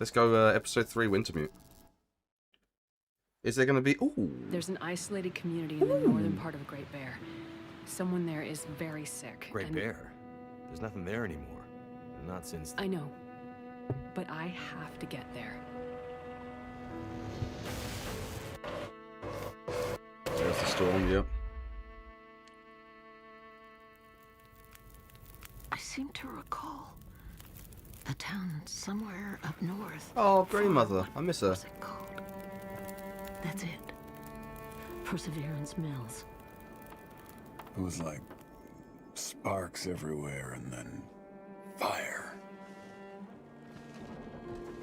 Let's go episode 3 Wintermute. Is there going to be... Ooh. There's an isolated community in the northern part of Great Bear. Someone there is very sick. Great Bear? There's nothing there anymore. Not since... I know. But I have to get there. There's the storm, yep. I seem to recall the town somewhere up north. Oh, grandmother. I miss her. What's it called? That's it. Perseverance Mills. It was like sparks everywhere and then fire.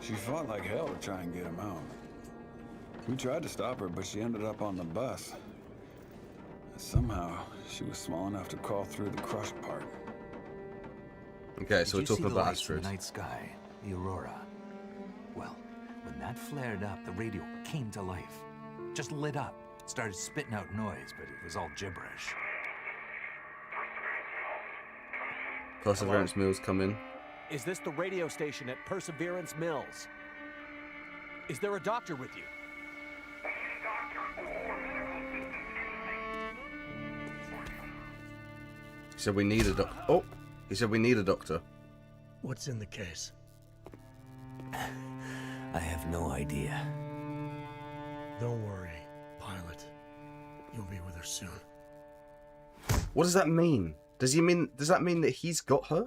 She fought like hell to try and get him out. We tried to stop her, but she ended up on the bus. Somehow, she was small enough to crawl through the crushed part. Okay, so we're talking about the Astrid. night sky, the aurora. Well, when that flared up, the radio came to life. Just lit up. Started spitting out noise, but it was all gibberish. Perseverance Mills come in. Is this the radio station at Perseverance Mills? Is there a doctor with you? He said we need a doctor. Oh, he said we need a doctor. What's in the case? I have no idea. Don't worry, pilot. You'll be with her soon. What does that mean? Does that mean that he's got her?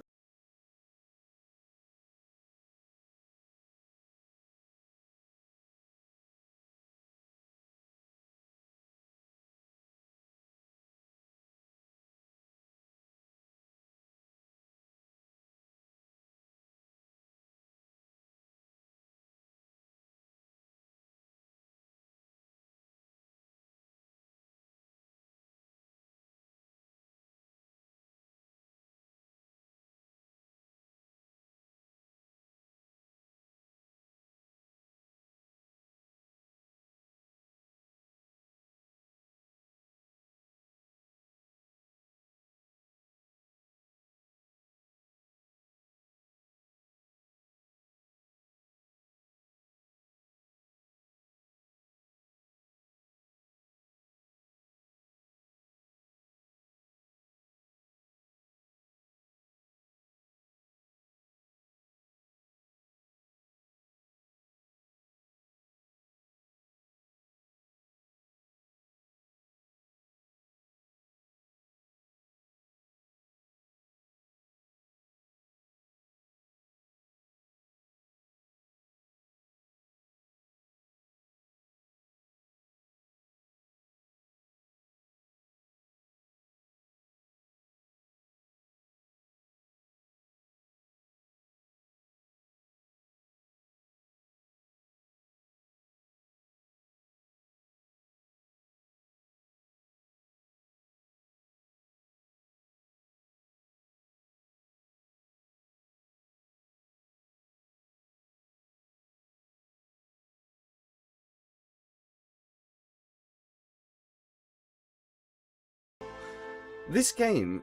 This game...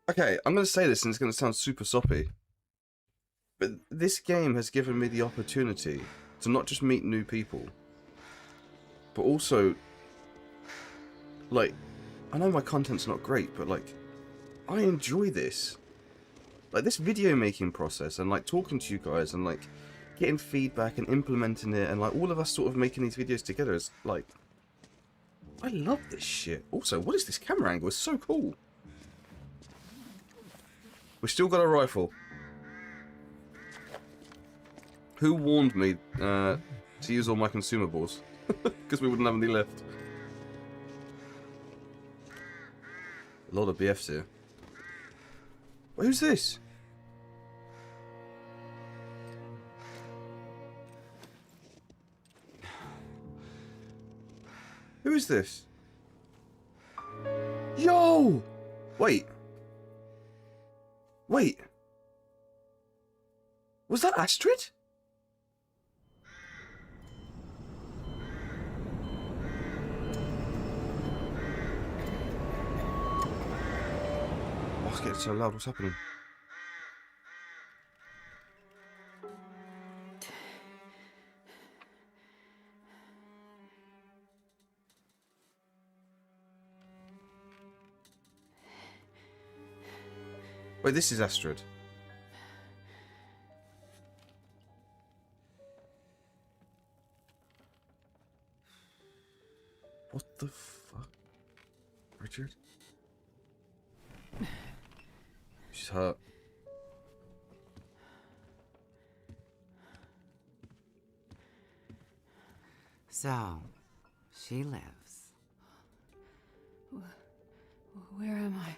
Okay, I'm going to say this and it's going to sound super soppy. But this game has given me the opportunity to not just meet new people, but also, like, I know my content's not great, but, like, I enjoy this. Like, this video making process and, like, talking to you guys and, like, getting feedback and implementing it and, like, all of us sort of making these videos together is, like... I love this shit. Also, what is this camera angle? It's so cool. We still got a rifle. Who warned me to use all my consumables? Because we wouldn't have any left. A lot of BFs here. Wait, who's this? Who is this? Yo! Wait. Wait. Was that Astrid? Oh, it's getting so loud. What's happening? Wait, this is Astrid. What the fuck? Richard? She's hurt. So, she lives. Where am I?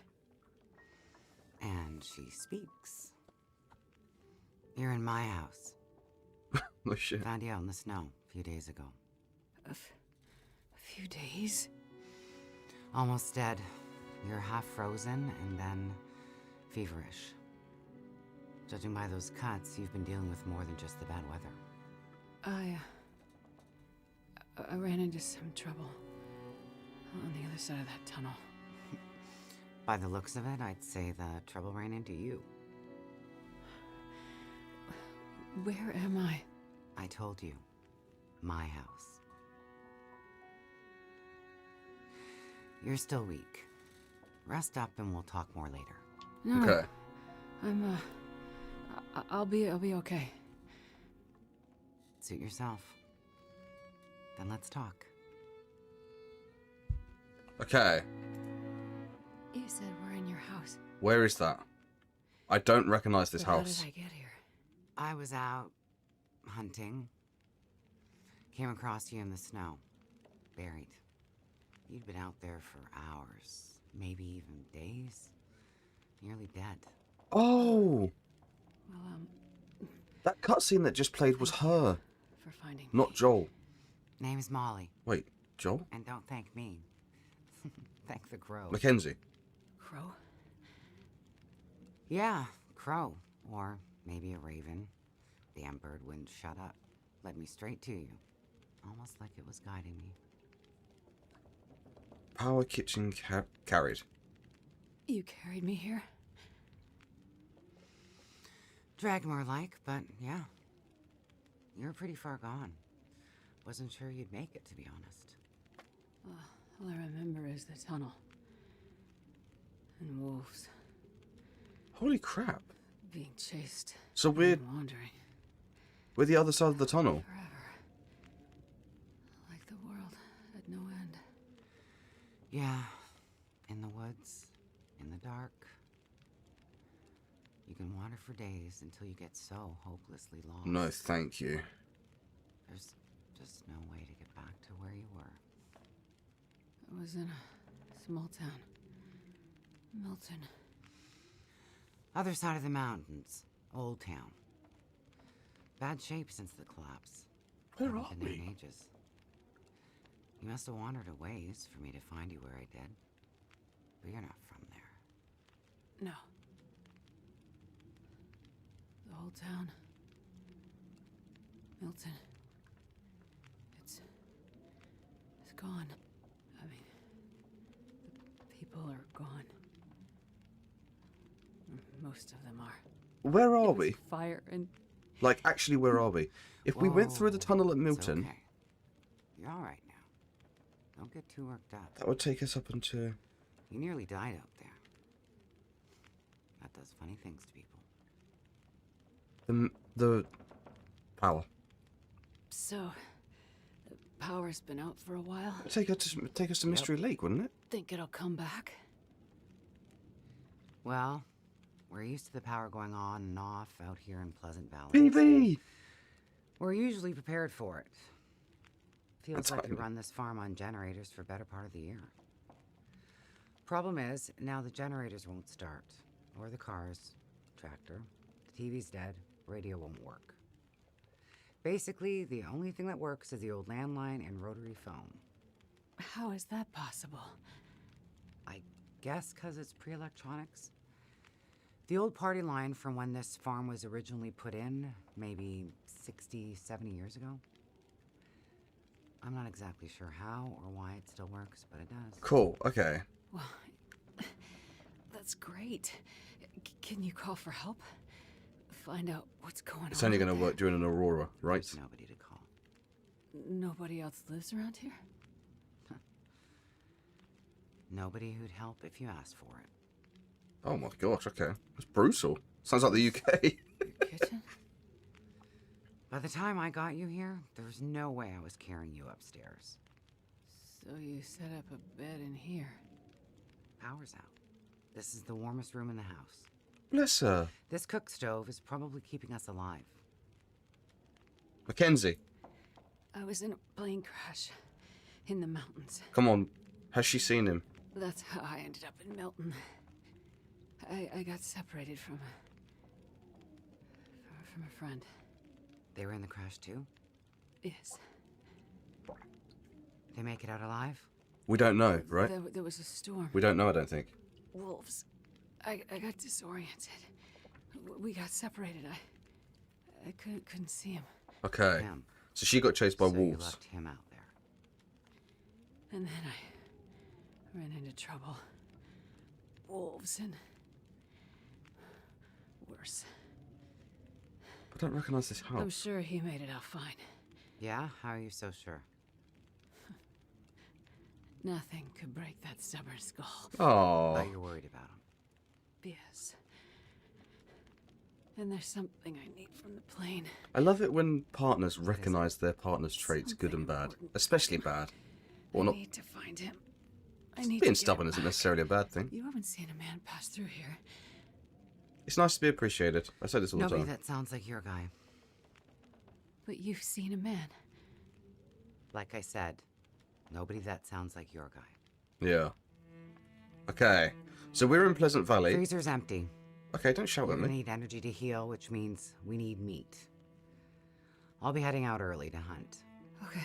And she speaks. You're in my house. Oh shit. Found you out in the snow a few days ago. A few days? Almost dead. You're half frozen and then feverish. Judging by those cuts, you've been dealing with more than just the bad weather. I ran into some trouble on the other side of that tunnel. By the looks of it, I'd say the trouble ran into you. Where am I? I told you. My house. You're still weak. Rest up and we'll talk more later. No, Okay. I'll be okay. Suit yourself. Then let's talk. Okay. You said we're in your house. Where is that? I don't recognize this But how house. did I get here? I was out hunting. Came across you in the snow. Buried. You'd been out there for hours. Maybe even days. Nearly dead. Oh! Well, That cutscene that just played was her, for finding not me. Joel. Name's Molly. Wait, Joel? And don't thank me. Thank the crow. Mackenzie. Crow? Yeah, crow. Or maybe a raven. Damn bird wouldn't shut up. Led me straight to you. Almost like it was guiding me. Power kitchen carried. You carried me here? Drag more like, but yeah. You're pretty far gone. Wasn't sure you'd make it, to be honest. All I remember is the tunnel. And wolves. Holy crap. Being chased. So we're and wandering. the other side of the tunnel. Forever. Like the world at no end. Yeah. In the woods. In the dark. You can wander for days until you get so hopelessly lost. No, thank you. There's just no way to get back to where you were. I was in a small town. Milton. Other side of the mountains. Old town. Bad shape since the collapse. Where Haven't are been there in we? ages. You must have wandered a ways for me to find you where I did. But you're not from there. No. The whole town. Milton. It's gone. I mean, the people are gone. Most of them are. Where It are was we? Fire and Like, actually, where are we? If we went through the Whoa, tunnel at it's Milton, okay. You're all right now. Don't get too worked up. that would take us up into... You nearly died out there. That does funny things to people. the power. so the power's been out for a while. Take us to Mystery Lake, wouldn't it? Think it'll come back? Well, we're used to the power going on and off out here in Pleasant Valley. BB! We're usually prepared for it. Feels That's like we fine. run this farm on generators for better part of the year. Problem is, now the generators won't start. Or the cars, tractor. The TV's dead, radio won't work. Basically, the only thing that works is the old landline and rotary phone. How is that possible? I guess because it's pre-electronics. The old party line from when this farm was originally put in, maybe 60, 70 years ago. I'm not exactly sure how or why it still works, but it does. Cool, okay. Well, that's great. Can you call for help? Find out what's going It's on. only out going to there? work during an aurora, right? There's nobody to call. Nobody else lives around here? Nobody who'd help if you asked for it. Oh my gosh, okay. That's brutal. Sounds like the UK. Your kitchen? By the time I got you here, there was no way I was carrying you upstairs. So you set up a bed in here. Power's out. This is the warmest room in the house. Bless her. This cook stove is probably keeping us alive. Mackenzie, I was in a plane crash in the mountains. come on. Has she seen him? That's how I ended up in Milton. I got separated from a friend. They were in the crash too? Yes. They make it out alive? We don't know, right? There was a storm. We don't know, I don't think. Wolves. I got disoriented. We got separated. I couldn't see him. Okay. Him. So she got chased by So you wolves. left him out there. And then I ran into trouble. Wolves and worse. I don't recognize this I'm house. sure he made it out fine. Yeah? How are you so sure? Nothing could break that stubborn skull. Oh. Thought you were worried about him. Yes. And there's something I need from the plane. I love it when partners recognize their partner's traits, good and bad. Especially bad. Or I not. need to find him. I need to Being get stubborn him isn't back. necessarily a bad thing. You haven't seen a man pass through here. It's nice to be appreciated. I say this all the Nobody time. that sounds like your guy. But you've seen a man. Like I said, nobody that sounds like your guy. Yeah. Okay. So we're in Pleasant Valley. Freezer's empty. Okay, don't shout at We me. need energy to heal, which means we need meat. I'll be heading out early to hunt. Okay.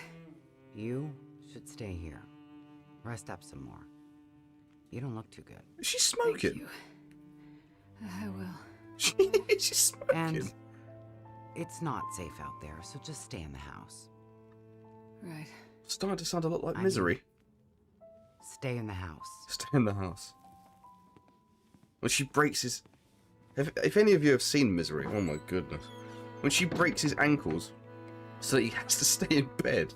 You should stay here. Rest up some more. You don't look too good. Is she Thank smoking? you. I will. She's smoking. And it's not safe out there, so just stay in the house. Right. Starting to sound a lot like I Misery. Stay in the house. Stay in the house. When she breaks his... If any of you have seen Misery, oh my goodness. When she breaks his ankles so that he has to stay in bed.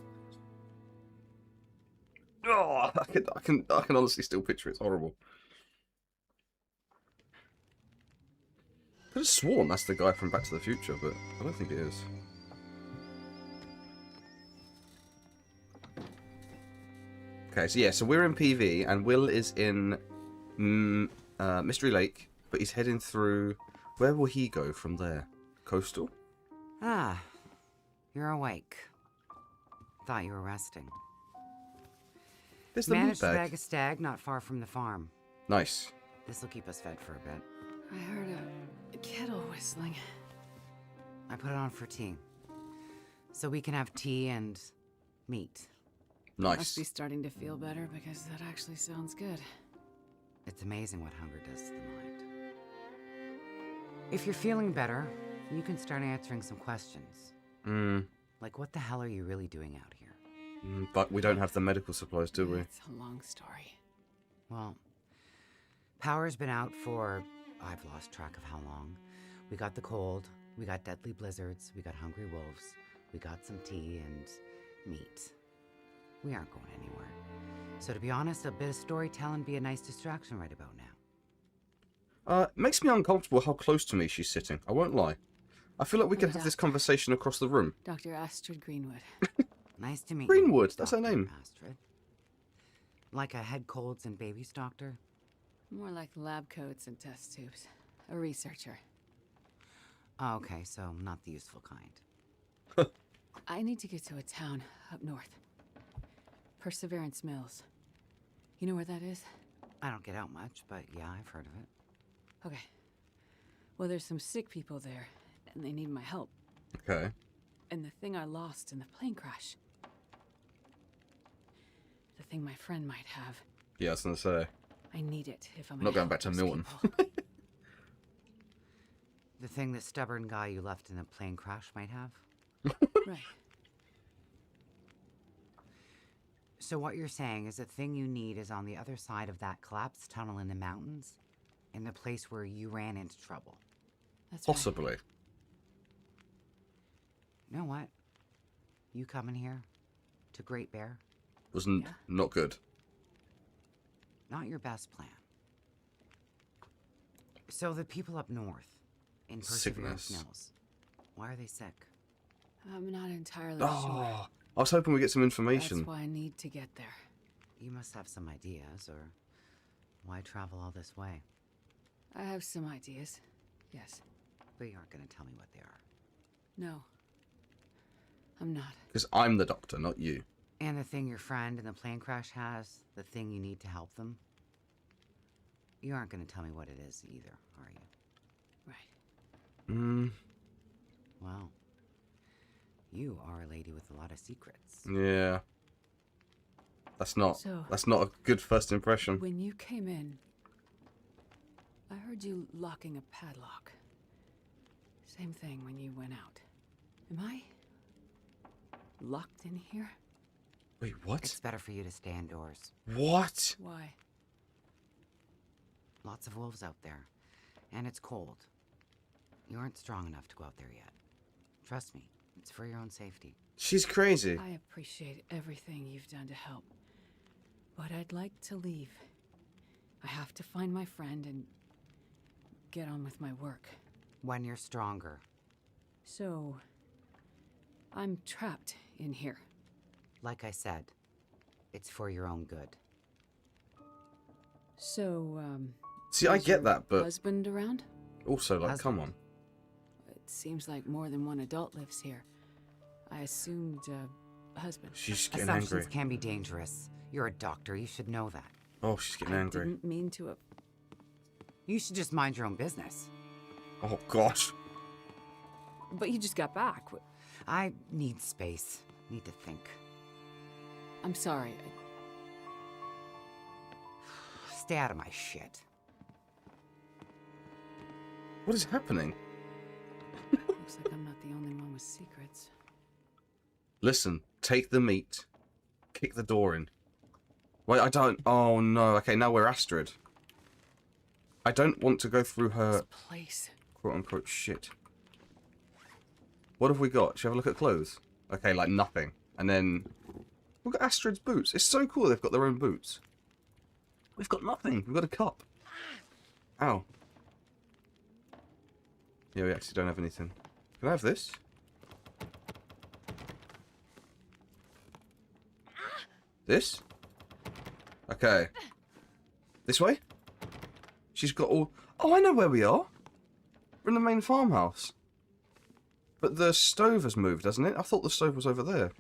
Oh, I can honestly still picture it. It's horrible. I could have sworn that's the guy from Back to the Future, but I don't think it is. Okay, so yeah, so we're in PV, and Will is in Mystery Lake, but he's heading through... Where will he go from there? Coastal? Ah, you're awake. Thought you were resting. There's the meat Managed to bag. bag a stag not far from the farm. Nice. This'll keep us fed for a bit. I heard a kettle whistling. I put it on for tea. So we can have tea and meat. Nice. Must be starting to feel better because that actually sounds good. It's amazing what hunger does to the mind. If you're feeling better, you can start answering some questions. Like, what the hell are you really doing out here? But we don't have the medical supplies, do we? It's a long story. Well, power's been out for... I've lost track of how long. We got the cold, we got deadly blizzards, we got hungry wolves, we got some tea and meat. We aren't going anywhere. So to be honest, a bit of storytelling be a nice distraction right about now. It makes me uncomfortable how close to me she's sitting. I won't lie. I feel like we could have this conversation across the room. Dr. Astrid Greenwood. Nice to meet Greenwood, you. that's her Dr. name. Astrid. Like a head colds and babies doctor? More like lab coats and test tubes. A researcher. Oh, okay, so not the useful kind. I need to get to a town up north. Perseverance Mills. You know where that is? I don't get out much, but yeah, I've heard of it. Okay. Well, there's some sick people there, and they need my help. Okay. And the thing I lost in the plane crash. The thing my friend might have. Yeah, I was going to say. I need it if I'm Not going back to Milton. The thing that stubborn guy you left in the plane crash might have? Right. So what you're saying is the thing you need is on the other side of that collapsed tunnel in the mountains, in the place where you ran into trouble. That's right. Possibly. You know what? You coming here to Great Bear? Wasn't Yeah. not good. Not your best plan. So the people up north, in Perseverance Sickness. Mills, why are they sick? I'm not entirely Oh, sure. I was hoping we get some information. That's why I need to get there. You must have some ideas, or why travel all this way? I have some ideas. Yes. But you aren't going to tell me what they are. No. I'm not. Because I'm the doctor, not you. And the thing your friend in the plane crash has, the thing you need to help them? You aren't going to tell me what it is either, are you? Right. Well, you are a lady with a lot of secrets. Yeah. That's not So- a good first impression. When you came in, I heard you locking a padlock. Same thing when you went out. Am I locked in here? Wait, what? It's better for you to stay indoors. What? Why? Lots of wolves out there. And it's cold. You aren't strong enough to go out there yet. Trust me, it's for your own safety. She's crazy. I appreciate everything you've done to help. But I'd like to leave. I have to find my friend and get on with my work. When you're stronger. So, I'm trapped in here. Like I said, it's for your own good. So, See, I is get your that, but husband around? also, like, come Husband. on. It seems like more than one adult lives here. I assumed husband. She's getting Assumptions angry. can be dangerous. You're a doctor, you should know that. Oh, she's getting I angry. didn't mean to. You should just mind your own business. Oh, gosh. But you just got back. I need space. Need to think. I'm sorry. Stay out of my shit. What is happening? Looks like I'm not the only one with secrets. Listen, take the meat. Kick the door in. Wait, I don't... Oh, no. Okay, now we're Astrid. I don't want to go through her This place. quote-unquote shit. What have we got? Shall we have a look at clothes? Okay, like nothing. And then... Look at Astrid's boots. It's so cool they've got their own boots. We've got nothing. We've got a cup. Ow. Yeah, we actually don't have anything. Can I have this? This? Okay. This way? She's got all... Oh, I know where we are. We're in the main farmhouse. But the stove has moved, hasn't it? I thought the stove was over there.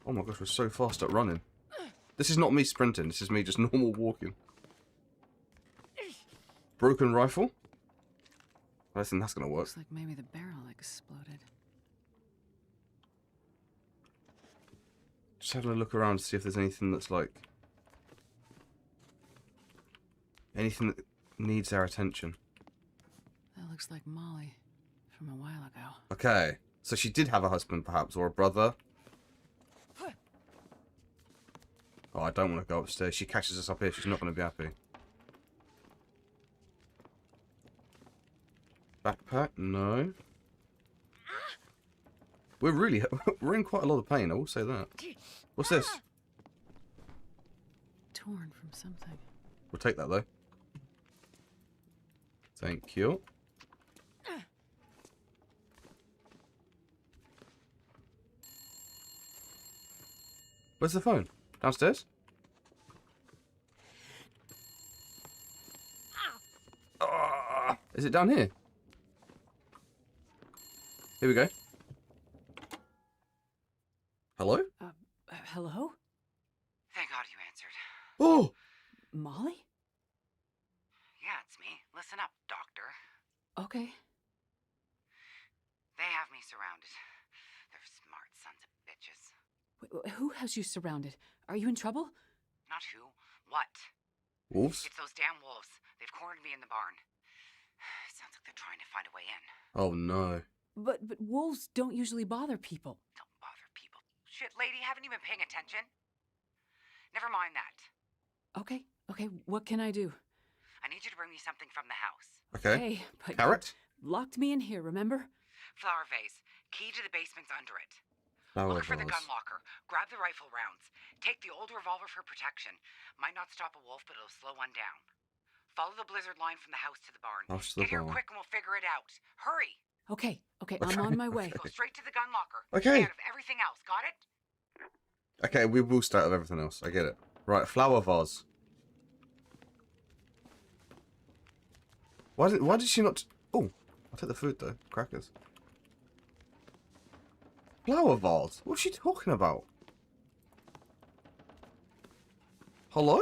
Oh my gosh, we're so fast at running. This is not me sprinting. This is me just normal walking. Broken rifle? I don't think that's going to work. Looks like maybe the barrel exploded. Just having a look around to see if there's anything that's like... Anything that needs our attention. That looks like Molly from a while ago. Okay, so she did have a husband perhaps, or a brother. Oh, I don't want to go upstairs. She catches us up here. She's not going to be happy. Backpack? No. We're really... We're in quite a lot of pain, I will say that. What's this? Torn from something. We'll take that, though. Thank you. Where's the phone? Downstairs? Ah, is it down here? Here we go. Hello? Hello? Thank God you answered. Oh! Molly? Yeah, it's me. Listen up, doctor. Okay. They have me surrounded. They're smart sons of bitches. Who has you surrounded? Are you in trouble? Not who. What? Wolves? It's those damn wolves. They've cornered me in the barn. Sounds like they're trying to find a way in. Oh no. But wolves don't usually bother people. Don't bother people. Shit, lady, haven't you been paying attention? Never mind that. Okay, what can I do? I need you to bring me something from the house. Okay. Hey, but Carrot? you locked me in here, remember? Flower vase. Key to the basement's under it. Flower Look for the vase. gun locker. Grab the rifle rounds. Take the old revolver for protection. Might not stop a wolf, but it'll slow one down. Follow the blizzard line from the house to the barn. House to the Get here barn. quick and we'll figure it out. Hurry! Okay, I'm on my way. Go straight to the gun locker. Okay. Stay out of everything else, got it? Okay, we will start with everything else. I get it. Right, flower vase. Why did she not... Oh, I'll take the food though. Crackers. Flower vase? What's she talking about? Hello?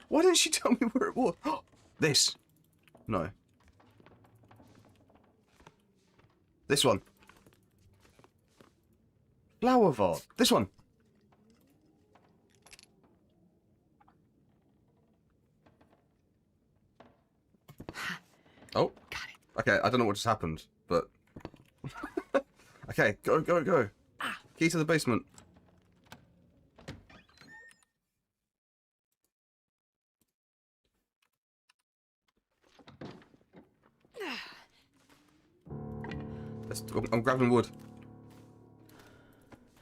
Why didn't she tell me where it was? This. No. This one. Flower vase. This one. Oh. Got it. Okay, I don't know what just happened, but... Okay, go. Key to the basement. I'm grabbing wood.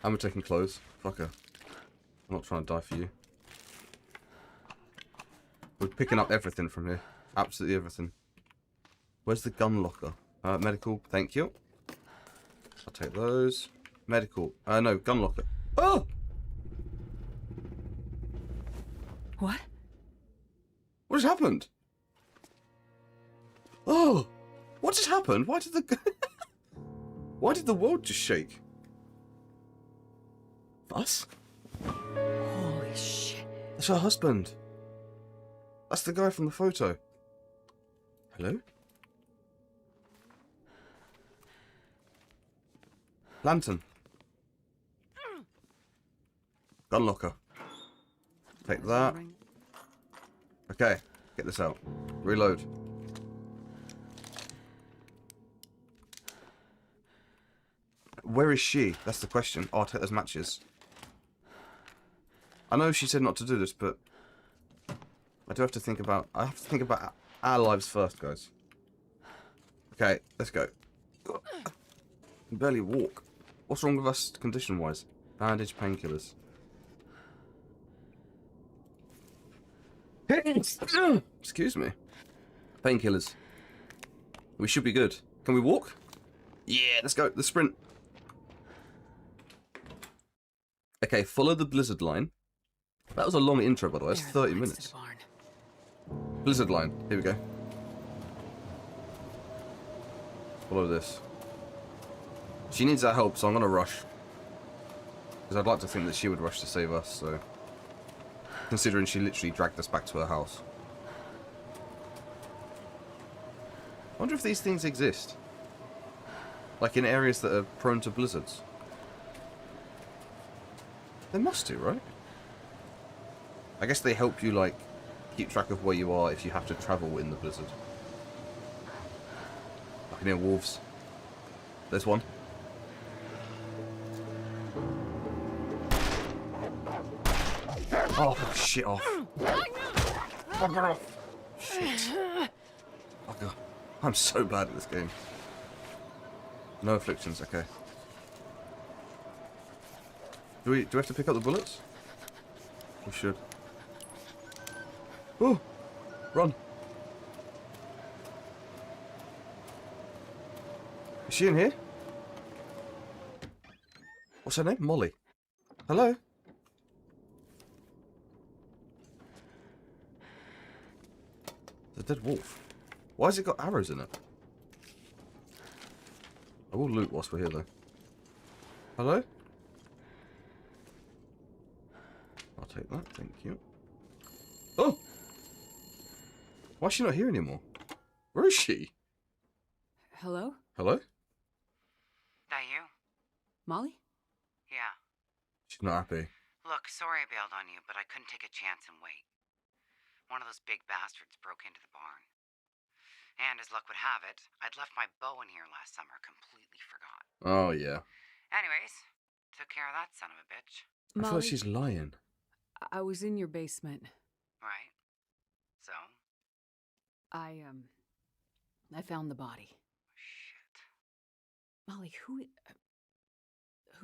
I'm taking clothes. Fucker. I'm not trying to die for you. We're picking up everything from here. Absolutely everything. Where's the gun locker? Medical, thank you. I'll take those. Medical. No, gun locker. Oh! What? What just happened? Oh! What just happened? Why did the... Why did the world just shake? Us? Holy shit. That's her husband. That's the guy from the photo. Hello? Lantern. Gun locker. Take that. Okay, get this out. Reload. Where is she? That's the question. Oh, I'll take those matches. I know she said not to do this, but I do have to think about... I have to think about our lives first, guys. Okay, let's go. I can barely walk. What's wrong with us condition-wise? Bandage, painkillers. Excuse me. Painkillers. We should be good. Can we walk? Yeah, let's go. The sprint. Okay, follow the blizzard line. That was a long intro, by the way. It's 30 minutes. Blizzard line. Here we go. Follow this. She needs our help, so I'm going to rush. Because I'd like to think that she would rush to save us, so... Considering she literally dragged us back to her house. I wonder if these things exist. Like in areas that are prone to blizzards. They must do, right? I guess they help you, like, keep track of where you are if you have to travel in the blizzard. I can hear wolves. There's one. Oh, shit off. Bugger off. Shit. Bugger. I'm so bad at this game. No afflictions, okay. Do we have to pick up the bullets? We should. Oh! Run! Is she in here? What's her name? Molly. Hello? The dead wolf. Why has it got arrows in it? I will loot whilst we're here though. Hello? I'll take that, thank you. Oh! Why is she not here anymore? Where is she? Hello? Hello? That you? Molly? Yeah. She's not happy. Look, sorry I bailed on you, but I couldn't take a chance and wait. One of those big bastards broke into the barn. And as luck would have it, I'd left my bow in here last summer, completely forgot. Oh, yeah. Anyways, took care of that son of a bitch. I feel like she's lying. I was in your basement. Right. So? I found the body. Shit. Molly, who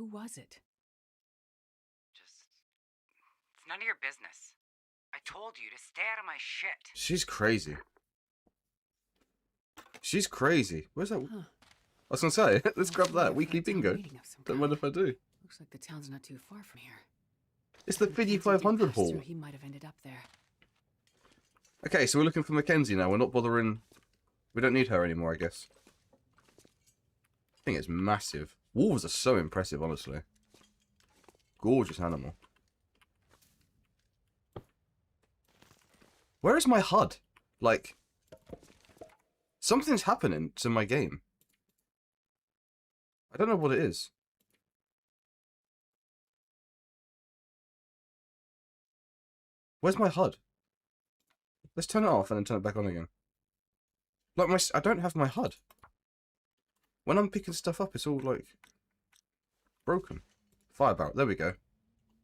was it? Just... It's none of your business. I told you to stay out of my shit. She's crazy. She's crazy. Where's that? Huh. I was gonna say, let's grab Must be a that weekly town bingo. meeting of some Don't kind. mind if I do. Looks like the town's not too far from here. It's the If Mackenzie Fiddy did 500 pass hall. through, he might have ended up there. Okay, so we're looking for Mackenzie now. We're not bothering. We don't need her anymore, I guess. I think it's massive. Wolves are so impressive, honestly. Gorgeous animal. Where is my HUD? Like, something's happening to my game. I don't know what it is. Where's my HUD? Let's turn it off and then turn it back on again. Like I don't have my HUD. When I'm picking stuff up, it's all like broken. Fire barrel. There we go.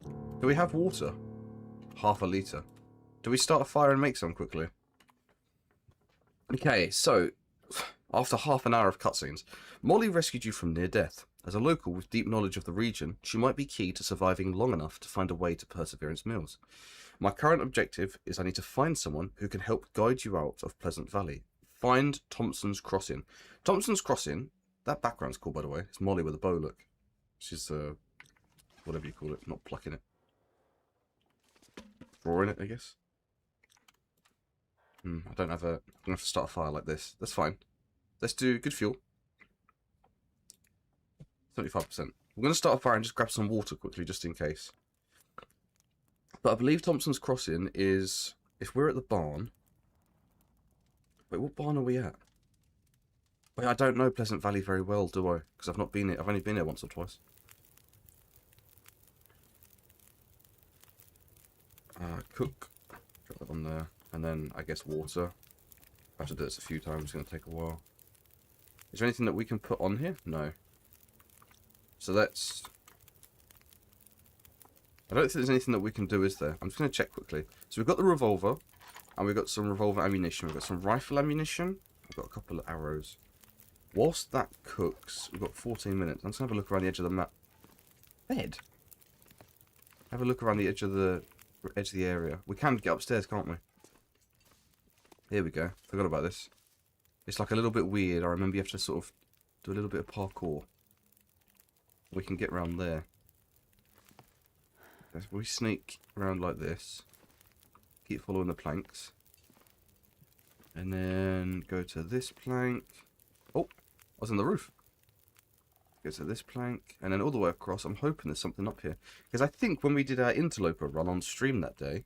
Do we have water? Half a litre. Do we start a fire and make some quickly? Okay, so after half an hour of cutscenes, Molly rescued you from near death. As a local with deep knowledge of the region, she might be key to surviving long enough to find a way to Perseverance Mills. My current objective is I need to find someone who can help guide you out of Pleasant Valley. Find Thompson's Crossing. Thompson's Crossing, that background's cool by the way. It's Molly with a bow, look. She's, whatever you call it, not plucking it. Drawing it, I guess. I don't have a... I'm going to have to start a fire like this. That's fine. Let's do good fuel. 75%. We're going to start a fire and just grab some water quickly, just in case. But I believe Thompson's Crossing is... If we're at the barn... Wait, what barn are we at? Wait, I don't know Pleasant Valley very well, do I? Because I've not been here. I've only been here once or twice. Cook. Drop that on there. And then, I guess, water. I have to do this a few times. It's going to take a while. Is there anything that we can put on here? No. So let's... I don't think there's anything that we can do, is there? I'm just going to check quickly. So we've got the revolver. And we've got some revolver ammunition. We've got some rifle ammunition. We've got a couple of arrows. Whilst that cooks, we've got 14 minutes. I'm just going to have a look around the edge of the map. Bed? Have a look around the edge of the area. We can get upstairs, can't we? Here we go. Forgot about this. It's like a little bit weird. I remember you have to sort of do a little bit of parkour. We can get around there. We sneak around like this. Keep following the planks. And then go to this plank. Oh, I was on the roof. Go to this plank. And then all the way across. I'm hoping there's something up here. Because I think when we did our Interloper run on stream that day,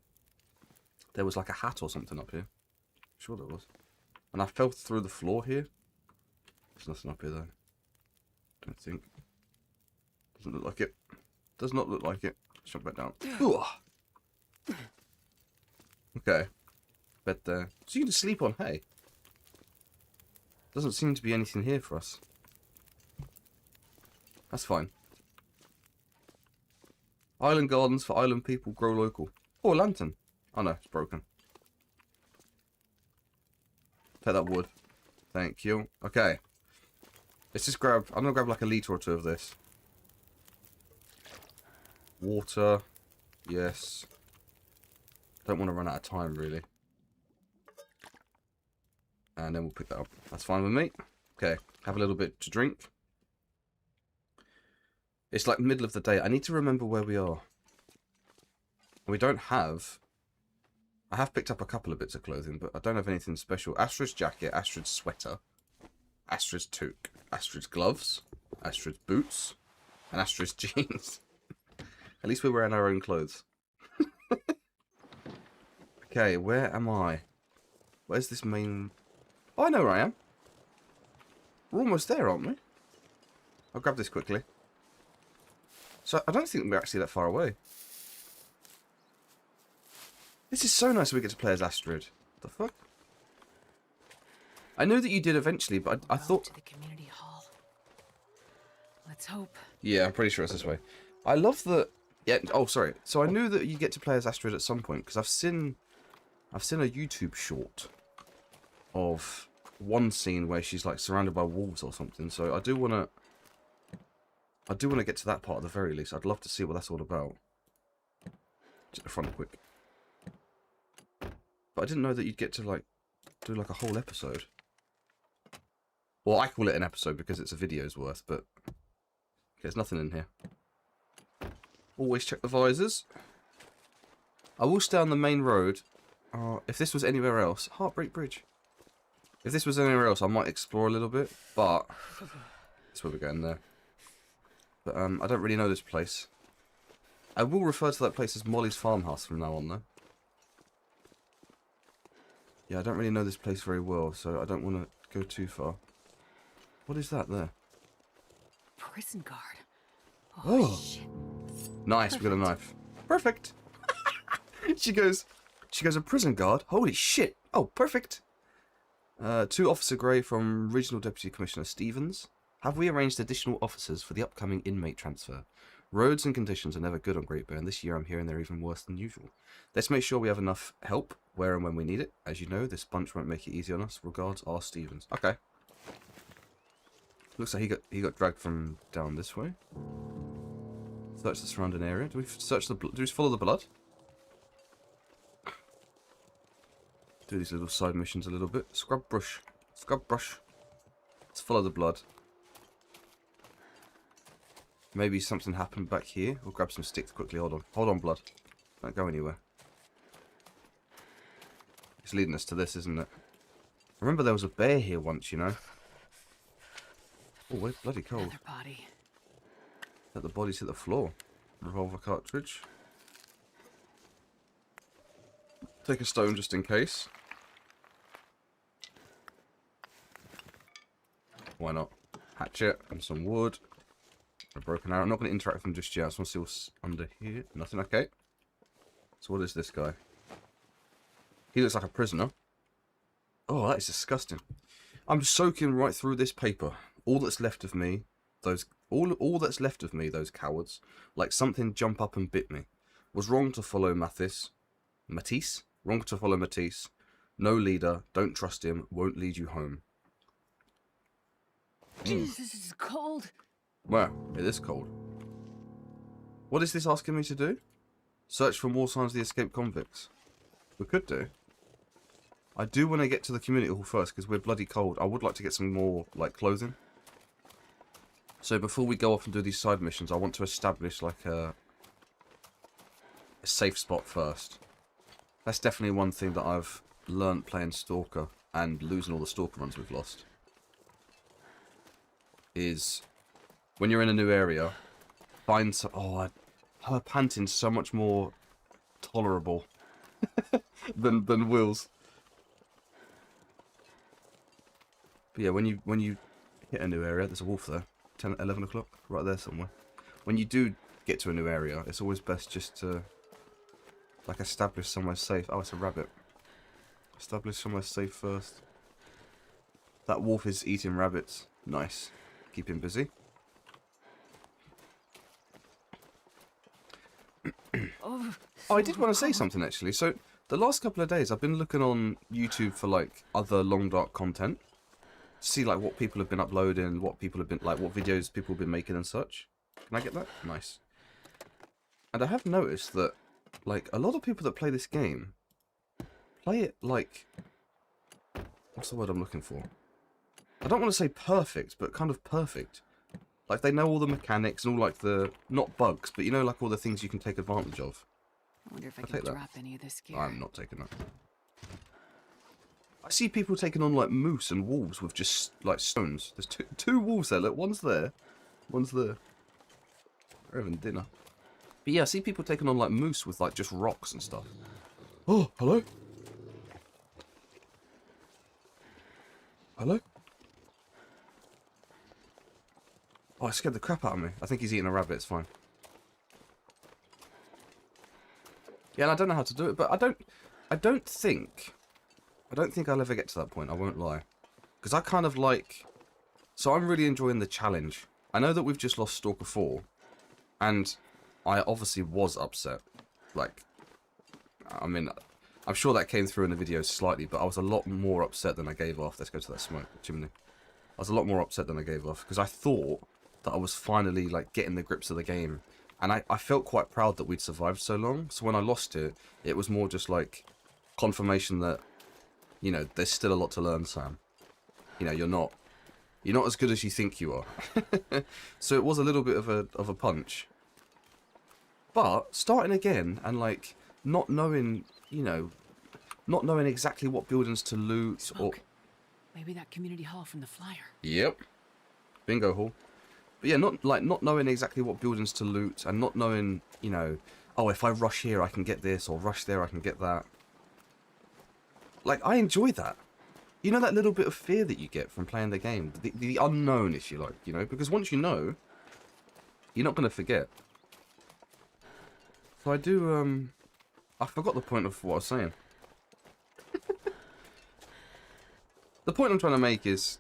there was like a hat or something up here. Sure there was. And I fell through the floor here. There's nothing up here though. Don't think. Doesn't look like it. Does not look like it. Let's jump back down. Okay. Bed there. So you can sleep on hay. Doesn't seem to be anything here for us. That's fine. Island gardens for island people grow local. Oh, a lantern. Oh no, it's broken. Take that wood. Thank you. Okay. Let's just grab... I'm going to grab like a litre or two of this. Water. Yes. Don't want to run out of time, really. And then we'll pick that up. That's fine with me. Okay. Have a little bit to drink. It's like middle of the day. I need to remember where we are. We don't have... I have picked up a couple of bits of clothing, but I don't have anything special. Astrid's jacket, Astrid's sweater, Astrid's toque, Astrid's gloves, Astrid's boots, and Astrid's jeans. At least we're wearing our own clothes. Okay, where am I? Where's this main... Oh, I know where I am. We're almost there, aren't we? I'll grab this quickly. So, I don't think we're actually that far away. This is so nice we get to play as Astrid. What the fuck? I know that you did eventually, but I thought... To the community hall. Let's hope. Yeah, I'm pretty sure it's this way. I love that... Yeah, oh, sorry. So I knew that you get to play as Astrid at some point, because I've seen a YouTube short of one scene where she's like surrounded by wolves or something. So I do want to get to that part at the very least. I'd love to see what that's all about. To the front quick. But I didn't know that you'd get to, like, do, like, a whole episode. Well, I call it an episode because it's a video's worth, but there's nothing in here. Always check the visors. I will stay on the main road. If this was anywhere else... Heartbreak Bridge. If this was anywhere else, I might explore a little bit, but... That's where we're going there. But I don't really know this place. I will refer to that place as Molly's Farmhouse from now on, though. Yeah, I don't really know this place very well, so I don't want to go too far. What is that there? Prison guard. Oh, Shit. nice. We got a knife. Perfect. she goes, a prison guard. Holy shit. Oh, perfect. To Officer Gray from Regional Deputy Commissioner Stevens. Have we arranged additional officers for the upcoming inmate transfer? Roads and conditions are never good on Great Bear, and this year I'm hearing they're even worse than usual. Let's make sure we have enough help where and when we need it. As you know, this bunch won't make it easy on us. Regards, R. Stevens. Okay. Looks like he got dragged from down this way. Search the surrounding area. Do we search the? Do we follow the blood? Do these little side missions a little bit. Scrub brush. Scrub brush. Let's follow the blood. Maybe something happened back here. We'll grab some sticks quickly. Hold on. Hold on, blood. Don't go anywhere. It's leading us to this, isn't it? Remember there was a bear here once, you know. Oh, wait, bloody cold. Another body. Let the bodies hit the floor. Revolver cartridge. Take a stone just in case. Why not? Hatchet and some wood. A broken arrow. I'm not going to interact with them just yet. I just want to see what's under here. Nothing. Okay. So what is this guy? He looks like a prisoner. Oh, that is disgusting. I'm soaking right through this paper. All that's left of me, all that's left of me, those cowards. Like something jump up and bit me. Was wrong to follow Matisse. Wrong to follow Matisse. No leader. Don't trust him. Won't lead you home. Jesus, this is cold. Well, it is cold. What is this asking me to do? Search for more signs of the escaped convicts. We could do. I do want to get to the community hall first because we're bloody cold. I would like to get some more, like, clothing. So before we go off and do these side missions, I want to establish, like, a safe spot first. That's definitely one thing that I've learnt playing Stalker and losing all the Stalker runs we've lost. Is when you're in a new area, find some... Oh, her panting's so much more tolerable than Will's. But yeah, when you hit a new area, there's a wolf there. 10, 11 o'clock, right there somewhere. When you do get to a new area, it's always best just to, like, establish somewhere safe. Oh, it's a rabbit. Establish somewhere safe first. That wolf is eating rabbits. Nice. Keep him busy. Oh, I did want to say something, actually. So, the last couple of days, I've been looking on YouTube for, like, other Long Dark content. See, like, what people have been uploading, what people have been, like, what videos people have been making and such. Can I get that? Nice. And I have noticed that, like, a lot of people that play this game play it, like, what's the word I'm looking for? I don't want to say perfect, but kind of perfect. Like, they know all the mechanics and all, like, the, not bugs, but, you know, like, all the things you can take advantage of. I wonder if I I'll can take that. drop any of this gear. I'm not taking that. I see people taking on, like, moose and wolves with just, like, stones. There's two wolves there. Look, one's there. One's there. They're having dinner. But yeah, I see people taking on, like, moose with, like, just rocks and stuff. Oh, hello? Hello? Oh, I scared the crap out of me. I think he's eating a rabbit. It's fine. Yeah, and I don't know how to do it, but I don't think I'll ever get to that point, I won't lie. Because I kind of like... So I'm really enjoying the challenge. I know that we've just lost Stalker 4, and I obviously was upset. Like, I mean, I'm sure that came through in the video slightly, but I was a lot more upset than I gave off. Let's go to that smoke chimney. I was a lot more upset than I gave off, because I thought that I was finally, like, getting the grips of the game. And I felt quite proud that we'd survived so long. So when I lost it, it was more just like, confirmation that, you know, there's still a lot to learn, Sam. You know, you're not as good as you think you are. So it was a little bit of a punch. But starting again and like not knowing, you know, not knowing exactly what buildings to loot Smoke. Maybe that community hall from the flyer. Yep. Bingo hall. But yeah, not knowing exactly what buildings to loot and not knowing, you know, oh, if I rush here I can get this, or rush there I can get that. Like, I enjoy that. You know, that little bit of fear that you get from playing the game. The unknown, if you like, you know, because once you know, you're not going to forget. So I do, I forgot the point of what I was saying. The point I'm trying to make is,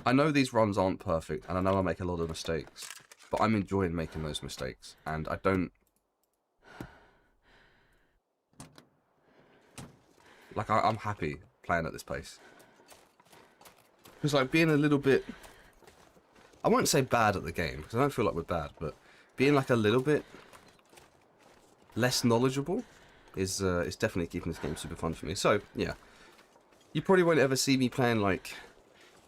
I know these runs aren't perfect, and I know I make a lot of mistakes, but I'm enjoying making those mistakes, and I don't... Like, I'm happy playing at this pace. Because, like, being a little bit... I won't say bad at the game, because I don't feel like we're bad, but being, like, a little bit less knowledgeable is definitely keeping this game super fun for me. So, yeah. You probably won't ever see me playing, like,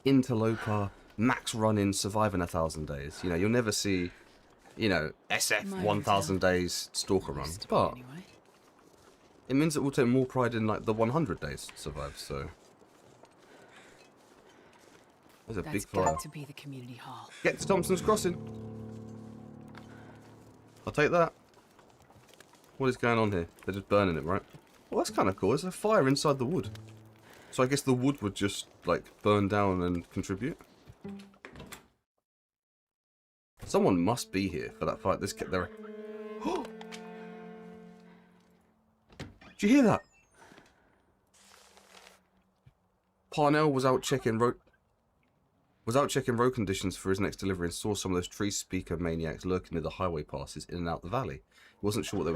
Interloper, max running, surviving 1,000 days. You know, you'll never see, you know, SF 1,000 days Stalker run. But it means that we'll take more pride in, like, the 100 days survive, so... There's a big fire. That's got to be the community hall. Get to Thompson's Crossing. I'll take that. What is going on here? They're just burning it, right? Well, that's kind of cool. There's a fire inside the wood. So I guess the wood would just, like, burn down and contribute. Someone must be here for that fight. There. Did you hear that? Parnell was out checking road conditions for his next delivery and saw some of those tree speaker maniacs lurking near the highway passes in and out the valley. Wasn't sure what they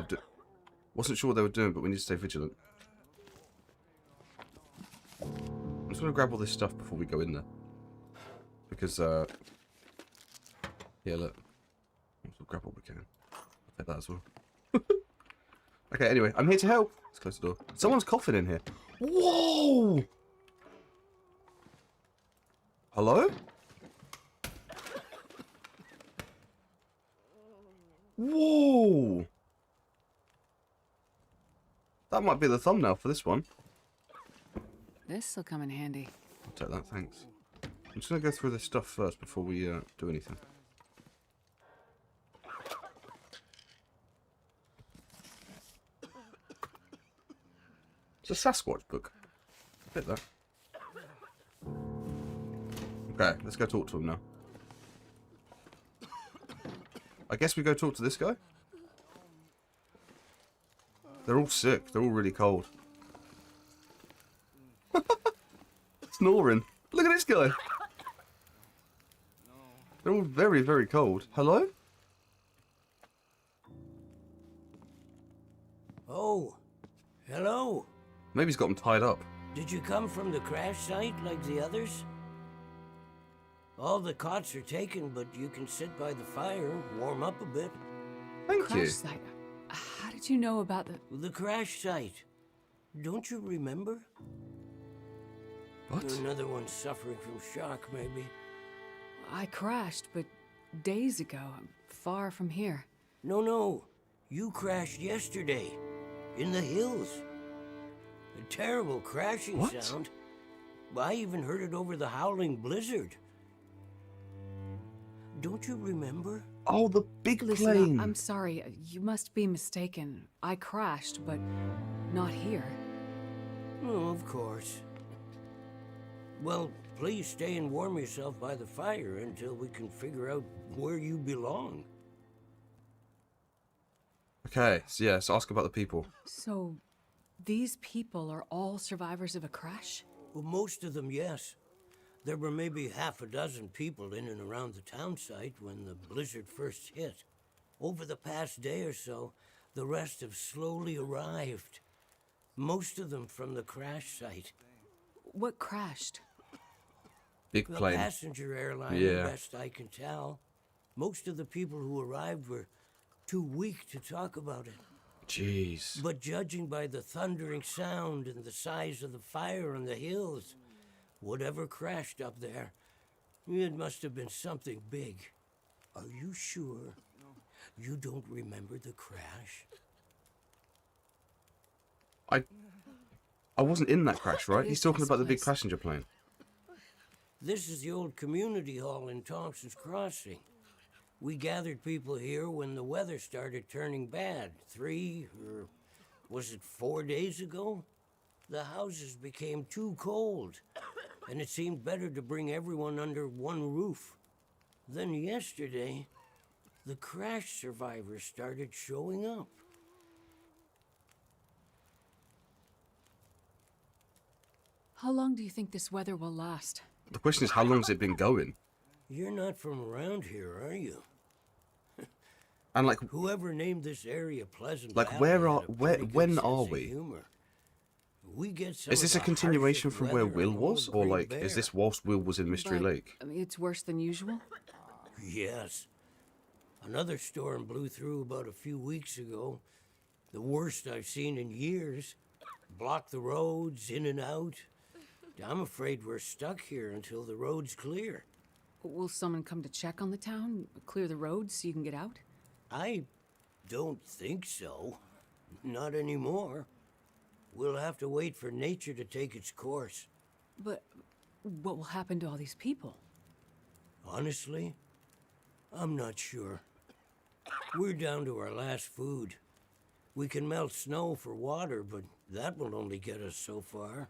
were doing, but we need to stay vigilant. I'm just gonna grab all this stuff before we go in there, because yeah, look, we'll grab what we can. I'll take that as well. Okay, anyway, I'm here to help. Let's close the door. Someone's coughing in here. Whoa! Hello? Whoa! That might be the thumbnail for this one. This'll come in handy. I'll take that, thanks. I'm just going to go through this stuff first before we do anything. It's a Sasquatch book. Bit that. Okay, let's go talk to him now. I guess we go talk to this guy? They're all sick. They're all really cold. Snoring. Look at this guy. They're all very, very cold. Hello? Oh, hello. Maybe he's got them tied up. Did you come from the crash site like the others? All the cots are taken, but you can sit by the fire, warm up a bit. Thank you. Crash site. How did you know about the crash site? Don't you remember? What? Another one suffering from shock, maybe. I crashed, but days ago, far from here. No. You crashed yesterday. In the hills. A terrible crashing sound. I even heard it over the howling blizzard. Don't you remember? Oh, the big Listen, plane. I'm sorry. You must be mistaken. I crashed, but not here. Oh, of course. Well, please stay and warm yourself by the fire until we can figure out where you belong. Okay, so yeah, so ask about the people. So, these people are all survivors of a crash? Well, most of them, yes. There were maybe half a dozen people in and around the town site when the blizzard first hit. Over the past day or so, the rest have slowly arrived. Most of them from the crash site. What crashed? Big plane. The passenger airline, yeah. Best I can tell. Most of the people who arrived were too weak to talk about it. Jeez. But judging by the thundering sound and the size of the fire on the hills, whatever crashed up there, it must have been something big. Are you sure you don't remember the crash? I wasn't in that crash, right? What He's is talking this about the big place? passenger plane. This is the old community hall in Thompson's Crossing. We gathered people here when the weather started turning bad. 3 or was it 4 days ago? The houses became too cold, and it seemed better to bring everyone under one roof. Then yesterday, the crash survivors started showing up. How long do you think this weather will last? The question is, how long has it been going? You're not from around here, are you? And like, Whoever named this area Pleasant like, Valley where had are, a where, pretty good when sense are of we? humor. We get some Is this of a the continuation harshest from where weather Will on was, Old or Great like, is Bear. this whilst Will was in Mystery But, Lake? I mean, it's worse than usual? Yes. Another storm blew through about a few weeks ago. The worst I've seen in years. Blocked the roads, in and out. I'm afraid we're stuck here until the road's clear. Will someone come to check on the town? Clear the roads so you can get out? I don't think so. Not anymore. We'll have to wait for nature to take its course. But what will happen to all these people? Honestly, I'm not sure. We're down to our last food. We can melt snow for water, but that will only get us so far.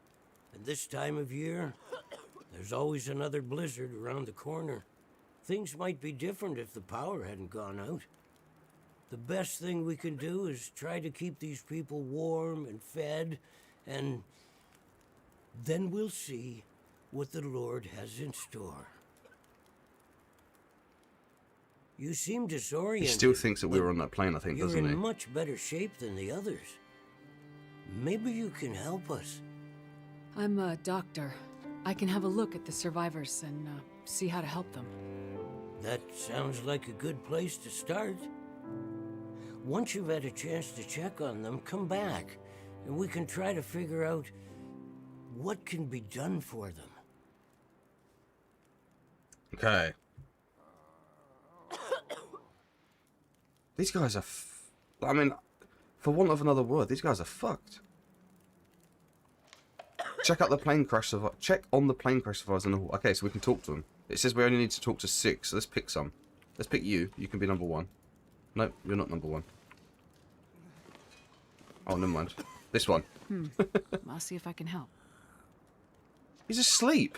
And this time of year, there's always another blizzard around the corner. Things might be different if the power hadn't gone out. The best thing we can do is try to keep these people warm and fed, and then we'll see what the Lord has in store. You seem He disoriented. still thinks that we but were on that plane, I think, you're doesn't in he? much better shape than the others. Maybe you can help us. I'm a doctor. I can have a look at the survivors and see how to help them. That sounds like a good place to start. Once you've had a chance to check on them, come back, and we can try to figure out what can be done for them. Okay. These guys are I mean, for want of another word, these guys are fucked. Check out the plane crash check on the plane crash survivors in the hall. Okay, so we can talk to them. It says we only need to talk to 6, so let's pick some. Let's pick you. You can be number 1. Nope, you're not number 1. Oh, never mind. This one. I'll see if I can help. He's asleep.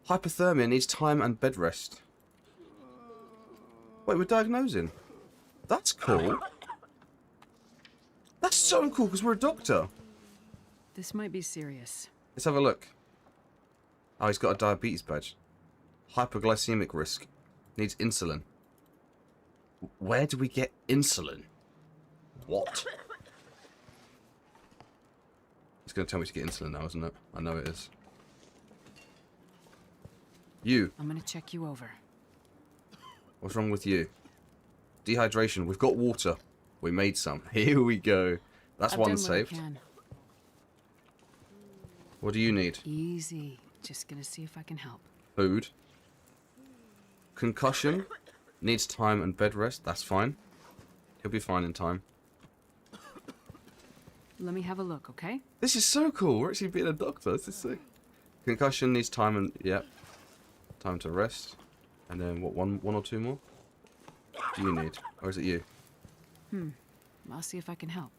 Hypothermia needs time and bed rest. Wait, we're diagnosing. That's cool. That's so cool because we're a doctor. This might be serious. Let's have a look. Oh, he's got a diabetes badge. Hypoglycemic risk. Needs insulin. Where do we get insulin? What? It's going to tell me to get insulin now, isn't it? I know it is. You. I'm gonna check you over. What's wrong with you? Dehydration. We've got water. We made some. Here we go. That's I've one done what I saved. can. What do you need? Easy. Just gonna see if I can help. Food. Concussion. Needs time and bed rest. That's fine. He'll be fine in time. Let me have a look, okay? This is so cool. We're actually being a doctor. This is sick. Concussion needs time and... Yep. Time to rest. And then, what, one or two more? Do you need? Or is it you? I'll see if I can help.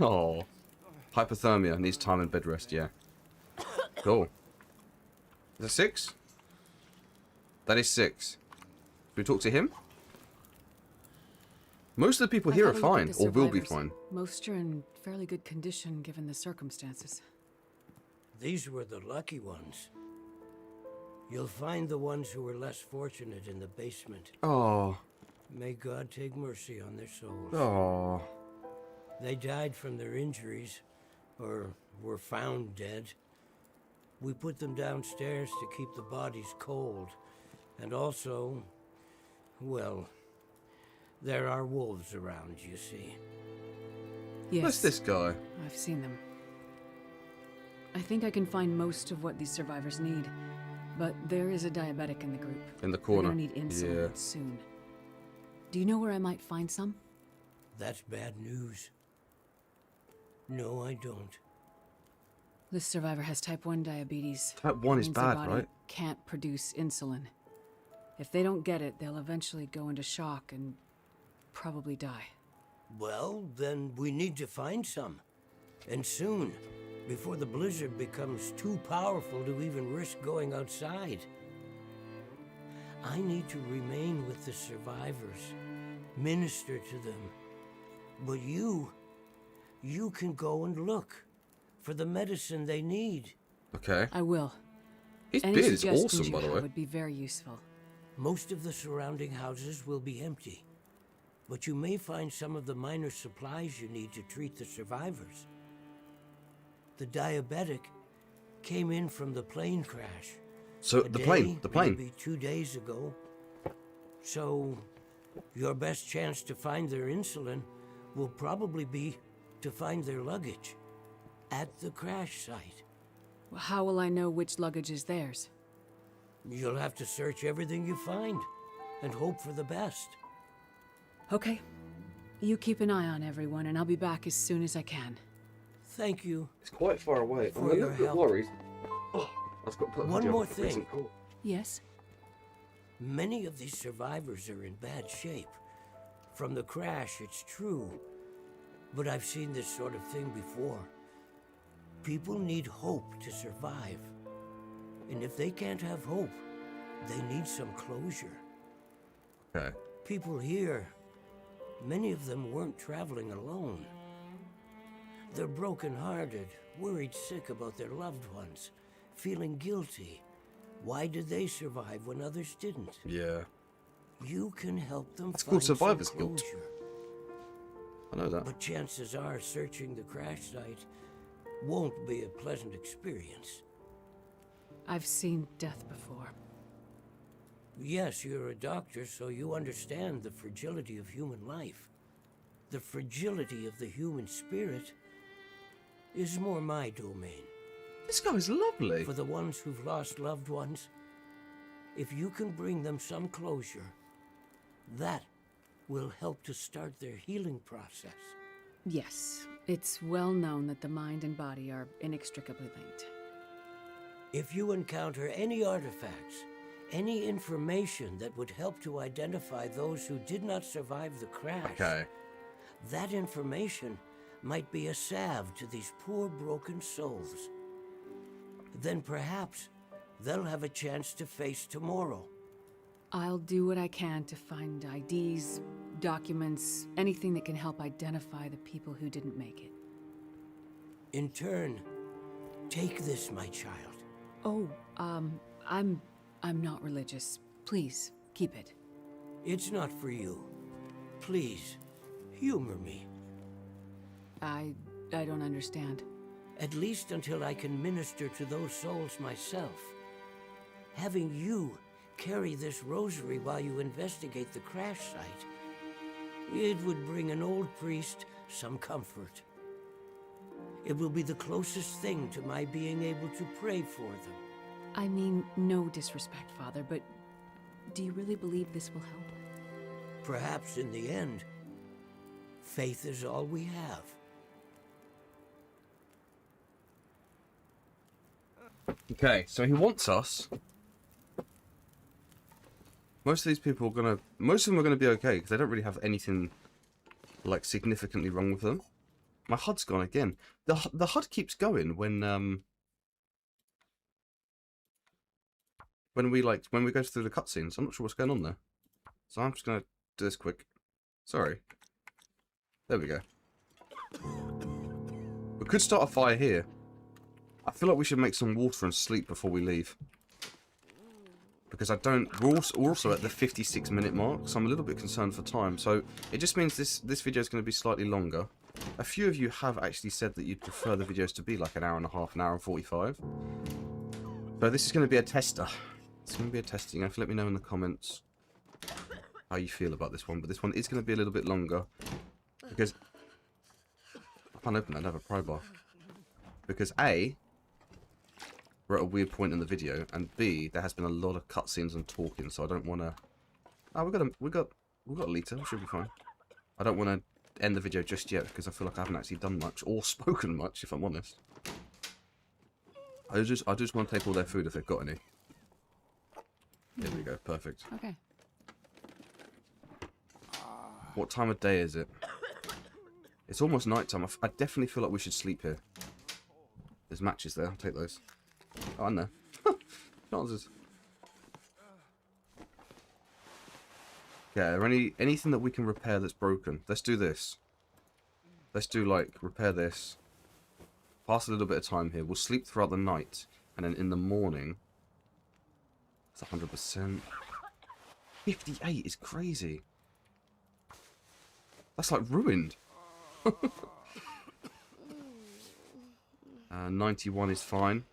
Oh. Hypothermia needs time and bed rest, yeah. Cool. Is that 6? That is 6. Should we talk to him? Most of the people I've here are had a look at fine, the or will be survivors. fine. Most are in fairly good condition given the circumstances. These were the lucky ones. You'll find the ones who were less fortunate in the basement. Oh. May God take mercy on their souls. Oh. They died from their injuries, or were found dead. We put them downstairs to keep the bodies cold, and also, well, There are wolves around, you see. Yes. Where's this guy? I've seen them. I think I can find most of what these survivors need, but there is a diabetic in the group. In the They're corner. gonna need insulin soon. Do you know where I might find some? That's bad news. No, I don't. This survivor has type 1 diabetes. Type 1 is Means their bad, body right? Can't produce insulin. If they don't get it, they'll eventually go into shock and probably die. Well, then we need to find some. And soon, before the blizzard becomes too powerful to even risk going outside. I need to remain with the survivors, minister to them. But you can go and look for the medicine they need. Okay. I will. His Any beard is suggestions awesome, by you the have way. would be very useful. Most of the surrounding houses will be empty, but you may find some of the minor supplies you need to treat the survivors. The diabetic came in from the plane crash. So, A the day, plane. maybe 2 days ago. So, your best chance to find their insulin will probably be to find their luggage at the crash site. How will I know which luggage is theirs? You'll have to search everything you find and hope for the best. Okay. You keep an eye on everyone, and I'll be back as soon as I can. Thank you. It's quite far away. For your help. Oh, I've got to put One more thing. Yes? Many of these survivors are in bad shape. From the crash, it's true. But I've seen this sort of thing before. People need hope to survive. And if they can't have hope, they need some closure. Okay. People here, many of them weren't traveling alone. They're broken-hearted, worried sick about their loved ones, feeling guilty. Why did they survive when others didn't? Yeah. You can help them That's find called some survivor's guilt. closure. I know that. But chances are searching the crash site won't be a pleasant experience. I've seen death before. Yes, you're a doctor, so you understand the fragility of human life. The fragility of the human spirit is more my domain. This guy's lovely. For the ones who've lost loved ones, if you can bring them some closure, that will help to start their healing process. Yes, it's well known that the mind and body are inextricably linked. If you encounter any artifacts, any information that would help to identify those who did not survive the crash, Okay. that information might be a salve to these poor broken souls. Then perhaps they'll have a chance to face tomorrow. I'll do what I can to find IDs, documents, anything that can help identify the people who didn't make it. In turn, take this, my child. Oh, I'm not religious. Please, keep it. It's not for you. Please, humor me. I don't understand. At least until I can minister to those souls myself. Having you carry this rosary while you investigate the crash site, it would bring an old priest some comfort. It will be the closest thing to my being able to pray for them. I mean, no disrespect, Father, but do you really believe this will help? Perhaps in the end, faith is all we have. Okay, so he wants us. Most of these people are most of them are gonna be okay because they don't really have anything like significantly wrong with them. My HUD's gone again. The HUD keeps going when we go through the cutscenes. I'm not sure what's going on there, so I'm just gonna do this quick. Sorry. There we go. We could start a fire here. I feel like we should make some water and sleep before we leave. Because we're also at the 56-minute mark, so I'm a little bit concerned for time. So it just means this video is going to be slightly longer. A few of you have actually said that you'd prefer the videos to be like an hour and a half, an hour and 45. So this is going to be a tester. It's going to be a tester. You're going to have to let me know in the comments how you feel about this one, but this one is going to be a little bit longer because I can't open that. I have a pry bar. Because A, we're at a weird point in the video, and B, there has been a lot of cutscenes and talking, so I don't want to. Oh, we got a liter. We should be fine. I don't want to end the video just yet because I feel like I haven't actually done much or spoken much, if I'm honest. I just want to take all their food if they've got any. There we go. Perfect. Okay. What time of day is it? It's almost night time. I definitely feel like we should sleep here. There's matches there. I'll take those. Oh, I know. Chances. Yeah, anything that we can repair that's broken? Let's do this. Let's do, like, repair this. Pass a little bit of time here. We'll sleep throughout the night. And then in the morning... It's 100%. 58 is crazy. That's, like, ruined. 91 is fine.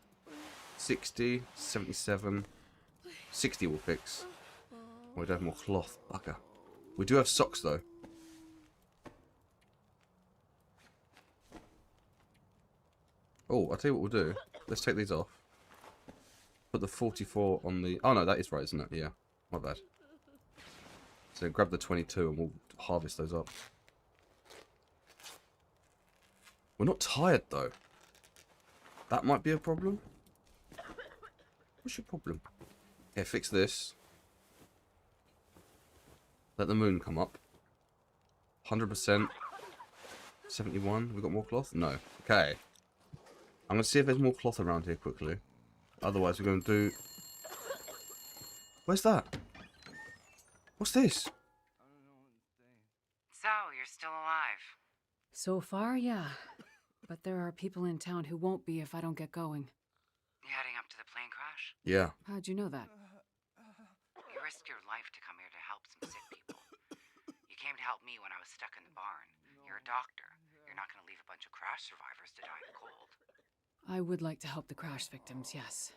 60, 77. 60 will fix. We don't have more cloth. Bugger. We do have socks, though. Oh, I'll tell you what we'll do. Let's take these off. Put the 44 on the... Oh, no, that is right, isn't it? Yeah. My bad. So grab the 22 and we'll harvest those up. We're not tired, though. That might be a problem. What's your problem? Okay, fix this. Let the moon come up. 100%. 71. We got more cloth? No. Okay. I'm going to see if there's more cloth around here quickly. Otherwise, we're going to do... Where's that? What's this? So, you're still alive. So far, yeah. But there are people in town who won't be if I don't get going. You heading up to the plane crash? Yeah. How'd you know that? You risked your life to come here to help some sick people. You came to help me when I was stuck in the barn. You're a doctor. You're not going to leave a bunch of crash survivors to die in the cold. I would like to help the crash victims, yes.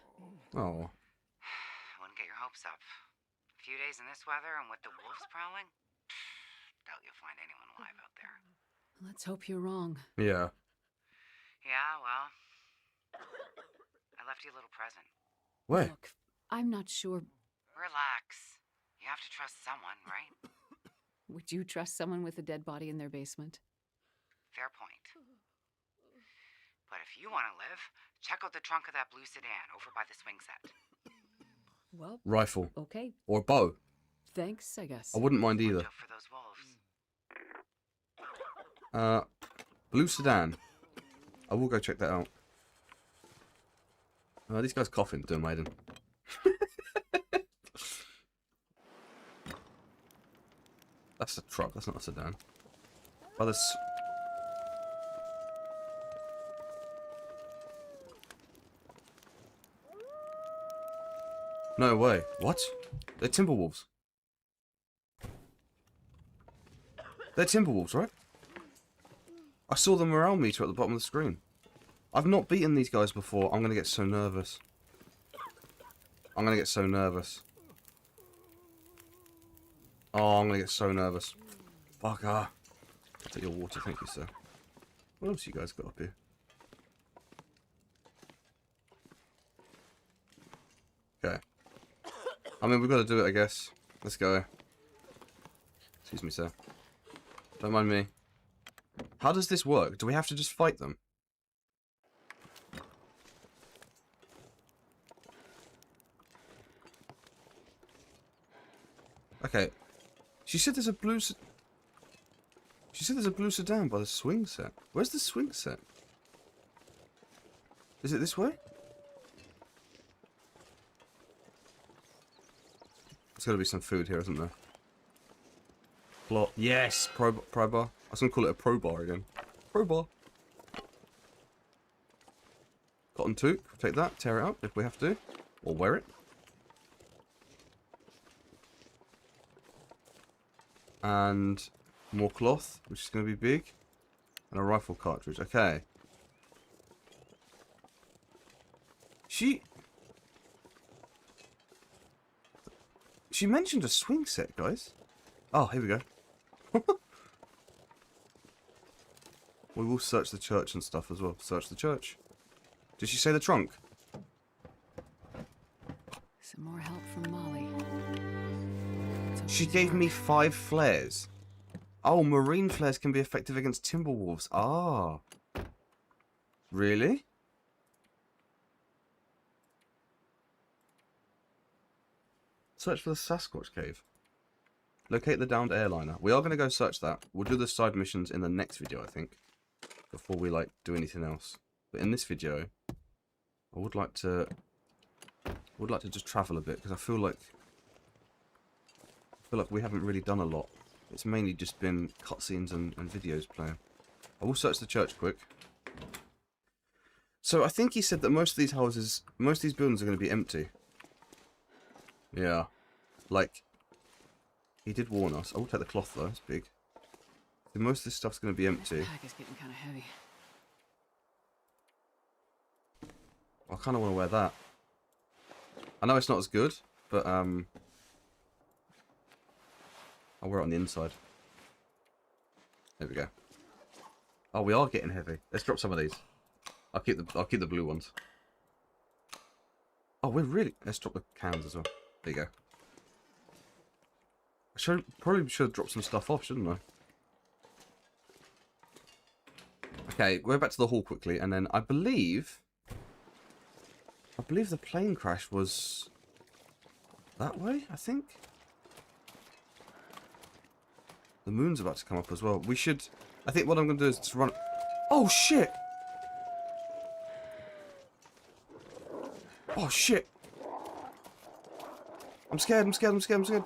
Oh. I wouldn't get your hopes up. A few days in this weather and with the wolves prowling? Doubt you'll find anyone alive out there. Let's hope you're wrong. Yeah. Yeah, well... I left you a little present. Where? Look, I'm not sure... Relax. You have to trust someone, right? Would you trust someone with a dead body in their basement? Fair point. But if you want to live, check out the trunk of that blue sedan over by the swing set. Well, Rifle. okay. Or a bow. Thanks, I guess. Oh, I wouldn't mind either. Watch out for those wolves. Blue sedan. I will go check that out. This guy's coughing, doing Maiden. That's a truck, that's not a sedan. Oh, there's... No way. What? They're Timberwolves. They're Timberwolves, right? I saw the morale meter at the bottom of the screen. I've not beaten these guys before. I'm going to get so nervous. I'm going to get so nervous. Oh, I'm going to get so nervous. Fuck, I'll take your water, thank you, sir. What else you guys got up here? Okay. I mean, we've got to do it, I guess. Let's go. Excuse me, sir. Don't mind me. How does this work? Do we have to just fight them? Okay. She said there's a blue... She said there's a blue sedan by the swing set. Where's the swing set? Is it this way? There's got to be some food here, isn't there? Plot. Yes! Pro bar. I was going to call it a pro bar again. Pro bar. Cotton toque. Take that. Tear it up if we have to. Or wear it. And more cloth, which is going to be big. And a rifle cartridge. Okay. She mentioned a swing set, guys. Oh, here we go. We will search the church and stuff as well. Search the church. Did she say the trunk? Some more help from Molly. She gave me 5 flares. Oh, marine flares can be effective against timber wolves. Ah. Really? Search for the Sasquatch cave. Locate the downed airliner. We are going to go search that. We'll do the side missions in the next video, I think. Before we, like, do anything else. But in this video, I would like to just travel a bit, because I feel like we haven't really done a lot. It's mainly just been cutscenes and videos playing. I will search the church quick. So I think he said that most of these houses, most of these buildings are going to be empty. Yeah. Like, he did warn us. I will take the cloth though, it's big. So most of this stuff's going to be empty. This pack is getting kind of heavy. I kind of want to wear that. I know it's not as good, but I'll wear it on the inside. There we go. Oh, we are getting heavy. Let's drop some of these. I'll keep the blue ones. Oh, we're really. Let's drop the cans as well. There you go. Probably should have dropped some stuff off, shouldn't I? Okay, we're back to the hall quickly, and then I believe the plane crash was that way, I think. The moon's about to come up as well. We should... I think what I'm going to do is just run... Oh, shit! Oh, shit! I'm scared, I'm scared, I'm scared, I'm scared.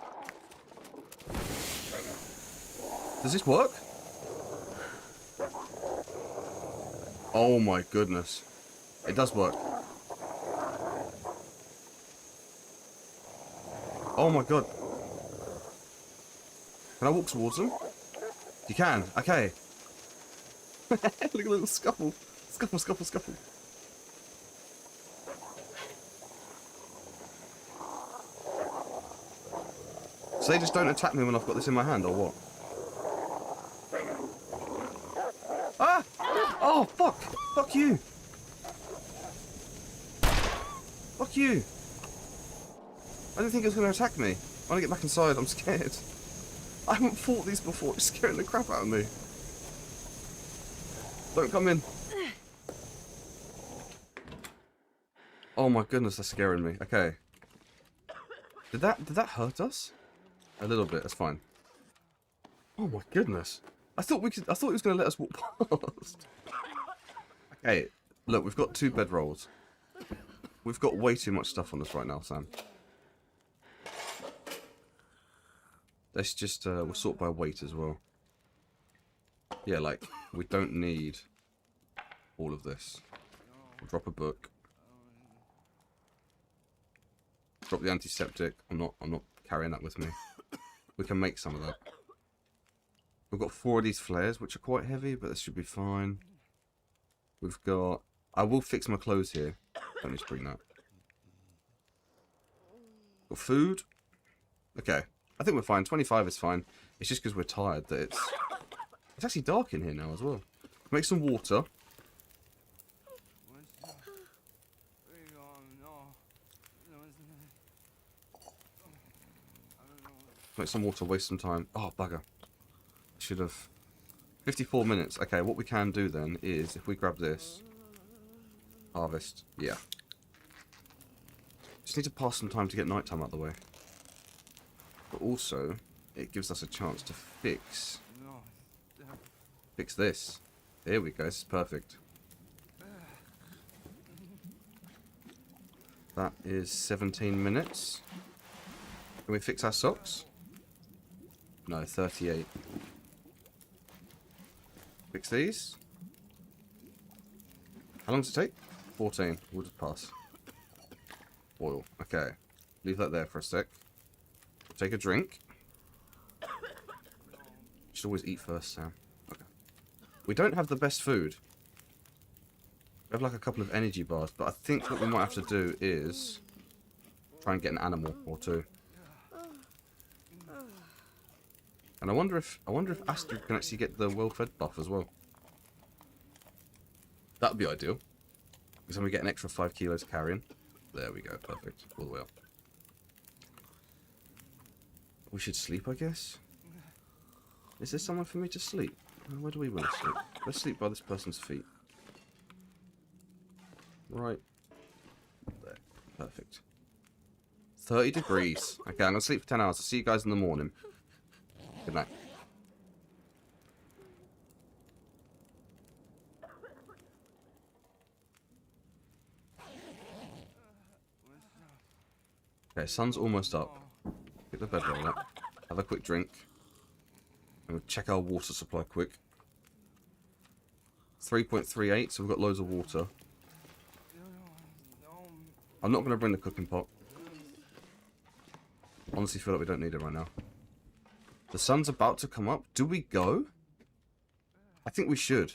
Does this work? Oh my goodness. It does work. Oh my god. Can I walk towards them? You can. Okay. Look at the little scuffle. Scuffle, scuffle, scuffle. So they just don't attack me when I've got this in my hand, or what? Ah! Oh, fuck! Fuck you! Fuck you! I didn't think it was going to attack me. I want to get back inside, I'm scared. I haven't fought these before, it's scaring the crap out of me. Don't come in. Oh my goodness, that's scaring me. Okay. Did that hurt us? A little bit, that's fine. Oh my goodness. I thought it was going to let us walk past. Okay, look, we've got 2 bedrolls. We've got way too much stuff on us right now, Sam. Let's just, we'll sort by weight as well. Yeah, like, we don't need all of this. We'll drop a book. Drop the antiseptic. I'm not carrying that with me. We can make some of that. We've got 4 of these flares, which are quite heavy, but this should be fine. We've got... I will fix my clothes here. Don't need to bring that. Got food. Okay. I think we're fine. 25 is fine. It's just because we're tired that it's... It's actually dark in here now as well. Make some water. Make some water, waste some time. Oh, bugger. Should have... 54 minutes. Okay, what we can do then is, if we grab this... Harvest. Yeah. Just need to pass some time to get nighttime out of the way. But also, it gives us a chance to fix this. There we go, this is perfect. That is 17 minutes. Can we fix our socks? No, 38. Fix these. How long does it take? 14. We'll just pass. Oil. Okay. Leave that there for a sec. Take a drink. Should always eat first, Sam. Okay. We don't have the best food. We have like a couple of energy bars, but I think what we might have to do is try and get an animal or 2. And I wonder if Astrid can actually get the well-fed buff as well. That'd be ideal. Because then we get an extra 5 kilos carrying. There we go, perfect. All the way up. We should sleep, I guess. Is there somewhere for me to sleep? Where do we want to sleep? Let's sleep by this person's feet. Right. There. Perfect. 30 degrees. Okay, I'm going to sleep for 10 hours. I'll see you guys in the morning. Good night. Okay, sun's almost up. Get the bed roll up. Have a quick drink. And we'll check our water supply quick. 3.38, so we've got loads of water. I'm not going to bring the cooking pot. Honestly feel like we don't need it right now. The sun's about to come up. Do we go? I think we should.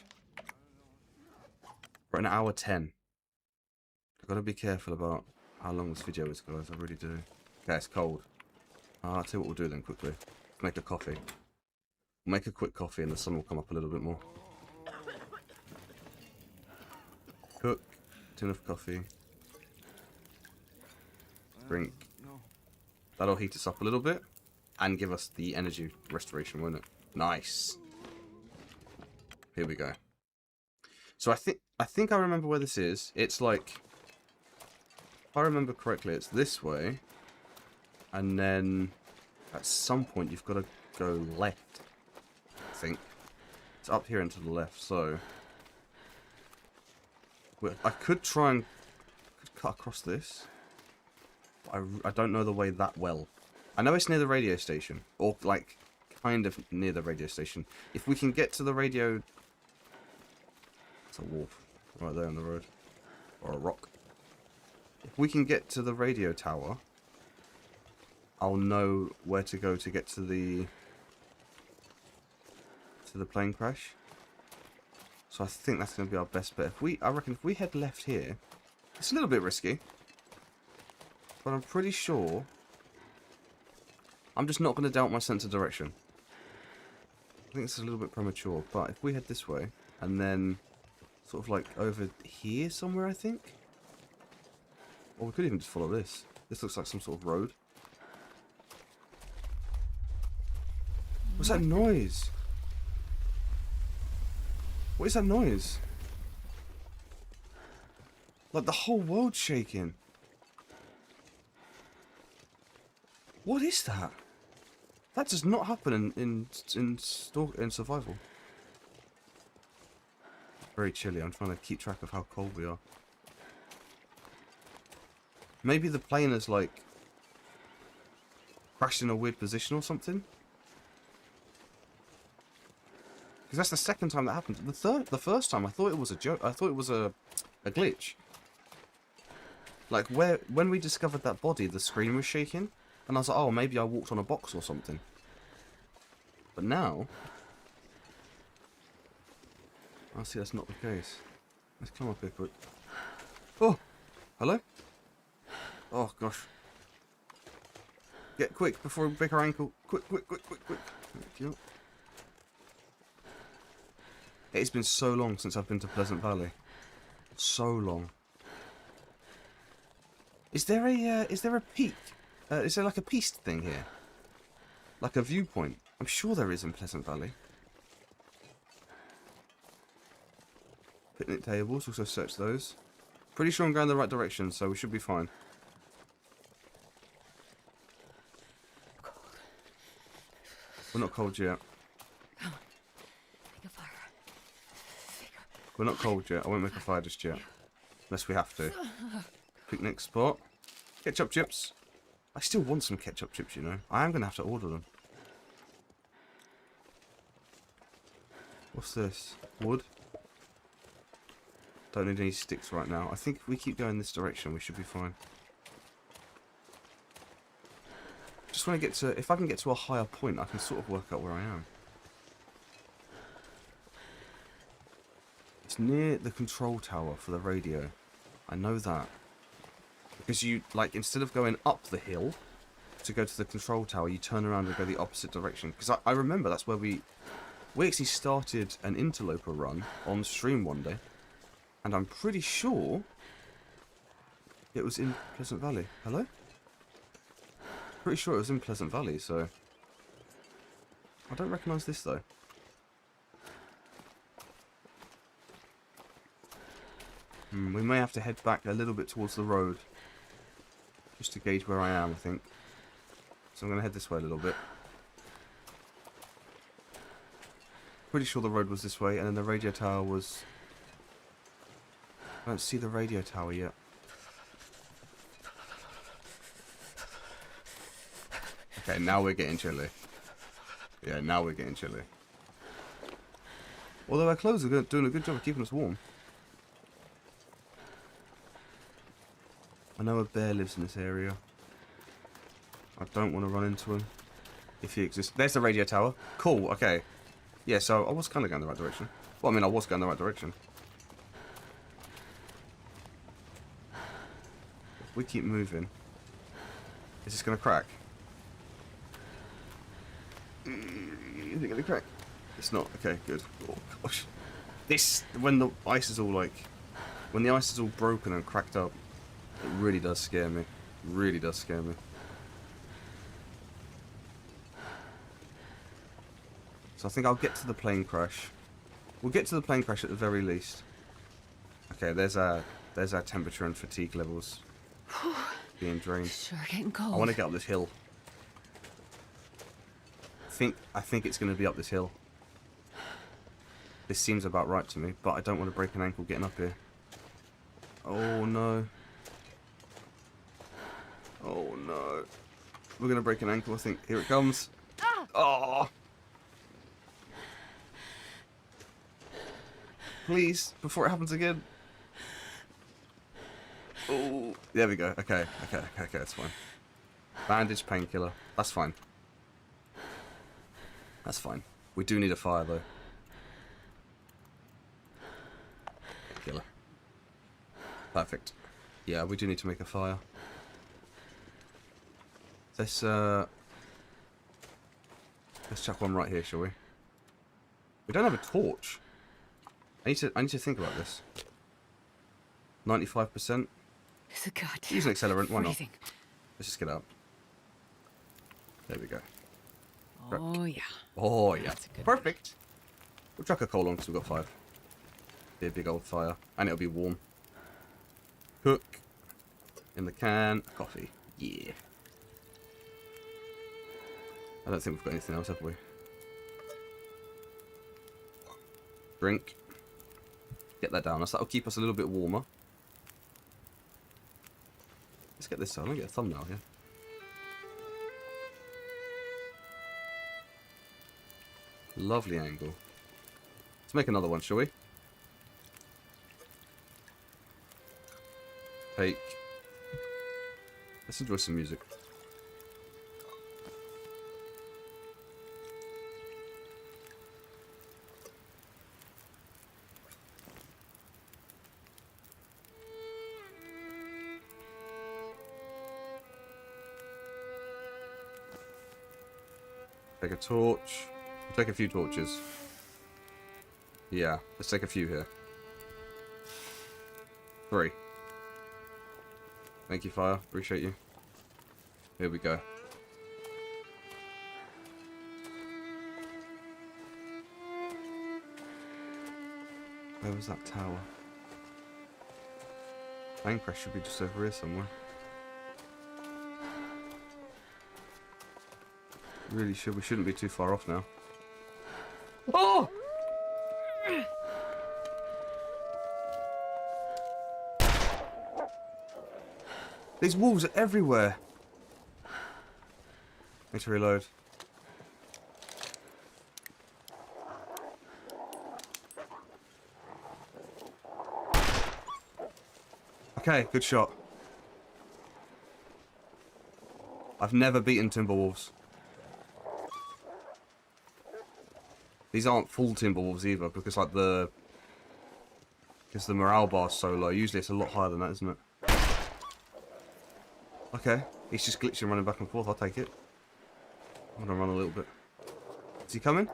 We're at 1 hour 10. I've got to be careful about how long this video is, guys. I really do. Okay, it's cold. I'll tell you what we'll do then quickly. Make a coffee. We'll make a quick coffee and the sun will come up a little bit more. Cook. Tin of coffee. Drink. That'll heat us up a little bit. And give us the energy restoration, won't it? Nice. Here we go. So I think I remember where this is. It's like, if I remember correctly, it's this way. And then at some point you've got to go left. I think. It's up here and to the left, so I could try and cut across this. I don't know the way that well. I know it's near the radio station. Or, like, kind of near the radio station. If we can get to the radio... It's a wolf. Right there on the road. Or a rock. If we can get to the radio tower... I'll know where to go to get to the... plane crash. So I think that's going to be our best bet. I reckon if we head left here... It's a little bit risky. But I'm pretty sure... I'm just not going to doubt my sense of direction. I think it's a little bit premature, but if we head this way, and then sort of like over here somewhere, I think? Or we could even just follow this. This looks like some sort of road. What's that noise? What is that noise? Like the whole world's shaking. What is that? That does not happen in survival. Very chilly. I'm trying to keep track of how cold we are. Maybe the plane has like crashed in a weird position or something. Because that's the second time that happened. The first time I thought it was a joke. I thought it was a glitch. Like when we discovered that body, the screen was shaking. And I was like, oh, maybe I walked on a box or something. But now... I see that's not the case. Let's come up here quick. Oh! Hello? Oh, gosh. Get quick before we break our ankle. Quick, quick, quick, quick, quick. Thank you. It's been so long since I've been to Pleasant Valley. So long. Is there a peak? Is there like a piste thing here? Like a viewpoint? I'm sure there is in Pleasant Valley. Picnic tables, also search those. Pretty sure I'm going the right direction, so we should be fine. Cold. We're not cold yet. Come on. Make a fire. We're not cold yet. I won't make a fire just yet. Unless we have to. Picnic spot. Ketchup chips. I still want some ketchup chips, you know. I am going to have to order them. What's this? Wood? Don't need any sticks right now. I think if we keep going this direction, we should be fine. Just want to get to... If I can get to a higher point, I can sort of work out where I am. It's near the control tower for the radio. I know that. Because you, like, instead of going up the hill to go to the control tower, you turn around and go the opposite direction. Because I remember that's where we actually started an interloper run on stream one day. And I'm pretty sure it was in Pleasant Valley. Hello? Pretty sure it was in Pleasant Valley, so... I don't recognise this, though. We may have to head back a little bit towards the road. Just to gauge where I am, I think. So I'm going to head this way a little bit. Pretty sure the road was this way, and then the radio tower was... I don't see the radio tower yet. Okay, now we're getting chilly. Yeah, now we're getting chilly. Although our clothes are doing a good job of keeping us warm. I know a bear lives in this area. I don't want to run into him. If he exists. There's the radio tower. Cool, okay. Yeah, so I was kind of going the right direction. Well, I mean, I was going the right direction. If we keep moving... Is this going to crack? Is it going to crack? It's not. Okay, good. Oh, gosh. This... When the ice is all, like... When the ice is all broken and cracked up, it really does scare me. Really does scare me. So I think I'll get to the plane crash. We'll get to the plane crash at the very least. Okay, there's our temperature and fatigue levels being drained. Sure getting cold. I want to get up this hill. I think it's going to be up this hill. This seems about right to me, but I don't want to break an ankle getting up here. Oh no. Oh no. We're going to break an ankle, I think. Here it comes. Oh! Please, before it happens again. Oh, there we go. Okay, that's fine. Bandage, painkiller. That's fine. That's fine. We do need a fire, though. Killer. Perfect. Yeah, we do need to make a fire. Let's chuck one right here, shall we? We don't have a torch. I need to think about this. 95%. It's a goddamn Use an accelerant, why not? freezing. Let's just get out. There we go. Oh yeah. Oh yeah. That's a good Perfect. We'll chuck a coal on because we've got 5. Be a big old fire. And it'll be warm. Cook. In the can. Coffee. Yeah. I don't think we've got anything else, have we? Drink. Get that down. That'll keep us a little bit warmer. Let's get this on. I'll get a thumbnail here. Lovely angle. Let's make another one, shall we? Take. Let's enjoy some music. Take a torch. Take a few torches. Yeah, let's take a few here. 3. Thank you, fire. Appreciate you. Here we go. Where was that tower? Plane crash should be just over here somewhere. Really should. We shouldn't be too far off now. Oh! These wolves are everywhere. Need to reload. Okay, good shot. I've never beaten Timberwolves. These aren't full Timberwolves either, because like the morale bar's so low. Usually it's a lot higher than that, isn't it? Okay, He's just glitching, running back and forth. I'll take it. I'm gonna run a little bit. Is he coming?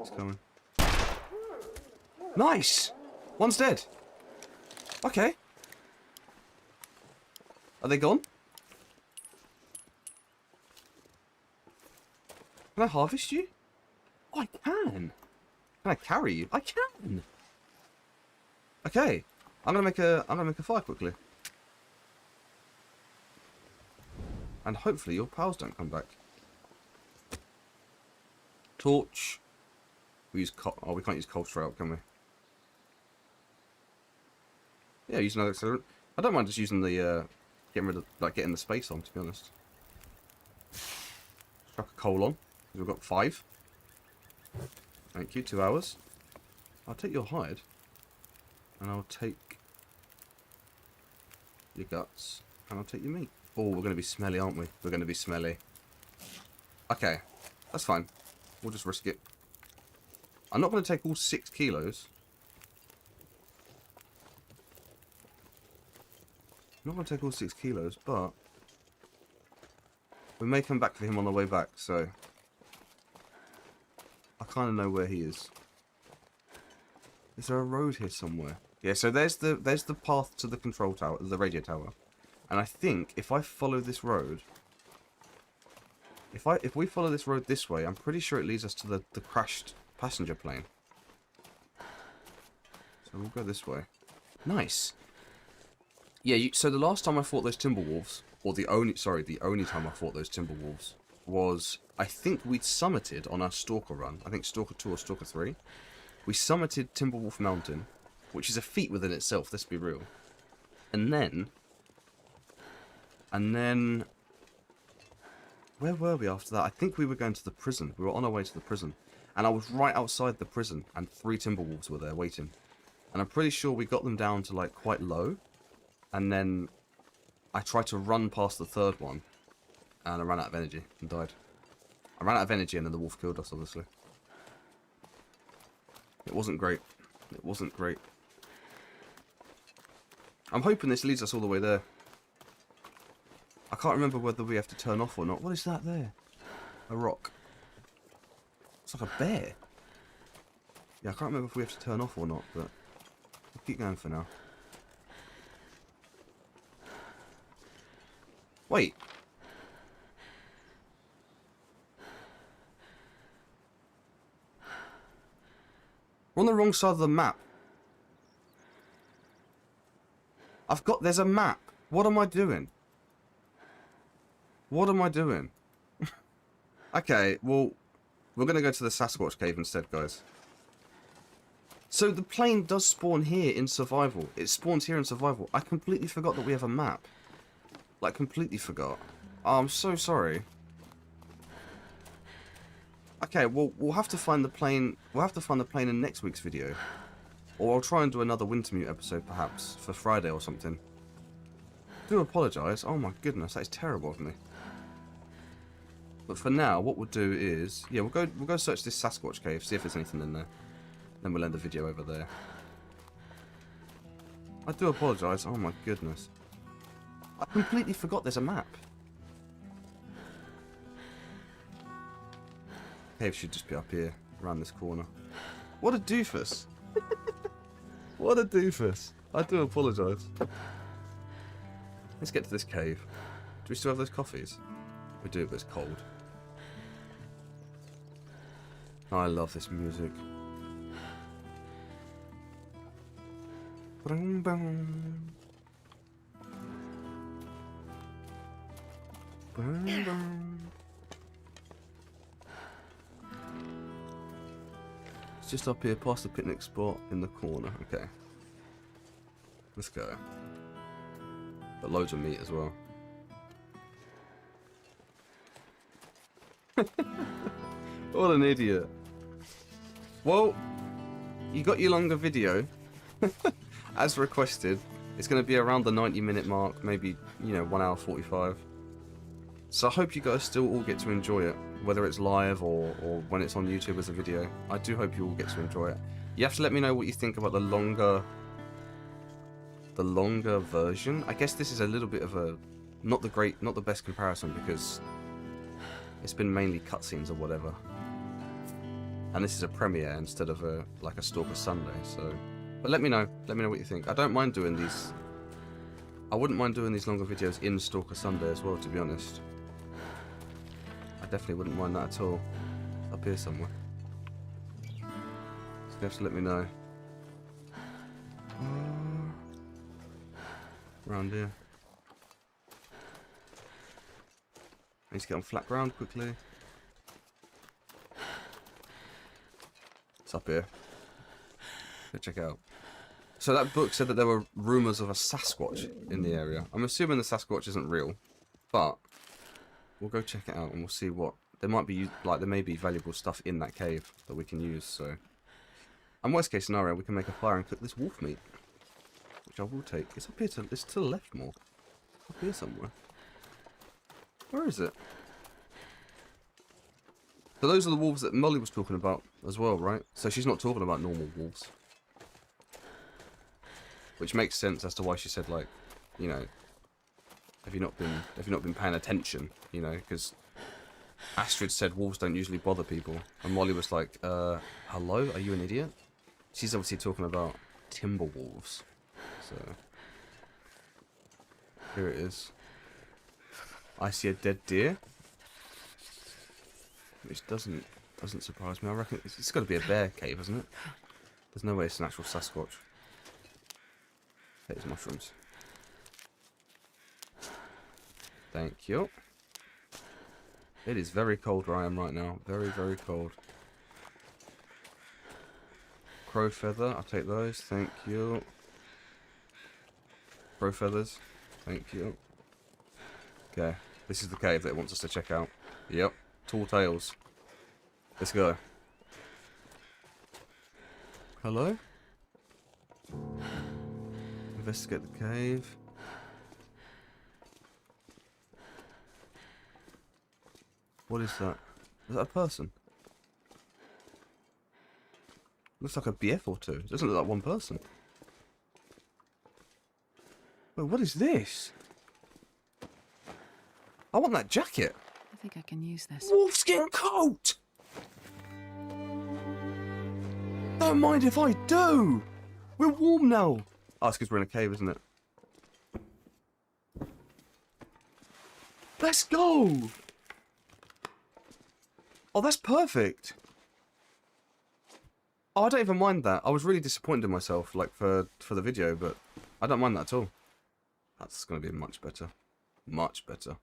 He's coming. Nice! One's dead. Okay. Are they gone? Can I harvest you? Oh, I can. Can I carry you? I can. Okay. I'm gonna make a fire quickly. And hopefully your pals don't come back. Torch. We use coal. Oh, we can't use coal straight up, can we? Yeah, use another accelerant. I don't mind just using the getting rid of getting the space on, to be honest. Chuck a coal on. We've got 5. Thank you, 2 hours. I'll take your hide. And I'll take your guts. And I'll take your meat. Oh, we're going to be smelly, aren't we? We're going to be smelly. Okay, that's fine. We'll just risk it. I'm not going to take all 6 kilos. I'm not going to take all 6 kilos, but we may come back for him on the way back, so I kind of know where he is. Is there a road here somewhere? Yeah, so there's the path to the control tower, the radio tower. And I think if I follow this road, if we follow this road this way, I'm pretty sure it leads us to the crashed passenger plane. So we'll go this way. Nice. Yeah, so the last time I fought those Timberwolves, or the only time I fought those Timberwolves was, I think we'd summited on our Stalker run. I think Stalker 2 or Stalker 3. We summited Timberwolf Mountain, which is a feat within itself, let's be real. And then, where were we after that? I think we were going to the prison. We were on our way to the prison. And I was right outside the prison, and 3 Timberwolves were there waiting. And I'm pretty sure we got them down to like quite low. And then I tried to run past the 3rd one, and I ran out of energy and died. I ran out of energy and then the wolf killed us, obviously. It wasn't great. It wasn't great. I'm hoping this leads us all the way there. I can't remember whether we have to turn off or not. What is that there? A rock. It's like a bear. Yeah, I can't remember if we have to turn off or not, but we'll keep going for now. Wait. We're on the wrong side of the map. There's a map. What am I doing? What am I doing? Okay, well, we're going to go to the Sasquatch cave instead, guys. So the plane does spawn here in survival. It spawns here in survival. I completely forgot that we have a map. Like, completely forgot. Oh, I'm so sorry. Okay, well, we'll have to find the plane. We'll have to find the plane in next week's video. Or I'll try and do another Wintermute episode, perhaps, for Friday or something. I do apologise. Oh my goodness, that is terrible of me. But for now, what we'll do is, yeah, we'll go search this Sasquatch cave, see if there's anything in there. Then we'll end the video over there. I do apologise. Oh my goodness. I completely forgot there's a map. Cave should just be up here, around this corner. What a doofus. What a doofus. I do apologise. Let's get to this cave. Do we still have those coffees? We do, but it's cold. Oh, I love this music. Boom, boom. Boom, boom. It's just up here past the picnic spot in the corner. Okay. Let's go. Got loads of meat as well. What an idiot. Well, you got your longer video. As requested. It's going to be around the 90-minute mark. Maybe, 1 hour 45. So I hope you guys still all get to enjoy it. Whether it's live or when it's on YouTube as a video. I do hope you all get to enjoy it. You have to let me know what you think about the longer the longer version. I guess this is a little bit of a not the best comparison because it's been mainly cutscenes or whatever. And this is a premiere instead of a Stalker Sunday. So, but let me know what you think. I don't mind doing these. I wouldn't mind doing these longer videos in Stalker Sunday as well, to be honest. I definitely wouldn't mind that at all. Up here somewhere. So you have to let me know. Around here. I need to get on flat ground quickly. It's up here. Go check it out. So that book said that there were rumours of a Sasquatch in the area. I'm assuming the Sasquatch isn't real, but we'll go check it out and we'll see what there might be. Like there may be valuable stuff in that cave that we can use. So, and worst case scenario, we can make a fire and cook this wolf meat, which I will take. It's up here. It's to the left more. Up here somewhere. Where is it? So those are the wolves that Molly was talking about as well, right? So she's not talking about normal wolves. Which makes sense as to why she said, like, you know, have you not been paying attention, you know, because Astrid said wolves don't usually bother people, and Molly was like, hello, are you an idiot? She's obviously talking about timber wolves. So here it is. I see a dead deer, which doesn't surprise me. I reckon it's got to be a bear cave, isn't it? There's no way it's an actual Sasquatch. Here's mushrooms. Thank you. It is very cold where I am right now. Very, very cold. Crow feather. I'll take those. Thank you. Crow feathers. Thank you. Okay. This is the cave that it wants us to check out. Yep. Tall tales. Let's go. Hello? Investigate the cave. What is that? Is that a person? Looks like a BF or two. It doesn't look like one person. Wait, what is this? I want that jacket. I think I can use this. Wolfskin coat! Don't mind if I do! We're warm now! Oh, it's because we're in a cave, isn't it? Let's go! Oh, that's perfect! Oh, I don't even mind that. I was really disappointed in myself, like, for the video, but I don't mind that at all. That's going to be much better. Much better.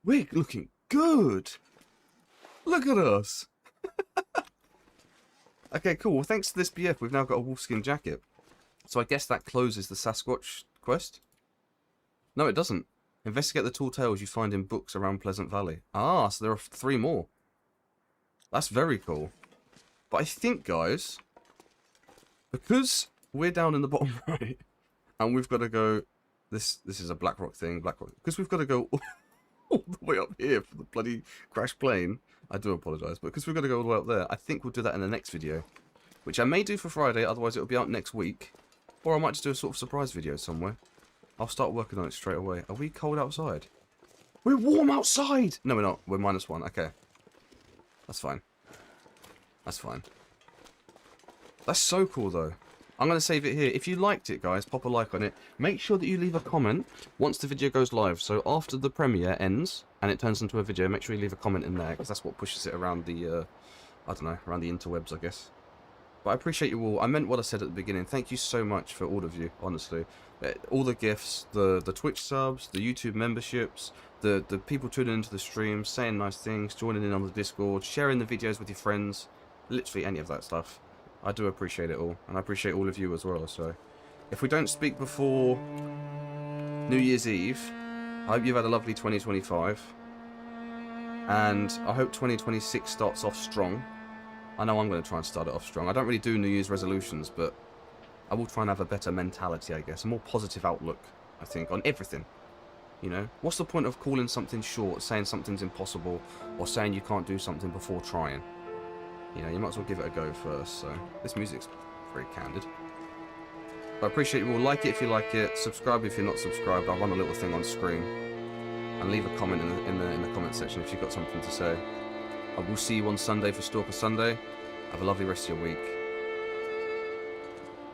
We're looking good! Look at us! Okay, cool. Well, thanks to this BF, we've now got a wolfskin jacket. So I guess that closes the Sasquatch quest? No, it doesn't. Investigate the tall tales you find in books around Pleasant Valley. Ah, so there are 3 more. That's very cool. But I think, guys, because we're down in the bottom right, and we've got to go... This is a Blackrock thing, Blackrock. Because we've got to go all the way up here for the bloody crash plane. I do apologise, but because we've got to go all the way up there, I think we'll do that in the next video. Which I may do for Friday, otherwise it'll be out next week. Or I might just do a sort of surprise video somewhere. I'll start working on it straight away. Are we cold outside? We're warm outside! No, we're not. We're -1. Okay. That's fine. That's fine. That's so cool, though. I'm going to save it here. If you liked it, guys, pop a like on it. Make sure that you leave a comment once the video goes live. So after the premiere ends and it turns into a video, make sure you leave a comment in there, because that's what pushes it around the, I don't know, around the interwebs, I guess. But I appreciate you all. I meant what I said at the beginning. Thank you so much for all of you, honestly. All the gifts, the Twitch subs, the YouTube memberships, the people tuning into the streams, saying nice things, joining in on the Discord, sharing the videos with your friends, literally any of that stuff. I do appreciate it all, and I appreciate all of you as well. So, if we don't speak before New Year's Eve, I hope you've had a lovely 2025, and I hope 2026 starts off strong. I know I'm going to try and start it off strong. I don't really do New Year's resolutions, but I will try and have a better mentality, I guess, a more positive outlook, I think, on everything. You know, what's the point of calling something short, saying something's impossible, or saying you can't do something before trying? You know, you might as well give it a go first. So this music's very candid. I appreciate you all. Like it if you like it. Subscribe if you're not subscribed. I'll run a little thing on screen. And leave a comment in the comment section if you've got something to say. I will see you on Sunday for Stalker Sunday. Have a lovely rest of your week.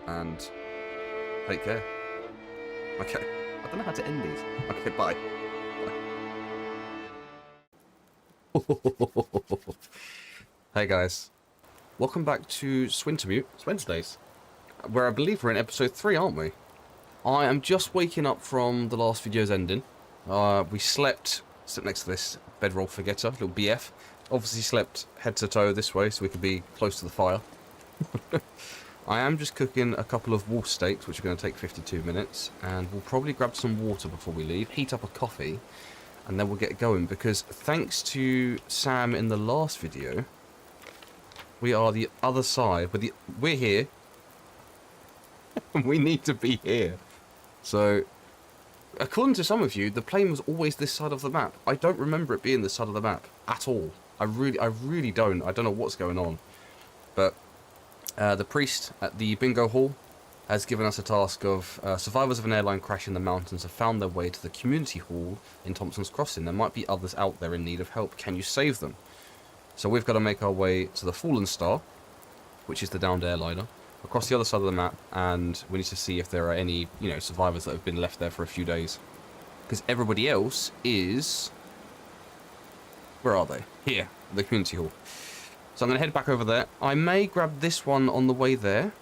And take care. Okay. I don't know how to end these. Okay, bye. Hey guys. Welcome back to Swintermute. It's Wednesdays. Where I believe we're in episode 3, aren't we? I am just waking up from the last video's ending. We slept next to this bedroll forgetter, little BF. Obviously slept head to toe this way so we could be close to the fire. I am just cooking a couple of wolf steaks, which are going to take 52 minutes. And we'll probably grab some water before we leave, heat up a coffee, and then we'll get going. Because thanks to Sam in the last video, we are the other side. We're here. We need to be here. So, according to some of you, the plane was always this side of the map. I don't remember it being this side of the map at all. I really don't. I don't know what's going on. But the priest at the bingo hall has given us a task of survivors of an airline crash in the mountains have found their way to the community hall in Thompson's Crossing. There might be others out there in need of help. Can you save them? So we've got to make our way to the Fallen Star, which is the downed airliner, across the other side of the map, and we need to see if there are any, survivors that have been left there for a few days. Because everybody else is... Where are they? Here, the community hall. So I'm going to head back over there. I may grab this one on the way there.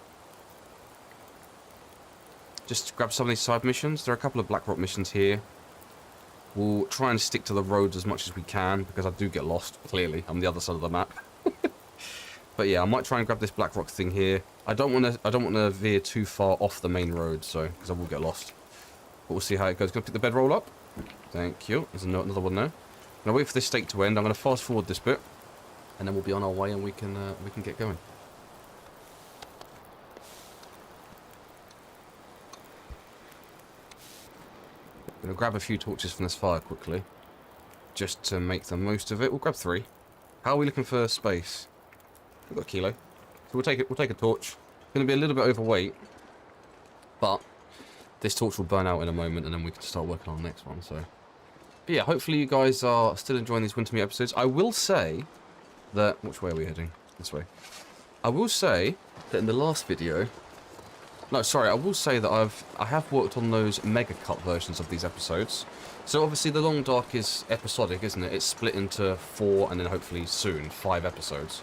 Just grab some of these side missions. There are a couple of Blackrock missions here. We'll try and stick to the roads as much as we can, because I do get lost, clearly. I'm the other side of the map. But yeah, I might try and grab this Blackrock thing here. I don't want to veer too far off the main road, so because I will get lost. But we'll see how it goes. Gonna pick the bedroll up. Thank you. There's another one there. I'm gonna wait for this steak to end. I'm gonna fast forward this bit, and then we'll be on our way, and we can get going. I'm gonna grab a few torches from this fire quickly, just to make the most of it. We'll grab 3. How are we looking for space? We've got a kilo. So we'll take it. We'll take a torch. It's going to be a little bit overweight, but this torch will burn out in a moment, and then we can start working on the next one. So, but yeah, hopefully you guys are still enjoying these Wintermute episodes. I will say that... Which way are we heading? This way. I will say that in the last video... No, sorry, I will say that I have worked on those mega cut versions of these episodes. So obviously the Long Dark is episodic, isn't it? It's split into 4 and then hopefully soon 5 episodes.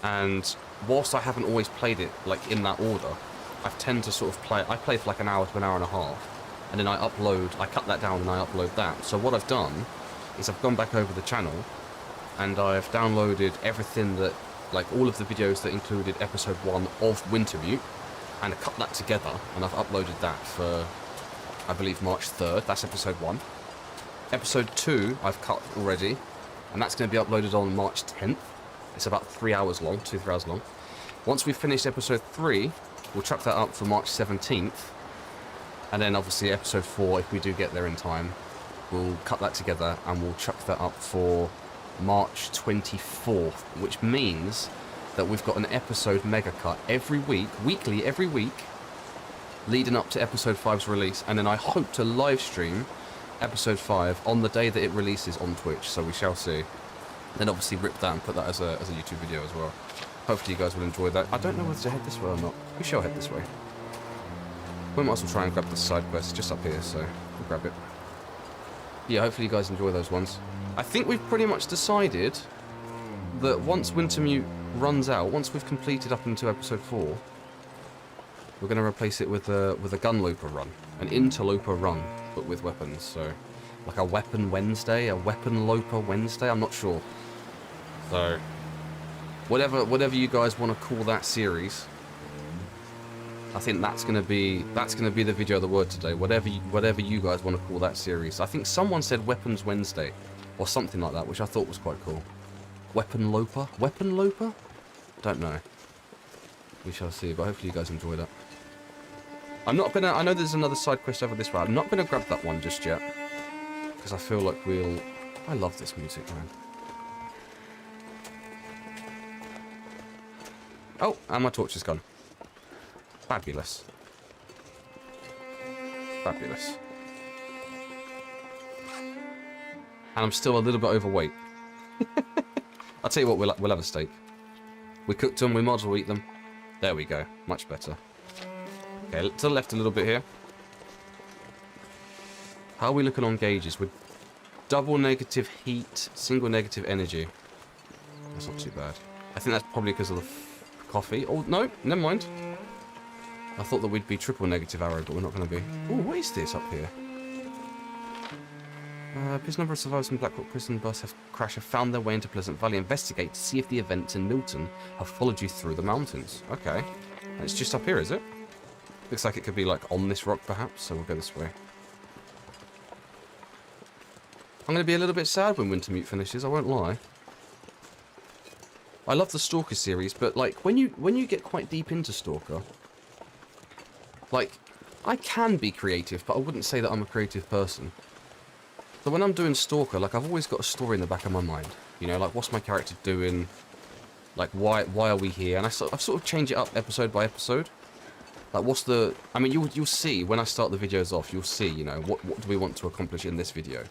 And whilst I haven't always played it like in that order, I tend to sort of play... I play for like an hour to an hour and a half. And then I cut that down and I upload that. So what I've done is I've gone back over the channel and I've downloaded everything that... Like all of the videos that included episode 1 of Wintermute. And I cut that together, and I've uploaded that for, I believe, March 3rd. That's episode 1. Episode 2 I've cut already, and that's going to be uploaded on March 10th. It's about 3 hours long, 2-3 hours long. Once we've finished episode 3, we'll chuck that up for March 17th. And then obviously episode 4, if we do get there in time, we'll cut that together and we'll chuck that up for March 24th, which means that we've got an episode mega cut every week, weekly every week, leading up to episode 5's release, and then I hope to live stream episode 5 on the day that it releases on Twitch, so we shall see. Then obviously rip that and put that as a YouTube video as well. Hopefully you guys will enjoy that. I don't know whether to head this way or not. We shall head this way. We might as well try and grab the side quest just up here, so we'll grab it. Yeah, hopefully you guys enjoy those ones. I think we've pretty much decided that once Wintermute runs out, once we've completed up into episode 4, we're going to replace it with a gun looper run, an interloper run, but with weapons. So, like a weapon Wednesday, a weapon loper Wednesday. I'm not sure. So, whatever you guys want to call that series, I think that's going to be the video of the word today. Whatever you guys want to call that series. I think someone said Weapons Wednesday, or something like that, which I thought was quite cool. Weapon Loper? Weapon Loper? Don't know. We shall see, but hopefully you guys enjoy that. I'm not gonna... I know there's another side quest over this way. I'm not gonna grab that one just yet. Because I feel like we'll... I love this music, man. Oh, and my torch is gone. Fabulous. Fabulous. And I'm still a little bit overweight. I'll tell you what, we'll have a steak. We cooked them, we might as well eat them. There we go, much better. Okay, to the left a little bit here. How are we looking on gauges? With double negative heat, single negative energy. That's not too bad. I think that's probably because of the coffee. Oh, no, never mind. I thought that we'd be triple negative arrow, but we're not going to be. Oh, what is this up here? This number of survivors from Blackhawk prison bus crash have found their way into Pleasant Valley. Investigate to see if the events in Milton have followed you through the mountains. Okay. And it's just up here, is it? Looks like it could be like on this rock perhaps, so we'll go this way. I'm going to be a little bit sad when Wintermute finishes, I won't lie. I love the Stalker series, but like when you get quite deep into Stalker, like I can be creative, but I wouldn't say that I'm a creative person. So when I'm doing Stalker, like I've always got a story in the back of my mind. You know, like what's my character doing? Like why are we here? And I sort of change it up episode by episode. Like what's the? I mean, you'll see when I start the videos off. You'll see, you know, what do we want to accomplish in this video?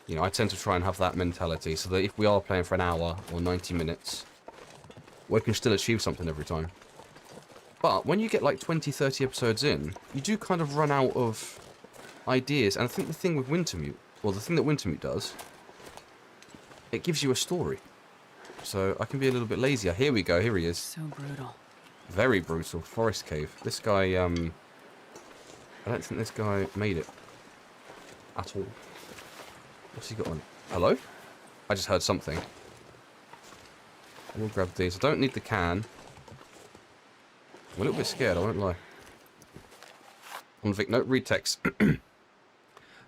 You know, I tend to try and have that mentality so that if we are playing for an hour or 90 minutes, we can still achieve something every time. But when you get like 20, 30 episodes in, you do kind of run out of ideas. And I think the thing with Wintermute, or the thing that Wintermute does, it gives you a story. So I can be a little bit lazier. Here we go, here he is. So brutal. Very brutal. Forest cave. This guy, I don't think this guy made it. At all. What's he got on? Hello? I just heard something. We'll grab these. I don't need the can. I'm a little bit scared, I won't lie. Convict note, read text.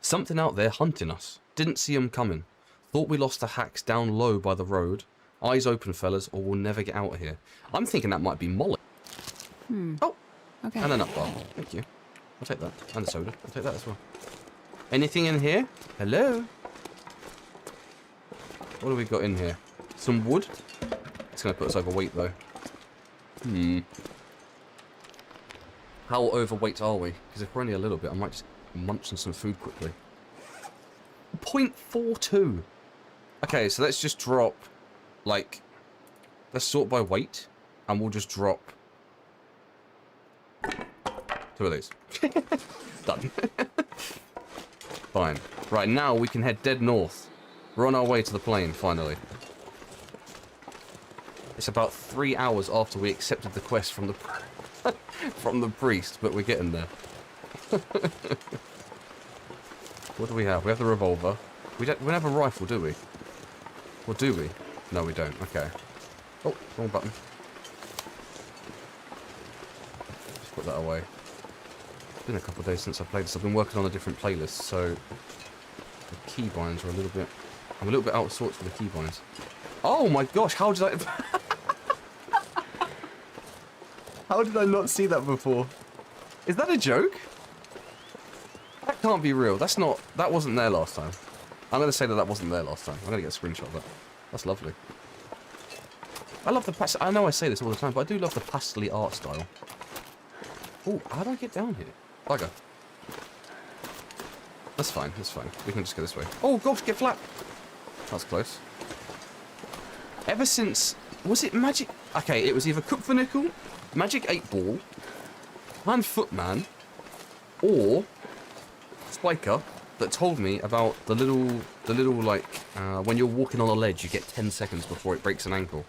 Something out there hunting us. Didn't see 'em coming. Thought we lost the hacks down low by the road. Eyes open, fellas, or we'll never get out of here. I'm thinking that might be Molly. Oh! Okay. And a nut bar. Thank you. I'll take that. And a soda. I'll take that as well. Anything in here? Hello? What have we got in here? Some wood? It's going to put us overweight, though. How overweight are we? Because if we're only a little bit, I might just munch on some food quickly. 0.42. Okay, so let's just drop, like, let's sort by weight, and we'll just drop 2 of these. Done. Fine. Right, now we can head dead north. We're on our way to the plane, finally. It's about 3 hours after we accepted the quest from the from the priest, but we're getting there. What do we have? We have the revolver. We don't have a rifle, do we? Or do we? No, we don't. Okay. Oh, wrong button. Just put that away. It's been a couple of days since I played this. I've been working on a different playlist, so the keybinds are a little bit... I'm a little bit out of sorts with the keybinds. Oh my gosh, how did I... How did I not see that before? Is that a joke? That can't be real. That's not... That wasn't there last time. I'm going to say that wasn't there last time. I'm going to get a screenshot of that. That's lovely. I love the pastel... I know I say this all the time, but I do love the pastel art style. Oh, how do I get down here? Bugger. That's fine, that's fine. We can just go this way. Oh gosh, get flat! That's close. Ever since... Was it Magic... Okay, it was either Cook for Nickel, Magic 8 Ball, Hand Footman, or Spiker that told me about the little like, when you're walking on a ledge, you get 10 seconds before it breaks an ankle.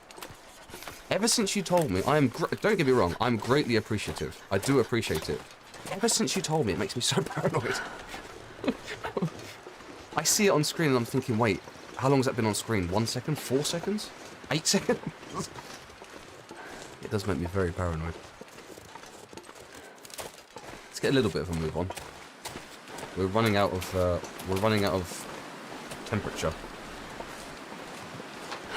Ever since you told me, don't get me wrong, I'm greatly appreciative. I do appreciate it. Ever since you told me, it makes me so paranoid. I see it on screen and I'm thinking, wait, how long has that been on screen? 1 second? 4 seconds? 8 seconds? It does make me very paranoid. Let's get a little bit of a move on. We're running out of temperature.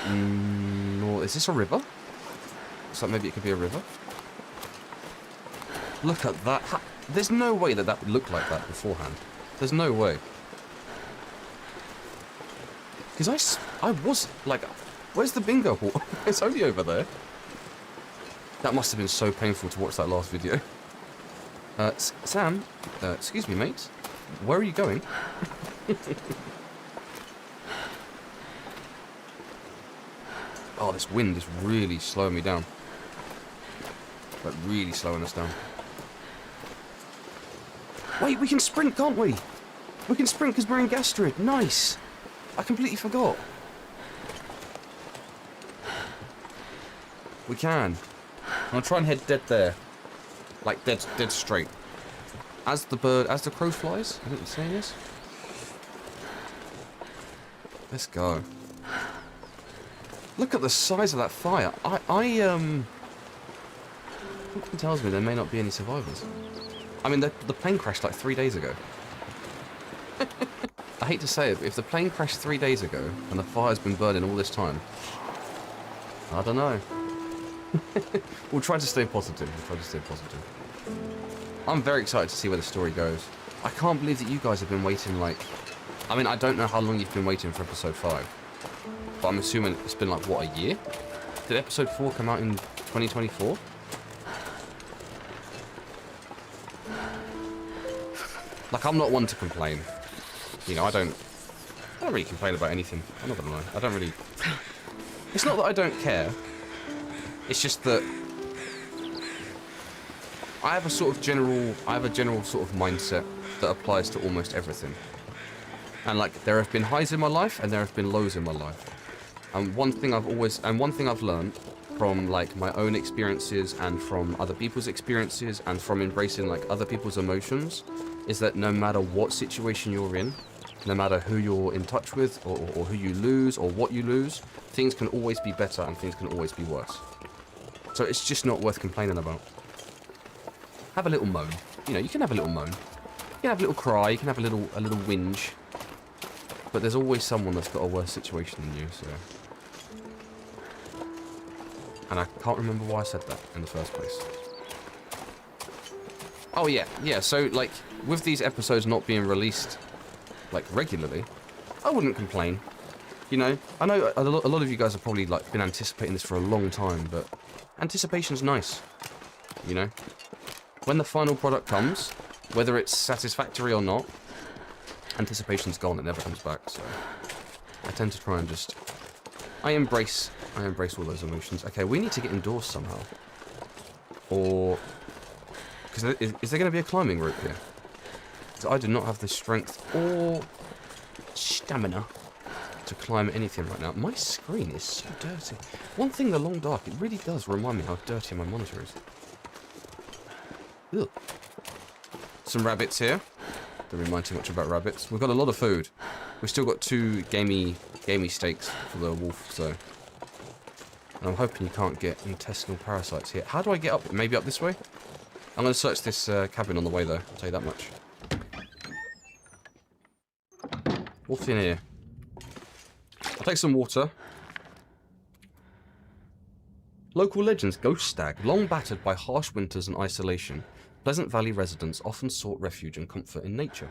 Or is this a river? Looks like maybe it could be a river. Look at that. There's no way that would look like that beforehand. There's no way. Because I was like, where's the bingo hall? It's only over there. That must have been so painful to watch that last video. Sam, excuse me, mate. Where are you going? Oh, this wind is really slowing me down. Like, really slowing us down. Wait, we can sprint, can't we? We can sprint because we're in Gastrid. Nice. I completely forgot. We can. I'm gonna try and head dead there. Like, dead straight. As the crow flies. I think you're saying this. Let's go. Look at the size of that fire. Something tells me there may not be any survivors. I mean, the plane crashed like 3 days ago. I hate to say it, but if the plane crashed 3 days ago and the fire's been burning all this time, I don't know. We'll try to stay positive. I'm very excited to see where the story goes. I can't believe that you guys have been waiting like... I mean, I don't know how long you've been waiting for episode 5. But I'm assuming it's been like, what, a year? Did episode 4 come out in 2024? Like, I'm not one to complain. You know, I don't really complain about anything. I'm not gonna lie. I don't really... It's not that I don't care. It's just that I have a general sort of mindset that applies to almost everything. And like, there have been highs in my life and there have been lows in my life. And one thing I've learned from like my own experiences and from other people's experiences and from embracing like other people's emotions is that no matter what situation you're in, no matter who you're in touch with or who you lose or what you lose, things can always be better and things can always be worse. So it's just not worth complaining about. Have a little moan. You know, you can have a little moan. You can have a little cry, you can have a little whinge. But there's always someone that's got a worse situation than you, so... And I can't remember why I said that in the first place. Oh yeah, so like, with these episodes not being released, like, regularly, I wouldn't complain. You know, I know a lot of you guys have probably, like, been anticipating this for a long time, but anticipation's nice, you know? When the final product comes, whether it's satisfactory or not, anticipation's gone, it never comes back, so I tend to try and just... I embrace all those emotions. Okay, we need to get indoors somehow. Or... Because is there going to be a climbing route here? So I do not have the strength or stamina to climb anything right now. My screen is so dirty. One thing, the long dark, it really does remind me how dirty my monitor is. Ugh. Some rabbits here. Don't remind too much about rabbits. We've got a lot of food. We've still got 2 gamey steaks for the wolf, so... And I'm hoping you can't get intestinal parasites here. How do I get up? Maybe up this way? I'm going to search this cabin on the way, though. I'll tell you that much. What's in here? I'll take some water. Local legends, Ghost Stag. Long battered by harsh winters and isolation, Pleasant Valley residents often sought refuge and comfort in nature.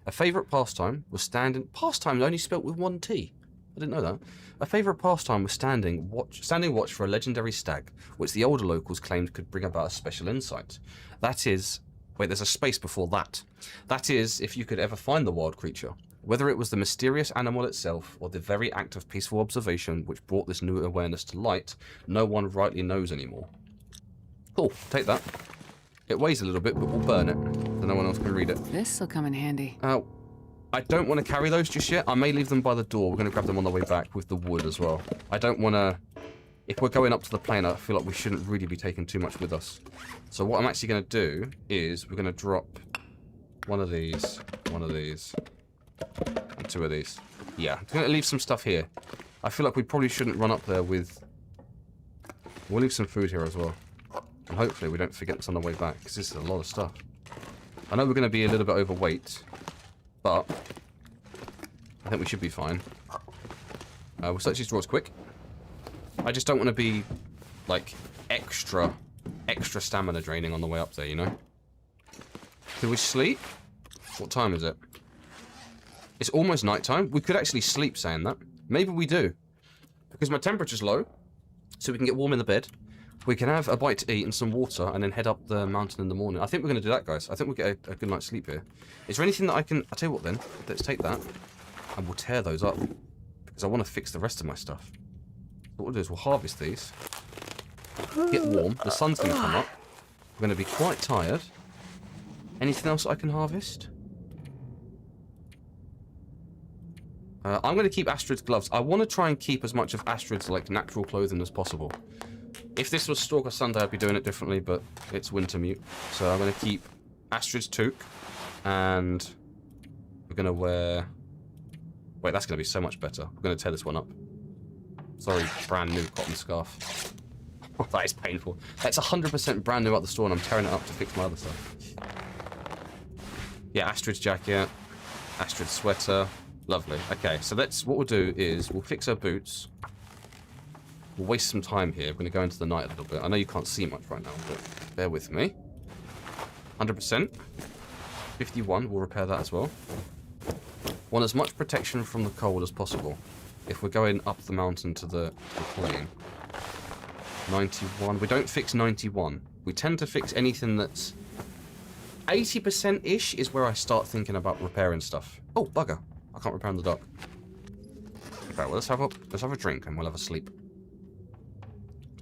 A favourite pastime was standing... Pastime only spelt with 1 T. I didn't know that. A favourite pastime was standing watch for a legendary stag, which the older locals claimed could bring about a special insight. That is... Wait, there's a space before that. That is, if you could ever find the wild creature. Whether it was the mysterious animal itself, or the very act of peaceful observation which brought this new awareness to light, no one rightly knows anymore. Cool, take that. It weighs a little bit, but we'll burn it, so no one else can read it. This'll come in handy. I don't want to carry those just yet. I may leave them by the door. We're going to grab them on the way back with the wood as well. I don't want to... If we're going up to the plane, I feel like we shouldn't really be taking too much with us. So what I'm actually going to do is we're going to drop one of these, and 2 of these. Yeah, I'm going to leave some stuff here. I feel like we probably shouldn't run up there with... We'll leave some food here as well. And hopefully we don't forget this on the way back, because this is a lot of stuff. I know we're going to be a little bit overweight, but I think we should be fine. We'll search these drawers quick. I just don't want to be, like, extra stamina draining on the way up there, you know? Can we sleep? What time is it? It's almost night time. We could actually sleep saying that. Maybe we do. Because my temperature's low, so we can get warm in the bed. We can have a bite to eat and some water and then head up the mountain in the morning. I think we're going to do that, guys. I think we'll get a good night's sleep here. Is there anything that I can... I'll tell you what then. Let's take that and we'll tear those up because I want to fix the rest of my stuff. So what we'll do is we'll harvest these. Get warm. The sun's going to come up. We're going to be quite tired. Anything else I can harvest? I'm going to keep Astrid's gloves. I want to try and keep as much of Astrid's like natural clothing as possible. If this was Stalker Sunday, I'd be doing it differently, but it's Wintermute. So I'm going to keep Astrid's toque, and we're going to wear... Wait, that's going to be so much better. We're going to tear this one up. Sorry, brand new cotton scarf. Oh, that is painful. That's 100% brand new at the store, and I'm tearing it up to fix my other stuff. Yeah, Astrid's jacket, Astrid's sweater. Lovely. Okay, so what we'll do is we'll fix our boots. We'll waste some time here. We're going to go into the night a little bit. I know you can't see much right now, but bear with me. 100%. 51, we'll repair that as well. Want as much protection from the cold as possible if we're going up the mountain to the plain. 91. We don't fix 91. We tend to fix anything that's 80%-ish is where I start thinking about repairing stuff. Oh, bugger. I can't repair in the dock. Okay, well, let's have a drink and we'll have a sleep.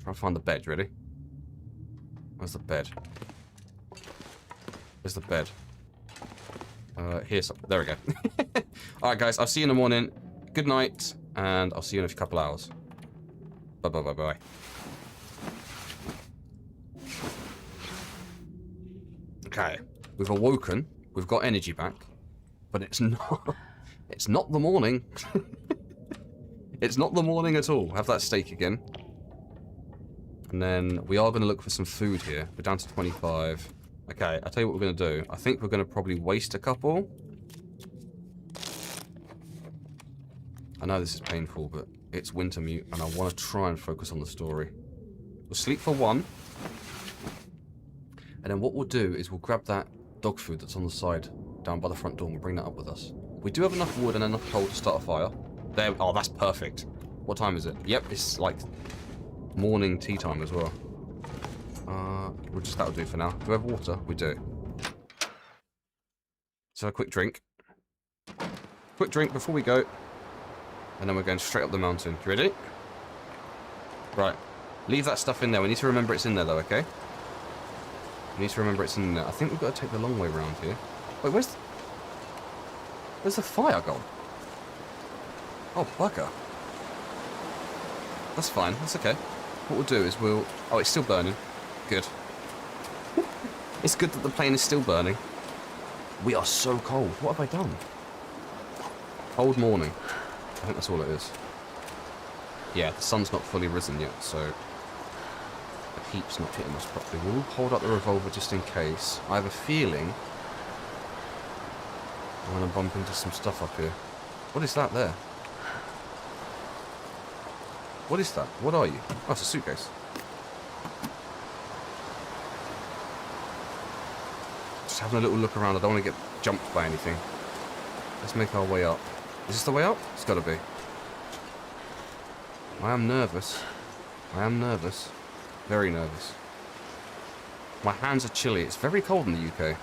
Try and find the bed, ready? Where's the bed? Where's the bed? Here's... There we go. Alright, guys, I'll see you in the morning. Good night, and I'll see you in a couple hours. Bye-bye-bye-bye. Okay, we've awoken. We've got energy back. But it's not... It's not the morning. It's not the morning at all. Have that steak again. And then we are going to look for some food here. We're down to 25. Okay, I'll tell you what we're going to do. I think we're going to probably waste a couple. I know this is painful, but it's Wintermute, and I want to try and focus on the story. We'll sleep for 1. And then what we'll do is we'll grab that dog food that's on the side down by the front door and we'll bring that up with us. We do have enough wood and enough coal to start a fire. There. Oh, that's perfect. What time is it? Yep, it's like morning tea time as well. That'll do for now. Do we have water? We do. So a quick drink. Quick drink before we go. And then we're going straight up the mountain. You ready? Right. Leave that stuff in there. We need to remember it's in there though, okay? We need to remember it's in there. I think we've got to take the long way around here. Wait, where's the fire gone? Oh, bugger. That's fine. That's okay. What we'll do is we'll... Oh, it's still burning. Good. It's good that the plane is still burning. We are so cold. What have I done? Cold morning. I think that's all it is. Yeah, the sun's not fully risen yet, so... The heat's not hitting us properly. We'll hold up the revolver just in case. I have a feeling... I'm going to bump into some stuff up here. What is that there? What is that? What are you? Oh, it's a suitcase. Just having a little look around. I don't want to get jumped by anything. Let's make our way up. Is this the way up? It's got to be. I am nervous. I am nervous. Very nervous. My hands are chilly. It's very cold in the UK.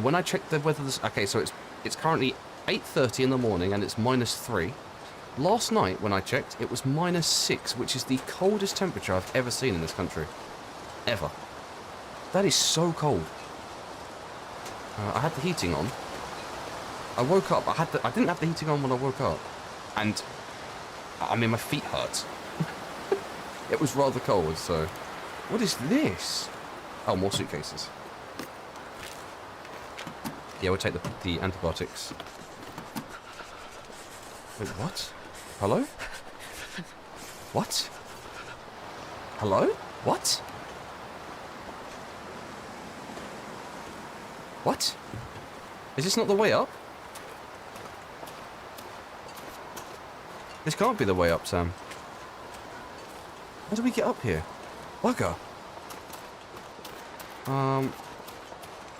When I checked the weather... Okay, so it's currently 8:30 in the morning and it's -3. Last night, when I checked, it was -6, which is the coldest temperature I've ever seen in this country. Ever. That is so cold. I had the heating on. I woke up. I didn't have the heating on when I woke up. And, I mean, my feet hurt. It was rather cold, so... What is this? Oh, more suitcases. Yeah, we'll take the antibiotics. Wait, what? Hello? What? Hello? What? What? Is this not the way up? This can't be the way up, Sam. How do we get up here? Bugger.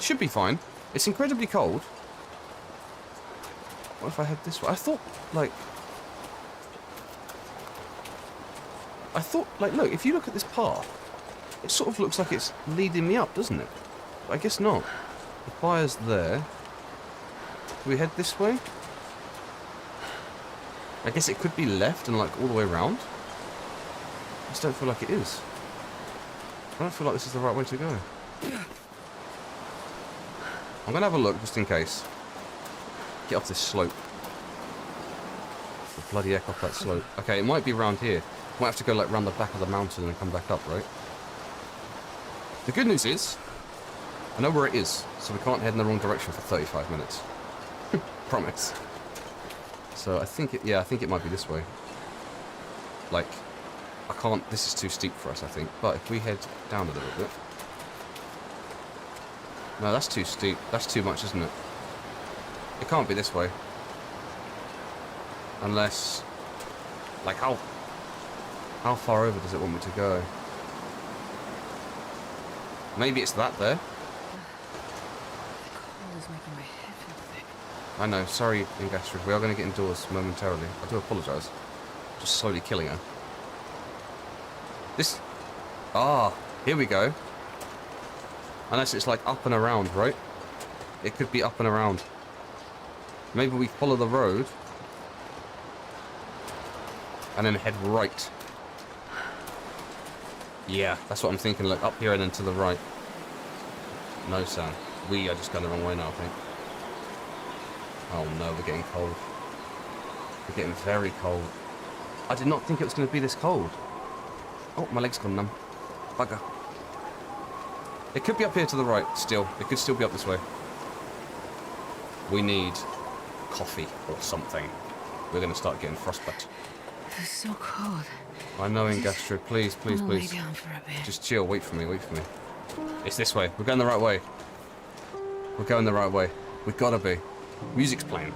Should be fine. It's incredibly cold. What if I head this way? I thought, like... I thought, like, look, if you look at this path, it sort of looks like it's leading me up, doesn't it? But I guess not. The fire's there. Do we head this way? I guess it could be left and, like, all the way around. I just don't feel like it is. I don't feel like this is the right way to go. I'm going to have a look, just in case. Get off this slope. The bloody heck off that slope. Okay, it might be around here. Might have to go, like, round the back of the mountain and come back up, right? The good news is, I know where it is, so we can't head in the wrong direction for 35 minutes. Promise. So I think it, yeah, I think it might be this way. Like, I can't, this is too steep for us, I think. But if we head down a little bit. No, that's too steep. That's too much, isn't it? It can't be this way. Unless, like, how far over does it want me to go? Maybe it's that there. The cold is making my head feel thick. I know, sorry, Ingastrid. We are going to get indoors momentarily. I do apologise. Just slowly killing her. This... Ah, here we go. Unless it's like up and around, right? It could be up and around. Maybe we follow the road. And then head right. Yeah, that's what I'm thinking. Look, up here and then to the right. No, Sam. We are just going the wrong way now, I think. Oh no, we're getting cold. We're getting very cold. I did not think it was going to be this cold. Oh, my leg's gone numb. Bugger. It could be up here to the right, still. It could still be up this way. We need coffee or something. We're going to start getting frostbite. It's so cold. I know, Ingastrid. Please, please, I'll please. lay down for a bit. Just chill. Wait for me. Wait for me. It's this way. We're going the right way. We're going the right way. We gotta be. Music's playing.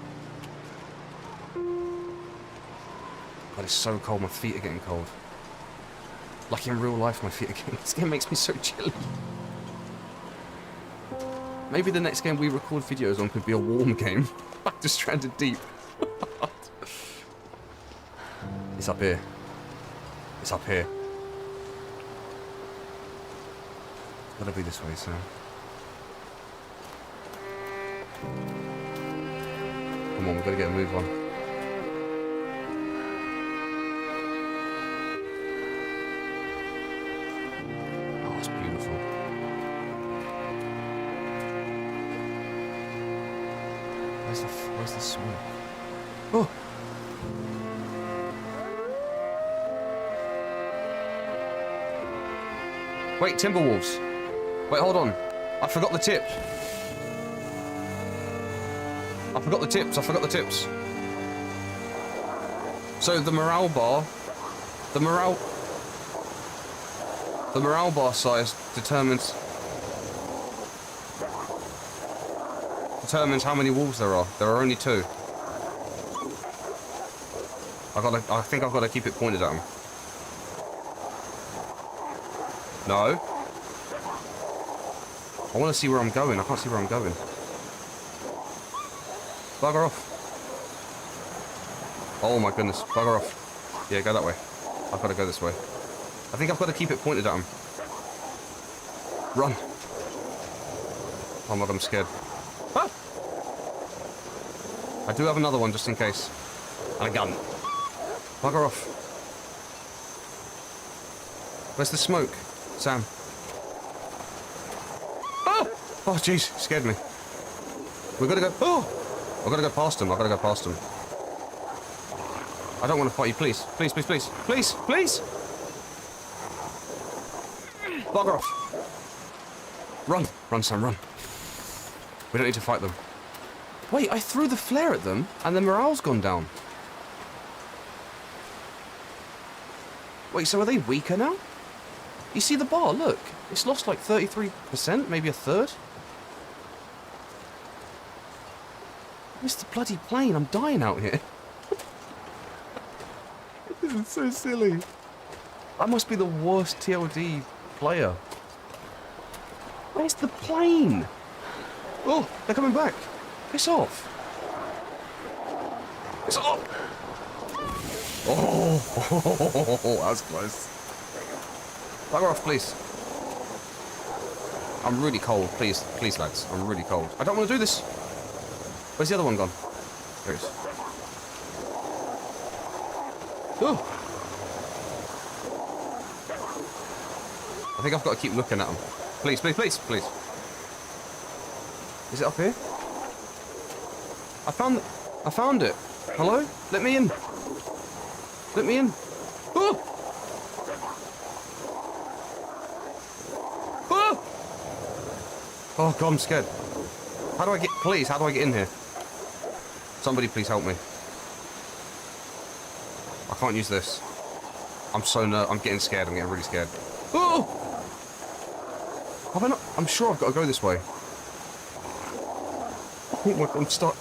God, it's so cold. My feet are getting cold. Like in real life, my feet are getting... This game makes me so chilly. Maybe the next game we record videos on could be a warm game. Back to Stranded Deep. It's up here. It's up here. It's gotta be this way, Sam. Come on, we've got to get a move on. Oh, it's beautiful. Where's the smoke? Oh! Wait, Timberwolves. Wait, hold on. I forgot the tip. I forgot the tips. I forgot the tips. So the morale bar size determines how many wolves there are. There are only 2. I think I've got to keep it pointed at them. No. I want to see where I'm going. I can't see where I'm going. Bugger off. Oh my goodness. Bugger off. Yeah, go that way. I've got to go this way. I think I've got to keep it pointed at him. Run. Oh my god, I'm scared. Ah! I do have another one just in case. And a gun. Bugger off. Where's the smoke? Sam. Ah! Oh jeez, scared me. We've got to go. Oh! I've got to go past him. I've got to go past him. I don't want to fight you, please. Please, please, please. Please, please! Bugger off. Run. Run, Sam, run. We don't need to fight them. Wait, I threw the flare at them, and the morale's gone down. Wait, so are they weaker now? You see the bar, look. It's lost like 33%, maybe a third. Missed the bloody plane, I'm dying out here. This is so silly. I must be the worst TLD player. Where's the plane? Oh, they're coming back. Piss off. Piss off. Oh, that was close. Bugger off, please. I'm really cold. Please, please, lads. I'm really cold. I don't want to do this. Where's the other one gone? There it is. Ooh. I think I've got to keep looking at them. Please, please, please, please. Is it up here? I found it. Hello? Let me in. Let me in. Oh! Oh! Oh God, I'm scared. How do I get, please, how do I get in here? Somebody please help me. I can't use this. I'm getting scared, I'm getting really scared. Oh! Have I not? I'm sure I've got to go this way. Oh my God, I'm stuck.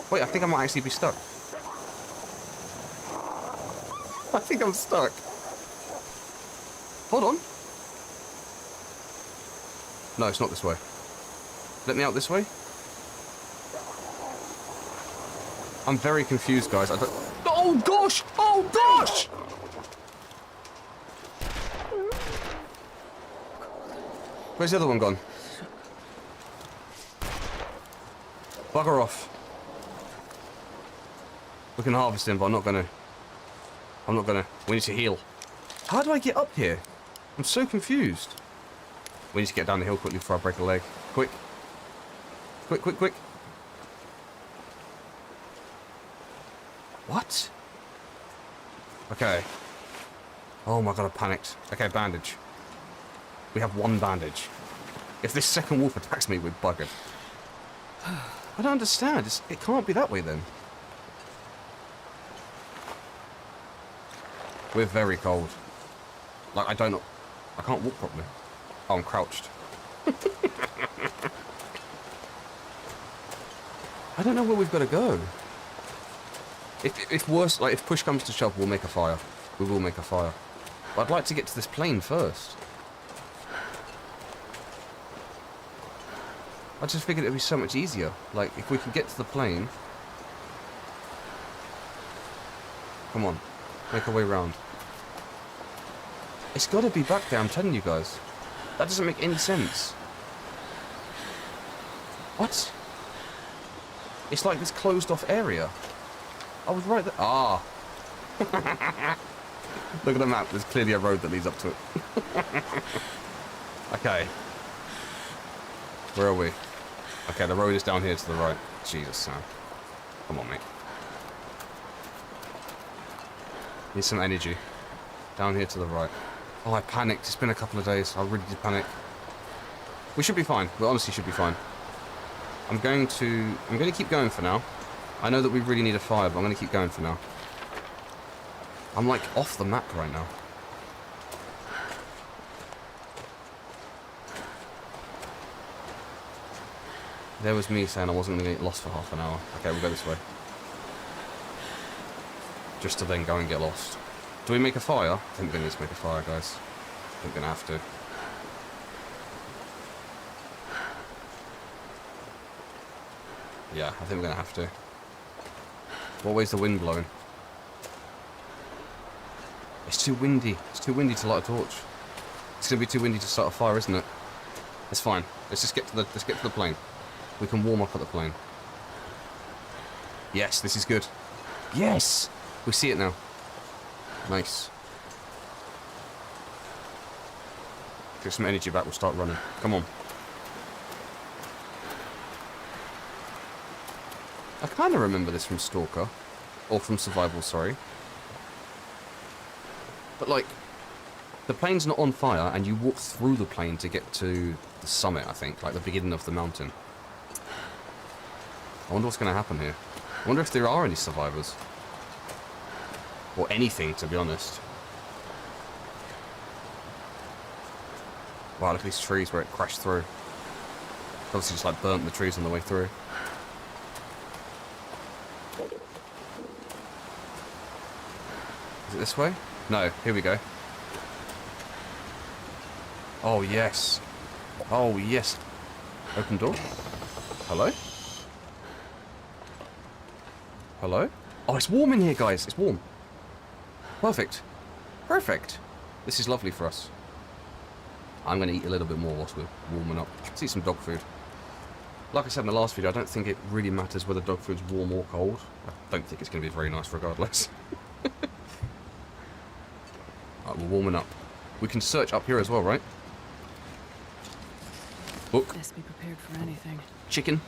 Wait, I think I might actually be stuck. I think I'm stuck. Hold on. No, it's not this way. Let me out this way. I'm very confused, guys. I don't... Oh gosh! Oh gosh! Where's the other one gone? Bugger off. We can harvest him, but I'm not gonna. We need to heal. How do I get up here? I'm so confused. We need to get down the hill quickly before I break a leg. Quick. Quick, quick, quick. What? Okay. Oh my God, I panicked. Okay, bandage. We have one bandage. If this second wolf attacks me, we're buggered. I don't understand. It can't be that way then. We're very cold. Like, I can't walk properly. Oh, I'm crouched. I don't know where we've got to go. If worse, like, if push comes to shove, we'll make a fire. We will make a fire. But I'd like to get to this plane first. I just figured it'd be so much easier. Like, if we could get to the plane... Come on. Make our way round. It's got to be back there, I'm telling you guys. That doesn't make any sense. What? It's like this closed off area. I was right there. Ah. Look at the map. There's clearly a road that leads up to it. Okay. Where are we? Okay, the road is down here to the right. Jesus, Sam. Come on, mate. Need some energy. Down here to the right. Oh, I panicked. It's been a couple of days. I really did panic. We should be fine. We honestly should be fine. I'm going to keep going for now. I know that we really need a fire, but I'm going to keep going for now. I'm like off the map right now. There was me saying I wasn't going to get lost for half an hour. Okay, we'll go this way. Just to then go and get lost. Do we make a fire? I think we need to make a fire, guys. I think we're going to have to. Yeah, I think we're going to have to. What way's the wind blowing? It's too windy. It's too windy to light a torch. It's going to be too windy to start a fire, isn't it? It's fine. Let's just get to the plane. We can warm up at the plane. Yes, this is good. Yes! We see it now. Nice. Get some energy back, we'll start running. Come on. I kind of remember this from Stalker. Or from Survival, sorry. But like, the plane's not on fire and you walk through the plane to get to the summit, I think. Like the beginning of the mountain. I wonder what's going to happen here. I wonder if there are any survivors. Or anything, to be honest. Wow, look at these trees where it crashed through. Obviously just like burnt the trees on the way through. Is it this way? No, here we go. Oh, yes. Oh, yes. Open door. Hello? Hello? Oh, it's warm in here, guys. It's warm. Perfect. Perfect. This is lovely for us. I'm going to eat a little bit more whilst we're warming up. Let's eat some dog food. Like I said in the last video, I don't think it really matters whether dog food's warm or cold. I don't think it's going to be very nice regardless. Alright, we're warming up. We can search up here as well, right? Book. Best be prepared for anything. Chicken.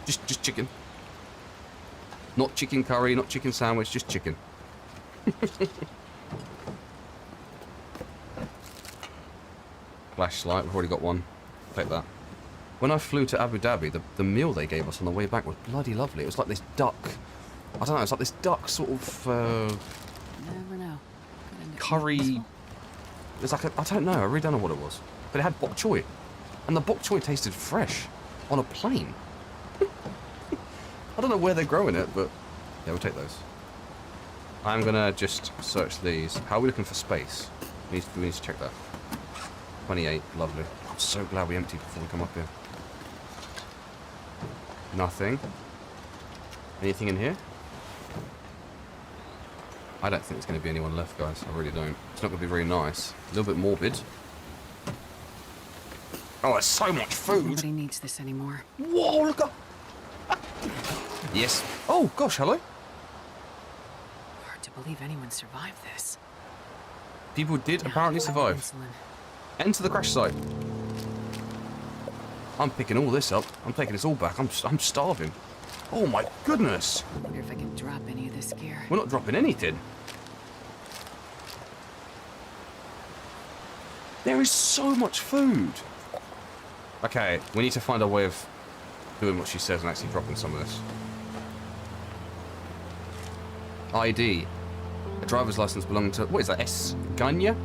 Just chicken. Not chicken curry, not chicken sandwich, just chicken. Flashlight, we've already got one. Take that. When I flew to Abu Dhabi, the meal they gave us on the way back was bloody lovely. It was like this duck. I don't know, it's like this duck sort of Never know. curry. It was like I don't know, I really don't know what it was. But it had bok choy. And the bok choy tasted fresh on a plane. I don't know where they're growing it, but yeah, we'll take those. I'm gonna just search these. How are we looking for space? We need to check that. 28, lovely. I'm so glad we emptied before we come up here. Nothing. Anything in here? I don't think there's going to be anyone left, guys. I really don't. It's not going to be very nice. A little bit morbid. Oh, there's so much food. Nobody needs this anymore. Whoa, look up. Yes. Oh, gosh, hello. Hard to believe anyone survived this. People did apparently survive. Insulin. Enter the crash site. I'm picking all this up. I'm taking this all back. I'm starving. Oh my goodness. I wonder if I can drop any of this gear. We're not dropping anything. There is so much food. Okay, we need to find a way of doing what she says and actually dropping some of this. ID. A driver's license belonging to... What is that? Ganya?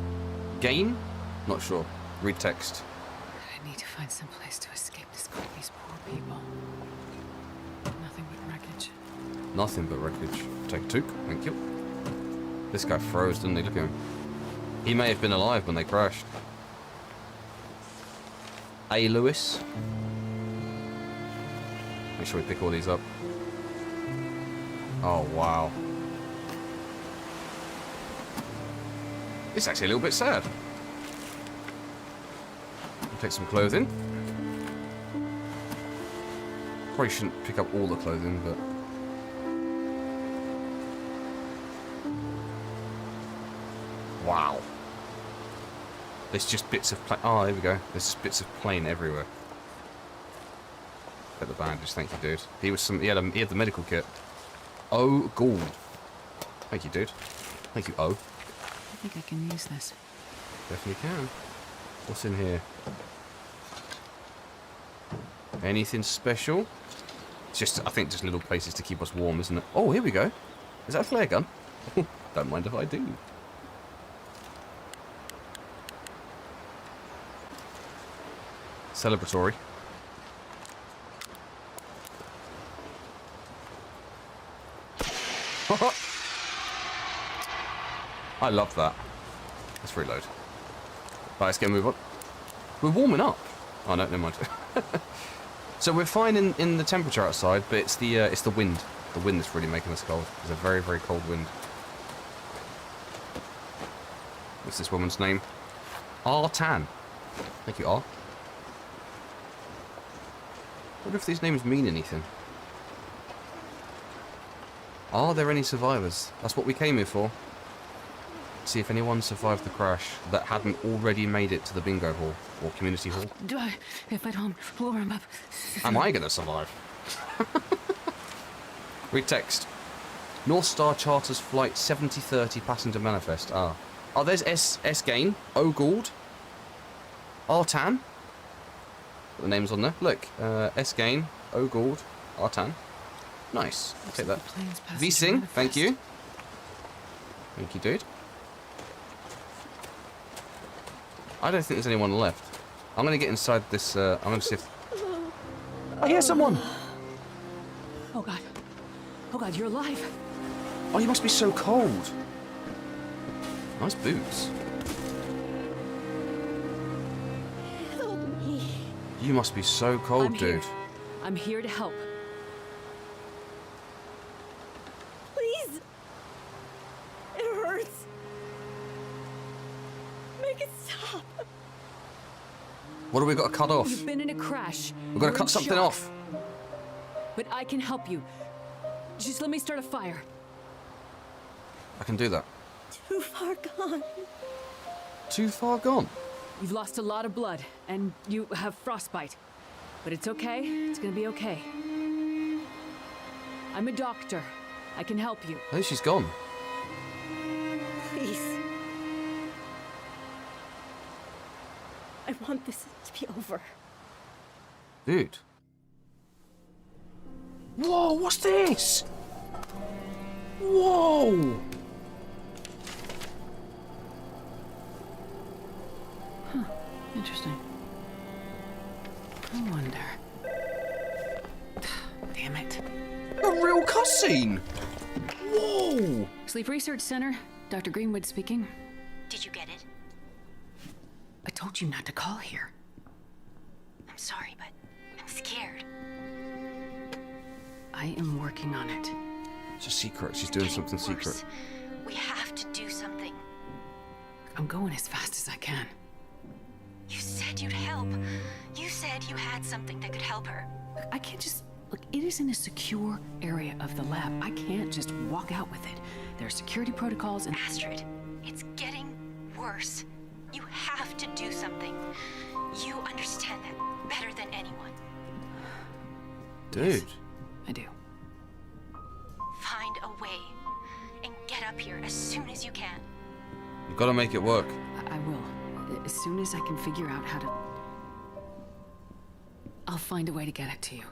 Gain? Not sure. Read text. I need to find some place to escape these poor people. Nothing but wreckage. Nothing but wreckage. Take a toque. Thank you. This guy froze, didn't he? Look at him. He may have been alive when they crashed. A. Lewis. Make sure we pick all these up. Oh, wow. It's actually a little bit sad. We'll take some clothing. Probably shouldn't pick up all the clothing, but... Wow. There's just bits of plane. Oh, there we go. There's just bits of plane everywhere. Get the bandage, thank you, dude. He was some. He had the medical kit. Oh, Gould. Thank you, dude. Thank you, O. I think I can use this. Definitely can. What's in here? Anything special? It's just, I think, just little places to keep us warm, isn't it? Oh, here we go. Is that a flare gun? Don't mind if I do. Celebratory. I love that. Let's reload. Right, let's get a move on. We're warming up. Oh no, never mind. So we're fine in the temperature outside, but it's the wind. The wind that's really making us cold. It's a very, very cold wind. What's this woman's name? Artan. Thank you, R. I wonder if these names mean anything. Are there any survivors? That's what we came here for. See if anyone survived the crash that hadn't already made it to the bingo hall or community hall. Do I? If I don't blow him up. Am I gonna survive? Read text. North Star Charters Flight 7030 passenger manifest. Ah. Oh, there's S Gain, O Gould, Artan. The name's on there. Look, S Gain, O Gould, Artan. Nice. I'll take that. V Sing, thank you. Thank you, dude. I don't think there's anyone left. I'm gonna get inside this. I'm gonna see if. I hear someone. Oh God. Oh God, you're alive. Oh, you must be so cold. Nice boots. Help me. You must be so cold, I'm here. dude. I'm here to help. Please. Make it stop. What do we got to cut off? You've been in a crash. We've got to You're cut in something shock. off. But I can help you. Just let me start a fire. I can do that. Too far gone. Too far gone. You've lost a lot of blood, and you have frostbite. But it's okay. It's gonna be okay. I'm a doctor. I can help you. I think she's gone. Please. I want this to be over. Dude. Whoa, what's this? Whoa! Huh. Interesting. I wonder. Damn it. A real cutscene! Whoa! Sleep Research Center. Dr. Greenwood speaking. Did you get it? I told you not to call here. I'm sorry, but I'm scared. I am working on it. It's a secret. She's doing something Worse. secret. We have to do something. I'm going as fast as I can. You said you'd help. You said you had something that could help her. I can't just... Look, it is in a secure area of the lab. I can't just walk out with it. There are security protocols and... Astrid, it's getting worse. You have to do something. You understand that better than anyone. Dude. I do. Find a way and get up here as soon as you can. You've got to make it work. I will. As soon as I can figure out how to... I'll find a way to get it to you.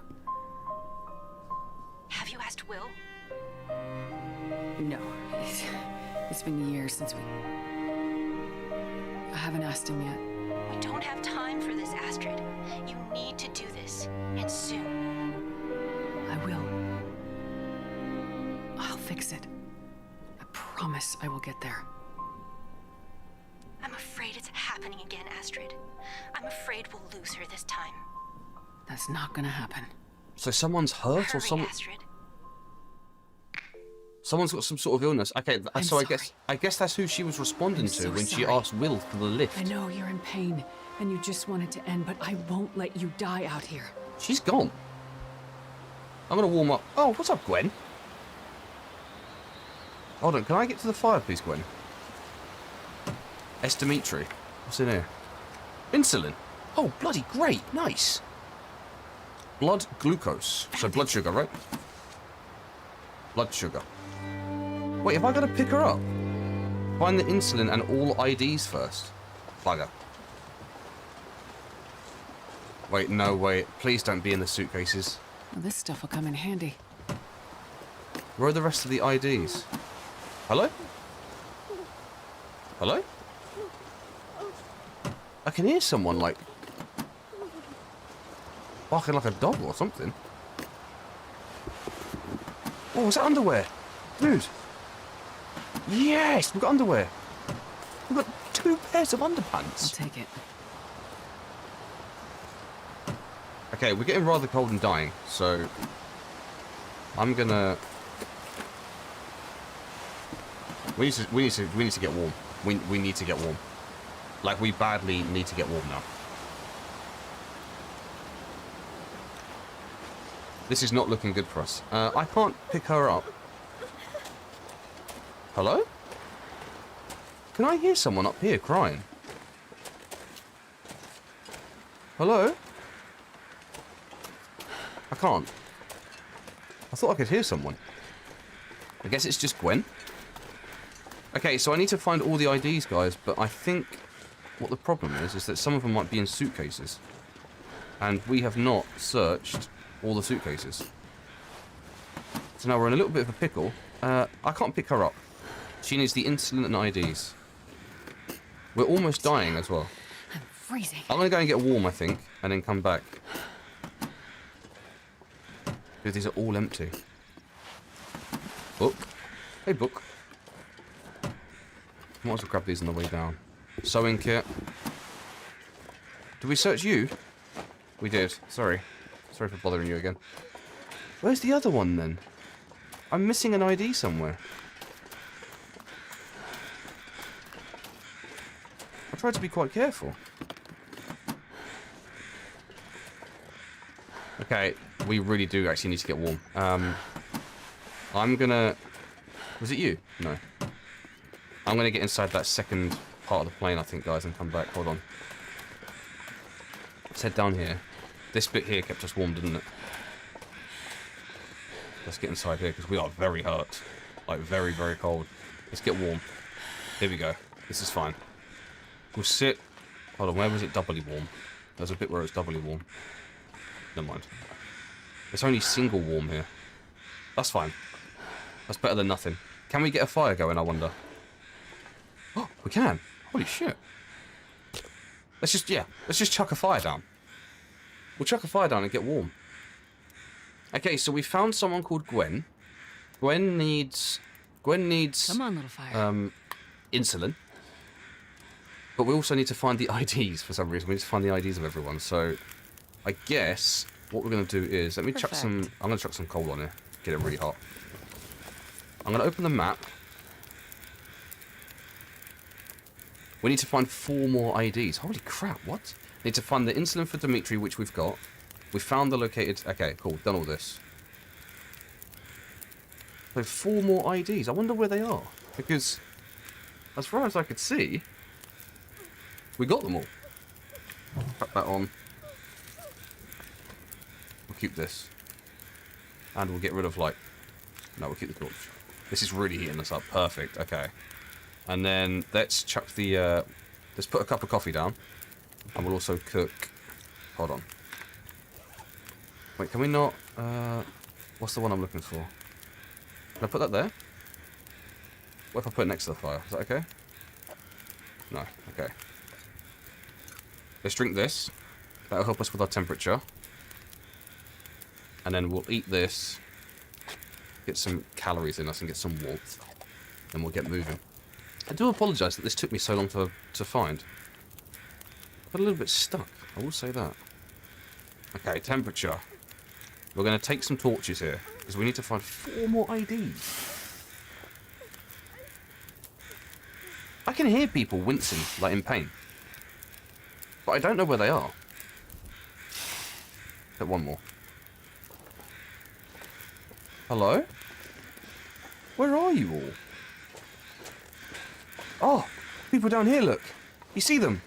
Have you asked Will? No. It's been years since we... I haven't asked him yet. We don't have time for this, Astrid. You need to do this, and soon. I will. I'll fix it. I promise I will get there. I'm afraid it's happening again, Astrid. I'm afraid we'll lose her this time. That's not gonna happen. So someone's hurt or Hurry, someone... Astrid. Someone's got some sort of illness. Okay, I'm so sorry. I guess that's who she was responding I'm to so when she sorry. asked Will for the lift. I know you're in pain, and you just want it to end, but I won't let you die out here. She's gone. I'm gonna warm up. Oh, what's up, Gwen? Hold on, can I get to the fire, please, Gwen? S. Dimitri. What's in here? Insulin. Oh, bloody great. Nice. Blood glucose. So blood sugar, right? Blood sugar. Wait, have I got to pick her up? Find the insulin and all IDs first. Bugger. Wait, no, wait. Please don't be in the suitcases. Well, this stuff will come in handy. Where are the rest of the IDs? Hello? Hello? I can hear someone, like, barking like a dog or something. Oh, is that underwear? Dude. Yes, we've got underwear. We've got 2 pairs of I'll underpants. take it. Okay, we're getting rather cold and dying, so I'm gonna... We need to get warm. We need to get warm. Like, we badly need to get warm now. This is not looking good for us. I can't pick her up. Hello? Can I hear someone up here crying? Hello? I can't. I thought I could hear someone. I guess it's just Gwen. Okay, so I need to find all the IDs, guys, but I think what the problem is that some of them might be in suitcases. And we have not searched all the suitcases. So now we're in a little bit of a pickle. I can't pick her up. She needs the insulin and IDs. We're almost dying as well. I'm freezing. I'm going to go and get warm, I think, and then come back. Because these are all empty. Book. Hey, book. Might as well grab these on the way down. Sewing kit. Did we search you? We did. Sorry. Sorry for bothering you again. Where's the other one, then? I'm missing an ID somewhere. I tried to be quite careful. Okay, we really do actually need to get warm. I'm gonna... Was it you? No. I'm gonna get inside that second part of the plane, I think, guys, and come back. Hold on. Let's head down here. This bit here kept us warm, didn't it? Let's get inside here, because we are very hurt. Like, very, very cold. Let's get warm. Here we go. This is fine. We'll sit... Hold on, where was it doubly warm? There's a bit where it's doubly warm. Never mind. It's only single warm here. That's fine. That's better than nothing. Can we get a fire going, I wonder? Oh, we can. Holy shit. Let's just chuck a fire down. We'll chuck a fire down and get warm. Okay, so we found someone called Gwen. Gwen needs... Come on, little fire. Insulin. But we also need to find the IDs for some reason. We need to find the IDs of everyone. So, I guess what we're going to do is... Let me chuck some... I'm going to chuck some coal on here. Get it really hot. I'm going to open the map. We need to find 4 more IDs. Holy crap, what? Need to find the insulin for Dimitri, which we've got. We found the located... Okay, cool. Done all this. So 4 more IDs. I wonder where they are. Because, as far as I could see, we got them all. Put that on. We'll keep this. And we'll get rid of, like... No, we'll keep the torch. This is really heating us up. Perfect. Okay. And then let's chuck the... let's put a cup of coffee down. And we'll also cook... Hold on. Wait, can we not... what's the one I'm looking for? Can I put that there? What if I put it next to the fire? Is that okay? No. Okay. Let's drink this. That'll help us with our temperature. And then we'll eat this. Get some calories in us and get some warmth. Then we'll get moving. I do apologise that this took me so long to find. I got a little bit stuck. I will say that. Okay, temperature. We're going to take some torches here. Because we need to find 4 more IDs. I can hear people wincing, like in pain. But I don't know where they are. Get one more. Hello? Where are you all? Oh, people down here, look. You see them?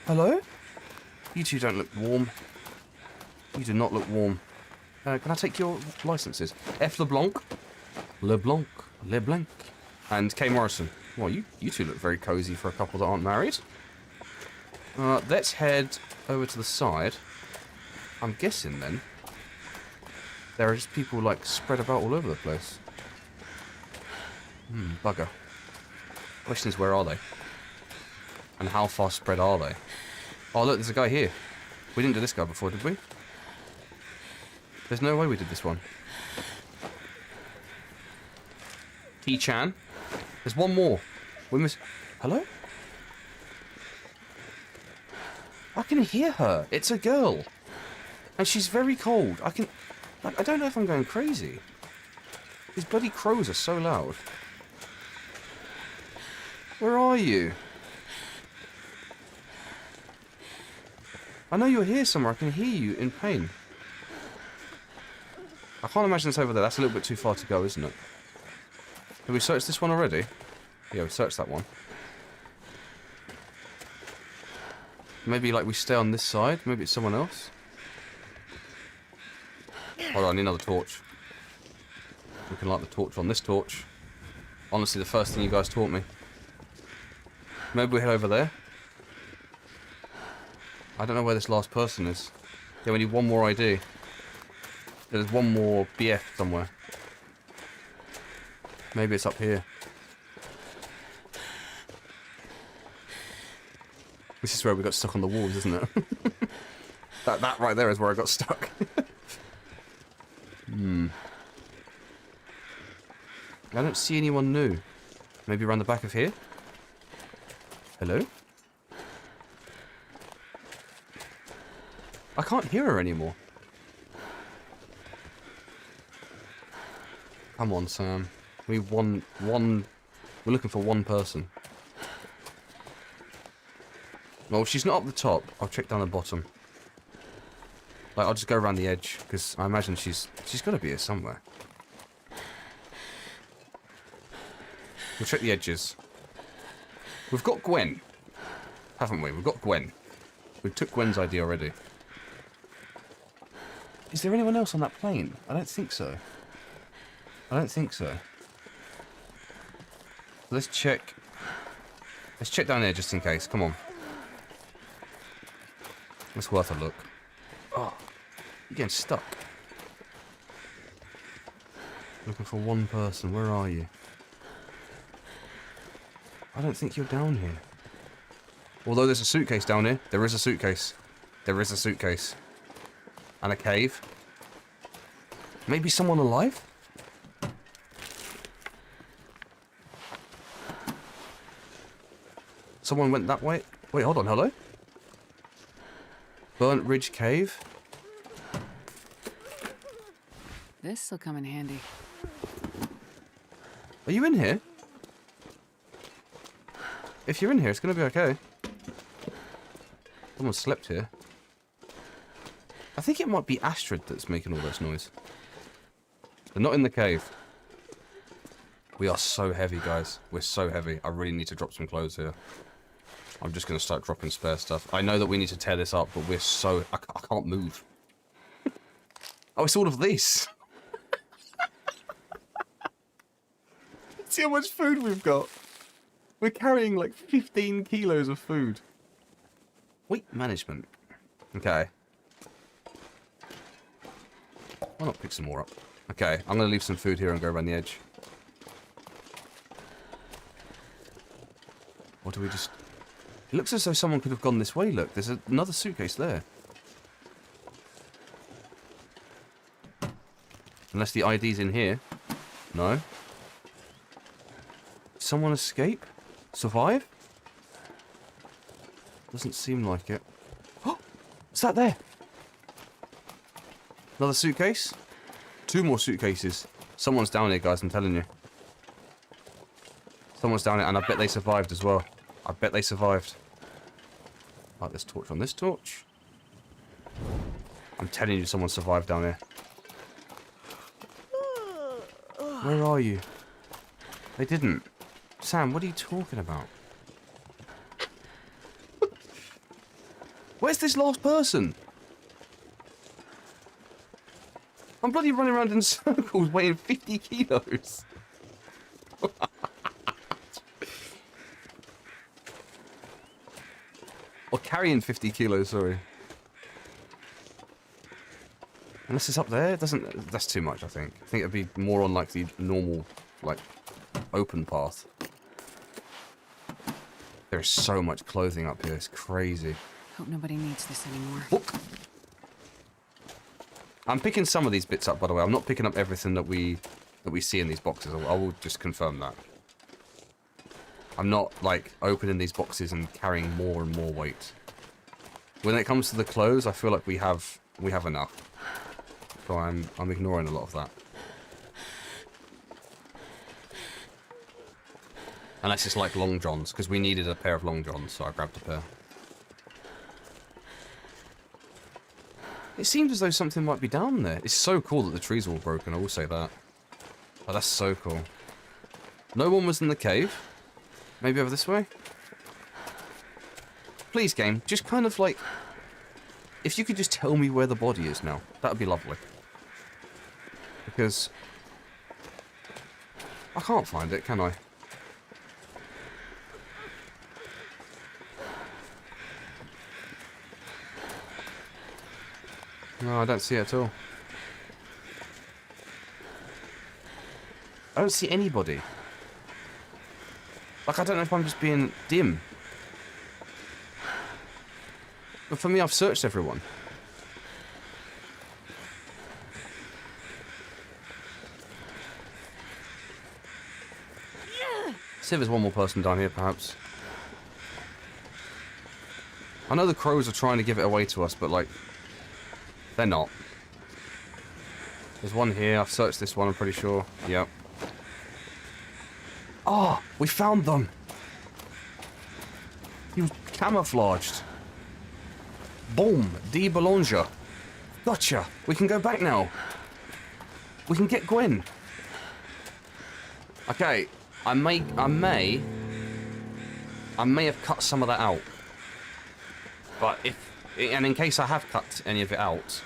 Hello? You two don't look warm. You do not look warm. Can I take your licenses? F. LeBlanc. LeBlanc. LeBlanc. And K. Morrison. Well, you two look very cozy for a couple that aren't married. Let's head over to the side. I'm guessing, then, there are just people, like, spread about all over the place. Bugger. Question is, where are they? And how far spread are they? Oh, look, there's a guy here. We didn't do this guy before, did we? There's no way we did this one. T-Chan. There's one more. We miss... Hello? I can hear her. It's a girl. And she's very cold. I can... Like, I don't know if I'm going crazy. These bloody crows are so loud. Where are you? I know you're here somewhere. I can hear you in pain. I can't imagine it's over there. That's a little bit too far to go, isn't it? Have we searched this one already? Yeah, we searched that one. Maybe, like, we stay on this side. Maybe it's someone else. Hold on, I need another torch. We can light the torch on this torch. Honestly, the first thing you guys taught me. Maybe we head over there. I don't know where this last person is. Yeah, we need one more ID. There's one more BF somewhere. Maybe it's up here. This is where we got stuck on the walls, isn't it? that right there is where I got stuck. I don't see anyone new. Maybe around the back of here? Hello? I can't hear her anymore. Come on, Sam. We need one... We're looking for one person. Well, if she's not up the top, I'll check down the bottom. Like, I'll just go around the edge, because I imagine she's got to be here somewhere. We'll check the edges. We've got Gwen, haven't we? We've got Gwen. We took Gwen's ID already. Is there anyone else on that plane? I don't think so. I don't think so. Let's check. Let's check down there just in case. Come on. It's worth a look. Oh, you're getting stuck. Looking for one person. Where are you? I don't think you're down here. Although there's a suitcase down here. There is a suitcase. There is a suitcase. And a cave. Maybe someone alive? Someone went that way. Wait, hold on. Hello? Burnt Ridge Cave? This'll come in handy. Are you in here? If you're in here, it's gonna be okay. Someone slept here. I think it might be Astrid that's making all this noise. They're not in the cave. We are so heavy, guys. We're so heavy. I really need to drop some clothes here. I'm just going to start dropping spare stuff. I know that we need to tear this up, but we're so... I can't move. Oh, it's all of this. See how much food we've got. We're carrying like 15 kilos of food. Weight management. Okay. Why not pick some more up? Okay, I'm going to leave some food here and go around the edge. Or do we just... It looks as though someone could have gone this way, look. There's another suitcase there. Unless the ID's in here. No. Did someone escape? Survive? Doesn't seem like it. Oh! What's that there? Another suitcase? 2 more suitcases. Someone's down here, guys, I'm telling you. Someone's down here, and I bet they survived as well. I bet they survived. Light this torch on this torch. I'm telling you, someone survived down here. Where are you? They didn't. Sam, what are you talking about? Where's this last person? I'm bloody running around in circles weighing 50 kilos. Or carrying 50 kilos, sorry. Unless it's up there, it doesn't... That's too much, I think. I think it'd be more on, like, the normal, like, open path. There's so much clothing up here, it's crazy. Hope nobody needs this anymore. Look! I'm picking some of these bits up, by the way. I'm not picking up everything that we see in these boxes. I will just confirm that. I'm not, like, opening these boxes and carrying more and more weight. When it comes to the clothes, I feel like we have enough. So I'm ignoring a lot of that. Unless it's like long johns, because we needed a pair of long johns, so I grabbed a pair. It seems as though something might be down there. It's so cool that the trees are all broken, I will say that. Oh, that's so cool. No one was in the cave. Maybe over this way? Please, game, just kind of like... If you could just tell me where the body is now, that would be lovely. Because... I can't find it, can I? No, I don't see it at all. I don't see anybody. Like, I don't know if I'm just being dim. But for me, I've searched everyone. See if there's one more person down here, perhaps. I know the crows are trying to give it away to us, but, like, they're not. There's one here. I've searched this one, I'm pretty sure. Yep. Oh, we found them. camouflaged. Boom. D. Boulanger. Gotcha. We can go back now. We can get Gwen. Okay. I may have cut some of that out. But and in case I have cut any of it out,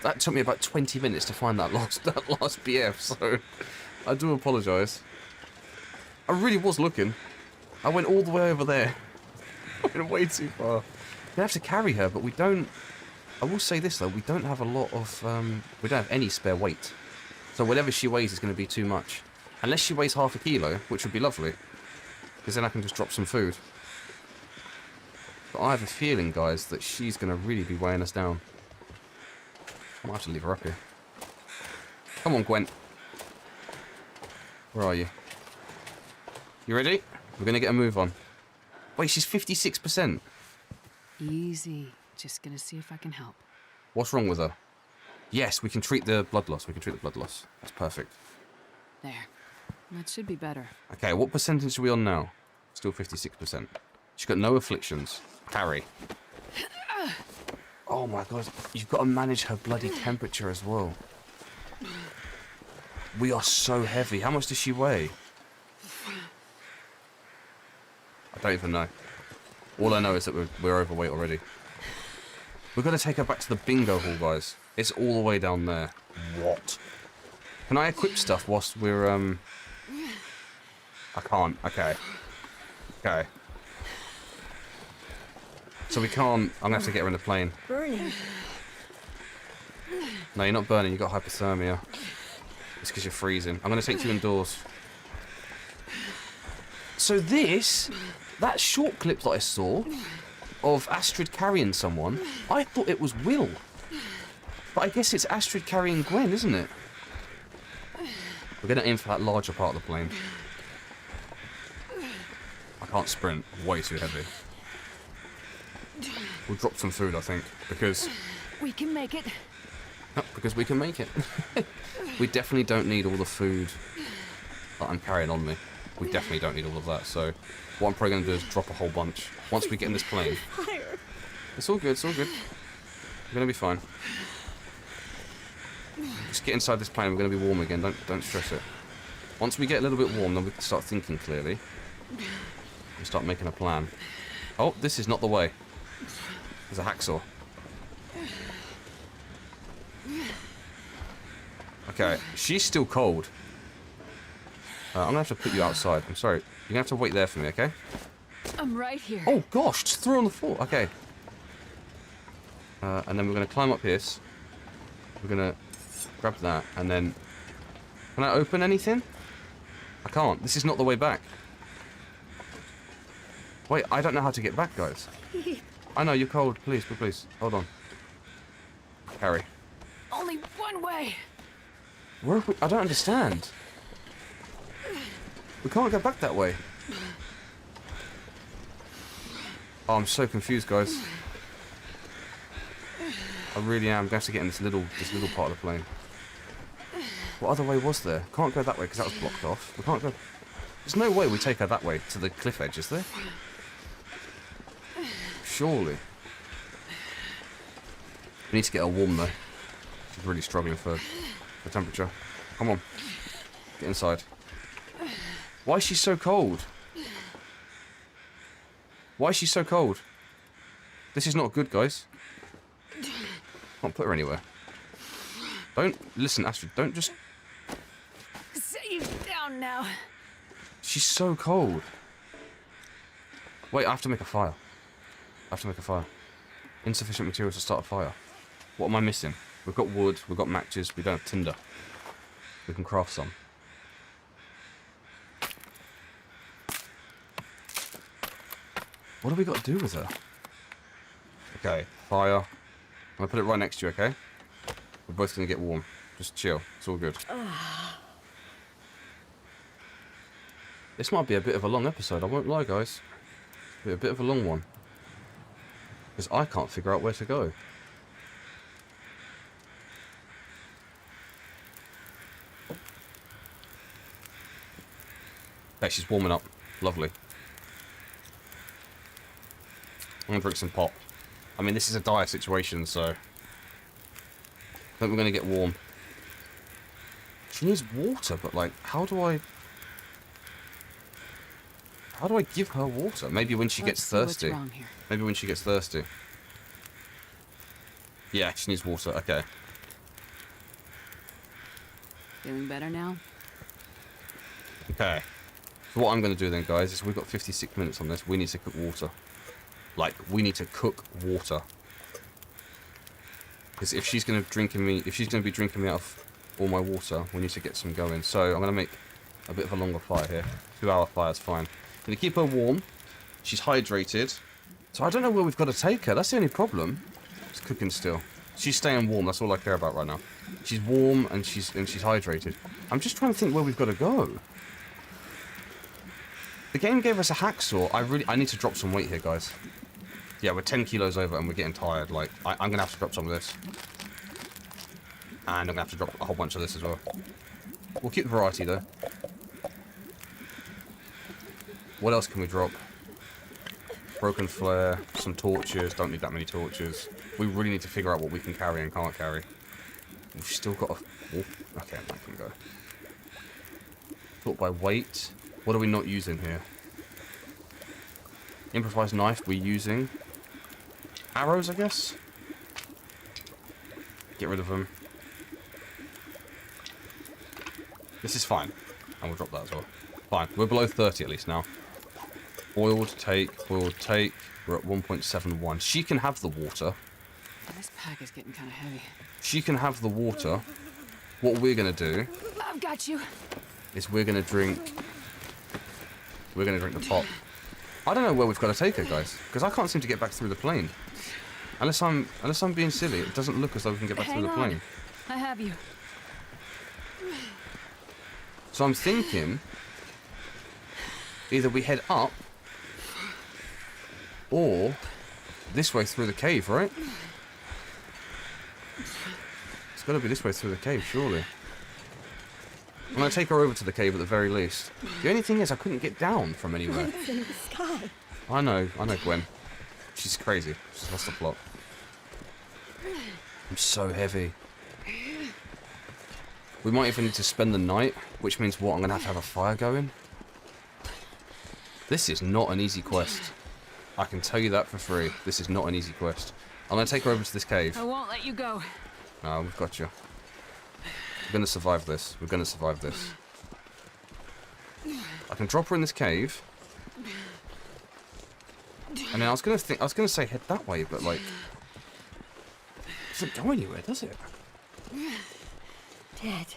that took me about 20 minutes to find that last BF, so I do apologise. I really was looking. I went all the way over there. I went way too far. We have to carry her, but we don't... I will say this, though. We don't have a lot of... we don't have any spare weight. So whatever she weighs is going to be too much. Unless she weighs half a kilo, which would be lovely. Because then I can just drop some food. But I have a feeling, guys, that she's going to really be weighing us down. I might have to leave her up here. Come on, Gwen. Where are you? You ready? We're going to get a move on. Wait, she's 56%. Easy. Just gonna see if I can help. What's wrong with her? Yes, we can treat the blood loss. We can treat the blood loss. That's perfect. There. That should be better. Okay, what percentage are we on now? Still 56%. She's got no afflictions. Carry. Oh my god, you've got to manage her bloody temperature as well. We are so heavy. How much does she weigh? I don't even know. All I know is that we're overweight already. We've got to take her back to the bingo hall, guys. It's all the way down there. What? Can I equip stuff whilst we're, I can't. Okay. Okay. So we can't... I'm going to have to get her in the plane. Burning. No, you're not burning. You've got hypothermia. It's because you're freezing. I'm going to take you indoors. So this... That short clip that I saw of Astrid carrying someone, I thought it was Will. But I guess it's Astrid carrying Gwen, isn't it? We're going to aim for that larger part of the plane. I can't sprint. Way too heavy. We'll drop some food, I think, because... We can make it. Because we can make it. We definitely don't need all the food that I'm carrying on me. We definitely don't need all of that, so... What I'm probably going to do is drop a whole bunch once we get in this plane. It's all good, it's all good. We're going to be fine. Just get inside this plane, we're going to be warm again, don't stress it. Once we get a little bit warm, then we can start thinking clearly. And start making a plan. Oh, this is not the way. There's a hacksaw. Okay, she's still cold. I'm going to have to put you outside, I'm sorry. You're going to have to wait there for me, okay? I'm right here. Oh, gosh, just threw her on the floor. Okay. And then we're going to climb up this. We're going to grab that, and then... Can I open anything? I can't. This is not the way back. Wait, I don't know how to get back, guys. I know, you're cold. Please, please. Hold on. Carry. Only one way. Where are we? I don't understand. We can't go back that way. Oh, I'm so confused, guys. I really am. I'm going to have to get in this little part of the plane. What other way was there? Can't go that way because that was blocked off. We can't go... There's no way we take her that way to the cliff edge, is there? Surely. We need to get her warm, though. She's really struggling for temperature. Come on. Get inside. Why is she so cold? Why is she so cold? This is not good, guys. Can't put her anywhere. Don't... Listen, Astrid, don't just... Set you down now. She's so cold. Wait, I have to make a fire. I have to make a fire. Insufficient materials to start a fire. What am I missing? We've got wood, we've got matches, we don't have tinder. We can craft some. What have we got to do with her? Okay, fire. I'm going to put it right next to you, okay? We're both going to get warm. Just chill. It's all good. This might be a bit of a long episode, I won't lie, guys. It'll be a bit of a long one. Because I can't figure out where to go. Okay, she's warming up. Lovely. gonna drink some pop. I mean, this is a dire situation, so I think we're gonna get warm. She needs water, but like, how do I give her water? Maybe when she gets thirsty. What's wrong here? Maybe when she gets thirsty. Yeah, she needs water. Okay. Feeling better now? Okay. So what I'm going to do then, guys, is we've got 56 minutes on this. We need to cook water. Like, we need to cook water. Because if she's going to be drinking me out of all my water, we need to get some going. So I'm going to make a bit of a longer fire here. 2-hour fire is fine. Going to keep her warm. She's hydrated. So I don't know where we've got to take her. That's the only problem. It's cooking still. She's staying warm. That's all I care about right now. She's warm and she's hydrated. I'm just trying to think where we've got to go. The game gave us a hacksaw. I need to drop some weight here, guys. Yeah, we're 10 kilos over and we're getting tired. Like, I'm going to have to drop some of this. And I'm going to have to drop a whole bunch of this as well. We'll keep the variety, though. What else can we drop? Broken flare, some torches. Don't need that many torches. We really need to figure out what we can carry and can't carry. We've still got a... Oh, okay, that can go. Sort by weight. What are we not using here? Improvised knife we're using. Arrows, I guess? Get rid of them. This is fine. And we'll drop that as well. Fine. We're below 30 at least now. Boiled take. We're at 1.71. She can have the water. This pack is getting kind of heavy. She can have the water. What we're going to do... I've got you. ...is we're going to drink... We're going to drink the pop. I don't know where we've got to take her, guys. Because I can't seem to get back through the plane. Unless I'm being silly, it doesn't look as though we can get back through the plane. I have you. So I'm thinking... either we head up... or... this way through the cave, right? It's got to be this way through the cave, surely. I'm going to take her over to the cave at the very least. The only thing is I couldn't get down from anywhere. It's in the sky. I know Gwen. She's crazy. She's lost the plot. I'm so heavy. We might even need to spend the night, which means what? I'm going to have a fire going? This is not an easy quest. I can tell you that for free. This is not an easy quest. I'm going to take her over to this cave. I won't let you go. No, we've got you. We're going to survive this. We're going to survive this. I can drop her in this cave. And then I was going to say head that way, but like... it doesn't go anywhere, does it? Dead.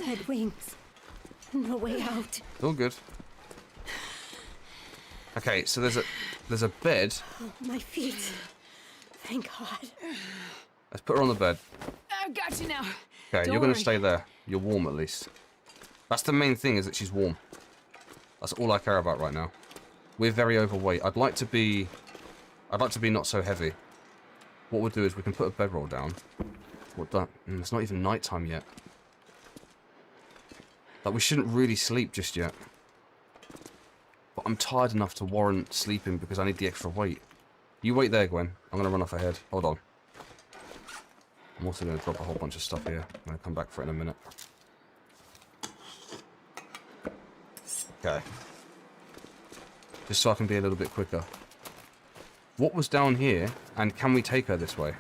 Dead wings. No way out. It's all good. Okay, so there's a bed. Oh, my feet. Thank God. Let's put her on the bed. I've got you now. Okay, Don't you're going to worry. stay there. You're warm at least. That's the main thing, is that she's warm. That's all I care about right now. We're very overweight. I'd like to be not so heavy. What we'll do is we can put a bedroll down. What that? It's not even nighttime yet. Like, we shouldn't really sleep just yet. But I'm tired enough to warrant sleeping because I need the extra weight. You wait there, Gwen. I'm going to run off ahead. Hold on. I'm also going to drop a whole bunch of stuff here. I'm going to come back for it in a minute. Okay. Just so I can be a little bit quicker. What was down here, and can we take her this way?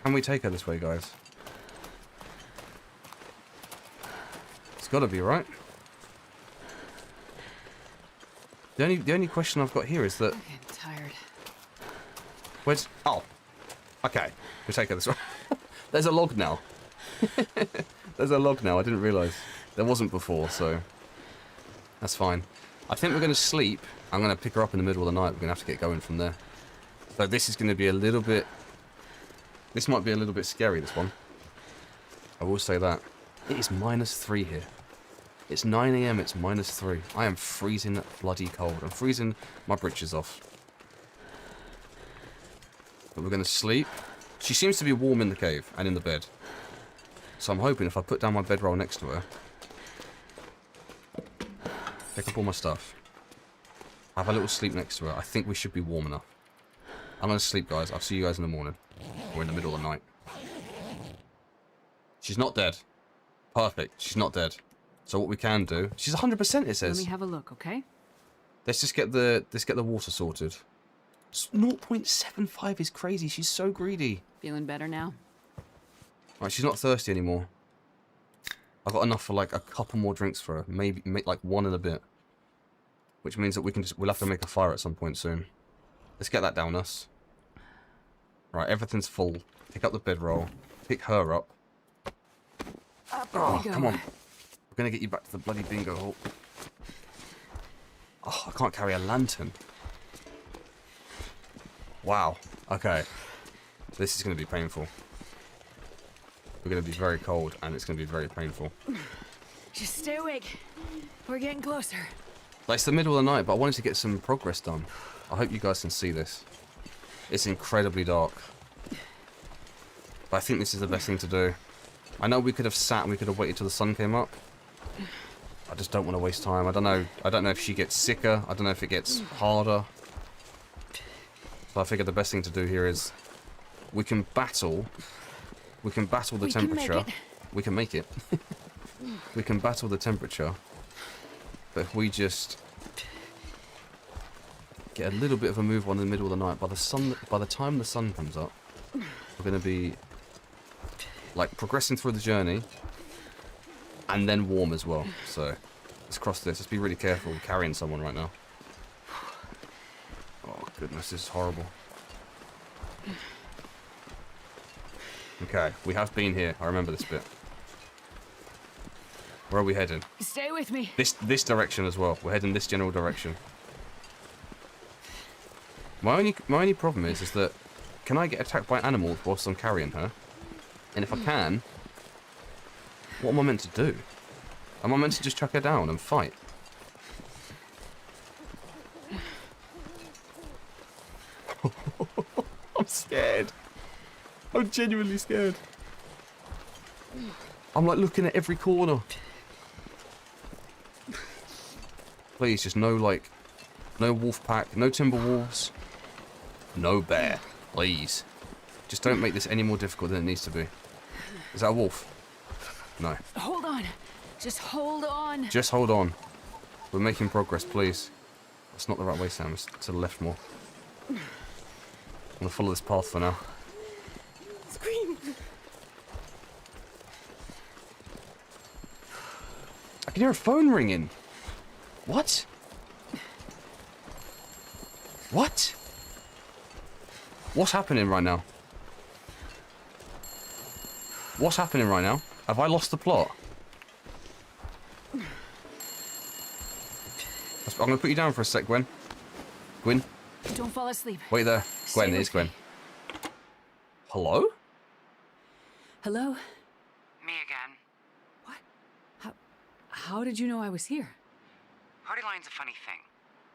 Can we take her this way, guys? It's got to be, right? The only question I've got here is that... I'm getting tired. Where's... oh. Okay. We'll take her this way. There's a log now. There's a log now. I didn't realise. There wasn't before, so... that's fine. I think we're going to sleep. I'm going to pick her up in the middle of the night. We're going to have to get going from there. So this is going to be a little bit... this might be a little bit scary, this one. I will say that. It is -3 here. It's 9 AM, it's -3. I am freezing bloody cold. I'm freezing my britches off. But we're going to sleep. She seems to be warm in the cave and in the bed. So I'm hoping if I put down my bedroll next to her... pick up all my stuff. Have a little sleep next to her. I think we should be warm enough. I'm going to sleep, guys. I'll see you guys in the morning. Or in the middle of the night. She's not dead. Perfect. She's not dead. So what we can do... She's 100%, it says. Let me have a look, okay? Let's just get the water sorted. 0.75 is crazy. She's so greedy. Feeling better now? Right, she's not thirsty anymore. I've got enough for like a couple more drinks for her. Maybe like one and a bit. Which means that we'll have to make a fire at some point soon. Let's get that down us. Right, everything's full. Pick up the bedroll. Pick her up. Oh, come on. We're gonna get you back to the bloody bingo hall. Oh, I can't carry a lantern. Wow. Okay. This is gonna be painful. We're gonna be very cold, and it's gonna be very painful. Just stay awake. We're getting closer. Like, it's the middle of the night, but I wanted to get some progress done. I hope you guys can see this. It's incredibly dark. But I think this is the best thing to do. I know we could have sat and we could have waited till the sun came up. I just don't want to waste time. I don't know if she gets sicker. I don't know if it gets harder. So I figured the best thing to do here is we can battle the temperature. We can make it. We can battle the temperature. But if we just get a little bit of a move on in the middle of the night, by the time the sun comes up, we're going to be like progressing through the journey and then warm as well. So let's cross this. Let's be really careful carrying someone right now. Oh goodness, this is horrible. Okay, we have been here. I remember this bit. Where are we heading? Stay with me. This direction as well. We're heading this general direction. My only problem is that can I get attacked by animals whilst I'm carrying her? And if I can, what am I meant to do? Am I meant to just chuck her down and fight? I'm scared. I'm genuinely scared. I'm like looking at every corner. Please, just no wolf pack, no timber wolves, no bear. Please. Just don't make this any more difficult than it needs to be. Is that a wolf? No. Hold on. Just hold on. Just hold on. We're making progress, please. That's not the right way, Sam. It's to the left more. I'm gonna follow this path for now. Scream. I can hear a phone ringing. What? What? What's happening right now? What's happening right now? Have I lost the plot? I'm going to put you down for a sec, Gwen. Gwen? Don't fall asleep. Wait there. Gwen, it is Gwen. Hello? Hello? Me again. What? How did you know I was here? Party line's a funny thing.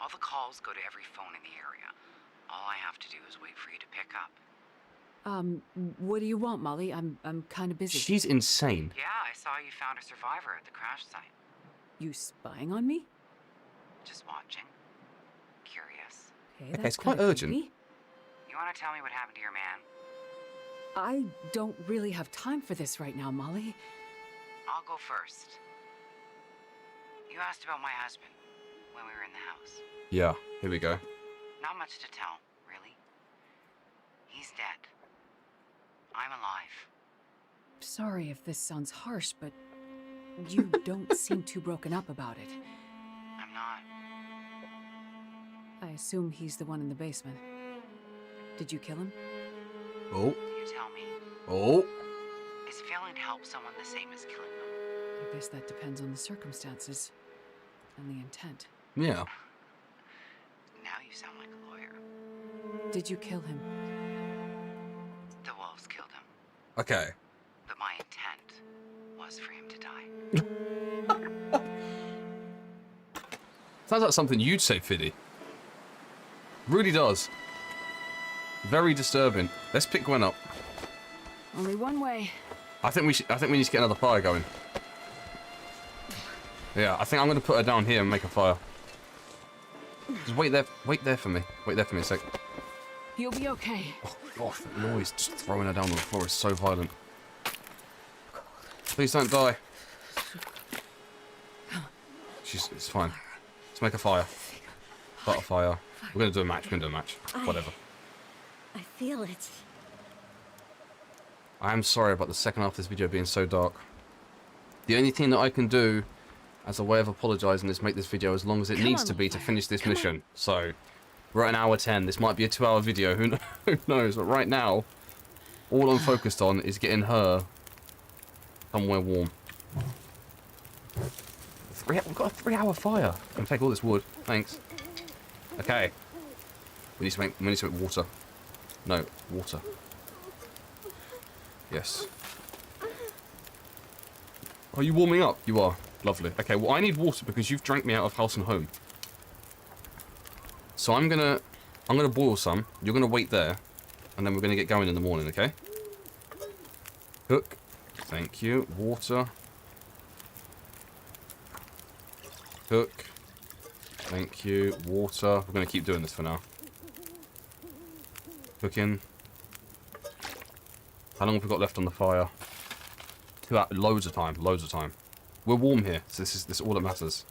All the calls go to every phone in the area. All I have to do is wait for you to pick up. What do you want, Molly? I'm kind of busy. She's insane. Yeah, I saw you found a survivor at the crash site. You spying on me? Just watching. Curious. Okay, it's quite urgent. You want to tell me what happened to your man? I don't really have time for this right now, Molly. I'll go first. You asked about my husband when we were in the house. Yeah, here we go. Not much to tell, really. He's dead. I'm alive. Sorry if this sounds harsh, but you don't seem too broken up about it. I'm not. I assume he's the one in the basement. Did you kill him? Oh. You tell me. Oh. Is failing to help someone the same as killing them? I guess that depends on the circumstances and the intent. Yeah. Now you sound like a lawyer. Did you kill him? The wolves killed him. Okay. But my intent was for him to die. Sounds like something you'd say, Fiddy. Really does. Very disturbing. Let's pick Gwen up. Only one way. I think we need to get another fire going. Yeah, I think I'm going to put her down here and make a fire. Just wait there. Wait there for me. Wait there for me a sec. You'll be okay. Oh gosh, that noise just throwing her down on the floor is so violent. Please don't die. It's fine. Let's make a fire. Start a fire. We're gonna do a match. We're gonna do a match. Whatever. I feel it. I am sorry about the second half of this video being so dark. The only thing that I can do as a way of apologising is make this video as long as it needs to be to finish this mission. So, we're at an hour 10. This might be a 2-hour video. Who knows? But right now, all I'm focused on is getting her somewhere warm. We've got a 3-hour fire. I'm gonna take all this wood. Thanks. Okay. We need to make water. No, water. Yes. Are you warming up? You are. Lovely. Okay, well I need water because you've drank me out of house and home. So I'm gonna boil some. You're gonna wait there, and then we're gonna get going in the morning, okay? Cook. Thank you. Water. Cook. Thank you. Water. We're gonna keep doing this for now. Cooking. How long have we got left on the fire? 2 hours. Loads of time. Loads of time. We're warm here, so this is all that matters.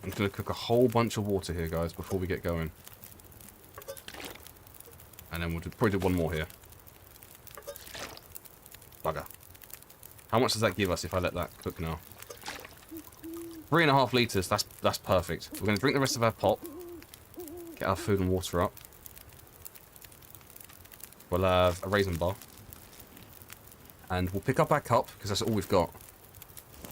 I'm gonna cook a whole bunch of water here, guys, before we get going. And then we'll probably do one more here. Bugger. How much does that give us if I let that cook now? 3.5 litres. That's perfect. We're gonna drink the rest of our pot. Get our food and water up. We'll have a raisin bar. And we'll pick up our cup, because that's all we've got.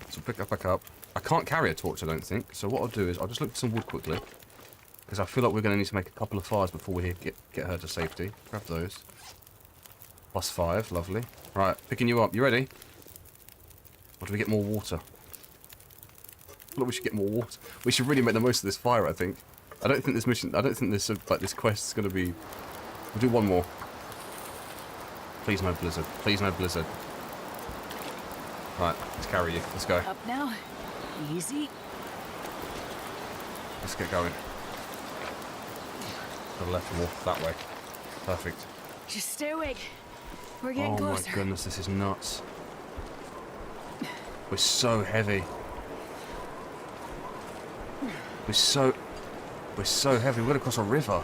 So we'll pick up our cup. I can't carry a torch, I don't think. So what I'll do is, I'll just look for some wood quickly. Because I feel like we're going to need to make a couple of fires before we get her to safety. Grab those. +5, lovely. Right, picking you up. You ready? Or do we get more water? I feel like we should get more water. We should really make the most of this fire, I think. I don't think this quest is going to be... We'll do one more. Please no blizzard. Please no blizzard. Right, let's carry you. Let's go. Up now. Easy. Let's get going. To the left and walk that way. Perfect. Just stay awake. We're getting closer. Oh my goodness, this is nuts. We're so heavy. We're so heavy. We've got to cross a river.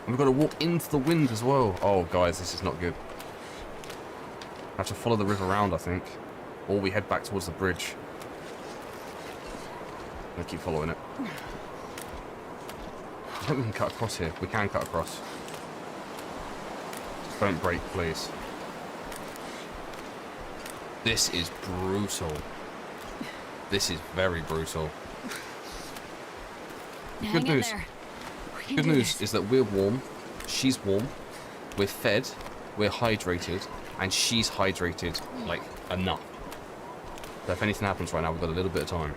And we've got to walk into the wind as well. Oh, guys, this is not good. I have to follow the river around, I think. Or we head back towards the bridge. I'm going to keep following it. I think we can cut across here. We can cut across. Just don't break, please. This is brutal. This is very brutal. Good news. Good news is that we're warm, she's warm, we're fed, we're hydrated, and she's hydrated, like, enough. So if anything happens right now, we've got a little bit of time.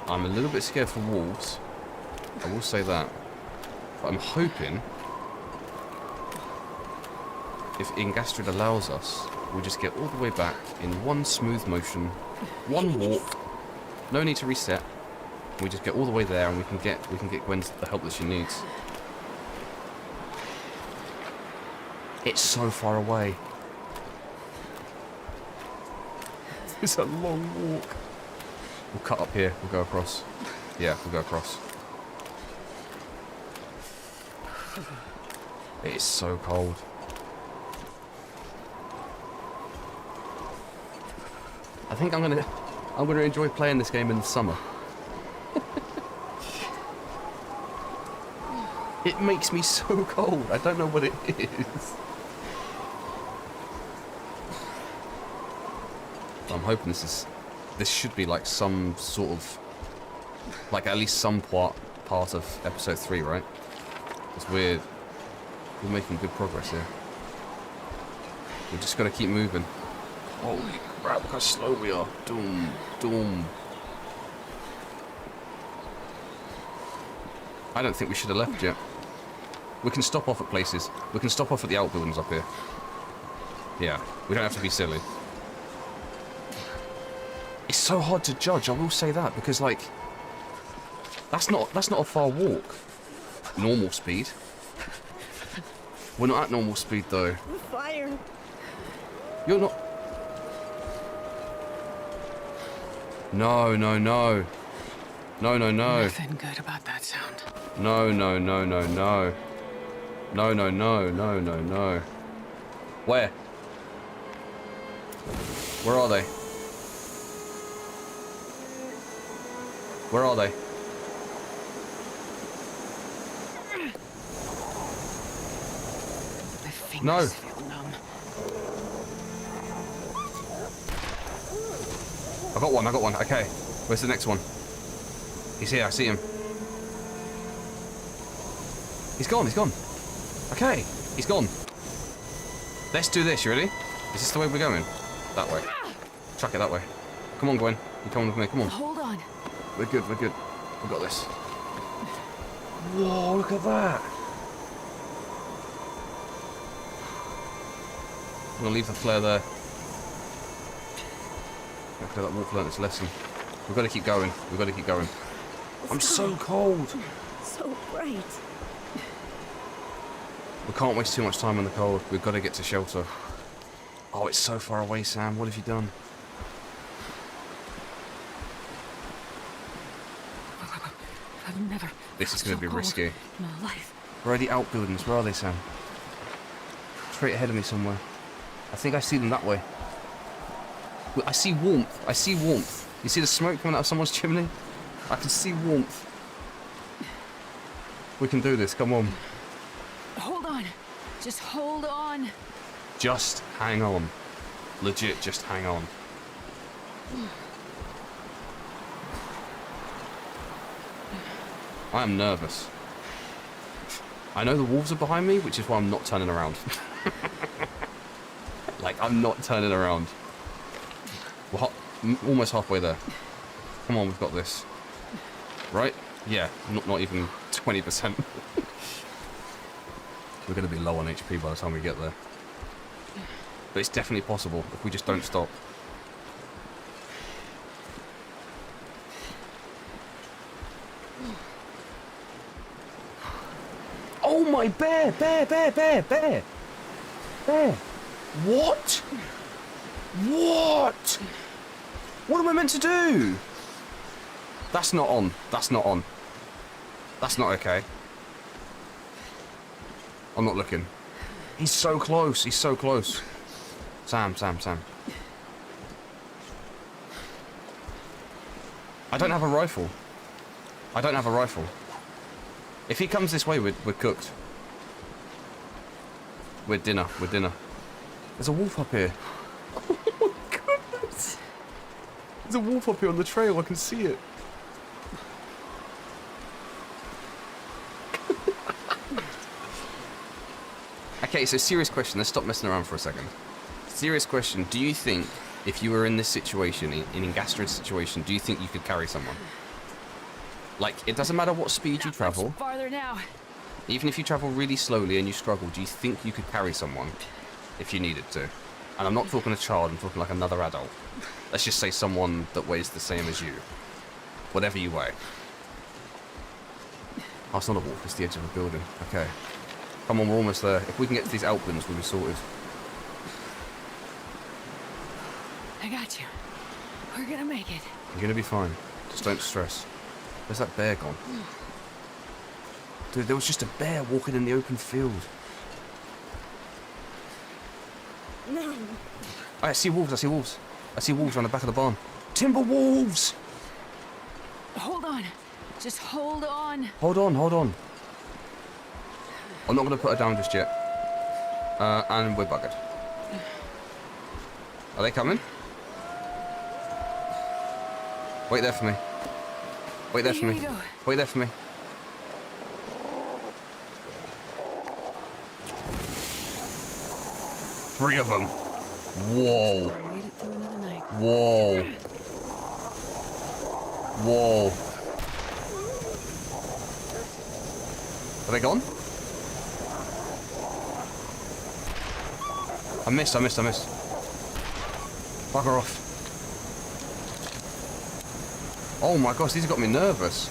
I'm a little bit scared for wolves, I will say that. But I'm hoping, if Ingastrid allows us, we'll just get all the way back in one smooth motion, one walk, no need to reset. We just get all the way there, and we can get Gwen the help that she needs. It's so far away. It's a long walk. We'll cut up here. We'll go across. Yeah, we'll go across. It is so cold. I think I'm gonna enjoy playing this game in the summer. It makes me so cold. I don't know what it is. I'm hoping this should be like some sort of, like at least some part of episode 3, right? Because we're making good progress here. We've just got to keep moving. Holy crap! Look how slow we are. Doom, doom. I don't think we should have left yet. We can stop off at places. We can stop off at the outbuildings up here. Yeah, we don't have to be silly. It's so hard to judge, I will say that, because like that's not a far walk. Normal speed. We're not at normal speed though. Fire. You're not. No, no, no. No, no, no. Nothing good about that sound. No, no, no, no, no. No, no, no, no, no, no. Where? Where are they? Where are they? My fingers No. feel numb. I got one, I got one. Okay. Where's the next one? He's here, I see him. He's gone, he's gone. Okay, he's gone. Let's do this, you ready? Is this the way we're going? That way. Chuck it that way. Come on, Gwen. You come with me, come on. Hold on. We're good, we're good. We've got this. Whoa, look at that. I'm gonna leave the flare there. Okay, that wolf learned its lesson. We've got to keep going. We've got to keep going. I'm so cold. So bright. We can't waste too much time in the cold. We've got to get to shelter. Oh, it's so far away, Sam. What have you done? I've never. This is going to be cold risky. in my life. Where are the outbuildings? Where are they, Sam? Straight ahead of me somewhere. I think I see them that way. Wait, I see warmth. I see warmth. You see the smoke coming out of someone's chimney? I can see warmth. We can do this. Come on. Hold on. Just hold on. Just hang on. Legit, just hang on. I am nervous. I know the wolves are behind me, which is why I'm not turning around. Like, I'm not turning around. We're almost halfway there. Come on, we've got this. Right? Yeah, not even 20%. We're going to be low on HP by the time we get there. But it's definitely possible if we just don't stop. Oh my bear! Bear! Bear! Bear! Bear! Bear! What? What? What am I meant to do? That's not on. That's not on. That's not okay. I'm not looking. He's so close. He's so close. Sam, Sam, Sam. I don't have a rifle. I don't have a rifle. If he comes this way, we're cooked. We're dinner. We're dinner. There's a wolf up here. Oh my goodness. There's a wolf up here on the trail. I can see it. Okay, so serious question. Let's stop messing around for a second. Serious question. Do you think, if you were in this situation, in Ingastrid's situation, do you think you could carry someone? Like, it doesn't matter what speed you travel. Farther now. Even if you travel really slowly and you struggle, do you think you could carry someone if you needed to? And I'm not talking a child, I'm talking like another adult. Let's just say someone that weighs the same as you. Whatever you weigh. Oh, it's not a wolf, it's the edge of a building. Okay. Come on, we're almost there. If we can get to these outlands, we'll be sorted. I got you. We're gonna make it. You're gonna be fine. Just don't stress. Where's that bear gone? Dude, there was just a bear walking in the open field. No. I see wolves, I see wolves. I see wolves around the back of the barn. Timber wolves! Hold on. Just hold on. Hold on, hold on. I'm not going to put her down just yet. And we're buggered. Are they coming? Wait there for me. Wait there for me. Wait there for me. Three of them. Whoa. Whoa. Whoa. Are they gone? I missed. Bugger off. Oh my gosh, these have got me nervous.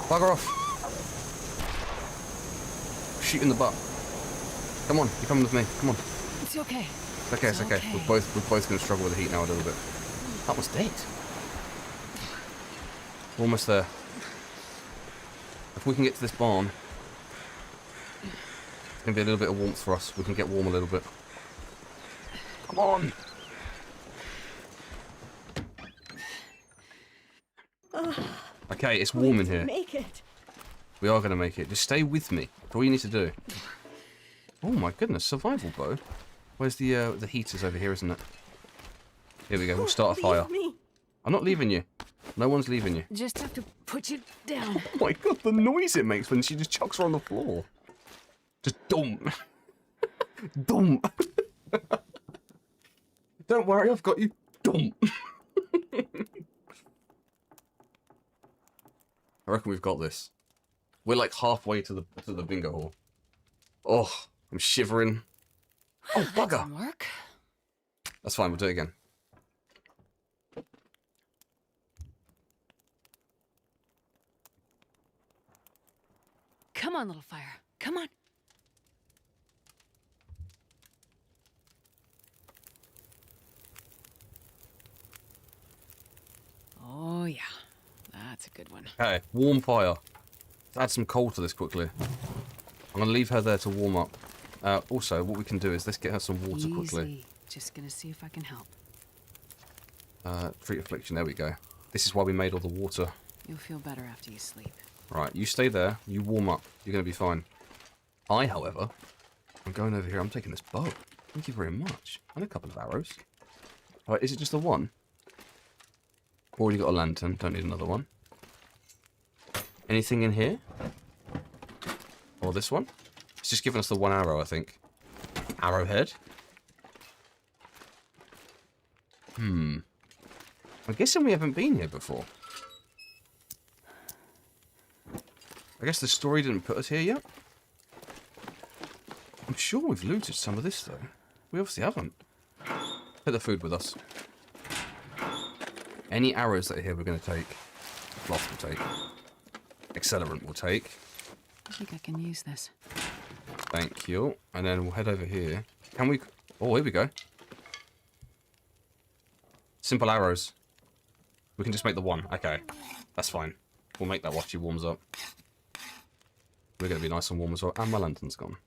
Bugger off. Shoot in the butt. Come on, you're coming with me. Come on. It's okay. It's okay, it's okay. We're both going to struggle with the heat now a little bit. That was dead. We're almost there. If we can get to this barn, it's going to be a little bit of warmth for us. We can get warm a little bit. Come on. Okay, it's warm in here. Make it. We are going to make it. Just stay with me. That's all you need to do. Oh my goodness, survival bow. Where's the heaters over here, isn't it? Here we go. We'll start a fire. Me. I'm not leaving you. No one's leaving you. Just have to put you down. Oh my god, the noise it makes when she just chucks her on the floor. Just dump. Dump. Don't worry, I've got you. Dump. I reckon we've got this. We're like halfway to the bingo hall. Oh, I'm shivering. Oh, bugger. That didn't work. That's fine, we'll do it again. Come on, little fire. Come on. Oh, yeah. That's a good one. Okay, warm fire. Let's add some coal to this quickly. I'm going to leave her there to warm up. Also, what we can do is let's get her some water quickly. Easy. Just gonna see if I can help. Treat affliction, there we go. This is why we made all the water. You'll feel better after you sleep. Right, you stay there, you warm up, you're going to be fine. I, however, I'm going over here, I'm taking this bow. Thank you very much. And a couple of arrows. Alright, is it just the one? Already got a lantern, don't need another one. Anything in here? Or this one? It's just giving us the one arrow, I think. Arrowhead? I'm guessing we haven't been here before. I guess the story didn't put us here yet. I'm sure we've looted some of this, though. We obviously haven't. Put the food with us. Any arrows that are here we're going to take. Lots we'll take. Accelerant we'll take. I think I can use this. Thank you. And then we'll head over here. Can we... Oh, here we go. Simple arrows. We can just make the one. Okay. That's fine. We'll make that while she warms up. We're going to be nice and warm as well. And my lantern's gone.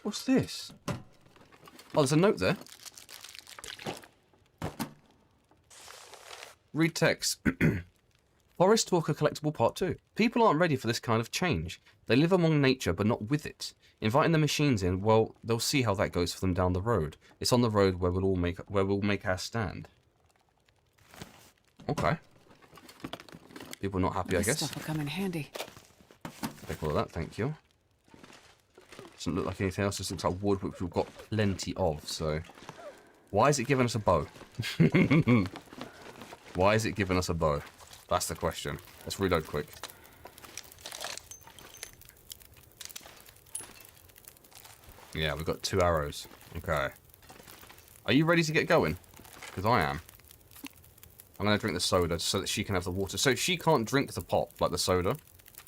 What's this? Oh, there's a note there. Read text. Forest Talker Collectible Part 2. People aren't ready for this kind of change. They live among nature, but not with it. Inviting the machines in, well, they'll see how that goes for them down the road. It's on the road where we'll make our stand. Okay. People not happy, I guess. This stuff will come in handy. Take all of that, thank you. Doesn't look like anything else. Just looks like wood, which we've got plenty of. So, why is it giving us a bow? Why is it giving us a bow? That's the question. Let's reload quick. Yeah, we've got 2 arrows. Okay. Are you ready to get going? Because I am. I'm going to drink the soda so that she can have the water. So she can't drink the pop, like the soda.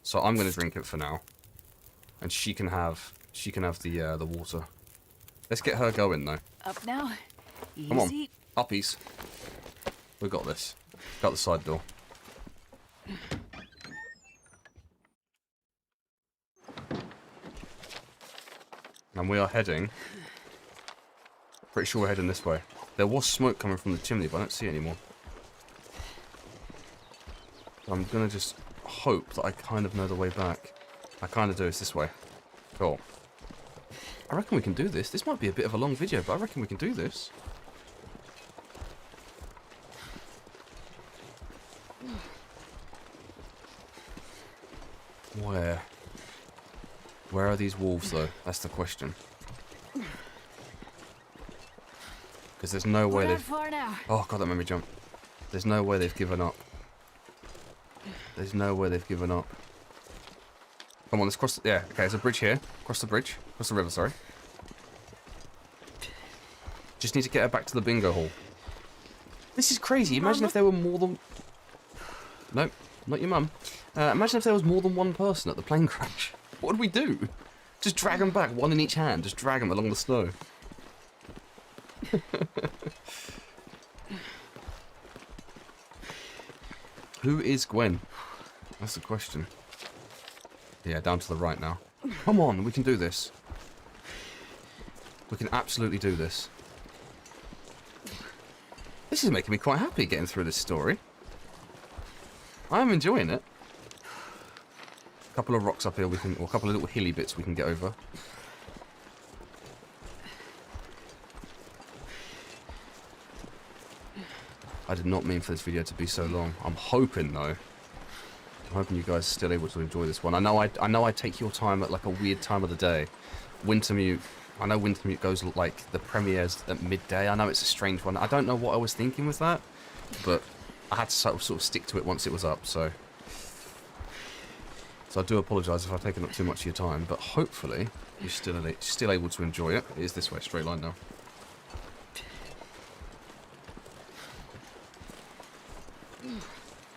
So I'm going to drink it for now. And she can have the water. Let's get her going, though. Up now. Easy. Come on. Uppies. We got this. Got the side door. And we are heading... Pretty sure we're heading this way. There was smoke coming from the chimney, but I don't see it anymore. So I'm gonna just hope that I kind of know the way back. I kind of do. It's this way. Cool. I reckon we can do this. This might be a bit of a long video, but I reckon we can do this. Where? Where are these wolves, though? That's the question. Because there's no way they've... Oh, God, that made me jump. There's no way they've given up. There's no way they've given up. Come on, let's cross... Yeah, okay, there's a bridge here. Cross the bridge. Cross the river, sorry. Just need to get her back to the bingo hall. This is crazy. Imagine if there were more than... No, not your mum. Imagine if there was more than one person at the plane crash. What would we do? Just drag them back, one in each hand. Just drag them along the snow. Who is Gwen? That's the question. Yeah, down to the right now. Come on, we can do this. We can absolutely do this. This is making me quite happy getting through this story. I'm enjoying it. A couple of rocks up here we can, or a couple of little hilly bits we can get over. I did not mean for this video to be so long. I'm hoping though. I'm hoping you guys are still able to enjoy this one. I know I take your time at like a weird time of the day. Wintermute. I know Wintermute goes like the premieres at midday. I know it's a strange one. I don't know what I was thinking with that, but I had to sort of stick to it once it was up. So I do apologise if I've taken up too much of your time, but hopefully you're still able to enjoy it. It is this way, straight line now.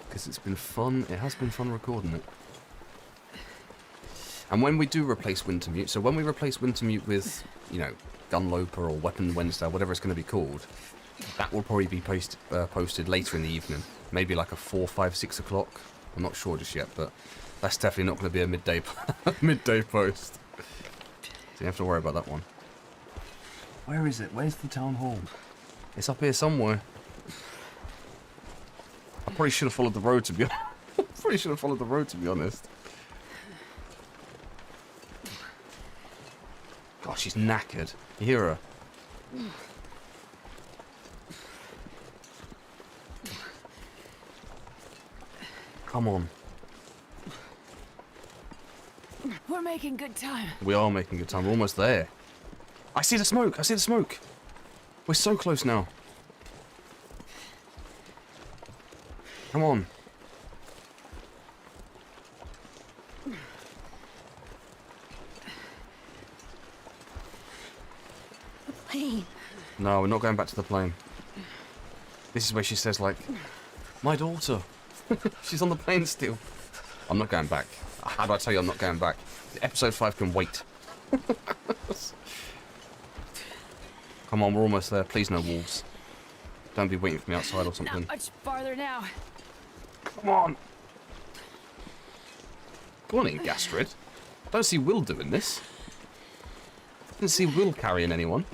Because it's been fun. It has been fun recording it. And when we do replace Wintermute, so when we replace Wintermute with, you know, Gunloper or Weapon Wednesday, whatever it's going to be called, that will probably be posted later in the evening. Maybe like a 4, 5, 6 o'clock. I'm not sure just yet, but that's definitely not going to be a midday midday post. So you have to worry about that one. Where is it? Where's the town hall? It's up here somewhere. I probably should have followed the road to be honest. God, she's knackered. You hear her? Come on. We're making good time. We are making good time. We're almost there. I see the smoke. I see the smoke. We're so close now. Come on. The plane. No, we're not going back to the plane. This is where she says, like, my daughter. She's on the plane still. I'm not going back. How do I tell you I'm not going back? Episode 5 can wait. Come on, we're almost there. Please no wolves. Don't be waiting for me outside or something. Not much farther now. Come on. Go on in, Gastrid. I don't see Will doing this. I didn't see Will carrying anyone.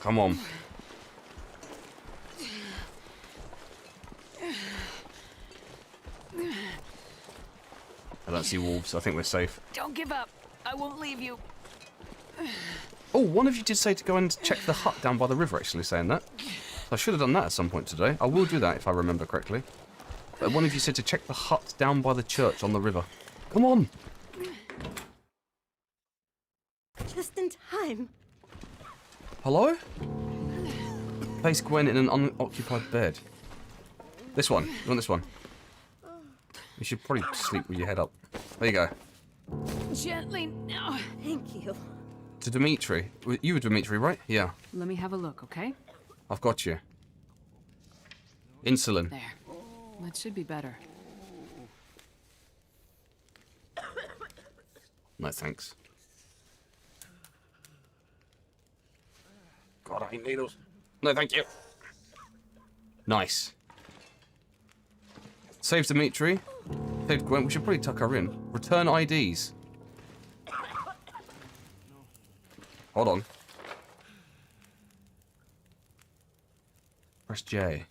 Come on. I don't see wolves. I think we're safe. Don't give up. I won't leave you. Oh, one of you did say to go and check the hut down by the river, actually, saying that. I should have done that at some point today. I will do that if I remember correctly. But one of you said to check the hut down by the church on the river. Come on! Just in time. Hello? Place Gwen in an unoccupied bed. This one. You want this one? You should probably sleep with your head up. There you go. Gently now. Thank you. To Dimitri. You were Dimitri, right? Yeah. Let me have a look, okay? I've got you. Insulin. There. That should be better. No, thanks. God, I hate needles. No, thank you. Nice. Save Dimitri. Save Gwen. We should probably tuck her in. Return IDs. Hold on. Press J.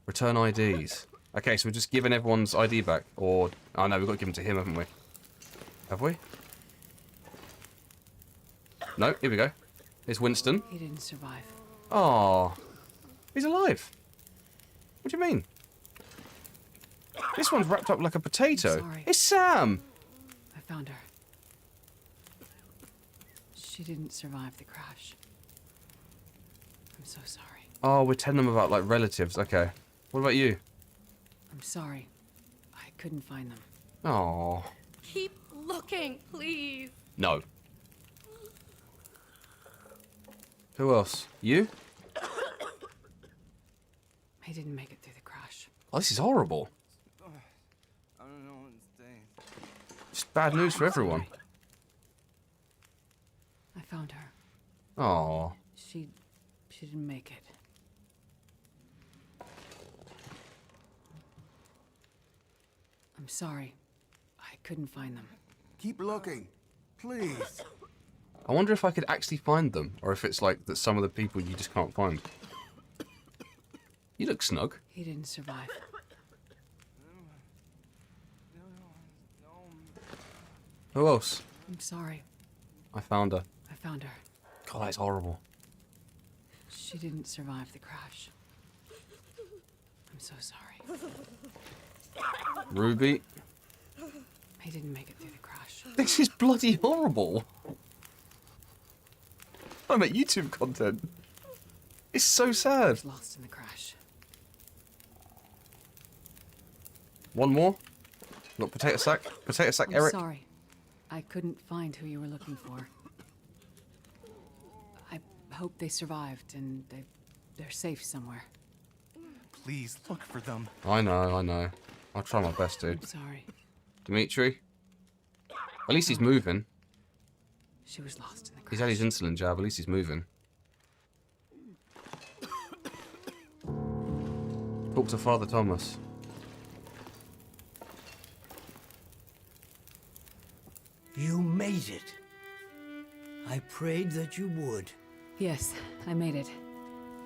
Return IDs. Okay, so we're just giving everyone's ID back. Or... Oh no, we've got to give them to him, haven't we? Have we? No, here we go. It's Winston. He didn't survive. Oh, he's alive. What do you mean? This one's wrapped up like a potato. Sorry. It's Sam. I found her. She didn't survive the crash. I'm so sorry. Oh, we're telling them about like relatives. Okay. What about you? I'm sorry. I couldn't find them. Oh. Keep looking, please. No. Who else? You? I didn't make it through the crash. Oh, this is horrible. It's bad news for everyone. I found her. Oh. She didn't make it. I'm sorry. I couldn't find them. Keep looking, please. I wonder if I could actually find them, or if it's like that some of the people you just can't find. You look snug. He didn't survive. Who else? I'm sorry. I found her. I found her. God, that's horrible. She didn't survive the crash. I'm so sorry. Ruby. I didn't make it through the crash. This is bloody horrible. I make YouTube content. It's so I sad. was lost in the crash. One more. Look, potato sack. Potato sack, I'm Eric. sorry. I couldn't find who you were looking for. I hope they survived and they're safe somewhere. Please look for them. I know. I'll try my best, dude. I'm sorry. Dimitri. At least he's moving. She was lost in the crash. He's had his insulin jab. At least he's moving. Talk to Father Thomas. You made it. I prayed that you would. Yes, I made it.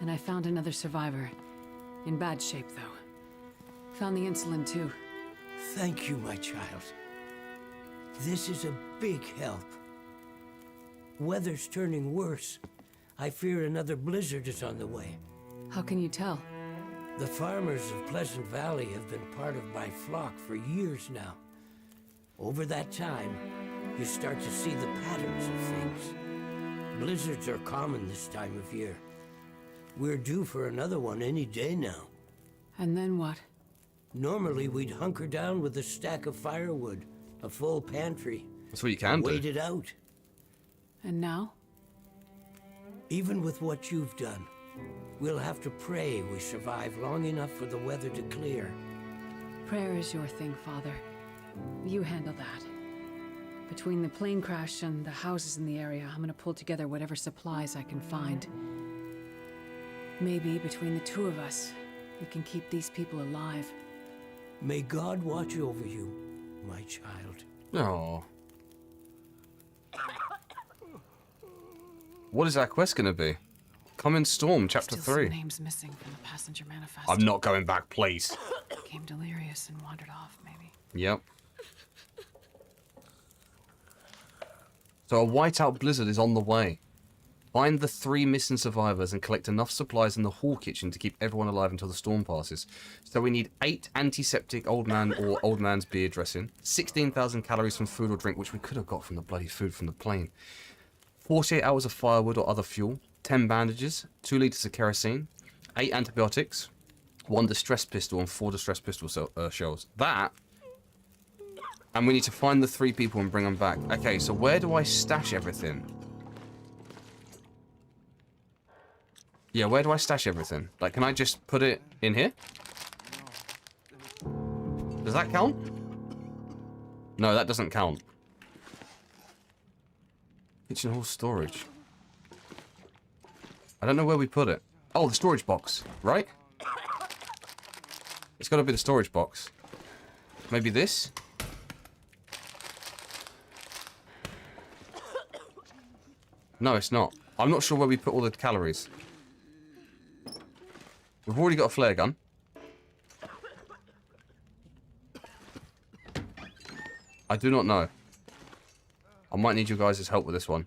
And I found another survivor. In bad shape, though. Found the insulin, too. Thank you, my child. This is a big help. Weather's turning worse. I fear another blizzard is on the way. How can you tell? The farmers of Pleasant Valley have been part of my flock for years now. Over that time, you start to see the patterns of things. Blizzards are common this time of year. We're due for another one any day now. And then what? Normally, we'd hunker down with a stack of firewood, a full pantry. That's what you can do. Wait it out. And now? Even with what you've done, we'll have to pray we survive long enough for the weather to clear. Prayer is your thing, Father. You handle that. Between the plane crash and the houses in the area, I'm gonna pull together whatever supplies I can find. Maybe between the two of us, we can keep these people alive. May God watch over you, my child. Oh. What is our quest going to be? Come in Storm, Chapter Still 3. some names missing from the passenger manifest. I'm not going back, please. Became delirious and wandered off, maybe. Yep. So a whiteout blizzard is on the way. Find the 3 missing survivors and collect enough supplies in the hall kitchen to keep everyone alive until the storm passes. So we need 8 antiseptic old man or old man's beer dressing, 16,000 calories from food or drink, which we could have got from the bloody food from the plane, 48 hours of firewood or other fuel, 10 bandages, 2 litres of kerosene, 8 antibiotics, 1 distress pistol and 4 distress pistol shells. That, and we need to find the 3 people and bring them back. Okay, so where do I stash everything? Yeah, where do I stash everything? Like, can I just put it in here? Does that count? No, that doesn't count. Kitchen hall storage. I don't know where we put it. Oh, the storage box, right? It's got to be the storage box. Maybe this? No, it's not. I'm not sure where we put all the calories. We've already got a flare gun. I do not know. I might need you guys' help with this one.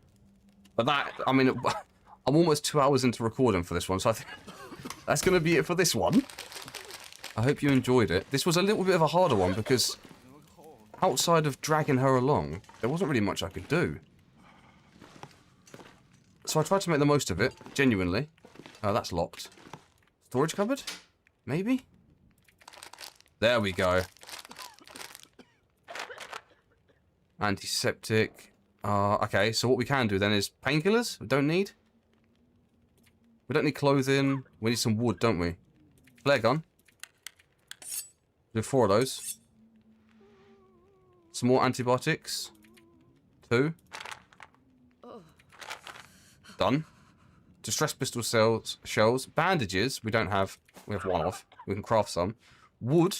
But that, I mean, I'm almost 2 hours into recording for this one, so I think that's going to be it for this one. I hope you enjoyed it. This was a little bit of a harder one because outside of dragging her along, there wasn't really much I could do. So I tried to make the most of it, genuinely. Oh, that's locked. Storage cupboard? Maybe? There we go. Antiseptic. Okay, so what we can do then is painkillers? We don't need. We don't need clothing. We need some wood, don't we? Flare gun. Do 4 of those. Some more antibiotics. 2. Done. Distress pistol shells. Bandages. We don't have. We have 1 off. We can craft some. Wood.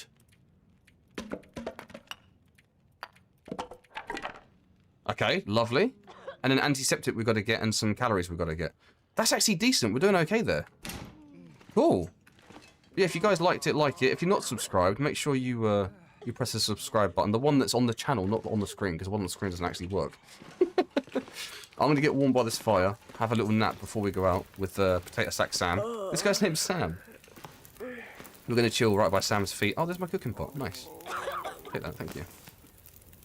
Okay, lovely. And an antiseptic we've got to get and some calories we've got to get. That's actually decent. We're doing okay there. Cool. Yeah, if you guys liked it, like it. If you're not subscribed, make sure you you press the subscribe button. The one that's on the channel, not on the screen, because the one on the screen doesn't actually work. I'm going to get warmed by this fire, have a little nap before we go out with Potato Sack Sam. This guy's name's Sam. We're going to chill right by Sam's feet. Oh, there's my cooking pot. Nice. Take that, thank you.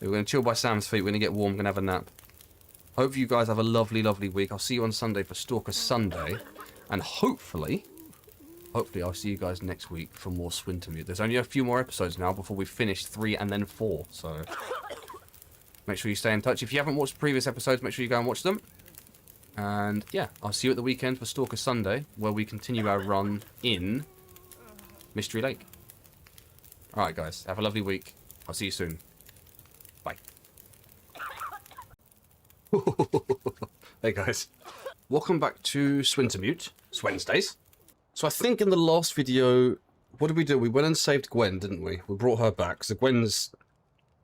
We're going to chill by Sam's feet. We're going to get warm. We're going to have a nap. Hope you guys have a lovely, lovely week. I'll see you on Sunday for Stalker Sunday. And hopefully I'll see you guys next week for more Swintermute. There's only a few more episodes now before we finish 3 and then 4. So make sure you stay in touch. If you haven't watched previous episodes, make sure you go and watch them. And yeah, I'll see you at the weekend for Stalker Sunday, where we continue our run in Mystery Lake. Alright guys, have a lovely week. I'll see you soon. Bye. Hey guys. Welcome back to Swintermute. Wednesdays. So I think in the last video, what did we do? We went and saved Gwen, didn't we? We brought her back. So Gwen's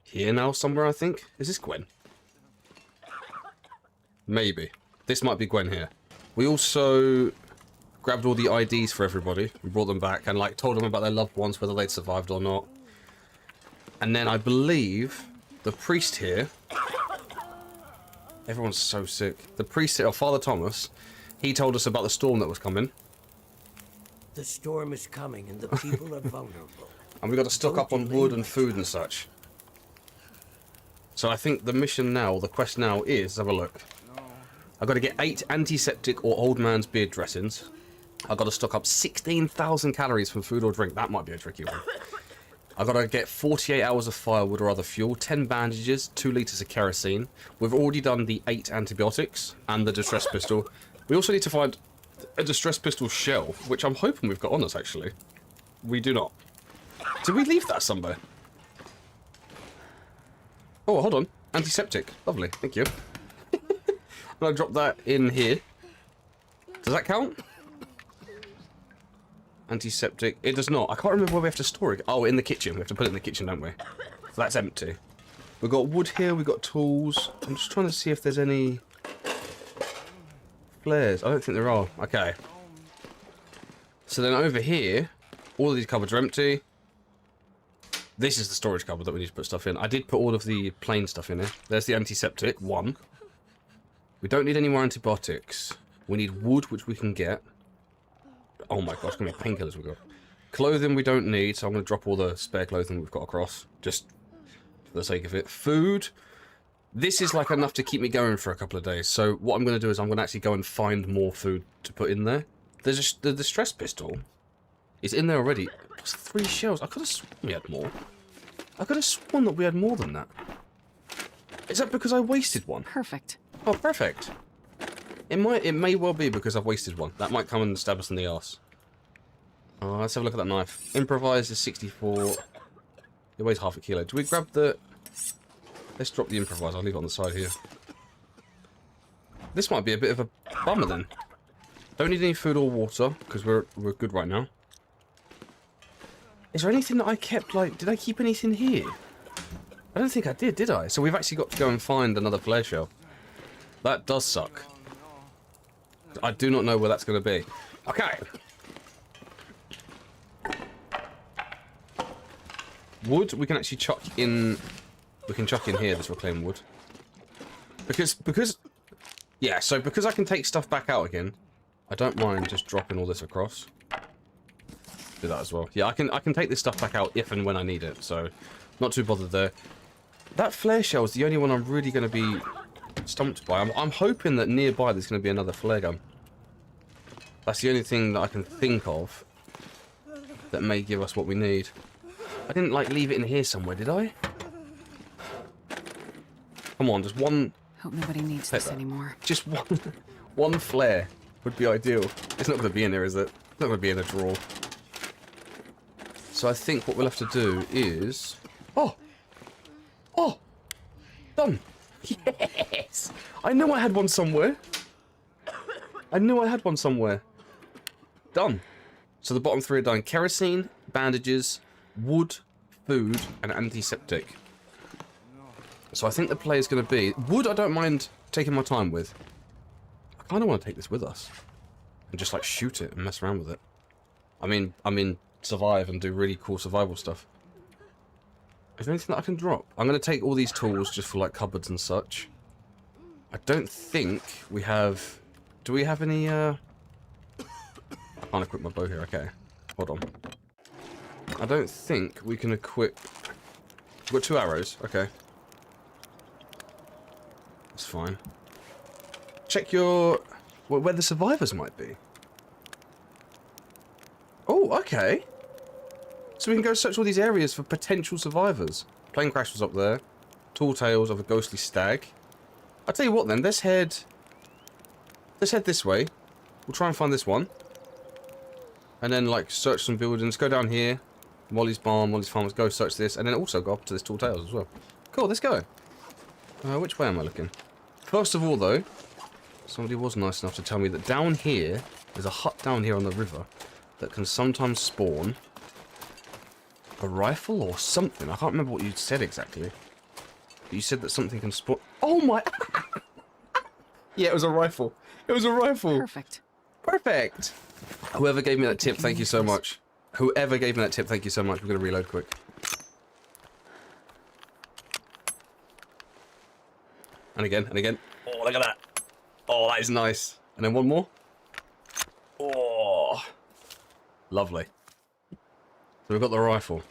here now somewhere, I think. Is this Gwen? Maybe. This might be Gwen here. We also grabbed all the IDs for everybody. We brought them back and like told them about their loved ones, whether they'd survived or not. And then I believe the priest here... Everyone's so sick. The priest here, Father Thomas, he told us about the storm that was coming. The storm is coming and the people are vulnerable. And we got to stock up on wood and food and such. So I think the mission now, the quest now is, let's have a look. I've got to get 8 antiseptic or old man's beard dressings. I've got to stock up 16,000 calories from food or drink. That might be a tricky one. I've got to get 48 hours of firewood or other fuel, 10 bandages, 2 litres of kerosene. We've already done the 8 antibiotics and the distress pistol. We also need to find a distress pistol shell, which I'm hoping we've got on us, actually. We do not. Did we leave that somewhere? Oh, hold on. Antiseptic. Lovely. Thank you. I'm going to drop that in here. Does that count? Antiseptic. It does not. I can't remember where we have to store it. Oh, in the kitchen. We have to put it in the kitchen, don't we? So that's empty. We've got wood here. We've got tools. I'm just trying to see if there's any flares. I don't think there are. Okay. So then over here, all of these cupboards are empty. This is the storage cupboard that we need to put stuff in. I did put all of the plain stuff in here. There's the antiseptic. 1. We don't need any more antibiotics. We need wood, which we can get. Oh my gosh, how many painkillers we've got. Clothing we don't need, so I'm going to drop all the spare clothing we've got across. Just for the sake of it. Food. This is like enough to keep me going for a couple of days. So what I'm going to do is I'm going to actually go and find more food to put in there. There's the distress pistol. It's in there already. Plus 3 shells. I could have sworn we had more. I could have sworn that we had more than that. Is that because I wasted one? Perfect. Oh, perfect. It may well be because I've wasted one. That might come and stab us in the arse. Oh, let's have a look at that knife. Improvised is 64. It weighs half a kilo. Do we grab the... Let's drop the improvised. I'll leave it on the side here. This might be a bit of a bummer then. Don't need any food or water because we're good right now. Is there anything that I kept, like... Did I keep anything here? I don't think I did I? So we've actually got to go and find another flare shell. That does suck. I do not know where that's going to be. Okay. Wood, we can actually chuck in... We can chuck in here, this reclaimed wood. Because... Yeah, so because I can take stuff back out again, I don't mind just dropping all this across. Do that as well. Yeah, I can take this stuff back out if and when I need it, so... Not too bothered there. That flare shell is the only one I'm really going to be stumped by. I'm hoping that nearby there's going to be another flare gun. That's the only thing that I can think of that may give us what we need. I didn't, like, leave it in here somewhere, did I? Come on, just one... Hope nobody needs this anymore. Just one flare. would be ideal. It's not going to be in there, is it? It's not going to be in a drawer. So I think what we'll have to do is... Oh! Oh! Done! Yes! I knew I had one somewhere. I knew I had one somewhere. Done. So the bottom 3 are done. Kerosene, bandages, wood, food, and antiseptic. So I think the play is going to be... Wood I don't mind taking my time with. I kind of want to take this with us. And just like shoot it and mess around with it. I mean, survive and do really cool survival stuff. Is there anything that I can drop? I'm going to take all these tools just for like cupboards and such. I don't think we have... Do we have any... I can't equip my bow here. Okay. Hold on. I don't think we can equip... We've got 2 arrows. Okay. That's fine. Check your... where the survivors might be. Oh, okay. So we can go search all these areas for potential survivors. Plane crash was up there. Tall tales of a ghostly stag. I'll tell you what then, let's head this way. We'll try and find this one. And then like search some buildings, go down here. Molly's barn, Molly's farm, let's go search this. And then also go up to this Tall Tales as well. Cool, let's go. Which way am I looking? First of all though, somebody was nice enough to tell me that down here, there's a hut down here on the river that can sometimes spawn a rifle or something. I can't remember what you said exactly. But you said that something can spawn... Oh my... Yeah, it was a rifle. It was a rifle. Perfect. Perfect. Whoever gave me that tip, thank you so much. Whoever gave me that tip, thank you so much. We're going to reload quick. And again, and again. Oh, look at that. Oh, that is nice. And then one more. Oh. Lovely. So we've got the rifle.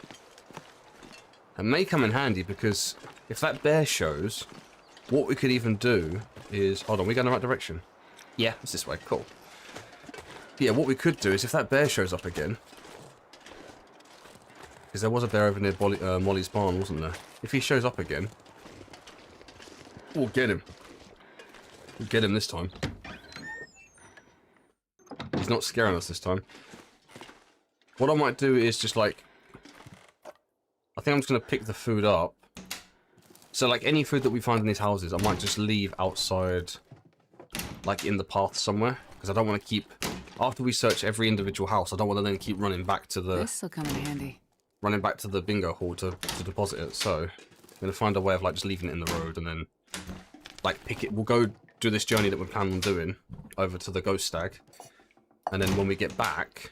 It may come in handy because if that bear shows, what we could even do is... Hold on, we go in the right direction? Yeah, it's this way. Cool. Yeah, what we could do is if that bear shows up again... Because there was a bear over near Molly's barn, wasn't there? If he shows up again... We'll get him. We'll get him this time. He's not scaring us this time. What I might do is just like... I think I'm just going to pick the food up. So like any food that we find in these houses, I might just leave outside, like in the path somewhere. Because I don't want to keep... After we search every individual house, I don't want to then keep running back to the... This'll come in handy. Running back to the bingo hall to deposit it. So I'm going to find a way of like just leaving it in the road and then like pick it. We'll go do this journey that we plan on doing over to the ghost stag. And then when we get back,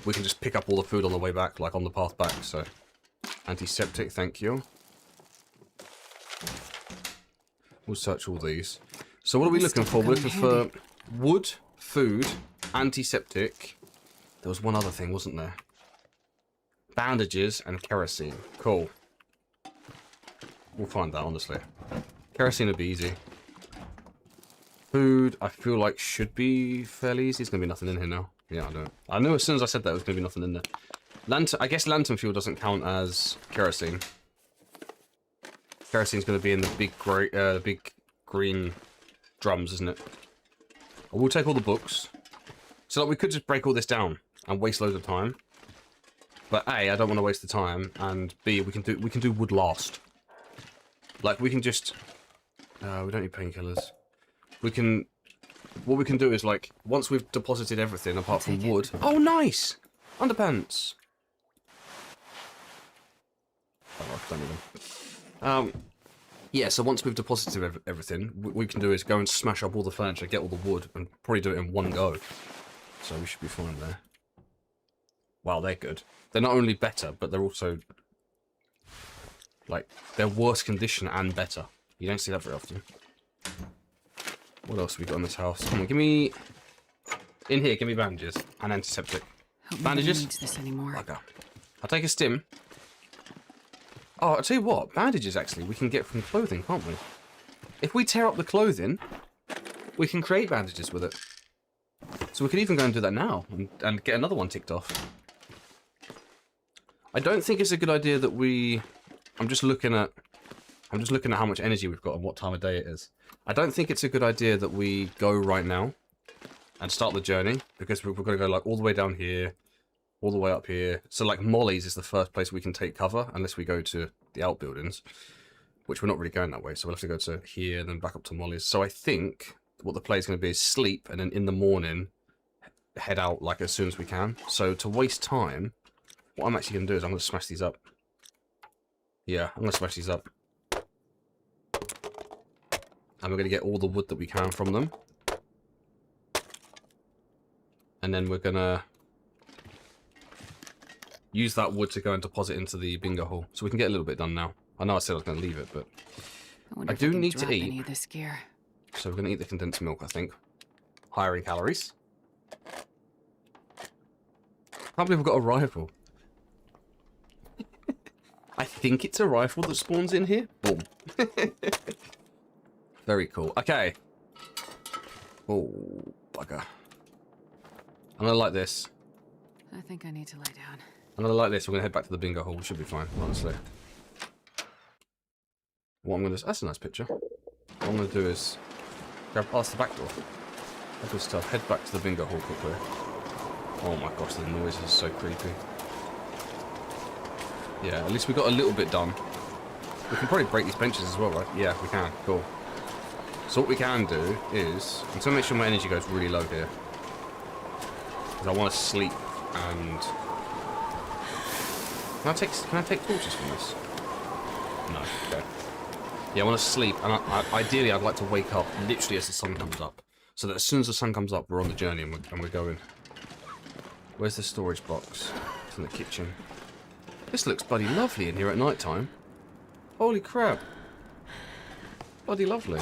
we can just pick up all the food on the way back, like on the path back. So antiseptic, thank you. We'll search all these. So what are we looking for? We're looking for wood, food, antiseptic. There was one other thing, wasn't there? Bandages and kerosene. Cool. We'll find that, honestly. Kerosene would be easy. Food, I feel like should be fairly easy. There's going to be nothing in here now. Yeah, I know. I knew as soon as I said that, there was going to be nothing in there. Lantern, I guess lantern fuel doesn't count as kerosene. Kerosene's going to be in the big green drums, isn't it? We'll take all the books. So like, we could just break all this down and waste loads of time. But A, I don't want to waste the time, and B, we can do wood last. Like we can just we don't need painkillers. What we can do is like once we've deposited everything apart from wood. Oh, nice! Underpants. Oh, don't need them. Yeah, so once we've deposited everything, what we can do is go and smash up all the furniture, get all the wood, and probably do it in one go. So we should be fine there. Wow, they're good. They're not only better, but they're also... like, they're worse condition and better. You don't see that very often. What else have we got in this house? Come on, give me... In here, give me bandages and antiseptic. Bandages? Needs this anymore. Okay. I'll take a stim. Oh, I'll tell you what. Bandages, actually, we can get from clothing, can't we? If we tear up the clothing, we can create bandages with it. So we could even go and do that now and get another one ticked off. I don't think it's a good idea that we... I'm just looking at I'm just looking at how much energy we've got and what time of day it is. I don't think it's a good idea that we go right now and start the journey, because we're going to go like all the way down here, all the way up here. So like Molly's is the first place we can take cover, unless we go to the outbuildings, which we're not really going that way. So we'll have to go to here and then back up to Molly's. So I think what the play is going to be is sleep, and then in the morning head out like as soon as we can. So to waste time, what I'm actually going to do is I'm going to smash these up. Yeah, I'm going to smash these up. And we're going to get all the wood that we can from them. And then we're going to use that wood to go and deposit into the bingo hall. So we can get a little bit done now. I know I said I was going to leave it, but I do need to eat. Any of this gear. So we're going to eat the condensed milk, I think. Higher in calories. I can't believe we've got a rifle. I think it's a rifle that spawns in here. Boom. Very cool. Okay. Oh, bugger. I'm going to like this. I think I need to lie down. I'm going to like this. We're going to head back to the bingo hall. We should be fine, honestly. What I'm going to do... That's a nice picture. What I'm going to do is grab past the back door. That good stuff. Head back to the bingo hall quickly. Oh my gosh, the noise is so creepy. Yeah, at least we got a little bit done. We can probably break these benches as well, right? Yeah, we can. Cool. So what we can do is... I'm going to make sure my energy goes really low here. Because I want to sleep and... Can I take torches from this? No, okay. Yeah, I want to sleep, and ideally I'd like to wake up literally as the sun comes up. So that as soon as the sun comes up, we're on the journey and we're going. Where's the storage box? It's in the kitchen. This looks bloody lovely in here at night time. Holy crap. Bloody lovely.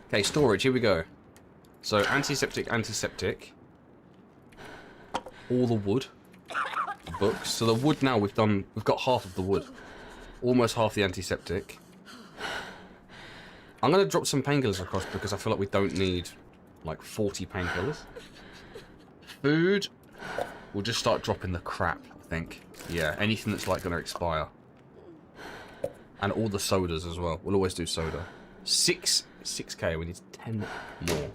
Okay, storage, here we go. So, antiseptic, antiseptic. All the wood. Books. So the wood now we've got half of the wood. Almost half the antiseptic. I'm going to drop some painkillers across because I feel like we don't need like 40 painkillers. Food. We'll just start dropping the crap, I think. Yeah, anything that's like going to expire. And all the sodas as well. We'll always do soda. 6k, we need 10 more.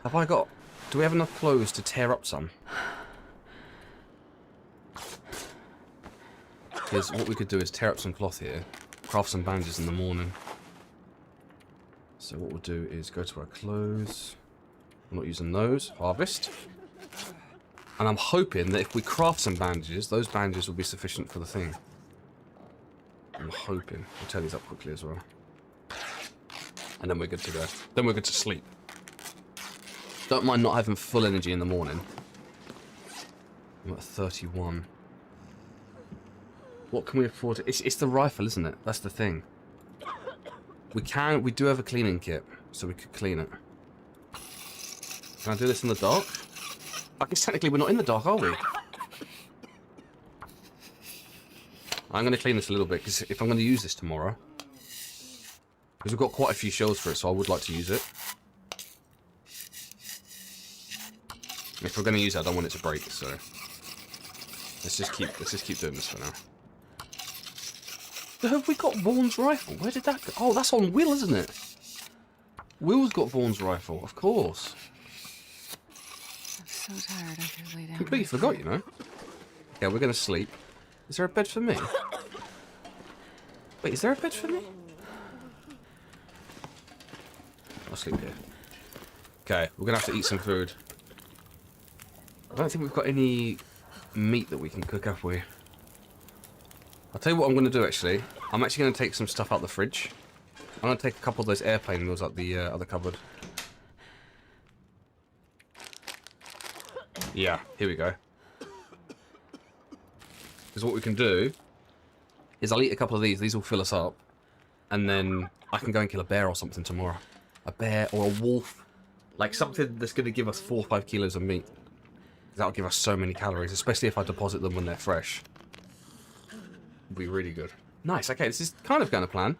Have I got... Do we have enough clothes to tear up some? Because what we could do is tear up some cloth here. Craft some bandages in the morning. So what we'll do is go to our clothes. I'm not using those. Harvest. And I'm hoping that if we craft some bandages, those bandages will be sufficient for the thing. I'm hoping. I'll tear these up quickly as well. And then we're good to go. Then we're good to sleep. Don't mind not having full energy in the morning. I'm at 31. What can we afford? It's the rifle, isn't it? That's the thing. We do have a cleaning kit, so we could clean it. Can I do this in the dark? I guess technically we're not in the dark, are we? I'm going to clean this a little bit, because if I'm going to use this tomorrow... Because we've got quite a few shells for it, so I would like to use it. If we're going to use it, I don't want it to break, so... Let's just keep doing this for now. Have we got Vaughn's rifle? Where did that go? Oh, that's on Will, isn't it? Will's got Vaughn's rifle, of course. I'm so tired, I could lay down. Completely forgot, you know. Yeah, we're going to sleep. Is there a bed for me? Wait, is there a bed for me? I'll sleep here. Okay, we're going to have to eat some food. I don't think we've got any meat that we can cook, have we? I'll tell you what I'm going to do, actually. I'm actually going to take some stuff out the fridge. I'm going to take a couple of those airplane meals out the other cupboard. Yeah, here we go. Because what we can do is I'll eat a couple of these. These will fill us up. And then I can go and kill a bear or something tomorrow. A bear or a wolf. Like something that's going to give us 4 or 5 kilos of meat. That'll give us so many calories, especially if I deposit them when they're fresh. It'll be really good. Nice, okay, this is kind of going to plan.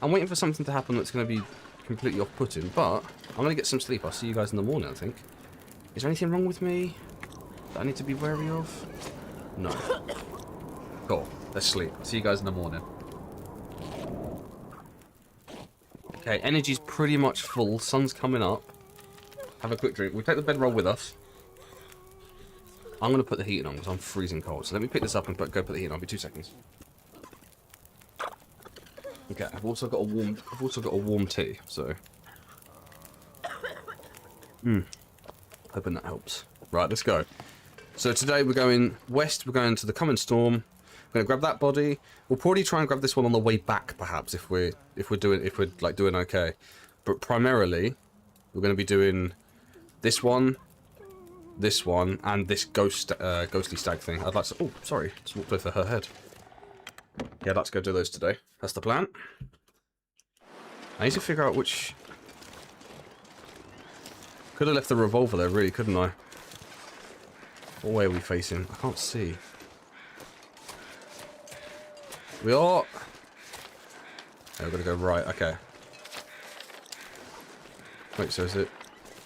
I'm waiting for something to happen that's going to be completely off-putting, but I'm going to get some sleep. I'll see you guys in the morning, I think. Is there anything wrong with me that I need to be wary of? No. Cool. Let's sleep. See you guys in the morning. Okay, energy's pretty much full. Sun's coming up. Have a quick drink. We'll take the bedroll with us. I'm going to put the heating on because I'm freezing cold. So let me pick this up and go put the heating on. I'll be 2 seconds. Okay, I've also got a warm tea, so hoping that helps. Right, let's go. So today we're going west, we're going to the Coming Storm. We're gonna grab that body. We'll probably try and grab this one on the way back, perhaps, if we're doing okay. But primarily, we're gonna be doing this one, and this ghostly stag thing. I'd like to. Oh, sorry, just walked over her head. Yeah, let's go do those today. That's the plan. I need to figure out which. Could have left the revolver there, really, couldn't I? What way are we facing? I can't see. We are. Oh, we're gonna go right. Okay. Wait, so is it?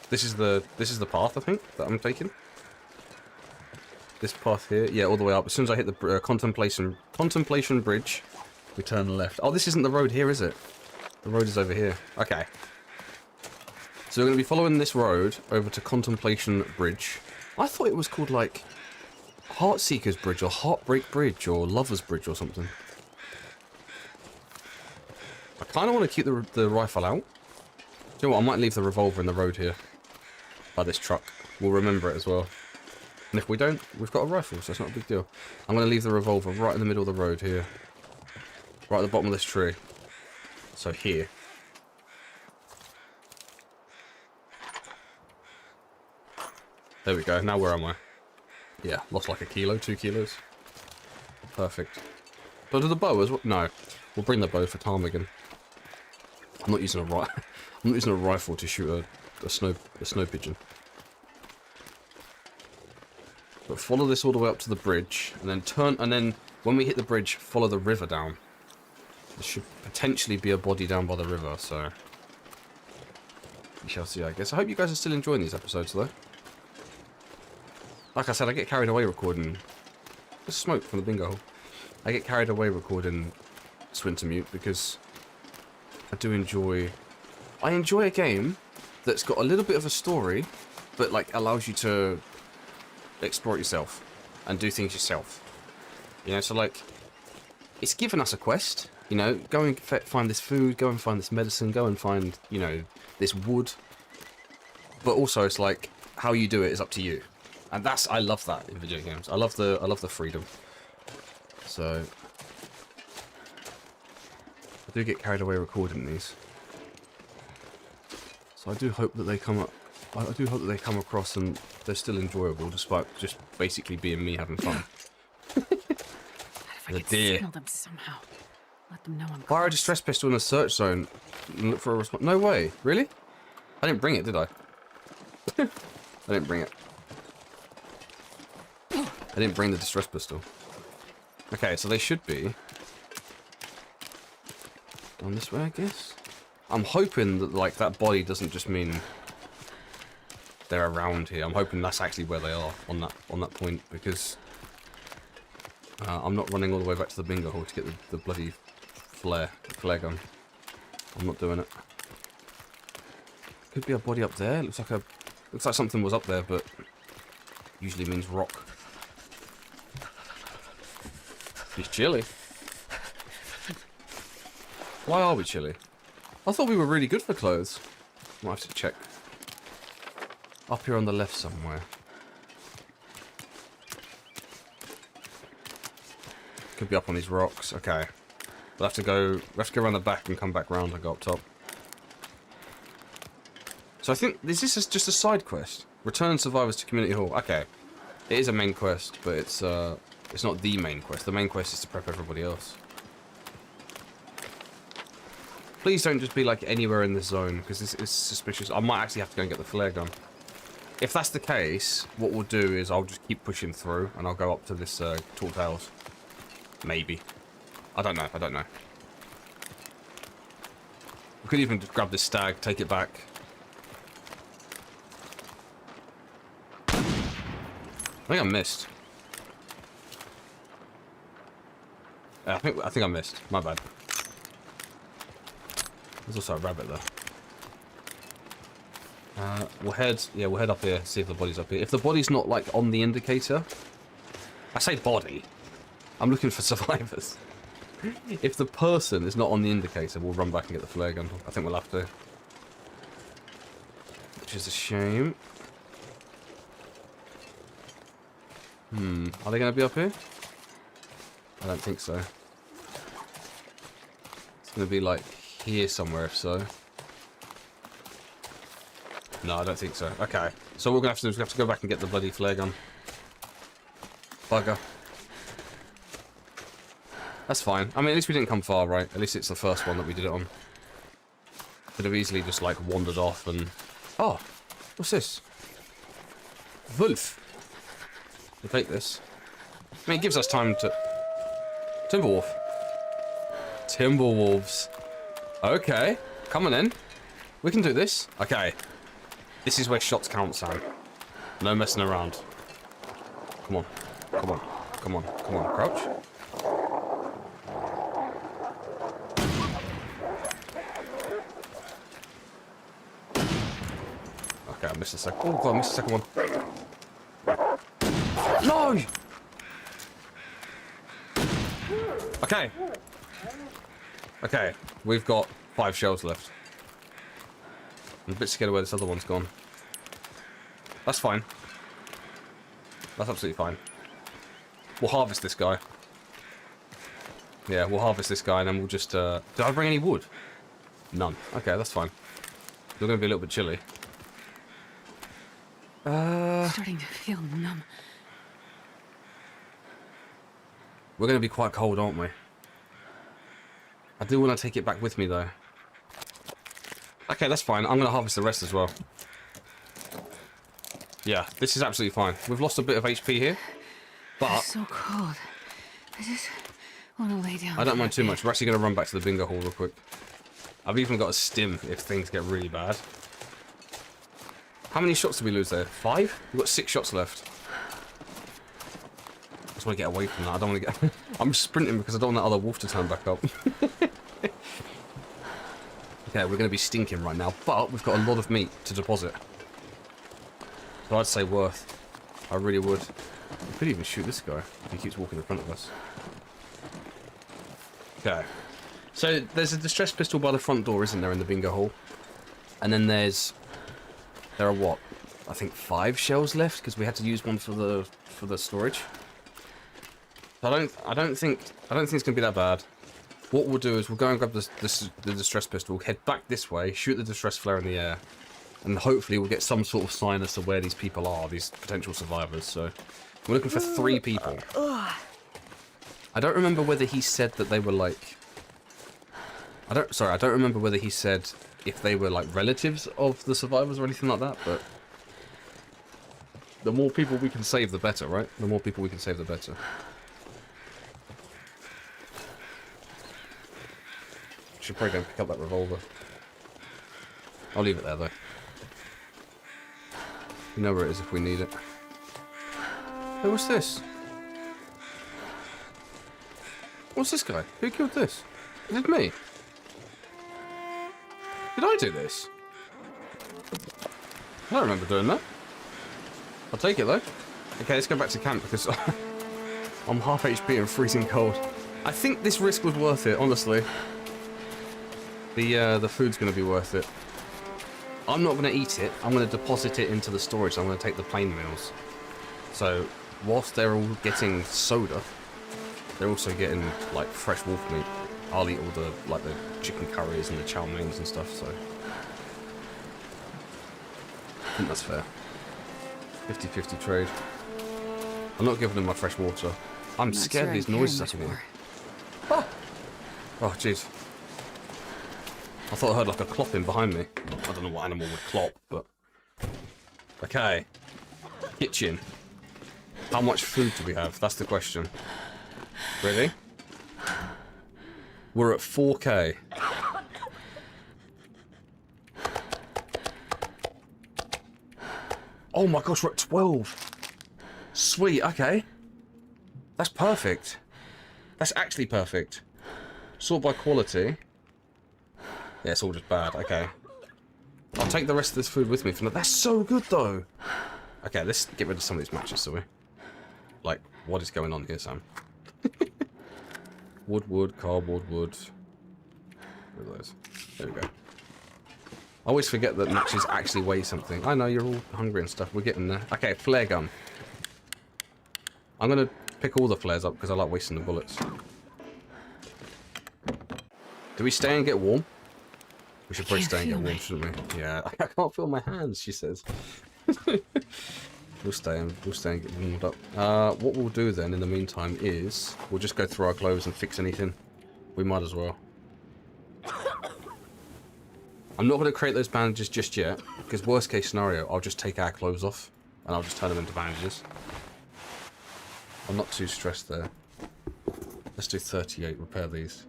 This is the path, I think, that I'm taking. This path here, yeah, all the way up. As soon as I hit the Contemplation Bridge, we turn left. Oh, this isn't the road here, is it? The road is over here. Okay. So we're going to be following this road over to Contemplation Bridge. I thought it was called, like, Heartseeker's Bridge, or Heartbreak Bridge, or Lover's Bridge, or something. I kind of want to keep the rifle out. Do you know what? I might leave the revolver in the road here. By this truck. We'll remember it as well. And if we don't, we've got a rifle, so it's not a big deal. I'm going to leave the revolver right in the middle of the road here. Right at the bottom of this tree. So here. There we go. Now where am I? Yeah, lost like 1 kilo, 2 kilos. Perfect. But the bow as well? No. We'll bring the bow for ptarmigan. I'm not using a rifle to shoot a snow pigeon. But follow this all the way up to the bridge, and then turn, and then when we hit the bridge, follow the river down. There should potentially be a body down by the river, so we shall see, I guess. I hope you guys are still enjoying these episodes, though. Like I said, I get carried away recording. There's smoke from the bingo hole. I get carried away recording Swintermute because I do enjoy. I enjoy a game that's got a little bit of a story, but like allows you to explore it yourself and do things yourself. You know, so like it's given us a quest. You know, go and find this food, go and find this medicine, go and find, you know, this wood. But also, it's like how you do it is up to you, and I love that in video games. I love the freedom. So I do get carried away recording these. So I do hope that they come up. I do hope that they come across and they're still enjoyable, despite just basically being me having fun. If I could signal them somehow, let them know I'm. Fire a distress pistol in a search zone and look for a response. No way, really? I didn't bring it, did I? I didn't bring it. I didn't bring the distress pistol. Okay, so they should be down this way, I guess. I'm hoping that like that body doesn't just mean they're around here. I'm hoping that's actually where they are on that point, because I'm not running all the way back to the bingo hall to get the bloody flare gun. I'm not doing it. Could be a body up there. Looks like something was up there, but usually means rock. It's chilly. Why are we chilly? I thought we were really good for clothes. Might have to check. Up here on the left somewhere. Could be up on these rocks. Okay. We'll have to go around the back and come back round and go up top. So I think this is just a side quest. Return survivors to Community Hall. Okay. It is a main quest, but it's not the main quest. The main quest is to prep everybody else. Please don't just be like anywhere in this zone, because this is suspicious. I might actually have to go and get the flare gun. If that's the case, what we'll do is I'll just keep pushing through, and I'll go up to this Tall Tales. Maybe. I don't know. We could even just grab this stag, take it back. I think I missed. I think I missed. My bad. There's also a rabbit there. We'll head up here, see if the body's up here. If the body's not, like, on the indicator... I say body. I'm looking for survivors. If the person is not on the indicator, we'll run back and get the flare gun. I think we'll have to. Which is a shame. Are they going to be up here? I don't think so. It's going to be, like, here somewhere, if so. No, I don't think so. Okay. So what we're going to have to do is we have to go back and get the bloody flare gun. Bugger. That's fine. I mean, at least we didn't come far, right? At least it's the first one that we did it on. Could have easily just, like, wandered off and... Oh! What's this? Wolf! We'll take this. I mean, it gives us time to... Timberwolf. Timberwolves. Okay. Coming in. We can do this. Okay. This is where shots count, Sam. No messing around. Come on. Come on. Come on. Come on. Crouch. Okay, I missed the second. Oh, God, I missed the second one. No! Okay. Okay, we've got 5 shells left. I'm a bit scared of where this other one's gone. That's fine. That's absolutely fine. We'll harvest this guy. Yeah, we'll harvest this guy and then we'll just... Did I bring any wood? None. Okay, that's fine. You're going to be a little bit chilly. Starting to feel numb. We're going to be quite cold, aren't we? I do want to take it back with me, though. Okay, that's fine. I'm going to harvest the rest as well. Yeah, this is absolutely fine. We've lost a bit of HP here, but... It's so cold. I just want to lay down. I don't mind too much. We're actually going to run back to the bingo hall real quick. I've even got a stim if things get really bad. How many shots did we lose there? 5? We've got 6 shots left. I just want to get away from that. I don't want to get... I'm sprinting because I don't want that other wolf to turn back up. Okay, we're going to be stinking right now, but we've got a lot of meat to deposit. So I'd say worth. I really would. We could even shoot this guy if he keeps walking in front of us. Okay. So there's a distress pistol by the front door, isn't there, in the bingo hall? And then there are what? I think 5 shells left because we had to use one for the storage. So I don't think it's gonna be that bad. What we'll do is we'll go and grab the distress pistol, head back this way, shoot the distress flare in the air, and hopefully we'll get some sort of sign as to where these people are, these potential survivors. So we're looking for 3 people. I don't remember whether he said that they were like... I don't remember whether he said if they were like relatives of the survivors or anything like that, but the more people we can save, the better, right? The more people we can save, the better. Should probably go and pick up that revolver. I'll leave it there, though. You know where it is if we need it. Hey, what's this? What's this guy? Who killed this? Is it me? Did I do this? I don't remember doing that. I'll take it, though. Okay, let's go back to camp, because I'm half HP and freezing cold. I think this risk was worth it, honestly. The food's going to be worth it. I'm not going to eat it. I'm going to deposit it into the storage. I'm going to take the plain meals. So, whilst they're all getting soda, they're also getting, like, fresh wolf meat. I'll eat all the, like, the chicken curries and the chow meins and stuff, so... I think that's fair. 50-50 trade. I'm not giving them my fresh water. I'm scared of these noises happening. Oh, jeez. I thought I heard like a clopping behind me. I don't know what animal would clop, but... Okay. Kitchen. How much food do we have? That's the question. Ready? We're at 4K. Oh my gosh, we're at 12. Sweet, okay. That's perfect. That's actually perfect. Sort by quality. Yeah, it's all just bad. Okay. I'll take the rest of this food with me for now. That's so good, though. Okay, let's get rid of some of these matches, shall we? Like, what is going on here, Sam? Wood, cardboard, wood. Where are those? There we go. I always forget that matches actually weigh something. I know, you're all hungry and stuff. We're getting there. Okay, flare gun. I'm going to pick all the flares up because I like wasting the bullets. Do we stay and get warm? We should probably stay and get warm, shouldn't we? Yeah, I can't feel my hands, she says. We'll stay and get warmed up. What we'll do then in the meantime is we'll just go through our clothes and fix anything. We might as well. I'm not going to create those bandages just yet, because worst case scenario, I'll just take our clothes off and I'll just turn them into bandages. I'm not too stressed there. Let's do 38, repair these.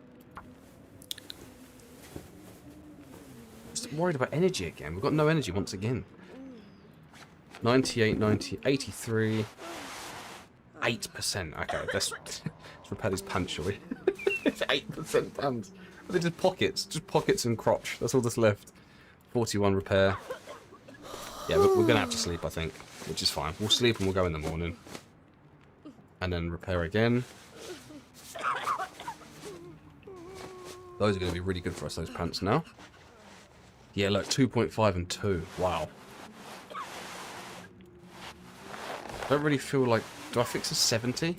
Just worried about energy again. We've got no energy once again. 98, 90, 83, 8%. Okay, let's repair these pants, shall we? It's 8% pants. They're just pockets and crotch. That's all that's left. 41 repair. Yeah, we're gonna have to sleep, I think, which is fine. We'll sleep and we'll go in the morning. And then repair again. Those are gonna be really good for us, those pants now. Yeah, look, 2.5 and 2. Wow. Don't really feel like... Do I fix a 70?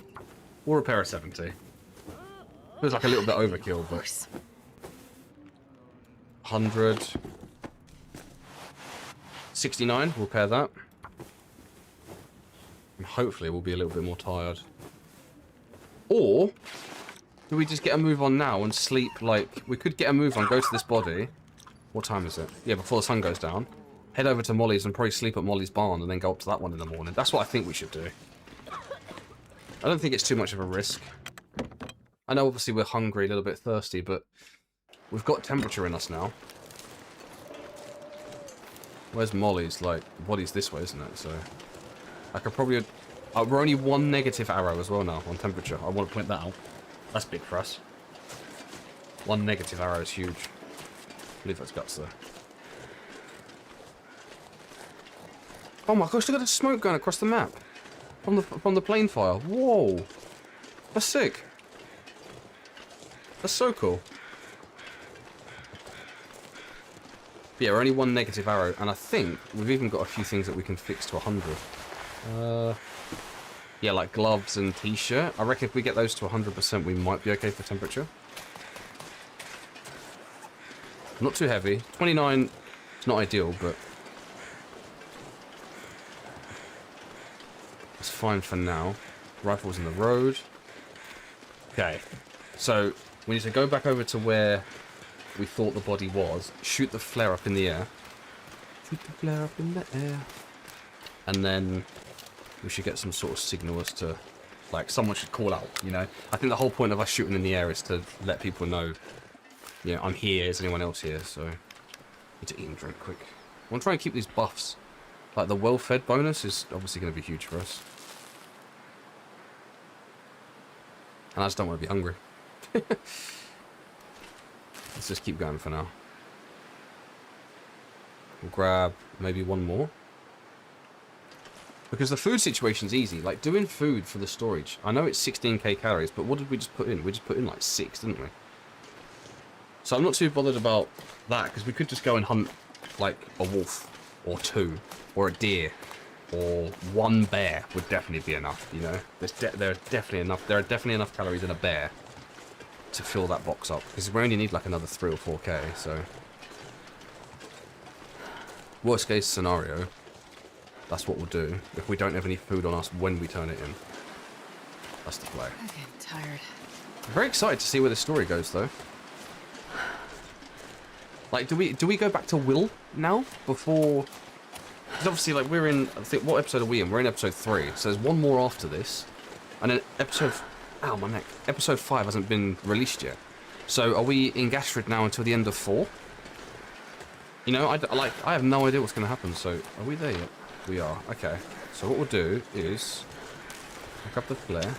Or repair a 70? Feels like a little bit overkill, but... 100. 69, we'll repair that. And hopefully we'll be a little bit more tired. Or... do we just get a move on now and sleep, like... We could get a move on, go to this body. What time is it? Yeah, before the sun goes down. Head over to Molly's and probably sleep at Molly's barn and then go up to that one in the morning. That's what I think we should do. I don't think it's too much of a risk. I know obviously we're hungry, a little bit thirsty, but we've got temperature in us now. Where's Molly's? Like, body's this way, isn't it? So I could probably... we're only 1 negative arrow as well now on temperature. I want to point that out. That's big for us. 1 negative arrow is huge. I believe that's guts there. Oh my gosh, look at the smoke going across the map. From the plane fire. Whoa. That's sick. That's so cool. But yeah, we're only 1 negative arrow, and I think we've even got a few things that we can fix to 100. Yeah, like gloves and t-shirt. I reckon if we get those to 100%, we might be okay for temperature. Not too heavy. 29 is not ideal, but it's fine for now. Rifles in the road. Okay, so we need to go back over to where we thought the body was. Shoot the flare up in the air. Shoot the flare up in the air. And then we should get some sort of signal as to, like, someone should call out, you know? I think the whole point of us shooting in the air is to let people know, you know, I'm here, is anyone else here? So, need to eat and drink quick. I want to try and keep these buffs. Like, the well-fed bonus is obviously going to be huge for us. And I just don't want to be hungry. Let's just keep going for now. We'll grab maybe one more. Because the food situation's easy. Like, doing food for the storage. I know it's 16k calories, but what did we just put in? We just put in like 6, didn't we? So I'm not too bothered about that, because we could just go and hunt, like, a wolf, or 2, or a deer, or 1 bear would definitely be enough, you know? There are definitely enough calories in a bear to fill that box up, because we only need like another 3 or 4k, so... Worst case scenario, that's what we'll do, if we don't have any food on us when we turn it in. That's the play. I'm getting tired. I'm very excited to see where the story goes, though. Like, do we go back to Will now? Before... Because obviously, like, we're in... I think, what episode are we in? We're in episode 3. So there's one more after this. And then episode... Ow, my neck. Episode 5 hasn't been released yet. So are we in Gashford now until the end of 4? You know, I have no idea what's going to happen. So, are we there yet? We are. Okay. So what we'll do is... Pick up the flare.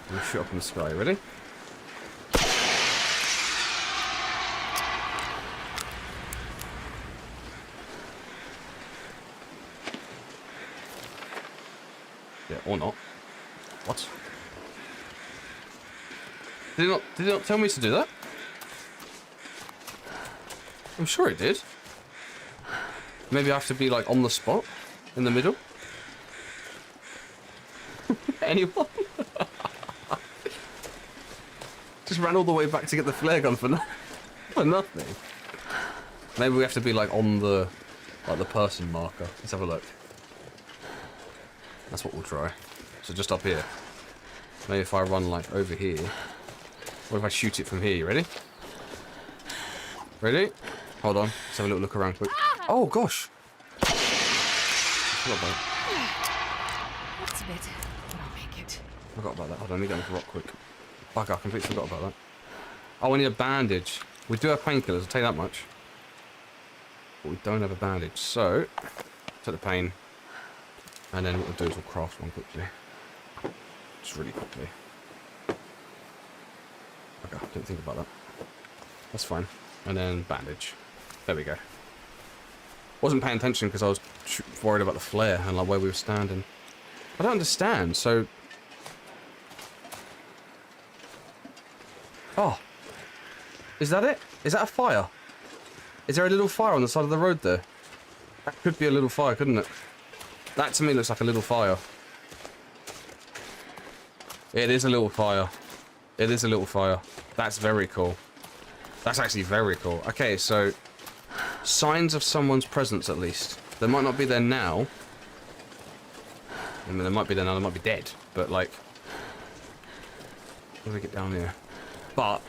And shoot up in the sky. Ready? Or not. What? Did it not tell me to do that? I'm sure it did. Maybe I have to be like on the spot? In the middle? Anyone? Just ran all the way back to get the flare gun for nothing. Maybe we have to be like on the person marker. Let's have a look. That's what we'll try. So just up here. Maybe if I run like over here. What if I shoot it from here? You ready? Ready? Hold on. Let's have a little look around quick. Oh gosh. Forgot about it. That's a bit, but I'll make it. Forgot about that. Hold on, let me get on the rock quick. Fuck, I completely forgot about that. Oh, we need a bandage. We do have painkillers, I'll tell you that much. But we don't have a bandage, so... take the pain. And then what we'll do is we'll craft one quickly. Just really quickly. Okay, didn't think about that. That's fine. And then bandage. There we go. Wasn't paying attention because I was worried about the flare and like where we were standing. I don't understand, so... oh. Is that it? Is that a fire? Is there a little fire on the side of the road there? That could be a little fire, couldn't it? That to me looks like a little fire. It is a little fire. It is a little fire. That's very cool. That's actually very cool. Okay, so... signs of someone's presence, at least. They might not be there now. I mean, they might be there now, they might be dead. But, like... how do we get down here? But...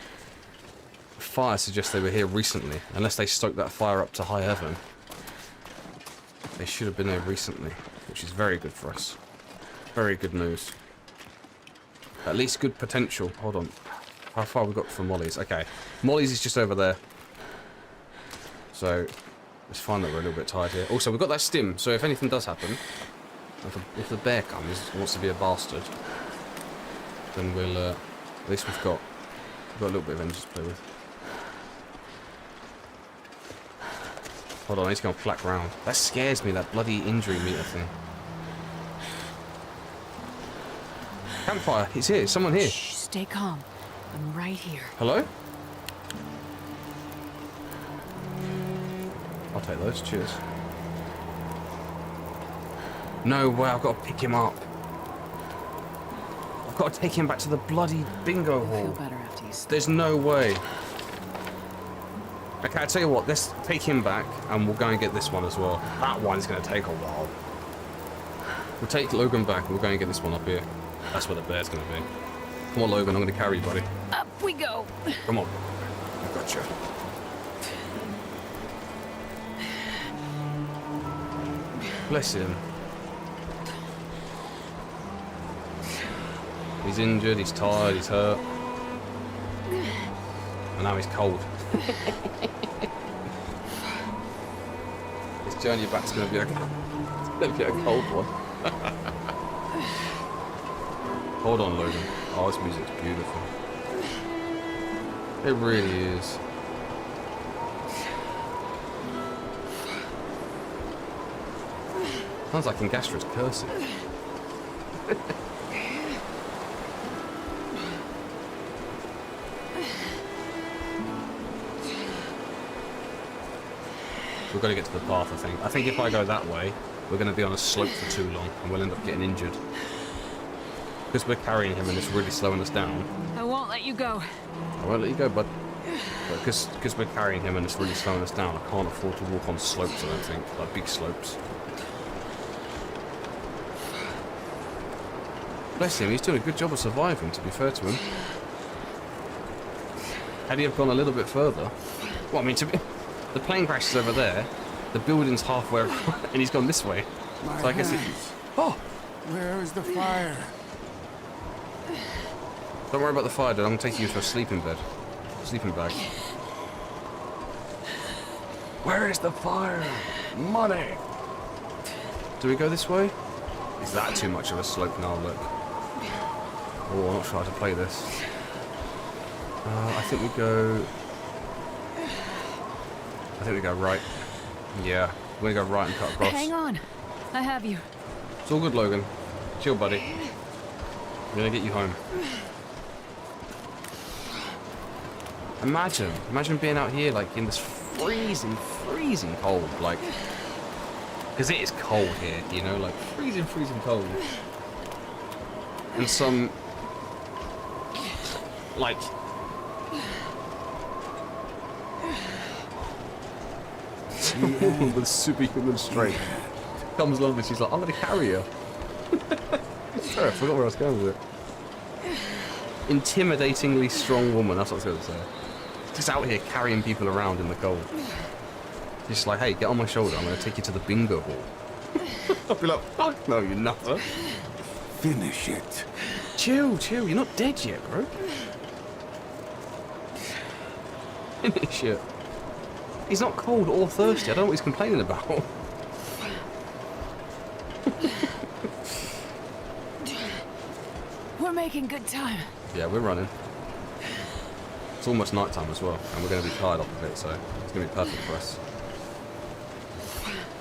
fire suggests they were here recently. Unless they stoked that fire up to high heaven. They should have been there recently. Which is very good for us. Very good news. At least good potential. Hold on. How far have we got from Molly's? Okay. Molly's is just over there. So, it's fine that we're a little bit tired here. Also, we've got that stim, so if anything does happen, if the bear comes and wants to be a bastard, then we'll, at least we've got a little bit of energy to play with. Hold on, I need to go flat round. That scares me, that bloody injury meter thing. Campfire, he's here, someone here. Shh, stay calm. I'm right here. Hello? I'll take those, cheers. No way, I've got to pick him up. I've got to take him back to the bloody bingo hall. You'll feel better after you sleep. There's no way. Okay, I'll tell you what, let's take him back and we'll go and get this one as well. That one's going to take a while. We'll take Logan back and we'll go and get this one up here. That's where the bear's going to be. Come on, Logan, I'm going to carry you, buddy. Up we go. Come on. I got you. Bless him. He's injured, he's tired, he's hurt. And now he's cold. This journey back's going to be a cold one. Hold on, Logan. Oh, this music's beautiful. It really is. Sounds like Angastra's cursing. We've got to get to the path, I think. I think if I go that way, we're going to be on a slope for too long, and we'll end up getting injured. Because we're carrying him and it's really slowing us down. I won't let you go. I won't let you go, bud. But because we're carrying him and it's really slowing us down, I can't afford to walk on slopes, I don't think. Like big slopes. Bless him, he's doing a good job of surviving, to be fair to him. Had he have gone a little bit further... well, I mean, the plane crash is over there, the building's halfway around, and he's gone this way. My So I guess it... hands. oh! Where is the fire? Don't worry about the fire, dude. I'm going to take you to a sleeping bed. Sleeping bag. Where is the fire? Money. Do we go this way? Is that too much of a slope now? Look. Oh, I'm not sure how to play this. I think we go... I think we go right. Yeah. We're going to go right and cut across. Hang on. I have you. It's all good, Logan. Chill, buddy. I'm gonna get you home. Imagine being out here, like, in this freezing cold, like... Because it is cold here, you know, like, freezing cold. And some... Like... Some woman with superhuman strength comes along and she's like, I'm gonna carry you. Sorry, I forgot where I was going with it. Intimidatingly strong woman, that's what I was going to say. Just out here carrying people around in the cold. Just like, hey, get on my shoulder, I'm going to take you to the bingo hall. I'll be like, fuck no, you nutter. Finish it. Chill, you're not dead yet, bro. Finish it. He's not cold or thirsty, I don't know what he's complaining about. We're making good time. Yeah, we're running. It's almost night time as well, and we're going to be tired off of it, so it's going to be perfect for us.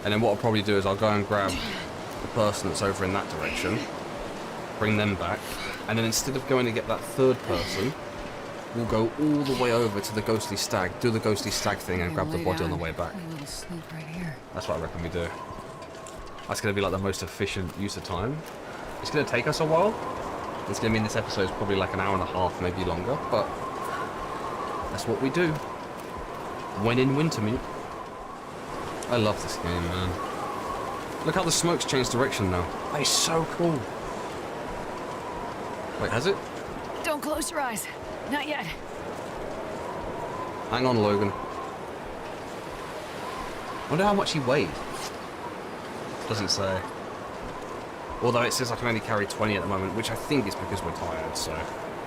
And then what I'll probably do is I'll go and grab the person that's over in that direction, bring them back, and then instead of going to get that third person, we'll go all the way over to the ghostly stag, do the ghostly stag thing, and grab the body on the way back. A little sleep right here. That's what I reckon we do. That's going to be like the most efficient use of time. It's going to take us a while. It's going to mean this episode is probably like an hour and a half, maybe longer, but that's what we do when in Wintermute. I love this game, man. Look how the smoke's changed direction now. That is so cool. Wait, has it? Don't close your eyes. Not yet. Hang on, Logan. Wonder how much he weighed. Doesn't say. Although it says I can only carry 20 at the moment, which I think is because we're tired, so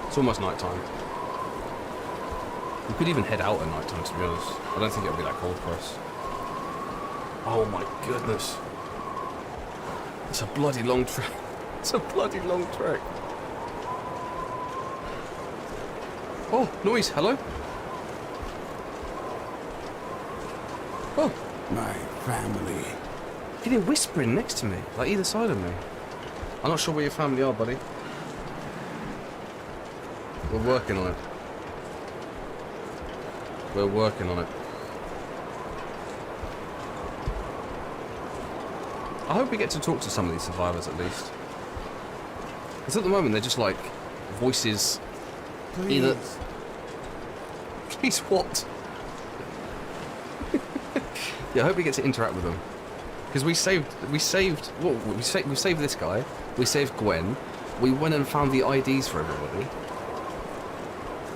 it's almost night time. We could even head out at night time, to be honest. I don't think it'll be that cold for us. Oh my goodness. It's a bloody long trek. It's a bloody long trek. Oh, noise, hello? Oh. My family. I can hear whispering next to me, like either side of me. I'm not sure where your family are, buddy. We're working on it. We're working on it. I hope we get to talk to some of these survivors at least. Because at the moment they're just like voices. Please. Either. Please what? Yeah, I hope we get to interact with them. Because we saved this guy. We saved Gwen. We went and found the IDs for everybody.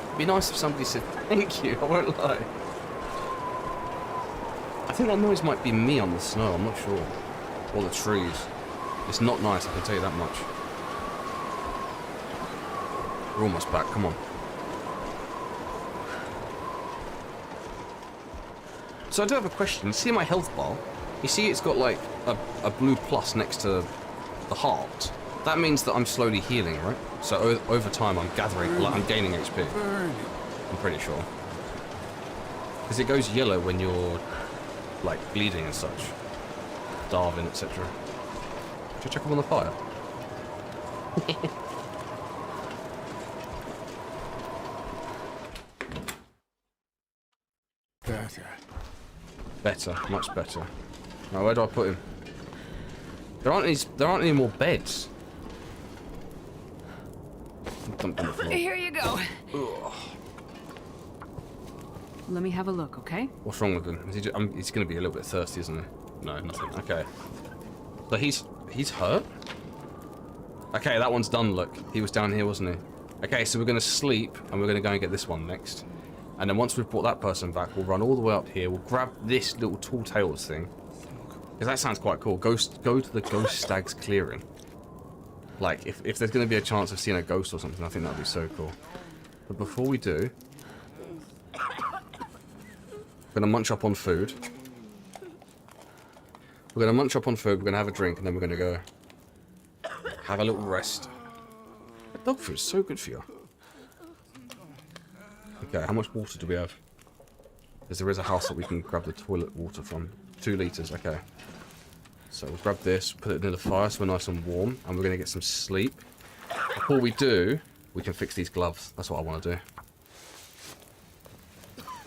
It'd be nice if somebody said thank you. I won't lie. I think that noise might be me on the snow. I'm not sure. Or the trees. It's not nice. I can tell you that much. We're almost back. Come on. So I do have a question. You see my health bar? You see it's got like a blue plus next to the heart. That means that I'm slowly healing, right? So over time I'm gaining HP. I'm pretty sure. Because it goes yellow when you're like bleeding and such. Starving, etc. Should I check up on the fire? Better, much better. Now, where do I put him? There aren't any more beds. Dump on the floor. Here you go. Ugh. Let me have a look, okay? What's wrong with him? Is he he's going to be a little bit thirsty, isn't he? No, nothing. Okay. So he's hurt? Okay, that one's done, look. He was down here, wasn't he? Okay, so we're going to sleep, and we're going to go and get this one next. And then once we've brought that person back, we'll run all the way up here. We'll grab this little Tall Tales thing. Because that sounds quite cool. Go to the Ghost Stag's clearing. Like, if there's going to be a chance of seeing a ghost or something, I think that would be so cool. But before we do... We're going to munch up on food. We're going to munch up on food, we're going to have a drink, and then we're going to go have a little rest. Dog food is so good for you. Okay, how much water do we have? Because there is a house that we can grab the toilet water from. 2 litres, okay. So we'll grab this, put it near the fire so we're nice and warm, and we're going to get some sleep. Before we do, we can fix these gloves. That's what I want to do.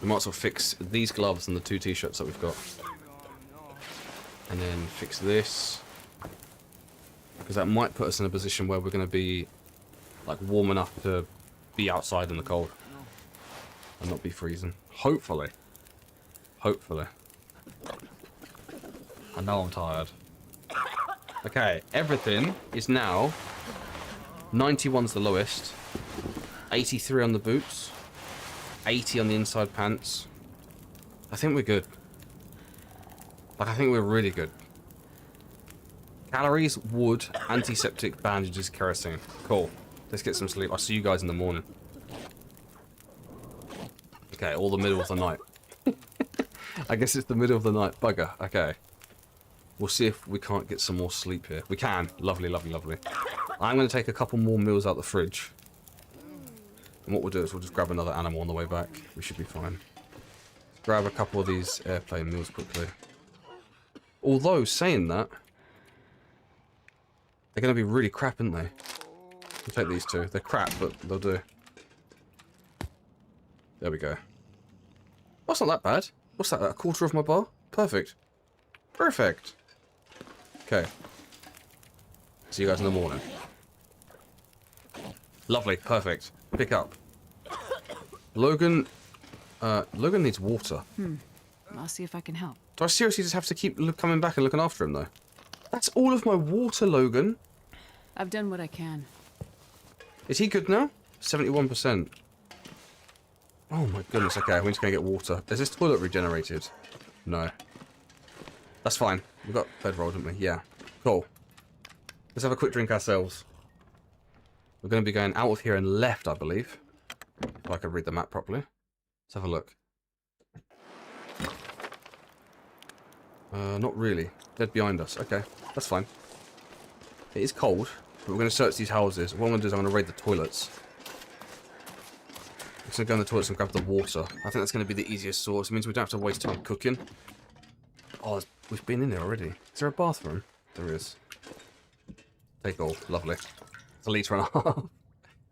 We might as well fix these gloves and the 2 t-shirts that we've got. And then fix this. Because that might put us in a position where we're going to be like warm enough to be outside in the cold. And not be freezing. Hopefully. Hopefully. I know I'm tired. Okay, everything is now 91's the lowest. 83 on the boots. 80 on the inside pants. I think we're good. Like, I think we're really good. Calories, wood, antiseptic, bandages, kerosene. Cool. Let's get some sleep. I'll see you guys in the morning. Okay, all the middle of the night. I guess it's the middle of the night. Bugger. Okay. We'll see if we can't get some more sleep here. We can. Lovely, lovely, lovely. I'm going to take a couple more meals out the fridge. And what we'll do is we'll just grab another animal on the way back. We should be fine. Grab a couple of these airplane meals quickly. Although, saying that, they're going to be really crap, aren't they? We'll take these 2. They're crap, but they'll do. There we go. That's not that bad. What's that? A quarter of my bar? Perfect. Perfect. Okay. See you guys in the morning. Lovely. Perfect. Pick up. Logan... Logan needs water. I'll see if I can help. Do I seriously just have to keep coming back and looking after him, though? That's all of my water, Logan. I've done what I can. Is he good now? 71%. Oh my goodness, okay, we're just going to get water. Is this toilet regenerated? No. That's fine. We've got bedroll, didn't we? Yeah. Cool. Let's have a quick drink ourselves. We're going to be going out of here and left, I believe. If I can read the map properly. Let's have a look. Not really. Dead behind us. Okay, that's fine. It is cold, but we're going to search these houses. What I'm going to do is I'm going to raid the toilets. I'm just going to go in the toilets and grab the water. I think that's going to be the easiest source. It means we don't have to waste time cooking. Oh, we've been in there already. Is there a bathroom? There is. Take all. Lovely. It's a litre and a half.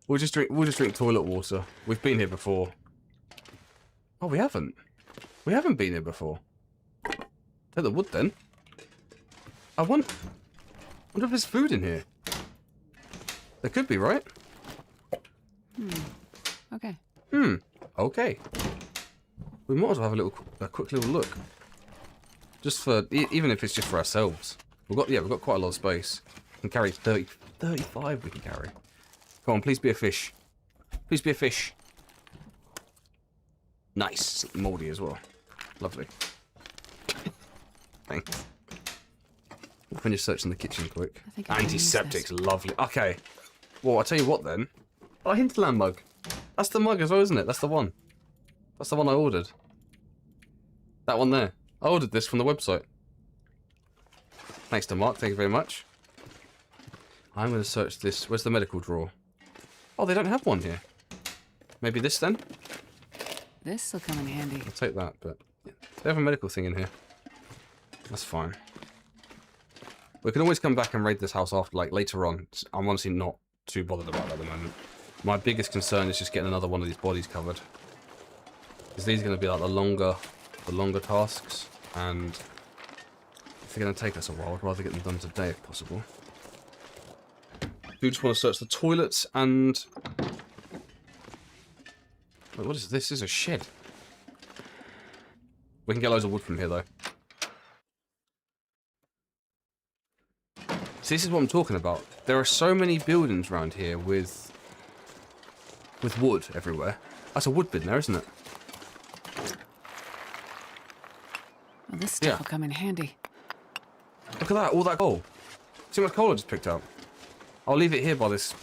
We'll just drink toilet water. We've been here before. Oh, we haven't. We haven't been here before. Take the wood then. I wonder if there's food in here. There could be, right? Okay. Okay. We might as well have a quick little look. Just for, even if it's just for ourselves. We've got quite a lot of space. We can carry 35 we can carry. Come on, please be a fish. Please be a fish. Nice. Moldy as well. Lovely. Thanks. We'll finish searching the kitchen quick. Antiseptic's lovely. Okay. Well, I'll tell you what then. Oh, Hinterland mug. That's the mug as well, isn't it? That's the one. That's the one I ordered. That one there. I ordered this from the website. Thanks to Mark. Thank you very much. I'm going to search this. Where's the medical drawer? Oh, they don't have one here. Maybe this then? This'll come in handy. I'll take that, but they have a medical thing in here. That's fine. We can always come back and raid this house after, like, later on. I'm honestly not too bothered about that at the moment. My biggest concern is just getting another one of these bodies covered. Because these are going to be, like, the longer tasks. And if they're going to take us a while, I'd rather get them done today if possible. Do just want to search the toilets and... Wait, what is this? This is a shed. We can get loads of wood from here, though. See, this is what I'm talking about. There are so many buildings around here with wood everywhere. That's a wood bin there, isn't it? Well, this stuff will come in handy. Look at that, all that coal. See how much coal I just picked up? I'll leave it here by this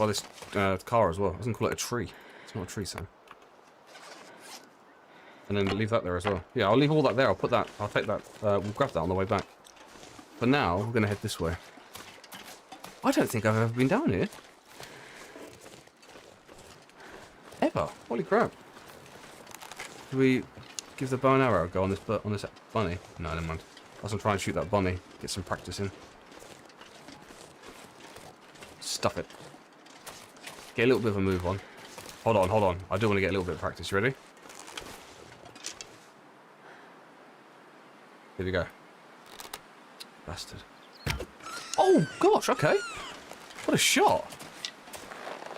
car as well. I doesn't call it a tree. It's not a tree, Sam. And then leave that there as well. Yeah, I'll leave all that there. I'll take that. We'll grab that on the way back. But now, we're going to head this way. I don't think I've ever been down here. Ever. Holy crap. Do we give the bow and arrow a go on this bunny? No, never mind. As I'm trying to shoot that bunny. Get some practice in. Stuff it. Get a little bit of a move on. Hold on, hold on. I do want to get a little bit of practice. You ready? Here we go. Bastard. Oh, gosh, okay. What a shot.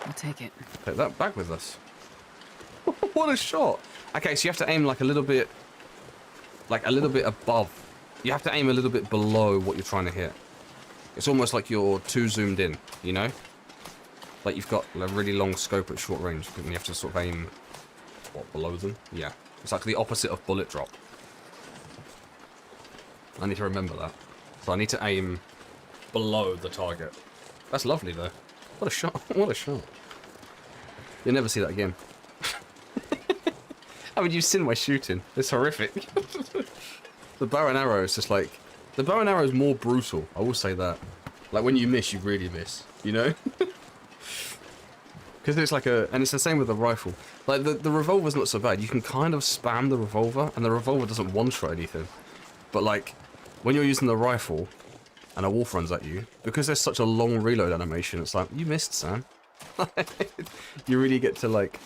I'll take it. Take that back with us. What a shot. Okay, so you have to aim like a little bit above. You have to aim a little bit below what you're trying to hit. It's almost like you're too zoomed in, you know? Like you've got a really long scope at short range, and you have to sort of aim, what, below them? Yeah. It's like the opposite of bullet drop. I need to remember that. So I need to aim below the target. That's lovely, though. What a shot. What a shot. You'll never see that again. I mean, you've seen my shooting. It's horrific. The bow and arrow is just like... The bow and arrow is more brutal. I will say that. Like, when you miss, you really miss. You know? Because it's like a... And it's the same with the rifle. Like, the revolver's not so bad. You can kind of spam the revolver, and the revolver doesn't one-shot anything. But, like, when you're using the rifle, and a wolf runs at you, because there's such a long reload animation, it's like, you missed, Sam. You really get to, like...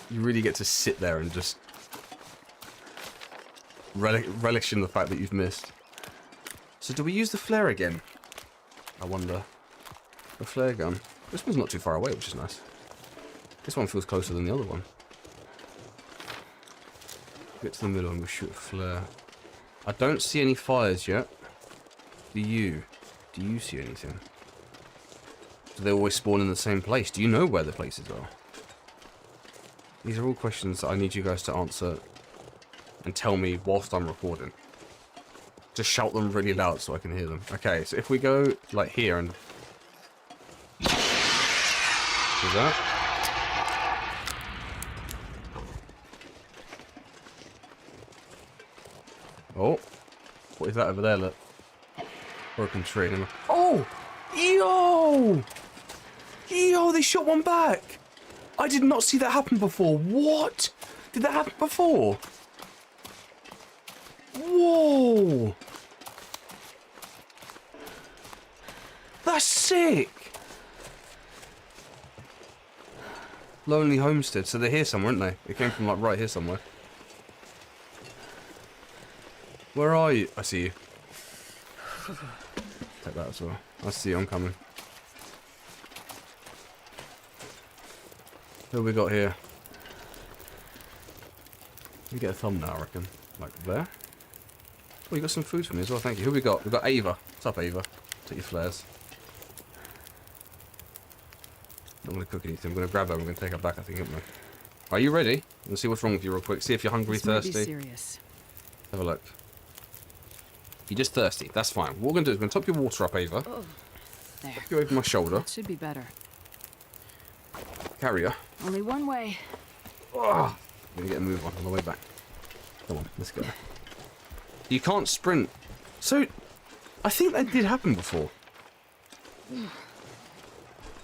You really get to sit there and just... relish in the fact that you've missed. So do we use the flare again? I wonder. The flare gun. This one's not too far away, which is nice. This one feels closer than the other one. Get to the middle and we shoot a flare. I don't see any fires yet. Do you? Do you see anything? Do they always spawn in the same place? Do you know where the places are? These are all questions that I need you guys to answer and tell me whilst I'm recording. Just shout them really loud so I can hear them. Okay, so if we go like here and... Do that. Oh. What is that over there, look? Broken tree. Oh! Yo! Yo, they shot one back! I did not see that happen before. What? Did that happen before? Whoa! That's sick! Lonely Homestead. So they're here somewhere, aren't they? It came from like right here somewhere. Where are you? I see you. Take that as well. I see you, I'm coming. Who have we got here? We get a thumbnail, I reckon. Like there. Oh, you got some food for me as well, thank you. Who we got? We've got Ava. What's up, Ava? Take your flares. I'm not going to cook anything. I'm going to grab her and we're going to take her back, I think, aren't we? Are you ready? Let's see what's wrong with you real quick. See if you're hungry, thirsty. Might be serious. Have a look. You're just thirsty. That's fine. What we're going to do is we're going to top your water up, Ava. Oh, there. Put you over my shoulder. That should be better. Carry her. Only one way. Oh, I'm going to get a move on the way back. Come on, let's go. You can't sprint. So, I think that did happen before.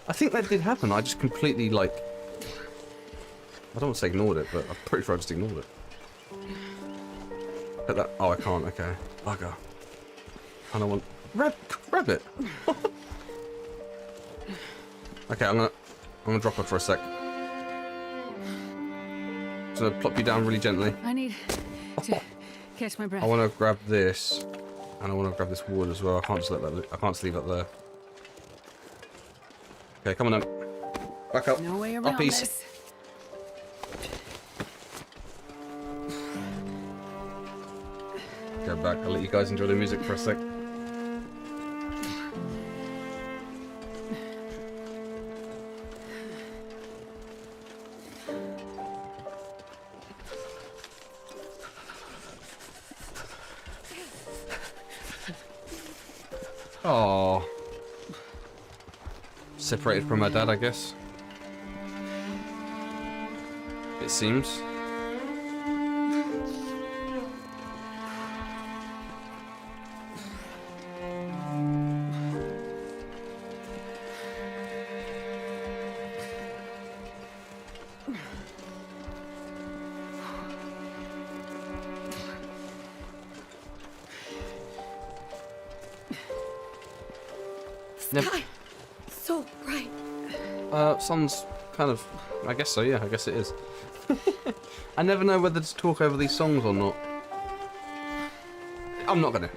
I think that did happen. I just completely, like... I don't want to say ignored it, but I'm pretty sure I just ignored it. But that... Oh, I can't. Okay. Bugger. I don't want... Grab it! Okay, I'm gonna drop her for a sec. Just gonna plop you down really gently. I need to catch my breath. I want to grab this, and I want to grab this wood as well. I can't just let that. I can't just leave it there. Okay, come on then. Back up. No way around Uppies. this. Go back. I'll let you guys enjoy the music for a sec. Oh, separated from her dad, I guess. It seems. sky. So bright. Sun's kind of... I guess so, yeah. I guess it is. I never know whether to talk over these songs or not. I'm not gonna.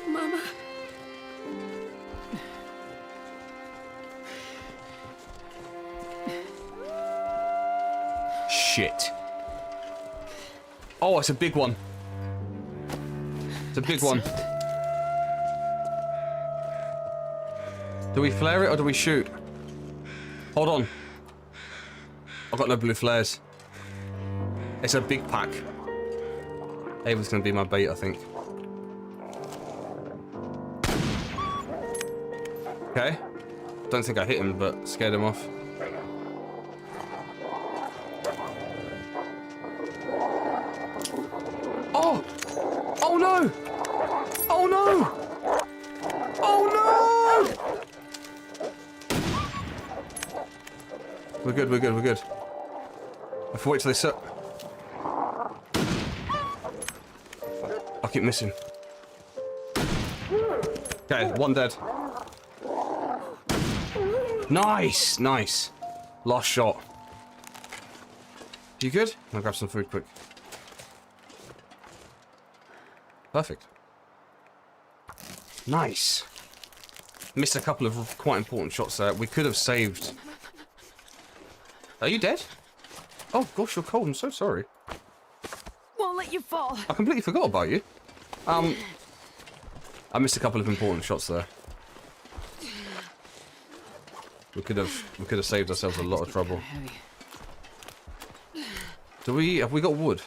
Mama. Shit. Oh, it's a big one. It's a big one. Do we flare it or do we shoot? Hold on. I've got no blue flares. It's a big pack. Ava's gonna be my bait, I think. Okay. Don't think I hit him, but scared him off. Oh! Oh no! Oh no! Oh no! We're good, we're good, we're good. I have to wait till they set. I keep missing. Okay, one dead. Nice, nice. Last shot. You good? I'll grab some food quick. Perfect. Nice. Missed a couple of quite important shots there. We could have saved. Are you dead? Oh gosh, you're cold. I'm so sorry. Won't let you fall. I completely forgot about you. I missed a couple of important shots there. We could have saved ourselves a lot of trouble. Have we got wood?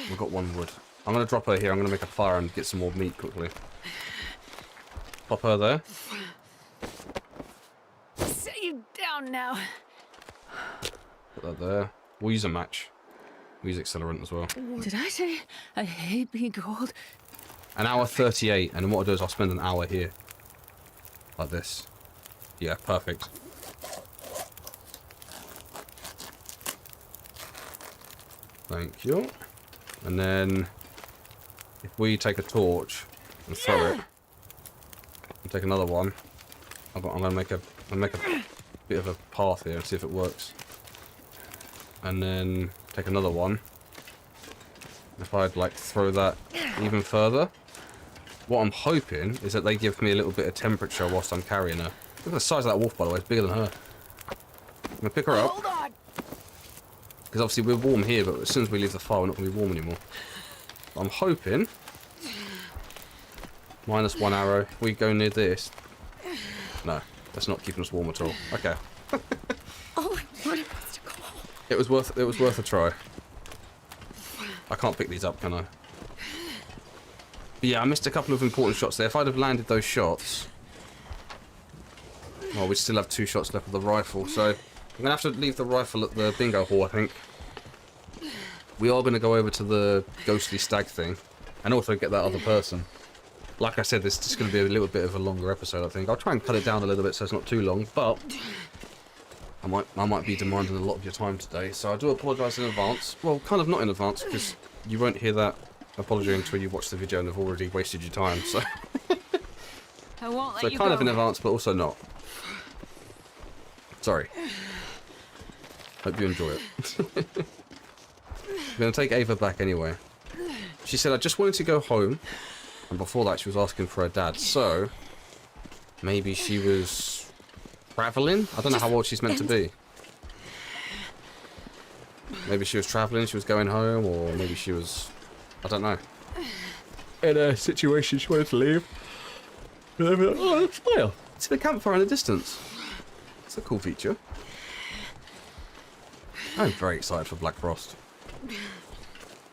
We've got one wood. I'm gonna drop her here. I'm gonna make a fire and get some more meat quickly. Pop her there. Set you down now. Put that there. We'll use a match. We'll use accelerant as well. Did I say I hate being cold? An hour 38, and then what I'll do is I'll spend an hour here. Like this. Yeah, perfect. Thank you. And then if we take a torch and throw it, and take another one, I'm gonna make a bit of a path here and see if it works. And then take another one. If I'd like throw that even further, what I'm hoping is that they give me a little bit of temperature whilst I'm carrying her. Look at the size of that wolf, by the way. It's bigger than her. I'm gonna pick her up. Hold on. Because obviously we're warm here, but as soon as we leave the fire, we're not going to be warm anymore. I'm hoping... -1 arrow. If we go near this... No, that's not keeping us warm at all. Okay. All I wanted was to go home. It was worth a try. I can't pick these up, can I? But yeah, I missed a couple of important shots there. If I'd have landed those shots... Well, we still have 2 shots left of the rifle, so... I'm going to have to leave the rifle at the bingo hall, I think. We are going to go over to the ghostly stag thing. And also get that other person. Like I said, this is going to be a little bit of a longer episode, I think. I'll try and cut it down a little bit so it's not too long, but... I might be demanding a lot of your time today, so I do apologise in advance. Well, kind of not in advance, because you won't hear that apology until you watch the video and have already wasted your time, so... I won't let So you kind go. of in advance, but also not. Sorry. Hope you enjoy it. I'm going to take Ava back anyway. She said, I just wanted to go home. And before that, she was asking for her dad. So, maybe she was travelling? I don't know how old she's meant to be. Maybe she was travelling, she was going home, or maybe she was... I don't know. In a situation she wanted to leave. Oh, smile. See the campfire in the distance. It's a cool feature. I'm very excited for Black Frost.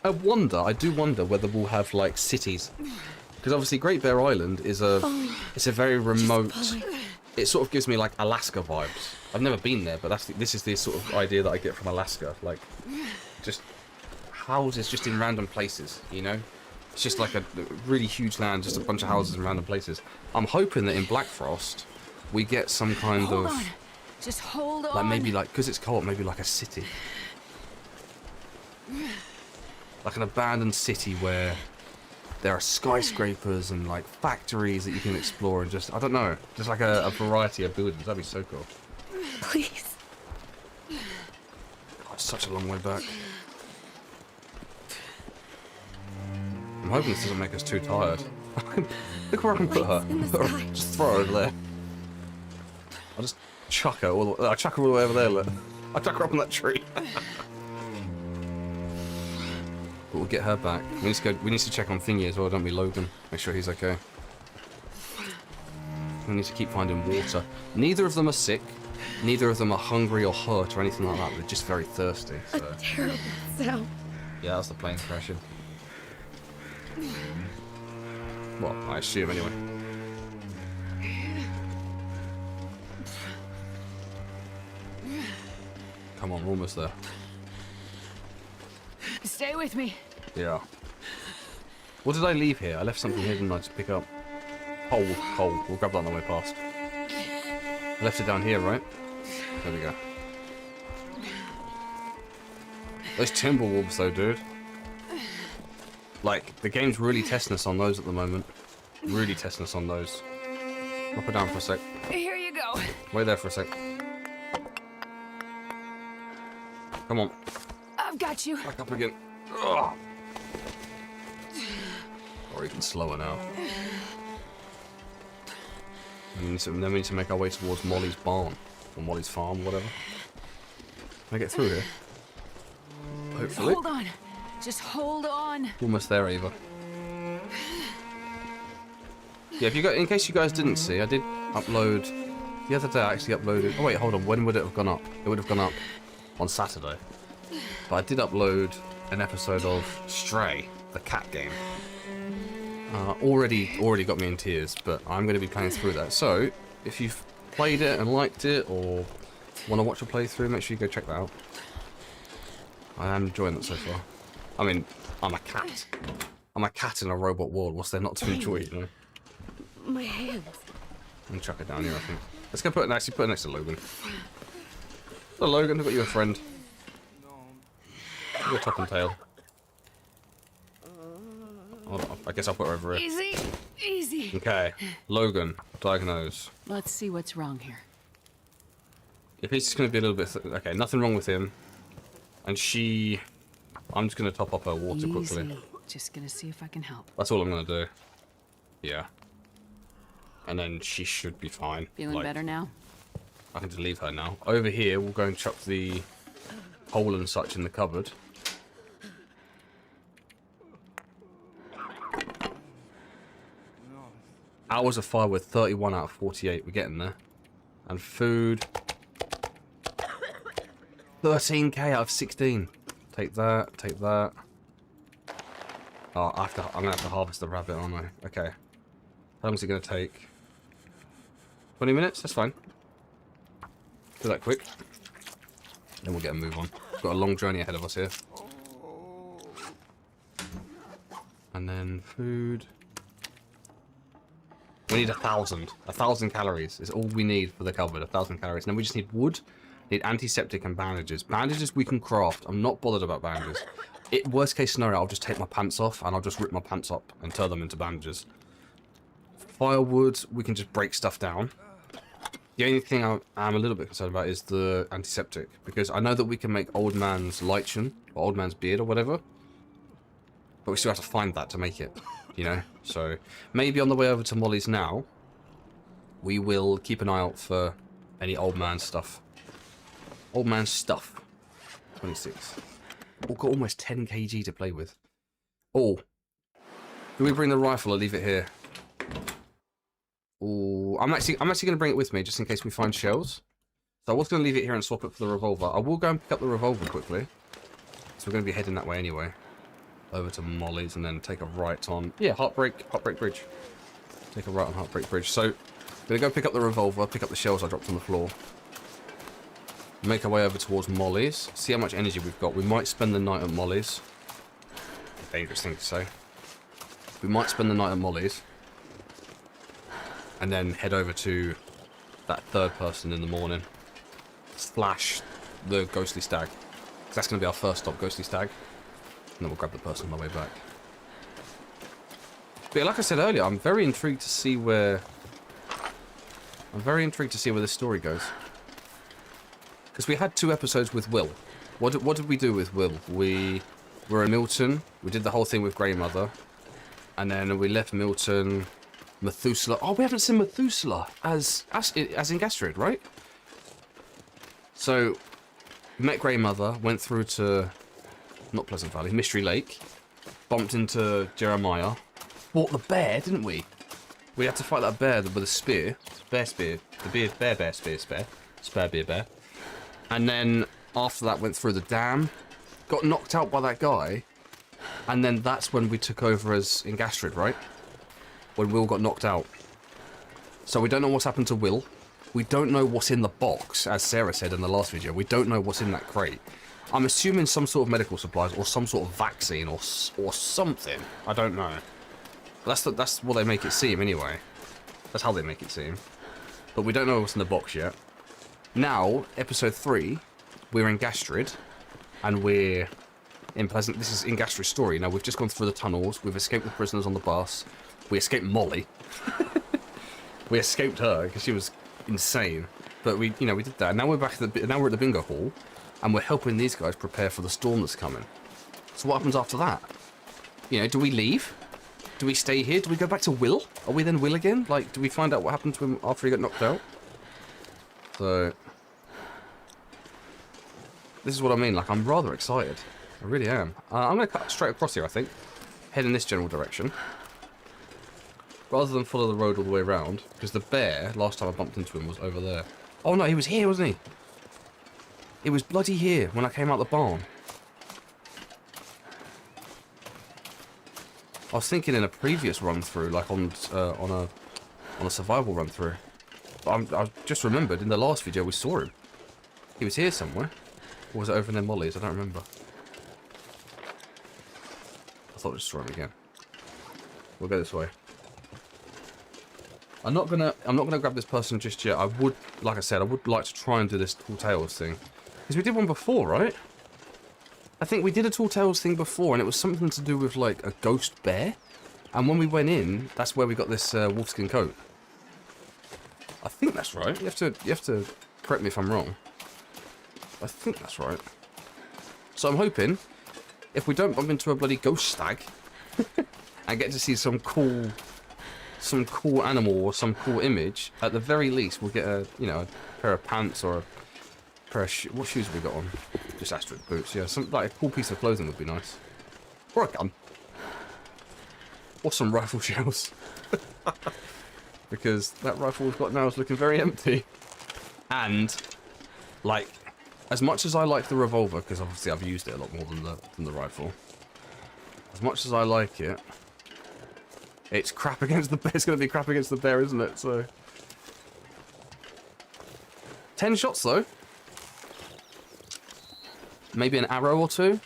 I do wonder whether we'll have like cities, because obviously Great Bear Island is it's a very remote. It sort of gives me like Alaska vibes. I've never been there, but this is the sort of idea that I get from Alaska, like just houses just in random places, you know. It's just like a really huge land, just a bunch of houses in random places. I'm hoping that in Black Frost we get some kind of Just hold on. Like maybe like, because it's co-op, maybe like a city. Like an abandoned city where there are skyscrapers and like factories that you can explore and just, I don't know, just like a variety of buildings. That'd be so cool. Please. God, it's such a long way back. I'm hoping this doesn't make us too tired. Look where I can put her. Just throw her over there. I'll just chuck her all the way. I'll chuck her all the way over there, look. I'll chuck her up on that tree. But we'll get her back. We need to check on Thingy as well, don't we, Logan? Make sure he's okay. We need to keep finding water. Neither of them are sick. Neither of them are hungry or hurt or anything like that. They're just very thirsty. So. A terrible sound. Yeah, that's the plane crashing. Well, I assume anyway. Come on, we're almost there. Stay with me. Yeah. What did I leave here? I left something here, didn't I, to pick up? Coal. We'll grab that on the way past. I left it down here, right? There we go. Those Timberwolves, though, dude. Like, the game's really testing us on those at the moment. Really testing us on those. Drop her down for a sec. Here you go. Wait there for a sec. Come on. I've got you. Back up again. Ugh. Or even slower now. And then we need to make our way towards Molly's barn. Or Molly's farm, whatever. Can I get through here? Hopefully. Hold on. Just hold on. Almost there, Ava. Yeah, if you got, in case you guys didn't see, I did upload the other day. I actually uploaded. Oh wait, hold on. When would it have gone up? It would have gone up on Saturday. But I did upload an episode of Stray, the cat game. Already got me in tears, but I'm going to be playing through that. So if you've played it and liked it, or want to watch a playthrough, make sure you go check that out. I am enjoying it so far. I mean, I'm a cat. I'm a cat in a robot world. What's there not to enjoy, you know? My hands. I'm gonna chuck it down here, I think. Let's go put it next to Logan. Hello, Logan. I've got you a friend. Your top and tail. Hold on, I guess I'll put her over here. Easy. Easy. Okay, Logan, diagnose. Let's see what's wrong here. If he's just gonna be a little bit... okay, nothing wrong with him. And she... I'm just gonna top up her water quickly. Easy. Just gonna see if I can help. That's all I'm gonna do. Yeah. And then she should be fine. Feeling better now? I can just leave her now. Over here, we'll go and chuck the hole and such in the cupboard. Hours of fire with 31 out of 48. We're getting there. And food. 13k out of 16. Take that. Take that. Oh, I'm gonna have to harvest the rabbit, aren't I? Okay. How long is it gonna take? 20 minutes? That's fine. Do that quick. Then we'll get a move on. We've got a long journey ahead of us here. And then food. We need 1,000. 1,000 calories is all we need for the cupboard. 1,000 calories. And then we just need wood, need antiseptic and bandages. Bandages we can craft. I'm not bothered about bandages. Worst case scenario, I'll just take my pants off and I'll just rip my pants up and turn them into bandages. Firewood, we can just break stuff down. The only thing I'm a little bit concerned about is the antiseptic. Because I know that we can make old man's lichen, or old man's beard or whatever. But we still have to find that to make it. You know, so maybe on the way over to Molly's now, we will keep an eye out for any old man stuff. Old man stuff. 26. We've got almost 10 kg to play with. Oh, do we bring the rifle or leave it here? Oh, I'm actually going to bring it with me just in case we find shells. So I was going to leave it here and swap it for the revolver. I will go and pick up the revolver quickly. So we're going to be heading that way anyway. Over to Molly's and then take a right on... yeah, Heartbreak Bridge. Take a right on Heartbreak Bridge. So, gonna go pick up the revolver, pick up the shells I dropped on the floor. Make our way over towards Molly's. See how much energy we've got. We might spend the night at Molly's. Dangerous thing to say. We might spend the night at Molly's. And then head over to that third person in the morning. slash the ghostly stag. 'Cause that's going to be our first stop, ghostly stag. And then we'll grab the person on the way back. But yeah, like I said earlier, I'm very intrigued to see where... this story goes. Because we had 2 episodes with Will. What did we do with Will? We were in Milton. We did the whole thing with Grey Mother. And then we left Milton... Methuselah. Oh, we haven't seen Methuselah as in Gastrid, right? So, met Grey Mother, went through to... not Pleasant Valley, Mystery Lake. Bumped into Jeremiah. Fought the bear, didn't we? We had to fight that bear with a spear. Bear spear. The bear spear. Spare bear. And then after that went through the dam. Got knocked out by that guy. And then that's when we took over as in Gastrid, right? When Will got knocked out. So we don't know what's happened to Will. We don't know what's in the box, as Sarah said in the last video. We don't know what's in that crate. I'm assuming some sort of medical supplies or some sort of vaccine or something. I don't know. That's what they make it seem anyway. That's how they make it seem. But we don't know what's in the box yet. Now, episode 3, we're in Gastrid, and we're in Pleasant. This is in Gastrid's story. Now we've just gone through the tunnels. We've escaped the prisoners on the bus. We escaped Molly. We escaped her because she was insane. But we did that. Now we're back at now we're at the bingo hall, and we're helping these guys prepare for the storm that's coming. So what happens after that? You know, do we leave? Do we stay here? Do we go back to Will? Are we then Will again? Like, do we find out what happened to him after he got knocked out? So, this is what I mean. Like, I'm rather excited. I really am. I'm going to cut straight across here, I think. Head in this general direction. Rather than follow the road all the way around. Because the bear, last time I bumped into him, was over there. Oh no, he was here, wasn't he? He was bloody here when I came out the barn. I was thinking in a previous run through, like on a survival run through. But I just remembered in the last video we saw him. He was here somewhere. Or was it over near Molly's? I don't remember. I thought I just saw him again. We'll go this way. I'm not gonna grab this person just yet. I would, like I said, I would like to try and do this Tall Tales thing. Because we did one before, right? I think we did a Tall Tales thing before, and it was something to do with, like, a ghost bear. And when we went in, that's where we got this wolfskin coat. I think that's right. You have to correct me if I'm wrong. I think that's right. So I'm hoping, if we don't bump into a bloody ghost stag, and get to see some cool animal or some cool image, at the very least we'll get a pair of pants or a pair of what shoes have we got on? Just Astrid boots, yeah. Some like a cool piece of clothing would be nice. Or a gun. Or some rifle shells. Because that rifle we've got now is looking very empty. And like, as much as I like the revolver, because obviously I've used it a lot more than the rifle. As much as I like it, it's crap against the bear. It's going to be crap against the bear, isn't it? So 10 shots though. Maybe an arrow or 2.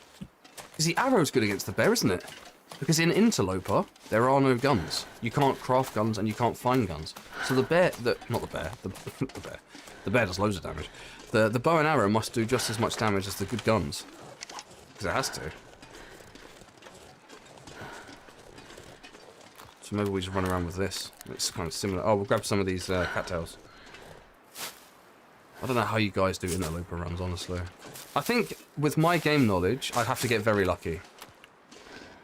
Because the arrow's good against the bear, isn't it? Because in Interloper, there are no guns. You can't craft guns and you can't find guns. So the bear, the bear does loads of damage. The bow and arrow must do just as much damage as the good guns. Because it has to. So maybe we just run around with this. It's kind of similar. Oh, we'll grab some of these cattails. I don't know how you guys do Interloper runs, honestly. I think with my game knowledge, I'd have to get very lucky.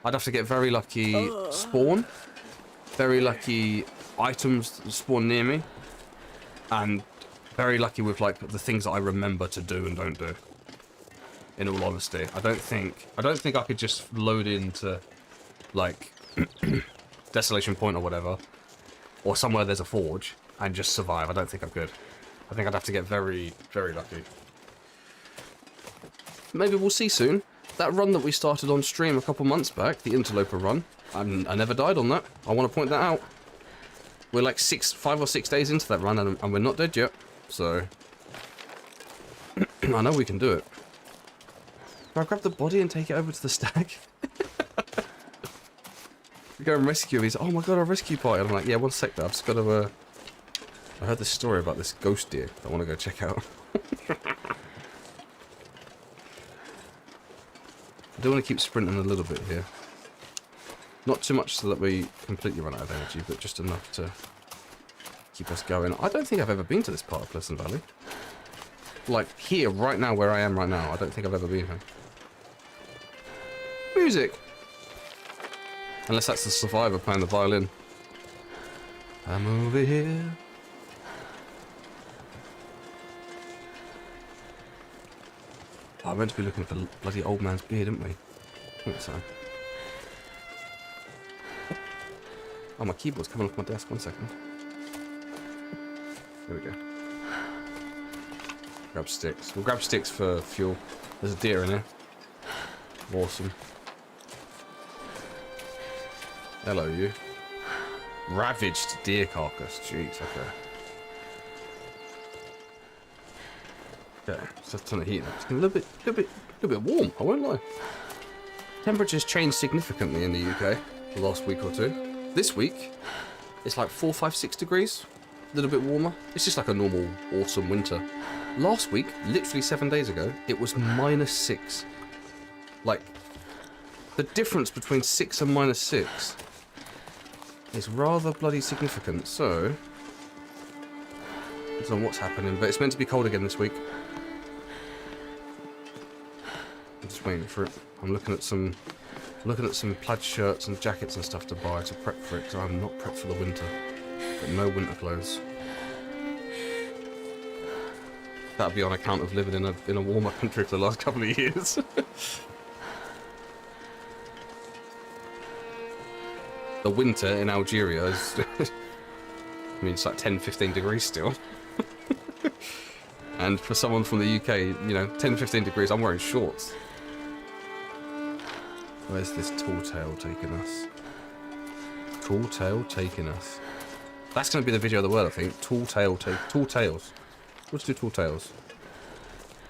I'd have to get very lucky spawn, very lucky items spawn near me, and very lucky with like the things that I remember to do and don't do. In all honesty, I don't think I could just load into like Desolation Point or whatever, or somewhere there's a forge and just survive. I don't think I could. I think I'd have to get very, very lucky. Maybe we'll see soon. That run that we started on stream a couple months back, the Interloper run, I never died on that. I want to point that out. We're like 5 or 6 days into that run and we're not dead yet. So, I know we can do it. Can I grab the body and take it over to the stag? We go and rescue him. He's oh my god, a rescue party. And I'm like, yeah, one sec there. I've just got to, I heard this story about this ghost deer that I want to go check out. I do want to keep sprinting a little bit here. Not too much so that we completely run out of energy, but just enough to keep us going. I don't think I've ever been to this part of Pleasant Valley. Like, here, right now, where I am right now, I don't think I've ever been here. Music! Unless that's the survivor playing the violin. I'm over here. Oh, I meant to be looking for the bloody old man's beard, didn't we? I think so. Oh, my keyboard's coming off my desk. 1 second. There we go. Grab sticks. We'll grab sticks for fuel. There's a deer in there. Awesome. Hello, you. Ravaged deer carcass. Jeez, okay. Okay, so turn the heat up. It's a little bit warm, I won't lie. Temperatures changed significantly in the UK the last week or two. This week, it's like 4, 5, 6 degrees. A little bit warmer. It's just like a normal autumn winter. Last week, literally 7 days ago, it was -6. Like, the difference between 6 and -6 is rather bloody significant. So, I don't know what's happening, but it's meant to be cold again this week. I'm just waiting for it. I'm looking at some plaid shirts and jackets and stuff to buy to prep for it, because I'm not prepped for the winter. But no winter clothes. That'd be on account of living in a warmer country for the last couple of years. The winter in Algeria is... I mean, it's like 10, 15 degrees still. And for someone from the UK, you know, 10, 15 degrees, I'm wearing shorts. Where's this tall tale taking us? Tall tale taking us. That's going to be the video of the word, I think. Tall tales. Let's do tall tales.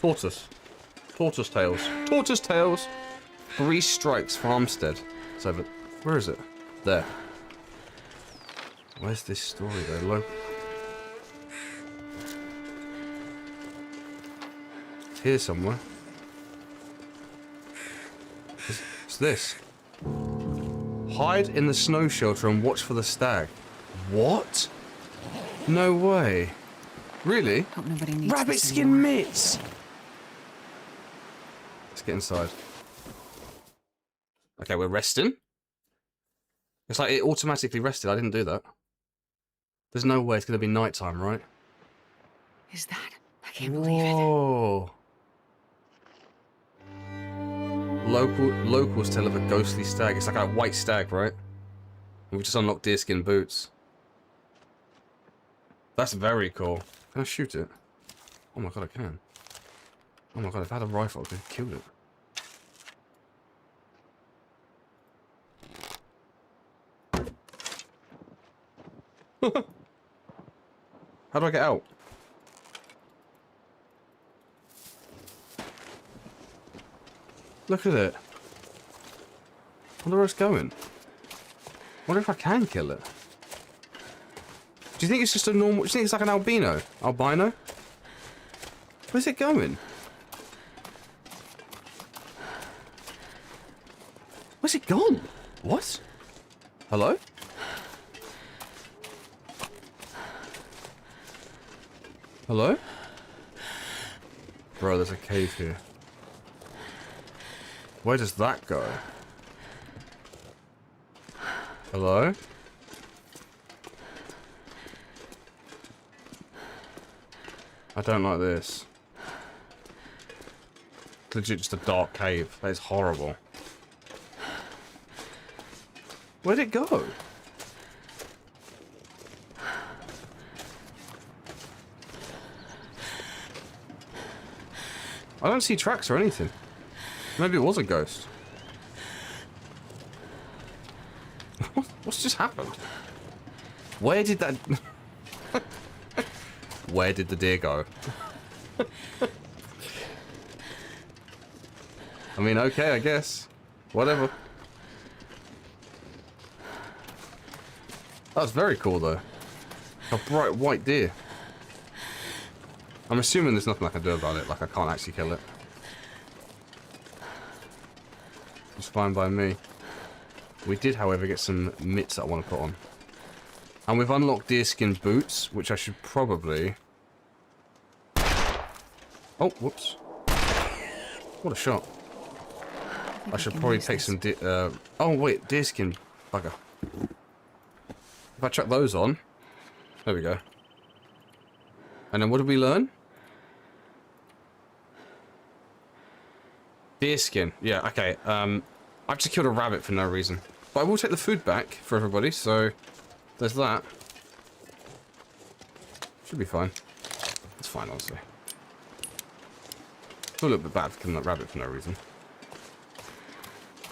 Tortoise. Tortoise tails. Tortoise tails. 3 Strikes Farmstead. So, where is it? There. Where's this story though? It's here somewhere. It's this. Hide in the snow shelter and watch for the stag. What? No way. Really? Hope nobody needs Rabbit this skin anymore. mitts! Let's get inside. Okay, we're resting. It's like it automatically rested. I didn't do that. There's no way it's going to be nighttime, right? Is that? I can't believe it. Whoa. Locals tell of a ghostly stag. It's like a white stag, right? And we just unlocked deerskin boots. That's very cool. Can I shoot it? Oh my god, I can. Oh my god, if I had a rifle, I could have killed it. How do I get out? Look at it. I wonder where it's going. I wonder if I can kill it. Do you think it's just a normal... Do you think it's like an albino? Albino? Where's it going? Where's it gone? What? Hello? Hello? Bro, there's a cave here. Where does that go? Hello? I don't like this. It's legit just a dark cave. That is horrible. Where'd it go? I don't see tracks or anything. Maybe it was a ghost. What's just happened? Where did that... Where did the deer go? I mean, okay, I guess. Whatever. That was very cool, though. A bright white deer. I'm assuming there's nothing I can do about it, like I can't actually kill it. fine by me. We did, however, get some mitts that I want to put on. And we've unlocked deerskin boots, which I should probably... Oh, whoops. What a shot. I should probably take some oh, wait, deerskin. Bugger. If I chuck those on... There we go. And then what did we learn? Deerskin. Yeah, okay. I've just killed a rabbit for no reason. But I will take the food back for everybody, so... There's that. Should be fine. It's fine, honestly. I feel a little bit bad for killing that rabbit for no reason.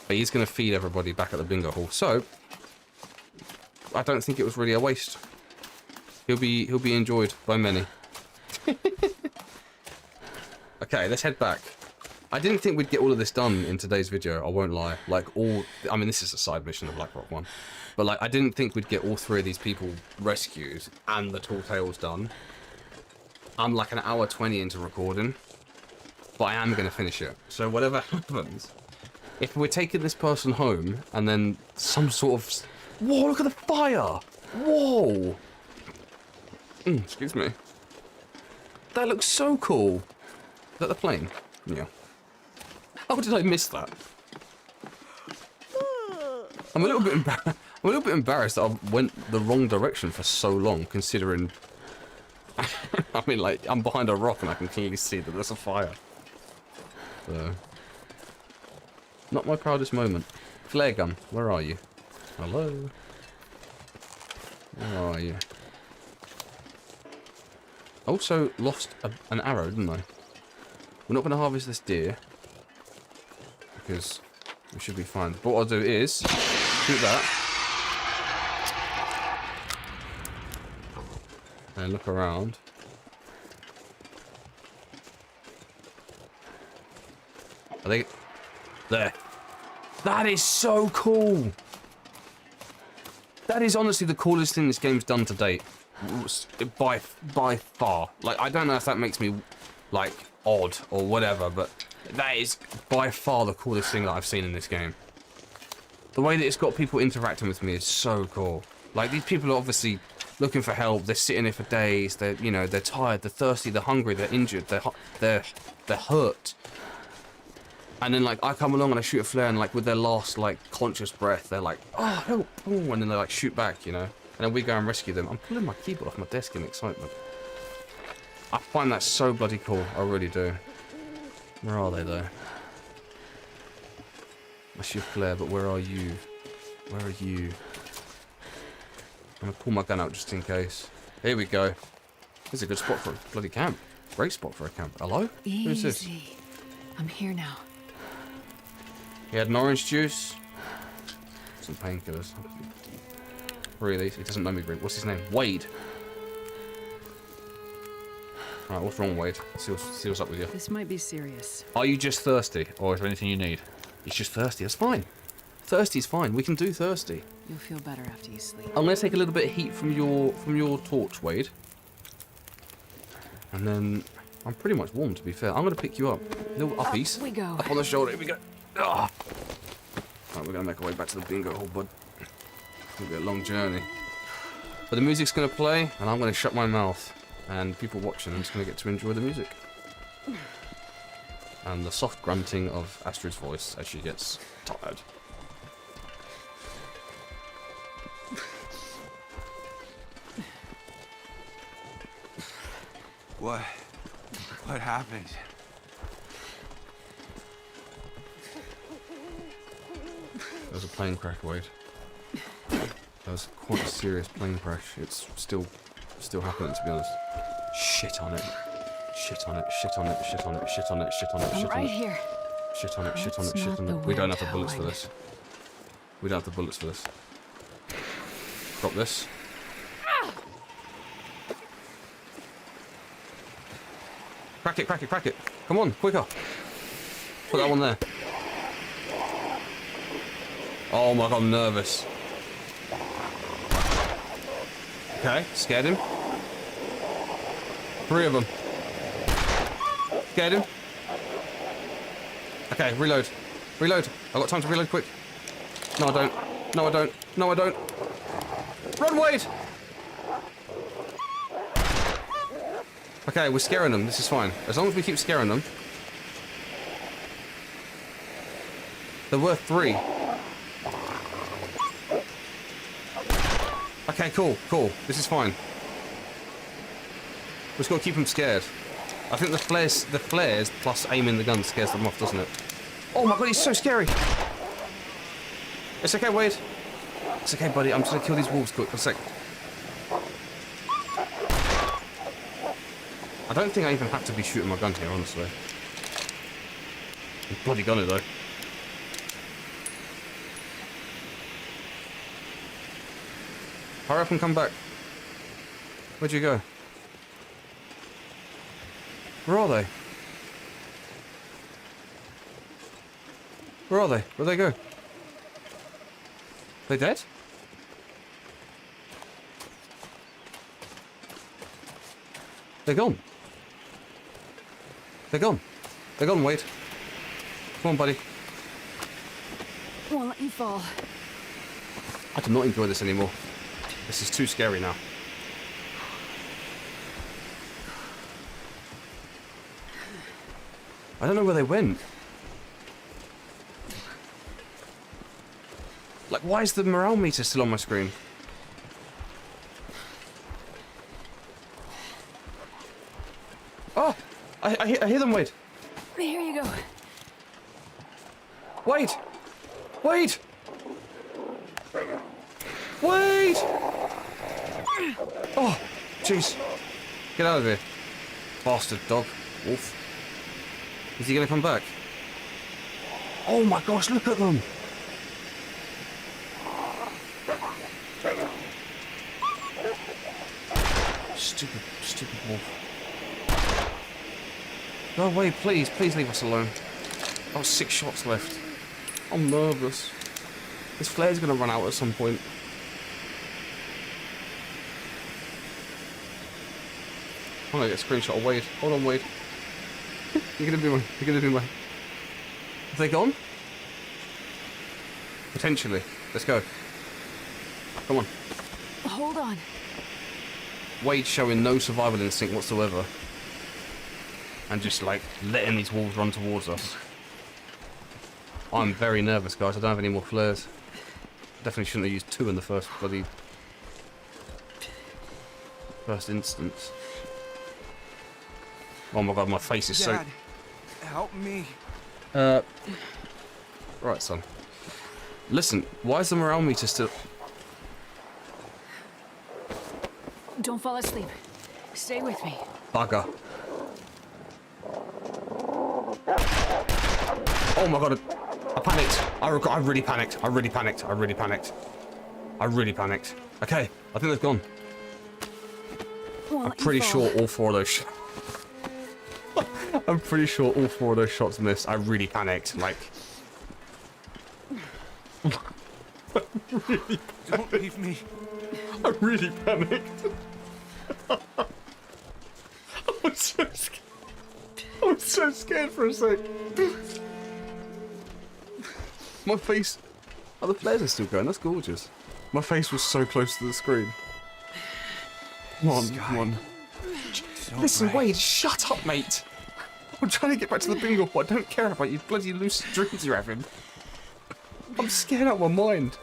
But he's going to feed everybody back at the bingo hall, so... I don't think it was really a waste. He'll be enjoyed by many. Okay, let's head back. I didn't think we'd get all of this done in today's video, I won't lie. Like, I mean, this is a side mission, the Blackrock one. But, like, I didn't think we'd get all 3 of these people rescued and the Tall Tales done. I'm, like, an hour 20 into recording. But I am going to finish it. So, whatever happens, if we're taking this person home and then some sort of... Whoa, look at the fire! Whoa! Excuse me. That looks so cool. Is that the plane? Yeah. How did I miss that? I'm a little bit embarrassed that I went the wrong direction for so long, considering... I mean, like, I'm behind a rock and I can clearly see that there's a fire. So... Not my proudest moment. Flare gun, where are you? Hello? Where are you? Also lost an arrow, didn't I? We're not going to harvest this deer. Because we should be fine. But what I'll do is... shoot that. And look around. Are they... There. That is so cool! That is honestly the coolest thing this game's done to date. By far. Like, I don't know if that makes me, like, odd or whatever, but that is by far the coolest thing that I've seen in this game. The way that it's got people interacting with me is so cool. Like, these people are obviously looking for help. They're sitting there for days. They're, you know, they're tired, they're thirsty, they're hungry, they're injured, they're hurt. And then, like, I come along and I shoot a flare, and, like, with their last, like, conscious breath, they're like, oh, help, and then they, like, shoot back, you know? And then we go and rescue them. I'm pulling my keyboard off my desk in excitement. I find that so bloody cool. I really do. Where are they, though? That's your flare, but where are you? Where are you? I'm gonna pull my gun out just in case. Here we go. This is a good spot for a bloody camp. Great spot for a camp. Hello? Who's this? I'm here now. He had an orange juice. Some painkillers. 3 of these. He doesn't know me, What's his name? Wade. Alright, what's wrong, Wade? See what's up with you. This might be serious. Are you just thirsty? Or is there anything you need? He's just thirsty. That's fine. Thirsty's fine. We can do thirsty. You'll feel better after you sleep. I'm going to take a little bit of heat from your torch, Wade. And then... I'm pretty much warm, to be fair. I'm going to pick you up. Little uppies. Up we go. Up on the shoulder. Here we go. Ah. Right, we're going to make our way back to the bingo hall, bud. It's going to be a long journey. But the music's going to play, and I'm going to shut my mouth. And people watching are just going to get to enjoy the music. And the soft grunting of Astrid's voice as she gets tired. What happened? There was a plane crash, Wade. That was quite a serious plane crash. It's still happening, to be honest. Shit on it. Shit on it, shit on it, shit on it, shit on it, shit on it, shit on it. I'm right here. Shit on it, shit on it, shit on it. We don't have the bullets for this. We don't have the bullets for this. Drop this. Crack it, crack it, crack it. Come on, quicker. Put that one there. Oh my god, I'm nervous. Okay, scared him. 3 of them. Scared him. Okay, reload. Reload. I've got time to reload quick. No, I don't. No, I don't. No, I don't. Run, Wade! Okay, we're scaring them. This is fine. As long as we keep scaring them. They're worth 3. Okay, cool, cool. This is fine. We just got to keep them scared. I think the flares plus aiming the gun scares them off, doesn't it? Oh my god, he's so scary! It's okay, Wade. It's okay, buddy. I'm just gonna kill these wolves quick for a sec. I don't think I even have to be shooting my gun here, honestly. I'm bloody gonna though. Hurry up and come back. Where'd you go? Where are they? Where are they? Where'd they go? They dead? They're gone. They're gone. They're gone, Wade. Come on, buddy. Won't let you fall. I do not enjoy this anymore. This is too scary now. I don't know where they went. Like, why is the morale meter still on my screen? Oh! I hear them, Wade. Here you go. Wade! Wade! Wade! Oh, jeez. Get out of here. Bastard dog. Wolf. Is he gonna come back? Oh my gosh, look at them! Stupid, stupid wolf. Go away, please. Please leave us alone. I've got 6 shots left. I'm nervous. This flare's gonna run out at some point. I'm gonna get a screenshot of Wade. Hold on, Wade. You're gonna do my... Have they gone? Potentially. Let's go. Come on. Hold on. Wade showing no survival instinct whatsoever. And just like letting these wolves run towards us. I'm very nervous, guys. I don't have any more flares. Definitely shouldn't have used 2 in the first instance. Oh my god, my face is Dad, help me. Right, son. Listen, why is the morale meter still... Don't fall asleep. Stay with me. Bugger. Oh my god, I panicked. I really panicked. I really panicked. I really panicked. I really panicked. Okay, I think they've gone. I'm pretty sure all 4 of those I'm pretty sure all 4 of those shots missed. I really panicked, like... Don't leave me. I really panicked. I'm so scared. I'm so scared for a sec. My face... Oh, the flares are still going. That's gorgeous. My face was so close to the screen. Come on, come on. Listen, Wade, shut up, mate. I'm trying to get back to the bingo hall. I don't care about you bloody lucid dreams you're having. I'm scared out of my mind.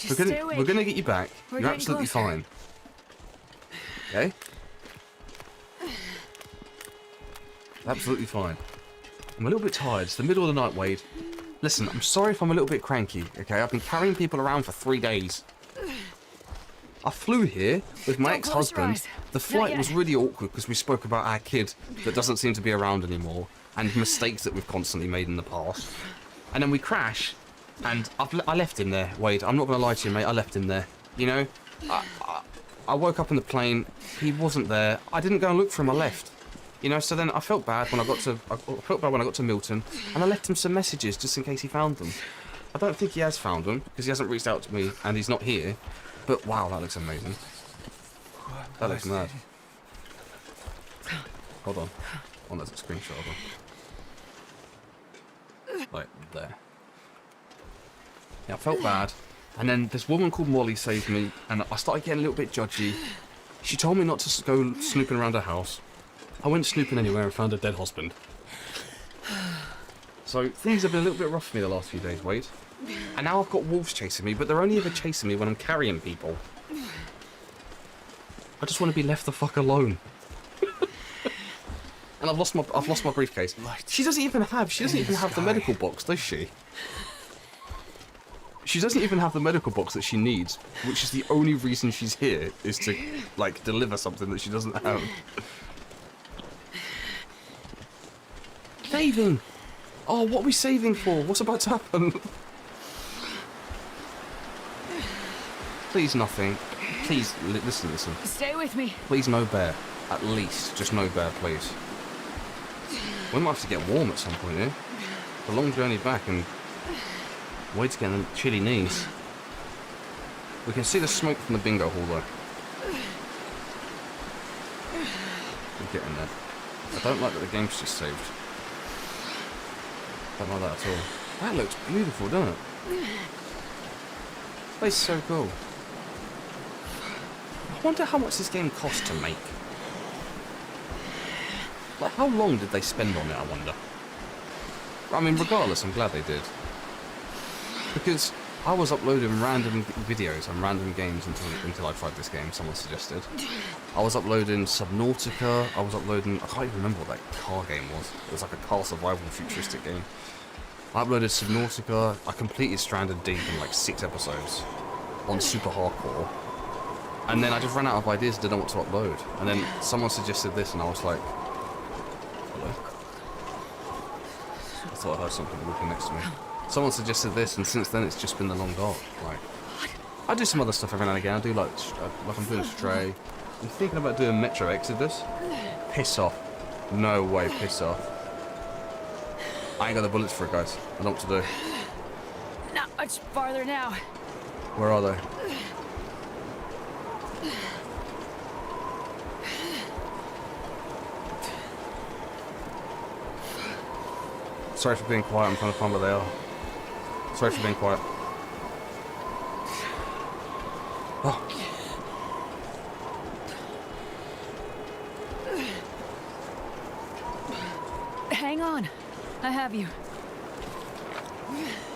We're gonna get you back. You're absolutely fine. Okay? Absolutely fine. I'm a little bit tired. It's the middle of the night, Wade. Listen, I'm sorry if I'm a little bit cranky, okay? I've been carrying people around for 3 days. I flew here with my ex-husband. The flight was really awkward because we spoke about our kid that doesn't seem to be around anymore and mistakes that we've constantly made in the past. And then we crash, and I left him there, Wade. I'm not going to lie to you, mate. I left him there. You know, I woke up in the plane. He wasn't there. I didn't go and look for him. I left. You know, so then I felt bad when I got to Milton, and I left him some messages just in case he found them. I don't think he has found them because he hasn't reached out to me and he's not here. But wow, that looks amazing. That looks mad. Hold on. Oh, there's a screenshot of her. Like, there. Yeah, I felt bad. And then this woman called Molly saved me, and I started getting a little bit judgy. She told me not to go snooping around her house. I went snooping anywhere and found a dead husband. So things have been a little bit rough for me the last few days, Wade. And now I've got wolves chasing me, but they're only ever chasing me when I'm carrying people. I just want to be left the fuck alone. And I've lost my briefcase. She doesn't even have the medical box, does she? She doesn't even have the medical box that she needs, which is the only reason she's here, is to, like, deliver something that she doesn't have. Saving! Oh, what are we saving for? What's about to happen? Please nothing. Please, listen. Stay with me. Please no bear. At least. Just no bear, please. We might have to get warm at some point here. The long journey back and Wade's getting chilly knees. We can see the smoke from the bingo hall though. We're getting there. I don't like that the game's just saved. Don't like that at all. That looks beautiful, doesn't it? This place is so cool. I wonder how much this game cost to make. Like, how long did they spend on it, I wonder? I mean, regardless, I'm glad they did. Because I was uploading random videos and random games until I tried this game, someone suggested. I was uploading Subnautica, I can't even remember what that car game was. It was like a car survival futuristic game. I uploaded Subnautica, I completed Stranded Deep in like 6 episodes on super hardcore. And then I just ran out of ideas, didn't know what to upload. And then someone suggested this and I was like, hello? I thought I heard something walking next to me. Someone suggested this, and since then it's just been the long dark. Like, I do some other stuff every now and again. I do like I'm doing Stray. I'm thinking about doing Metro Exodus. Piss off. No way, piss off. I ain't got the bullets for it, guys. I don't know what to do. Not much farther now. Where are they? Sorry for being quiet. I'm trying to find where they are. Sorry for being quiet. Oh. Hang on. I have you.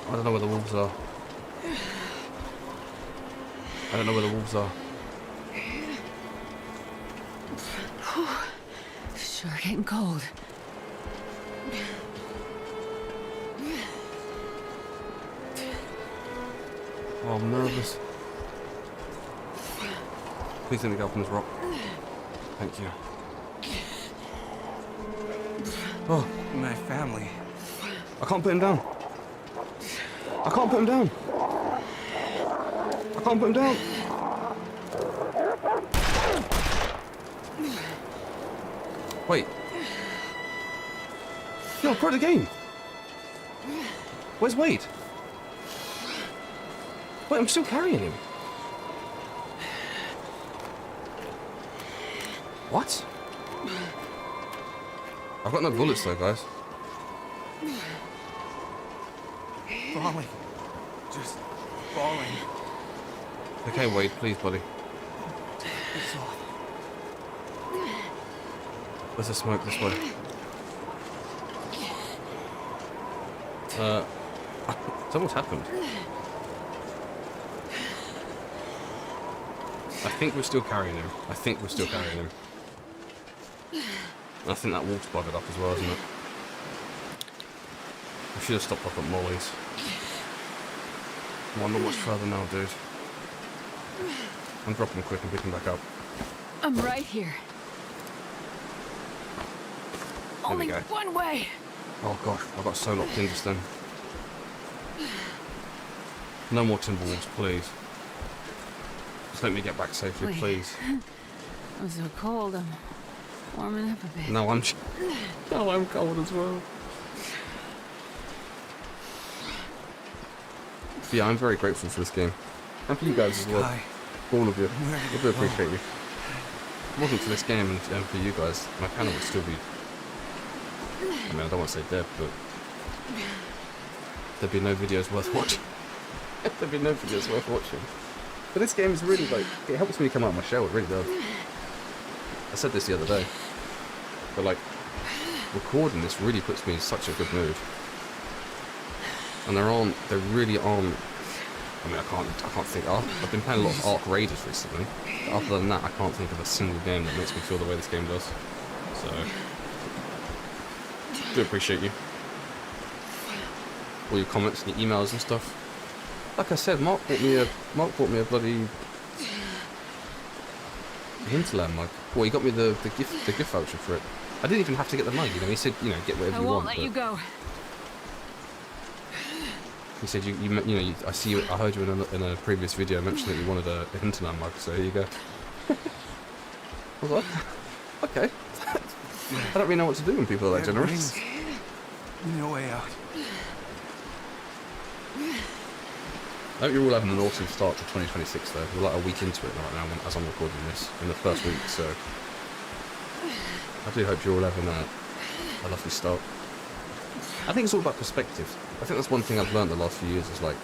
I don't know where the wolves are. I don't know where the wolves are. Sure getting cold. Oh, I'm nervous. Please let me go up on this rock. Thank you. Oh, my family. I can't put him down. I can't put him down. I can't put him down. Wait. Yo, I broke the game. Where's Wade? Wait, I'm still carrying him. What? I've got no bullets though, guys. Falling. Just falling. Okay, Wade, please, buddy. It's off. Where's the smoke this way? Something's happened. I think we're still carrying him. I think we're still carrying him. I think that wolf's buggered up as well, isn't it? I should have stopped up at Molly's. Well, I'm not much further now, dude. I'm dropping him quick and picking back up. I'm right here. There Only we go. one way. Oh gosh, I got so locked in just then. No more Timberwolves, please. Just let me get back safely, Wait. please. I'm so cold. I'm warming up a bit. No, I'm cold as well. But yeah, I'm very grateful for this game. And for you guys as well. All of you. I do appreciate you. If it wasn't for this game and for you guys, my channel would still be I mean, I don't want to say dead, but there'd be no videos worth watching. There'd be no videos worth watching. But this game is really like, it helps me come out of my shell, it really does. I said this the other day, but like, recording this really puts me in such a good mood. And there really aren't, I mean, I can't think, I've been playing a lot of Ark Raiders recently, but other than that, I can't think of a single game that makes me feel the way this game does. So, do appreciate you. All your comments and your emails and stuff. Like I said, Mark bought me a bloody Hinterland mug. Well, he got me the gift voucher for it. I didn't even have to get the mug, you know. He said, you know, get whatever you want. I won't let you go. He said, you know, I heard you in a previous video mention that you wanted a Hinterland mug, so here you go. I was like, okay. I don't really know what to do when people are that generous. No way out. I hope you're all having an awesome start to 2026 though. We're like a week into it right now as I'm recording this, in the first week, so I do hope you're all having a lovely start. I think it's all about perspective. I think that's one thing I've learned the last few years is like,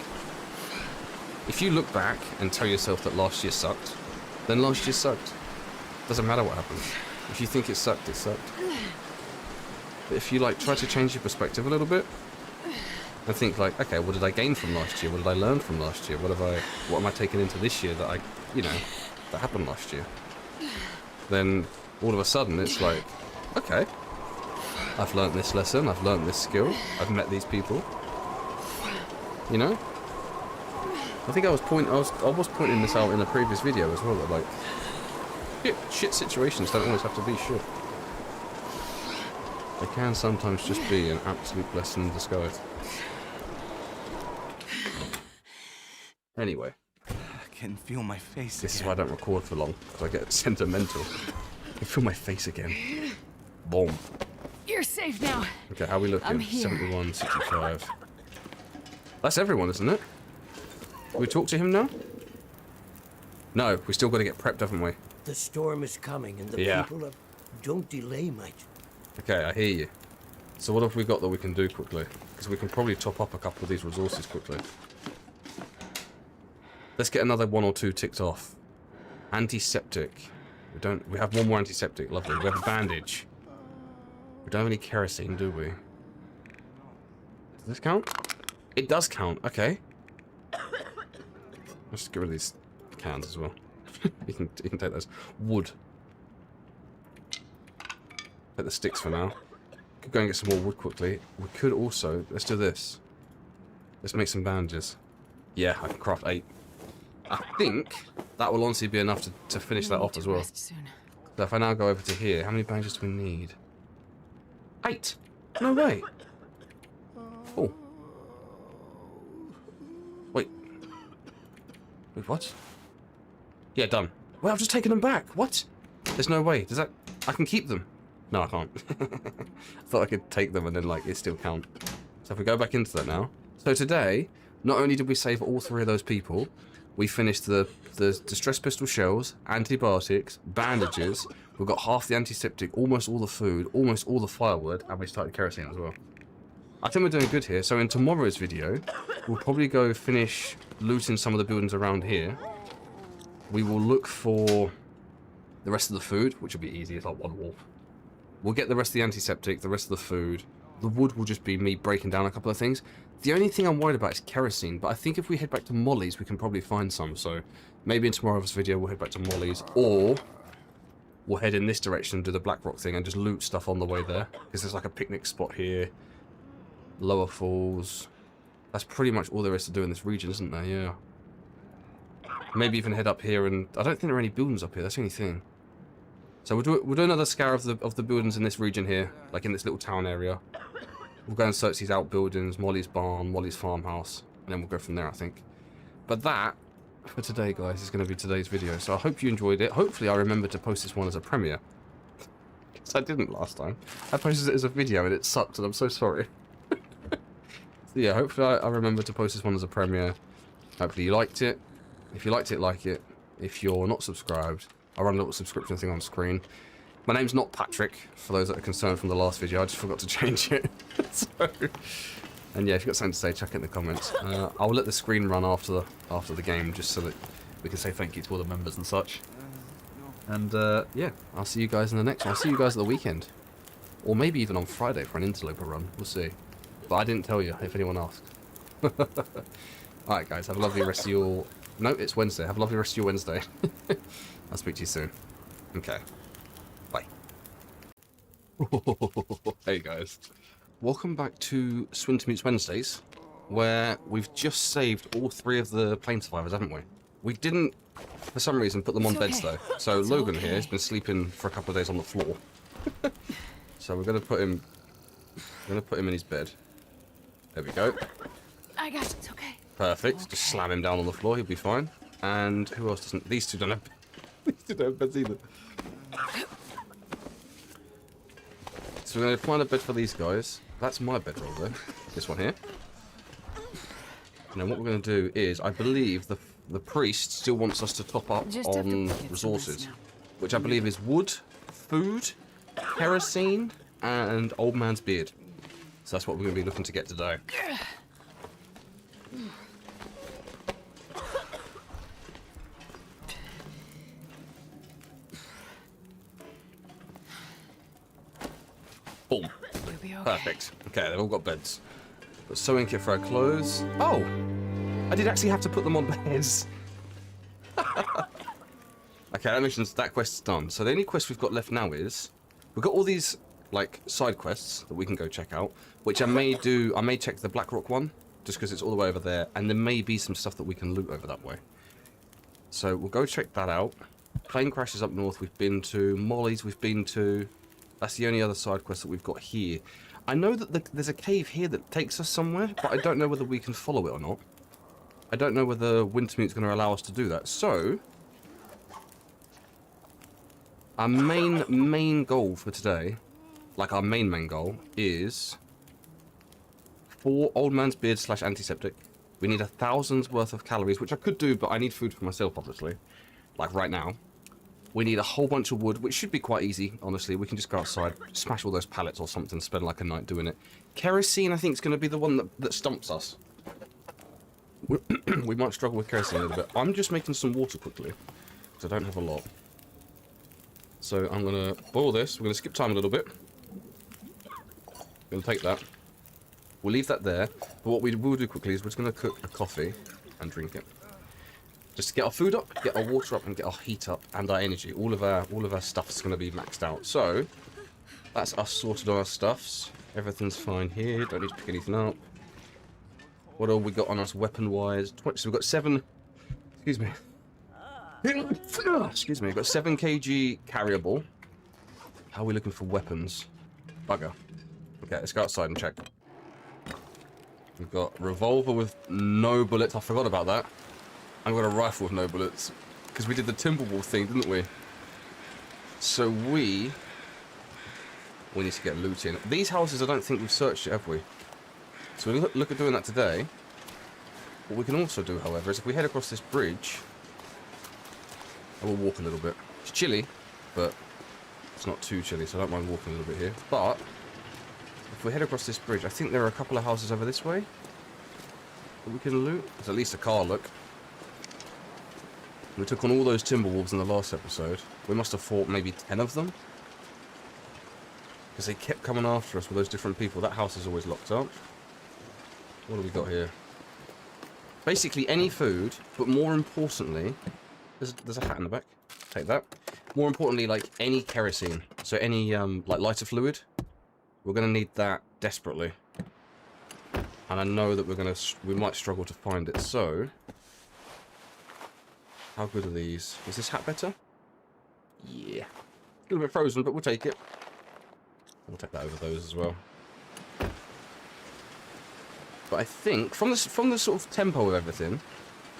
if you look back and tell yourself that last year sucked, then last year sucked. Doesn't matter what happens. If you think it sucked, it sucked. But if you like try to change your perspective a little bit, and think like, okay, what did I gain from last year? What did I learn from last year? What am I taking into this year that that happened last year? Then all of a sudden it's like, okay, I've learned this lesson, I've learned this skill, I've met these people. You know? I think I was pointing this out in a previous video as well, that like shit situations don't always have to be shit. They can sometimes just be an absolute blessing in disguise. Anyway. I can feel my face This again. is why I don't record for long, because I get sentimental. I can feel my face again. Boom. You're safe now. Okay, how are we looking? I'm here. 71, 65. That's everyone, isn't it? Can we talk to him now? No, we still got to get prepped, haven't we? The storm is coming, and the people are... Don't delay, mate. Okay, I hear you. So what have we got that we can do quickly? Because we can probably top up a couple of these resources quickly. Let's get another one or two ticked off. Antiseptic. We have one more antiseptic, lovely. We have a bandage. We don't have any kerosene, do we? Does this count? It does count, okay. Let's get rid of these cans as well. you can take those. Wood. Take the sticks for now. Could go and get some more wood quickly. We could also, let's do this. Let's make some bandages. Yeah, I can craft 8. I think that will honestly be enough to finish that off as well. So if I now go over to here, how many bandages do we need? 8! No way! Oh. Wait, what? Yeah, done. Wait, I've just taken them back. What? There's no way. Does that... I can keep them. No, I can't. I thought I could take them and then, like, it still count. So if we go back into that now. So today, not only did we save all 3 of those people, we finished the distress pistol shells, antibiotics, bandages, we've got half the antiseptic, almost all the food, almost all the firewood, and we started kerosene as well. I think we're doing good here. So in tomorrow's video, we'll probably go finish looting some of the buildings around here. We will look for the rest of the food, which will be easy, it's like one wall. We'll get the rest of the antiseptic, the rest of the food. The wood will just be me breaking down a couple of things. The only thing I'm worried about is kerosene, but I think if we head back to Molly's, we can probably find some. So maybe in tomorrow's video, we'll head back to Molly's, or we'll head in this direction and do the Black Rock thing and just loot stuff on the way there. Because there's like a picnic spot here. Lower Falls. That's pretty much all there is to do in this region, isn't there? Yeah. Maybe even head up here, and I don't think there are any buildings up here. That's the only thing. So we'll do another scour of the buildings in this region here, like in this little town area. We'll go and search these outbuildings, Molly's barn, Molly's farmhouse, and then we'll go from there, I think. But that, for today, guys, is going to be today's video. So I hope you enjoyed it. Hopefully I remember to post this one as a premiere. Because I didn't last time. I posted it as a video and it sucked, and I'm so sorry. So yeah, hopefully I remember to post this one as a premiere. Hopefully you liked it. If you liked it, like it. If you're not subscribed, I'll run a little subscription thing on screen. My name's not Patrick, for those that are concerned from the last video. I just forgot to change it. So, and yeah, if you've got something to say, chuck it in the comments. I'll let the screen run after the game, just so that we can say thank you to all the members and such. And yeah, I'll see you guys in the next one. I'll see you guys at the weekend. Or maybe even on Friday for an interloper run. We'll see. But I didn't tell you, if anyone asked. Alright guys, have a lovely rest of your... No, it's Wednesday. Have a lovely rest of your Wednesday. I'll speak to you soon. Okay. Bye. Hey guys. Welcome back to Swintermutes Wednesdays, where we've just saved all 3 of the plane survivors, haven't we? We didn't, for some reason, put them on beds though. So Logan here has been sleeping for a couple of days on the floor. So we're gonna put him in his bed. There we go. I got it. It's okay. Perfect. Just slam him down on the floor. He'll be fine. And who else doesn't? These two don't have. These two don't have beds either. So we're gonna find a bed for these guys. That's my bedroll there. This one here. And then what we're gonna do is, I believe the priest still wants us to top up on resources, which I believe is wood, food, kerosene, and old man's beard. So that's what we're going to be looking to get today. Boom. Perfect. Okay, they've all got beds. Got sewing kit for our clothes. Oh! I did actually have to put them on beds. Okay, that quest's done. So the only quest we've got left now is... We've got all these, like, side quests that we can go check out, which I may check the Blackrock one, just because it's all the way over there, and there may be some stuff that we can loot over that way. So we'll go check that out. Plane crashes up north we've been to, Molly's we've been to. That's the only other side quest that we've got here. I know that there's a cave here that takes us somewhere, but I don't know whether we can follow it or not. I don't know whether Wintermute's going to allow us to do that. So, our main goal for today, like our main goal, is 4 Old Man's Beard / antiseptic. We need 1,000's worth of calories, which I could do, but I need food for myself, obviously. Like right now. We need a whole bunch of wood, which should be quite easy, honestly. We can just go outside, smash all those pallets or something, spend like a night doing it. Kerosene, I think, is going to be the one that stumps us. We might struggle with kerosene a little bit. I'm just making some water quickly, because I don't have a lot. So I'm going to boil this. We're going to skip time a little bit. We'll take that. We'll leave that there. But what we will do quickly is we're just going to cook a coffee and drink it. Just to get our food up, get our water up, and get our heat up, and our energy. All of our stuff is going to be maxed out. So that's us sorted on our stuffs. Everything's fine here. Don't need to pick anything up. What have we got on us weapon-wise? So we've got 7... Excuse me. Excuse me. We've got 7 kg carryable. How are we looking for weapons? Bugger. Okay, let's go outside and check. We've got a revolver with no bullets. I forgot about that. I've got a rifle with no bullets. Because we did the Timberwolf thing, didn't we? So we need to get loot in. These houses, I don't think we've searched yet, have we? So we'll look at doing that today. What we can also do, however, is if we head across this bridge... I will walk a little bit. It's chilly, but it's not too chilly, so I don't mind walking a little bit here. But if we head across this bridge, I think there are a couple of houses over this way that we can loot. There's at least a car, look. We took on all those Timberwolves in the last episode. We must have fought maybe 10 of them. Because they kept coming after us with those different people. That house is always locked up. What do we got here? Basically any food, but more importantly... There's a hat in the back. Take that. More importantly, like any kerosene. So any like lighter fluid. We're gonna need that desperately. And I know that we might struggle to find it. So how good are these? Is this hat better? Yeah. A little bit frozen, but we'll take it. We'll take that over those as well. But I think from the sort of tempo of everything,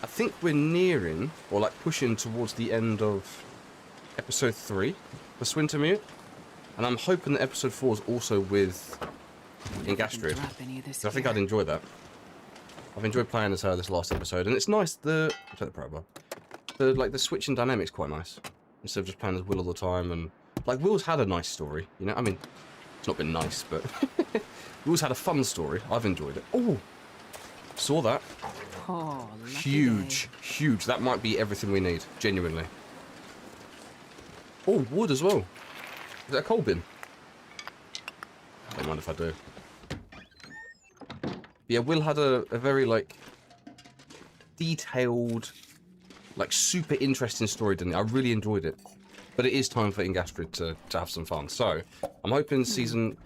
I think we're nearing, or like pushing towards the end of episode 3 for Swintermute. And I'm hoping that episode 4 is also with Ingastrid. I think I'd enjoy that. I've enjoyed playing as her this last episode, and it's nice, the switching dynamic's quite nice. Instead of just playing as Will all the time, and Like, Will's had a nice story, you know? I mean, it's not been nice, but Will's had a fun story. I've enjoyed it. Oh, saw that. Oh, Huge, huge. That might be everything we need, genuinely. Oh, wood as well. Is that a coal bin? Don't mind if I do. Yeah, Will had a very, like, detailed, like, super interesting story, didn't he? I really enjoyed it. But it is time for Ingastrid to have some fun. So, I'm hoping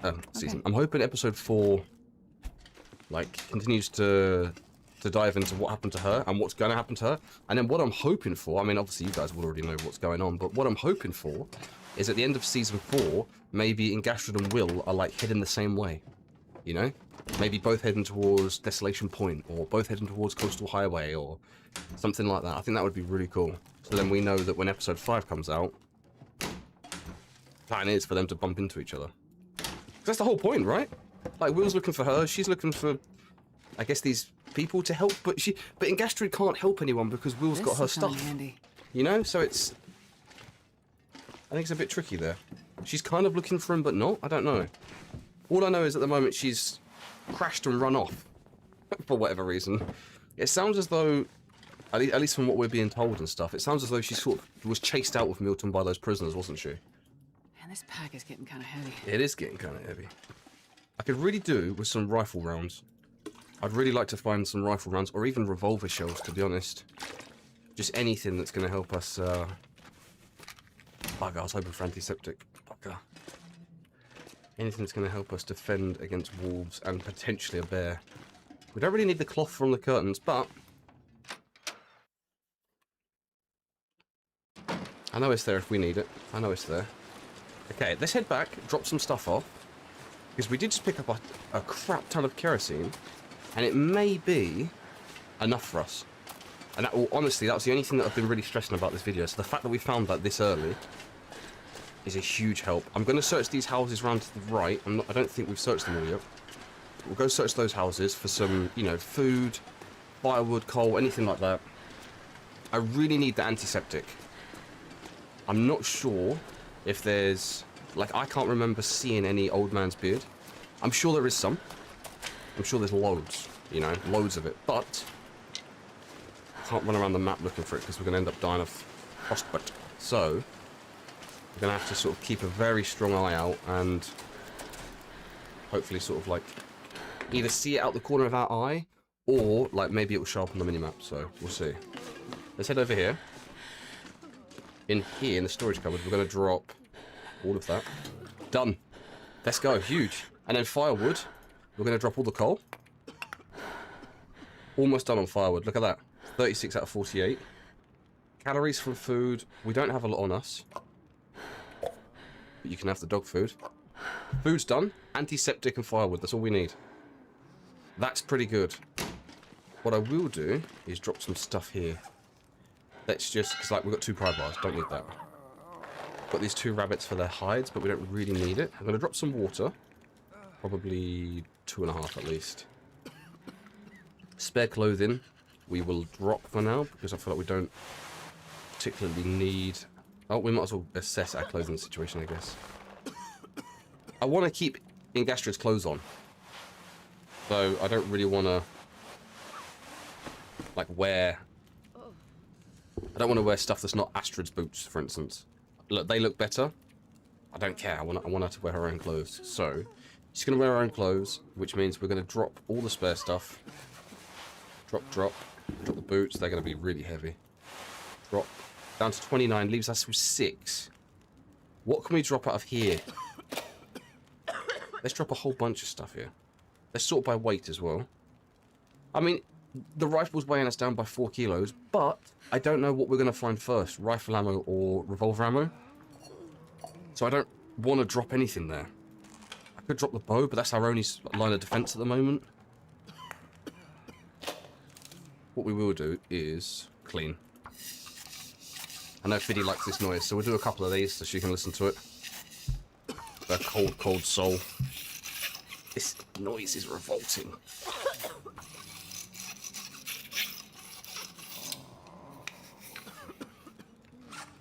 I'm hoping episode 4, like, continues to dive into what happened to her and what's going to happen to her. And then what I'm hoping for, I mean, obviously you guys will already know what's going on, but what I'm hoping for is at the end of season 4, maybe Ingastrid and Will are, like, heading the same way. You know? Maybe both heading towards Desolation Point, or both heading towards Coastal Highway, or something like that. I think that would be really cool. So then we know that when episode 5 comes out, plan is for them to bump into each other. That's the whole point, right? Like, Will's looking for her, she's looking for, I guess, these people to help, but Ingastrid can't help anyone because Will's got her stuff. Handy. You know, so I think it's a bit tricky there. She's kind of looking for him, but not. I don't know. All I know is at the moment she's crashed and run off for whatever reason. It sounds as though, at least from what we're being told and stuff, it sounds as though she sort of was chased out with Milton by those prisoners, wasn't she? Man, this pack is getting kind of heavy. It is getting kind of heavy. I could really do with some rifle rounds. I'd really like to find some rifle rounds, or even revolver shells, to be honest. Just anything that's going to help us, Bugger, I was hoping for antiseptic. Bugger. Anything that's going to help us defend against wolves and potentially a bear. We don't really need the cloth from the curtains, but I know it's there if we need it. I know it's there. Okay, let's head back, drop some stuff off, because we did just pick up a crap ton of kerosene, and it may be enough for us. And that, well, honestly, that was the only thing that I've been really stressing about this video. So the fact that we found that this early is a huge help. I'm going to search these houses round to the right. I don't think we've searched them all yet. We'll go search those houses for some, you know, food, firewood, coal, anything like that. I really need the antiseptic. I'm not sure if there's, like, I can't remember seeing any old man's beard. I'm sure there is some. I'm sure there's loads, you know, loads of it. But I can't run around the map looking for it because we're going to end up dying of frostbite. So we're going to have to sort of keep a very strong eye out and hopefully sort of like either see it out the corner of our eye or like maybe it will show up on the minimap. So we'll see. Let's head over here. In here, in the storage cupboard, we're going to drop all of that. Done. Let's go. Huge. And then firewood. We're going to drop all the coal. Almost done on firewood. Look at that. 36 out of 48. Calories from food. We don't have a lot on us. But you can have the dog food. Food's done. Antiseptic and firewood. That's all we need. That's pretty good. What I will do is drop some stuff here. Let's just, because like we've got 2 pry bars, don't need that. Got these 2 rabbits for their hides, but we don't really need it. I'm going to drop some water. Probably 2.5 at least. Spare clothing we will drop for now, because I feel like we don't particularly need... Oh, we might as well assess our clothing situation, I guess. I want to keep Ingastrid's clothes on. So I don't really want to like wear... I don't want to wear stuff that's not Astrid's boots, for instance. Look, they look better. I don't care. I want her to wear her own clothes. So, she's going to wear her own clothes, which means we're going to drop all the spare stuff. Drop. Drop the boots. They're going to be really heavy. Drop. Down to 29. Leaves us with 6. What can we drop out of here? Let's drop a whole bunch of stuff here. Let's sort by weight as well. I mean... The rifle's weighing us down by 4 kilos, but I don't know what we're going to find first, rifle ammo or revolver ammo. So I don't want to drop anything there. I could drop the bow, but that's our only line of defense at the moment. What we will do is clean. I know Fiddy likes this noise, so we'll do a couple of these so she can listen to it. A cold, cold soul. This noise is revolting.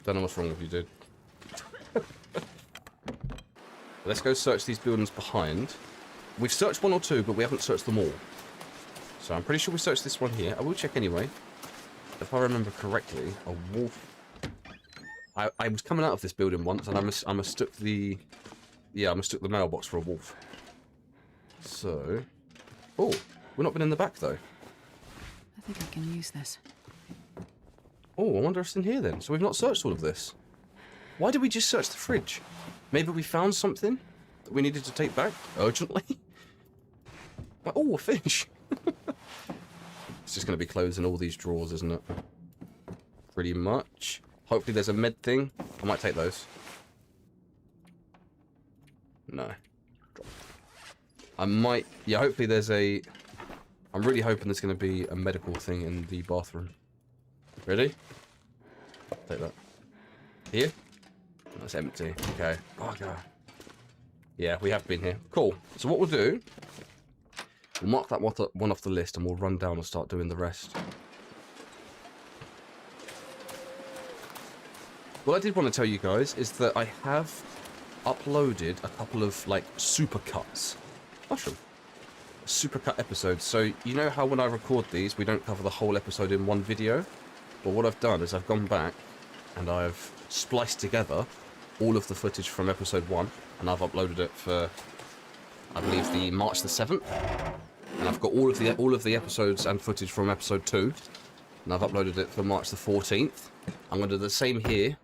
Don't know what's wrong with you, dude. Let's go search these buildings behind. We've searched one or two, but we haven't searched them all. So I'm pretty sure we searched this one here. I will check anyway. If I remember correctly, a wolf... I was coming out of this building once, and I mistook the... Yeah, I mistook the mailbox for a wolf. So... Oh, we've not been in the back, though. I think I can use this. Oh, I wonder if it's in here, then. So we've not searched all of this. Why did we just search the fridge? Maybe we found something that we needed to take back urgently? Oh, a fish! It's just going to be clothes in all these drawers, isn't it? Pretty much. Hopefully there's a med thing. I might take those. No. I might... Yeah, hopefully there's a... I'm really hoping there's going to be a medical thing in the bathroom. Ready? Take that. Here? That's empty. Okay. Oh, God. Yeah, we have been here. Cool. So what we'll do... We'll mark that one off the list and we'll run down and start doing the rest. What I did want to tell you guys is that I have uploaded a couple of, like, supercuts. Mushroom. Supercut episodes. So, you know how when I record these, we don't cover the whole episode in one video? Well, what I've done is I've gone back and I've spliced together all of the footage from episode 1 and I've uploaded it for, I believe, the March the 7th. And I've got all of the episodes and footage from episode 2 and I've uploaded it for March the 14th. I'm going to do the same here.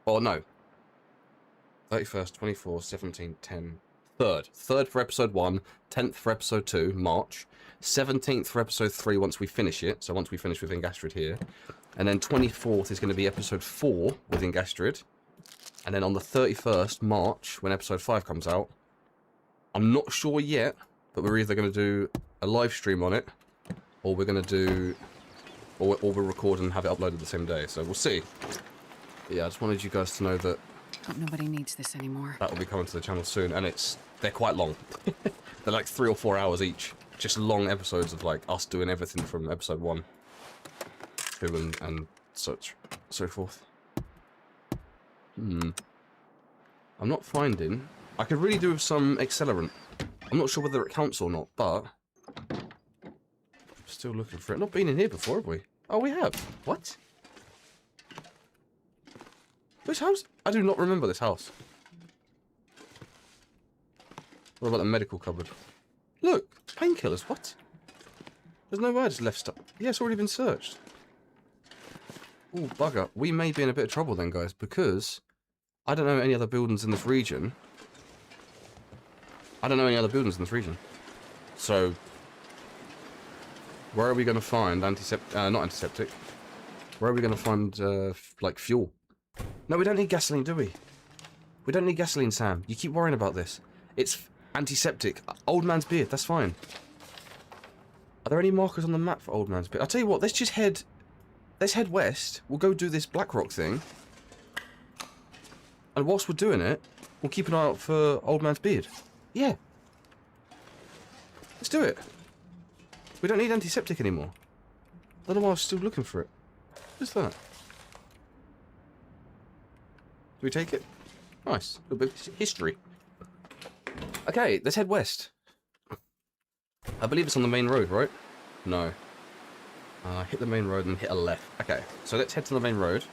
Oh, no. 31st, 24th, 17th, 10... 3rd for episode 1, 10th for episode 2, March, 17th for episode 3 once we finish it, so once we finish with Ingastrid here, and then 24th is going to be episode 4 with Ingastrid, and then on the 31st, March, when episode 5 comes out, I'm not sure yet, but we're either going to do a live stream on it, or we're going to do, or we'll record and have it uploaded the same day, so we'll see. But yeah, I just wanted you guys to know that Hope nobody needs this anymore. that will be coming to the channel soon, and they're quite long. They're like 3 or 4 hours each. Just long episodes of like us doing everything from episode 1, 2, and so forth. I'm not finding. I could really do with some accelerant. I'm not sure whether it counts or not, but I'm still looking for it. Not been in here before, have we? Oh, we have. What? This house? I do not remember this house. What about the medical cupboard? Look, painkillers, what? There's no way I just left stuff. Yeah, it's already been searched. Oh, bugger. We may be in a bit of trouble then, guys, because I don't know any other buildings in this region. So, where are we going to find antiseptic? Not antiseptic. Where are we going to find, like, fuel? No, we don't need gasoline, do we? We don't need gasoline, Sam. You keep worrying about this. It's antiseptic. Old Man's Beard, that's fine. Are there any markers on the map for Old Man's Beard? I'll tell you what, let's head west. We'll go do this Blackrock thing. And whilst we're doing it, we'll keep an eye out for Old Man's Beard. Yeah. Let's do it. We don't need antiseptic anymore. I don't know why I was still looking for it. What's that? Do we take it? Nice. A little bit of history. Okay, let's head west. I believe it's on the main road, right? No. Hit the main road and hit a left. Okay, so let's head to the main road.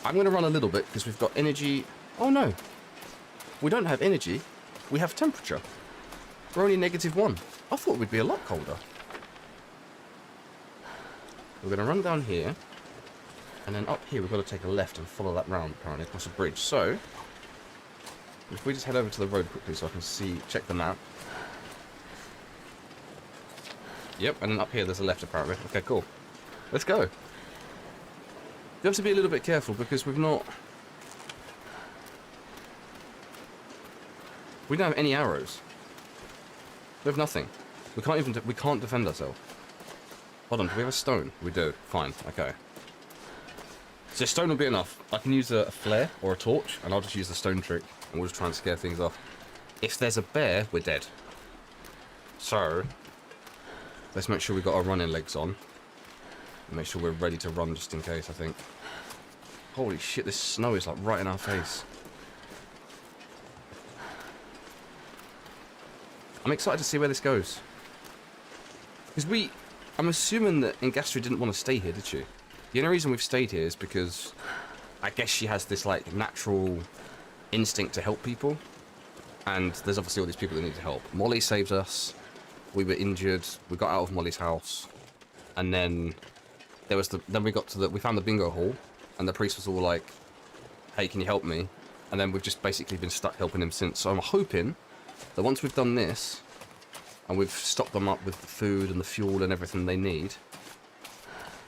I'm going to run a little bit because we've got energy. Oh no. We don't have energy. We have temperature. We're only -1. I thought we'd be a lot colder. We're going to run down here. And then up here we've got to take a left and follow that round, apparently, across a bridge. So, if we just head over to the road quickly so I can check the map. Yep, and then up here there's a left, apparently. Okay, cool. Let's go. You have to be a little bit careful because we don't have any arrows. We have nothing. We can't defend ourselves. Hold on, do we have a stone? We do. Fine, okay. So stone will be enough. I can use a flare or a torch, and I'll just use the stone trick, and we'll just try and scare things off. If there's a bear, we're dead. So, let's make sure we've got our running legs on. And make sure we're ready to run just in case, I think. Holy shit, this snow is like right in our face. I'm excited to see where this goes. Because I'm assuming that Angastri didn't want to stay here, did she? The only reason we've stayed here is because I guess she has this, like, natural instinct to help people. And there's obviously all these people that need help. Molly saved us. We were injured. We got out of Molly's house. And then there was we found the bingo hall. And the priest was all like, hey, can you help me? And then we've just basically been stuck helping him since. So I'm hoping that once we've done this, and we've stocked them up with the food and the fuel and everything they need.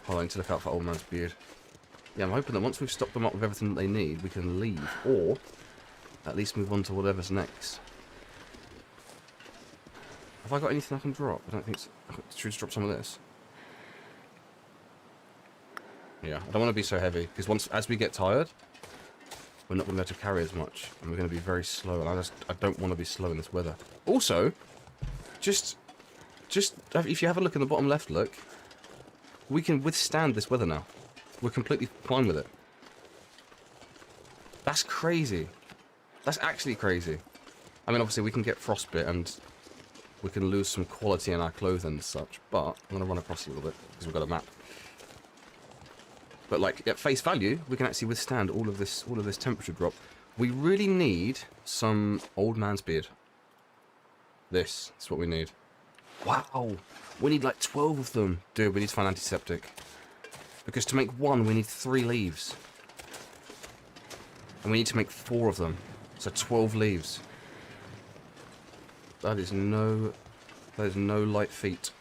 Hold on, to look out for Old Man's Beard. Yeah, I'm hoping that once we've stocked them up with everything that they need, we can leave. Or at least move on to whatever's next. Have I got anything I can drop? I don't think so. Should we just drop some of this? Yeah, I don't want to be so heavy, because as we get tired, we're not going to be able to carry as much, and we're going to be very slow, and I don't want to be slow in this weather. Also, just if you have a look in the bottom left, look, we can withstand this weather now. We're completely fine with it. That's crazy. That's actually crazy. I mean, obviously we can get frostbite and we can lose some quality in our clothing and such, but I'm going to run across a little bit because we've got a map. But like at face value, we can actually withstand all of this temperature drop. We really need some Old Man's Beard. This is what we need. Wow, we need like 12 of them. Dude, we need to find antiseptic. Because to make one, we need 3 leaves. And we need to make 4 of them. So 12 leaves. That is no light feat.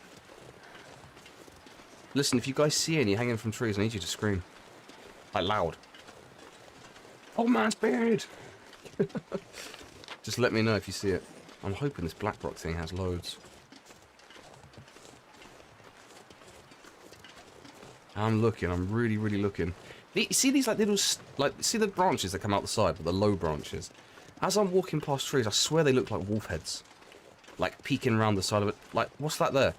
Listen, if you guys see any hanging from trees, I need you to scream. Like loud. Old Man's Beard! Just let me know if you see it. I'm hoping this black rock thing has loads. I'm looking, I'm really, really looking. You see these like little, see the branches that come out the side, but the low branches? As I'm walking past trees, I swear they look like wolf heads. Like peeking around the side of it. Like, what's that there?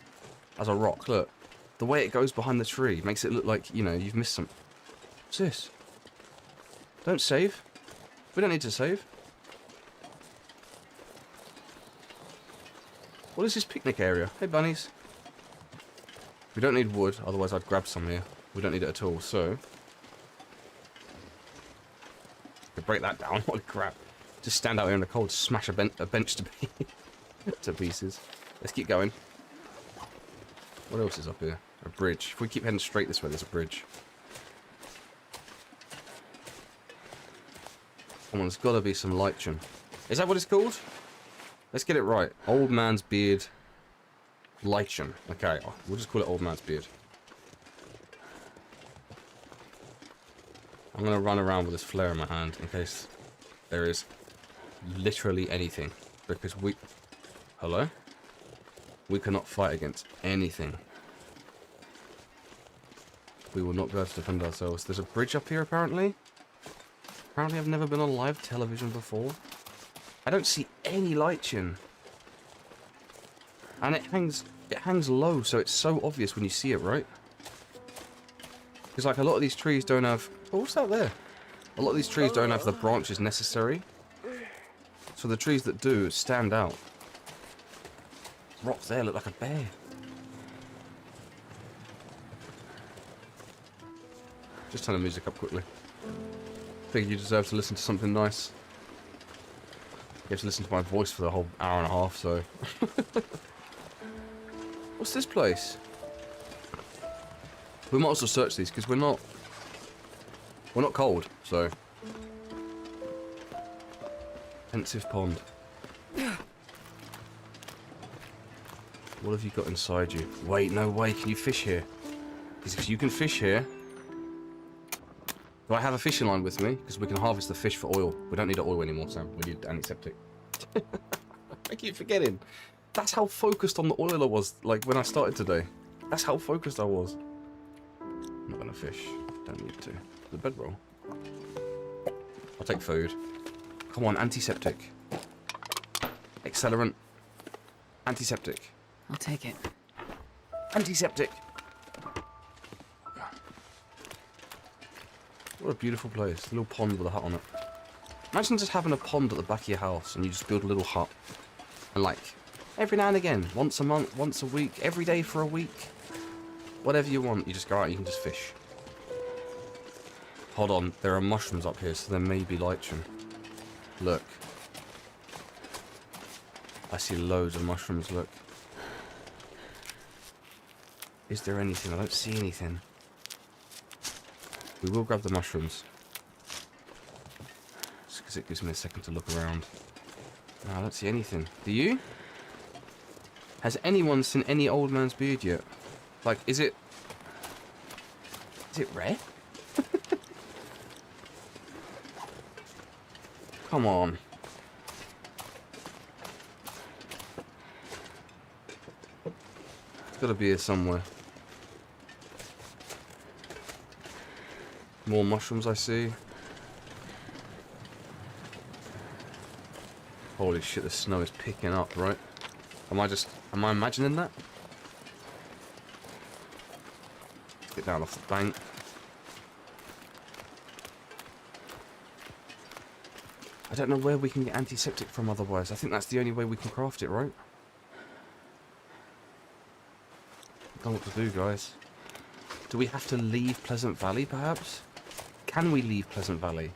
As a rock, look. The way it goes behind the tree makes it look like, you know, you've missed some. What's this? Don't save. We don't need to save. What is this picnic area? Hey, bunnies. We don't need wood, otherwise I'd grab some here. We don't need it at all, so... we break that down, holy crap. Just stand out here in the cold, smash a bench to pieces. Let's keep going. What else is up here? A bridge. If we keep heading straight this way, there's a bridge. Come on, there's got to be some lichen. Is that what it's called? Let's get it right. Old Man's Beard lichen. Okay, we'll just call it Old Man's Beard. I'm going to run around with this flare in my hand in case there is literally anything. Because we... hello? We cannot fight against anything. We will not be able to defend ourselves. There's a bridge up here, apparently. Apparently I've never been on live television before. I don't see any lichen. And it hangs low, so it's so obvious when you see it, right? Because like a lot of these trees don't have... oh, what's that there? A lot of these trees don't have the branches necessary. So the trees that do stand out. Rock there look like a bear. Just turn the music up quickly. Figure you deserve to listen to something nice. You have to listen to my voice for the whole hour and a half, so... What's this place? We might also search these, because we're not cold, so... Pensive pond. What have you got inside you? Wait, no way, can you fish here? Because if you can fish here... do I have a fishing line with me? Because we can harvest the fish for oil. We don't need oil anymore, Sam. We need antiseptic. I keep forgetting. That's how focused on the oil I was, like, when I started today. That's how focused I was. I'm not gonna fish. Don't need to. The bedroll. I'll take food. Come on, antiseptic. Accelerant. Antiseptic. I'll take it. Antiseptic. What a beautiful place. A little pond with a hut on it. Imagine just having a pond at the back of your house and you just build a little hut. And like, Every now and again. Once a month, once a week, every day for a week. Whatever you want, you just go out and you can just fish. Hold on, there are mushrooms up here, so there may be lychum. Look. I see loads of mushrooms, look. Is there anything? I don't see anything. We will grab the mushrooms. Just because it gives me a second to look around. No, I don't see anything. Do you? Has anyone seen any old man's beard yet? Like, is it rare? Come on. It's gotta be here somewhere. More mushrooms I see. Holy shit, the snow is picking up, right? Am I imagining that? Let's get down off the bank. I don't know where we can get antiseptic from otherwise. I think that's the only way we can craft it, right? I don't know what to do, guys. Do we have to leave Pleasant Valley, perhaps? Can we leave Pleasant Valley?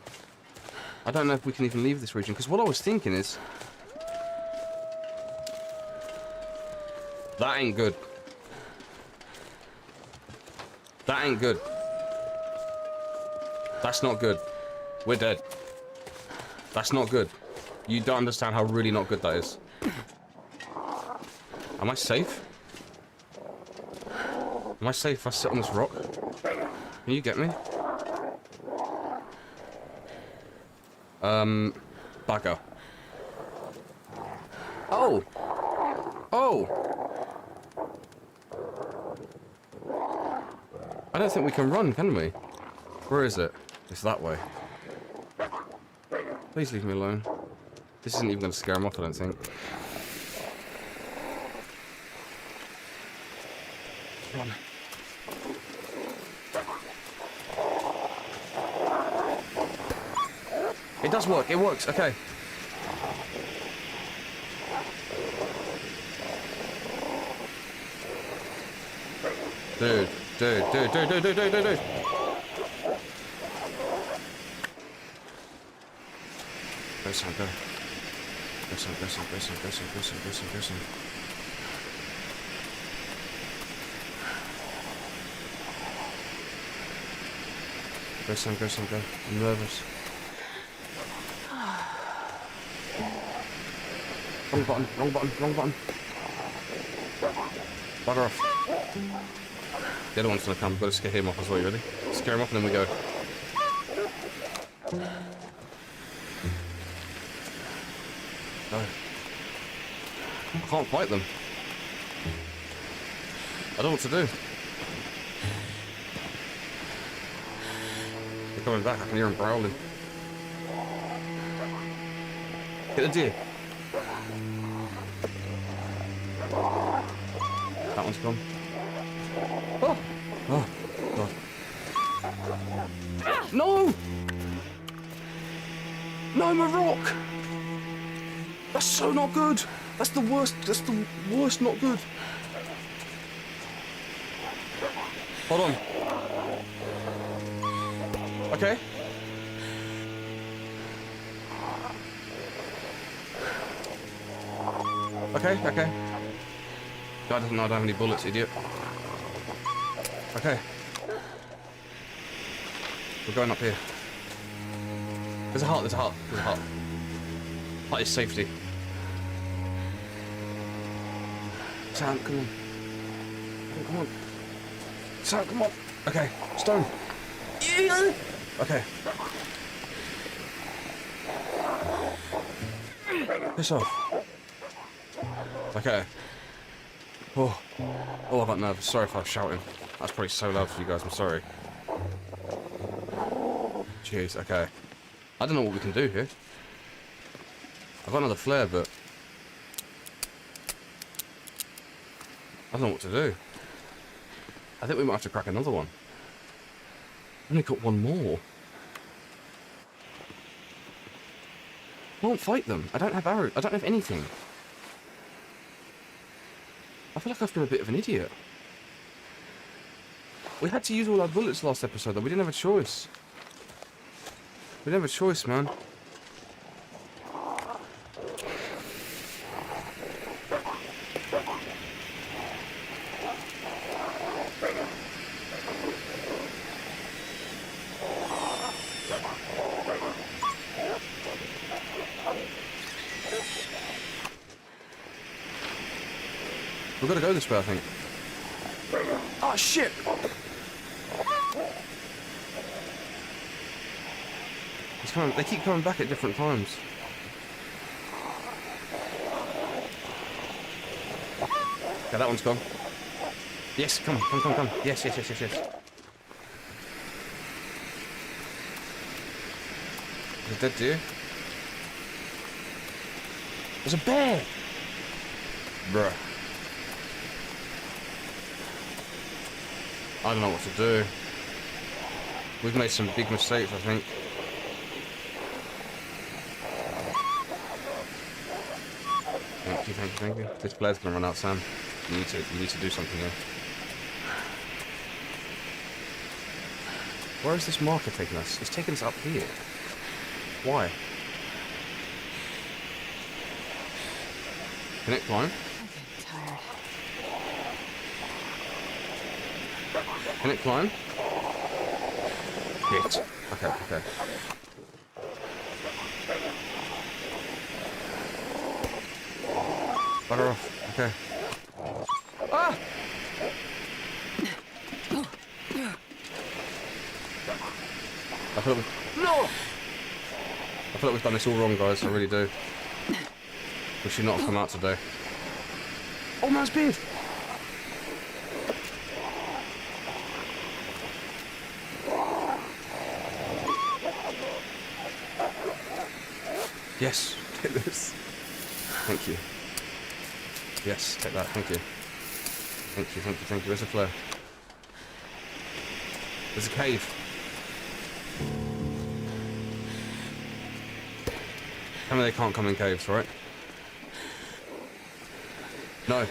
I don't know if we can even leave this region, because what I was thinking is... That ain't good. That ain't good. That's not good. We're dead. That's not good. You don't understand how really not good that is. Am I safe? Am I safe if I sit on this rock? Can you get me? Bugger. Oh! Oh! I don't think we can run, can we? Where is it? It's that way. Please leave me alone. This isn't even going to scare him off, I don't think. Run. It does work, it works, okay. Dude. Go, son, go. Go, son. Go, son. I'm nervous. Wrong button. Bugger off. The other one's gonna come. We've got to scare him off as well, you ready? Scare him off and then we go. No. I can't fight them. I don't know what to do. They're coming back. I can hear them growling. Hit the deer. That one's gone. Oh! Oh, God. No! No, my rock! That's so not good! That's the worst not good. Hold on. Okay. Okay. God doesn't know I don't have any bullets, idiot. Okay. We're going up here. There's a heart. Heart is safety. Sam, come on. Sam, come on. Okay, stone. Yeah. Okay. Piss off. Okay. Oh, I got nervous. Sorry if I was shouting. That's probably so loud for you guys. I'm sorry. Jeez. Okay. I don't know what we can do here. I've got another flare, but I don't know what to do. I think we might have to crack another one. I've only got one more. I won't fight them. I don't have arrows. I don't have anything. I feel like I've been a bit of an idiot. We had to use all our bullets last episode, though. We didn't have a choice. We didn't have a choice, man. We've got to go this way, I think. Oh, shit! It's coming, they keep coming back at different times. Okay, that one's gone. Yes, come. Yes. There's a dead deer. There's a bear! Bruh. I don't know what to do. We've made some big mistakes, I think. Thank you. This blade's gonna run out, Sam. You need to do something here. Where is this marker taking us? It's taking us up here. Why? Can it climb? I'm getting tired. Can it climb? Hit. Okay. Bugger off. Okay. Ah! I feel like we've done this all wrong, guys. I really do. We should not have come out today. Oh, man's beard! Yes, take this. Thank you. Yes, take that, thank you. Thank you. Where's the flare? There's a cave. Tell me they can't come in caves, right? No.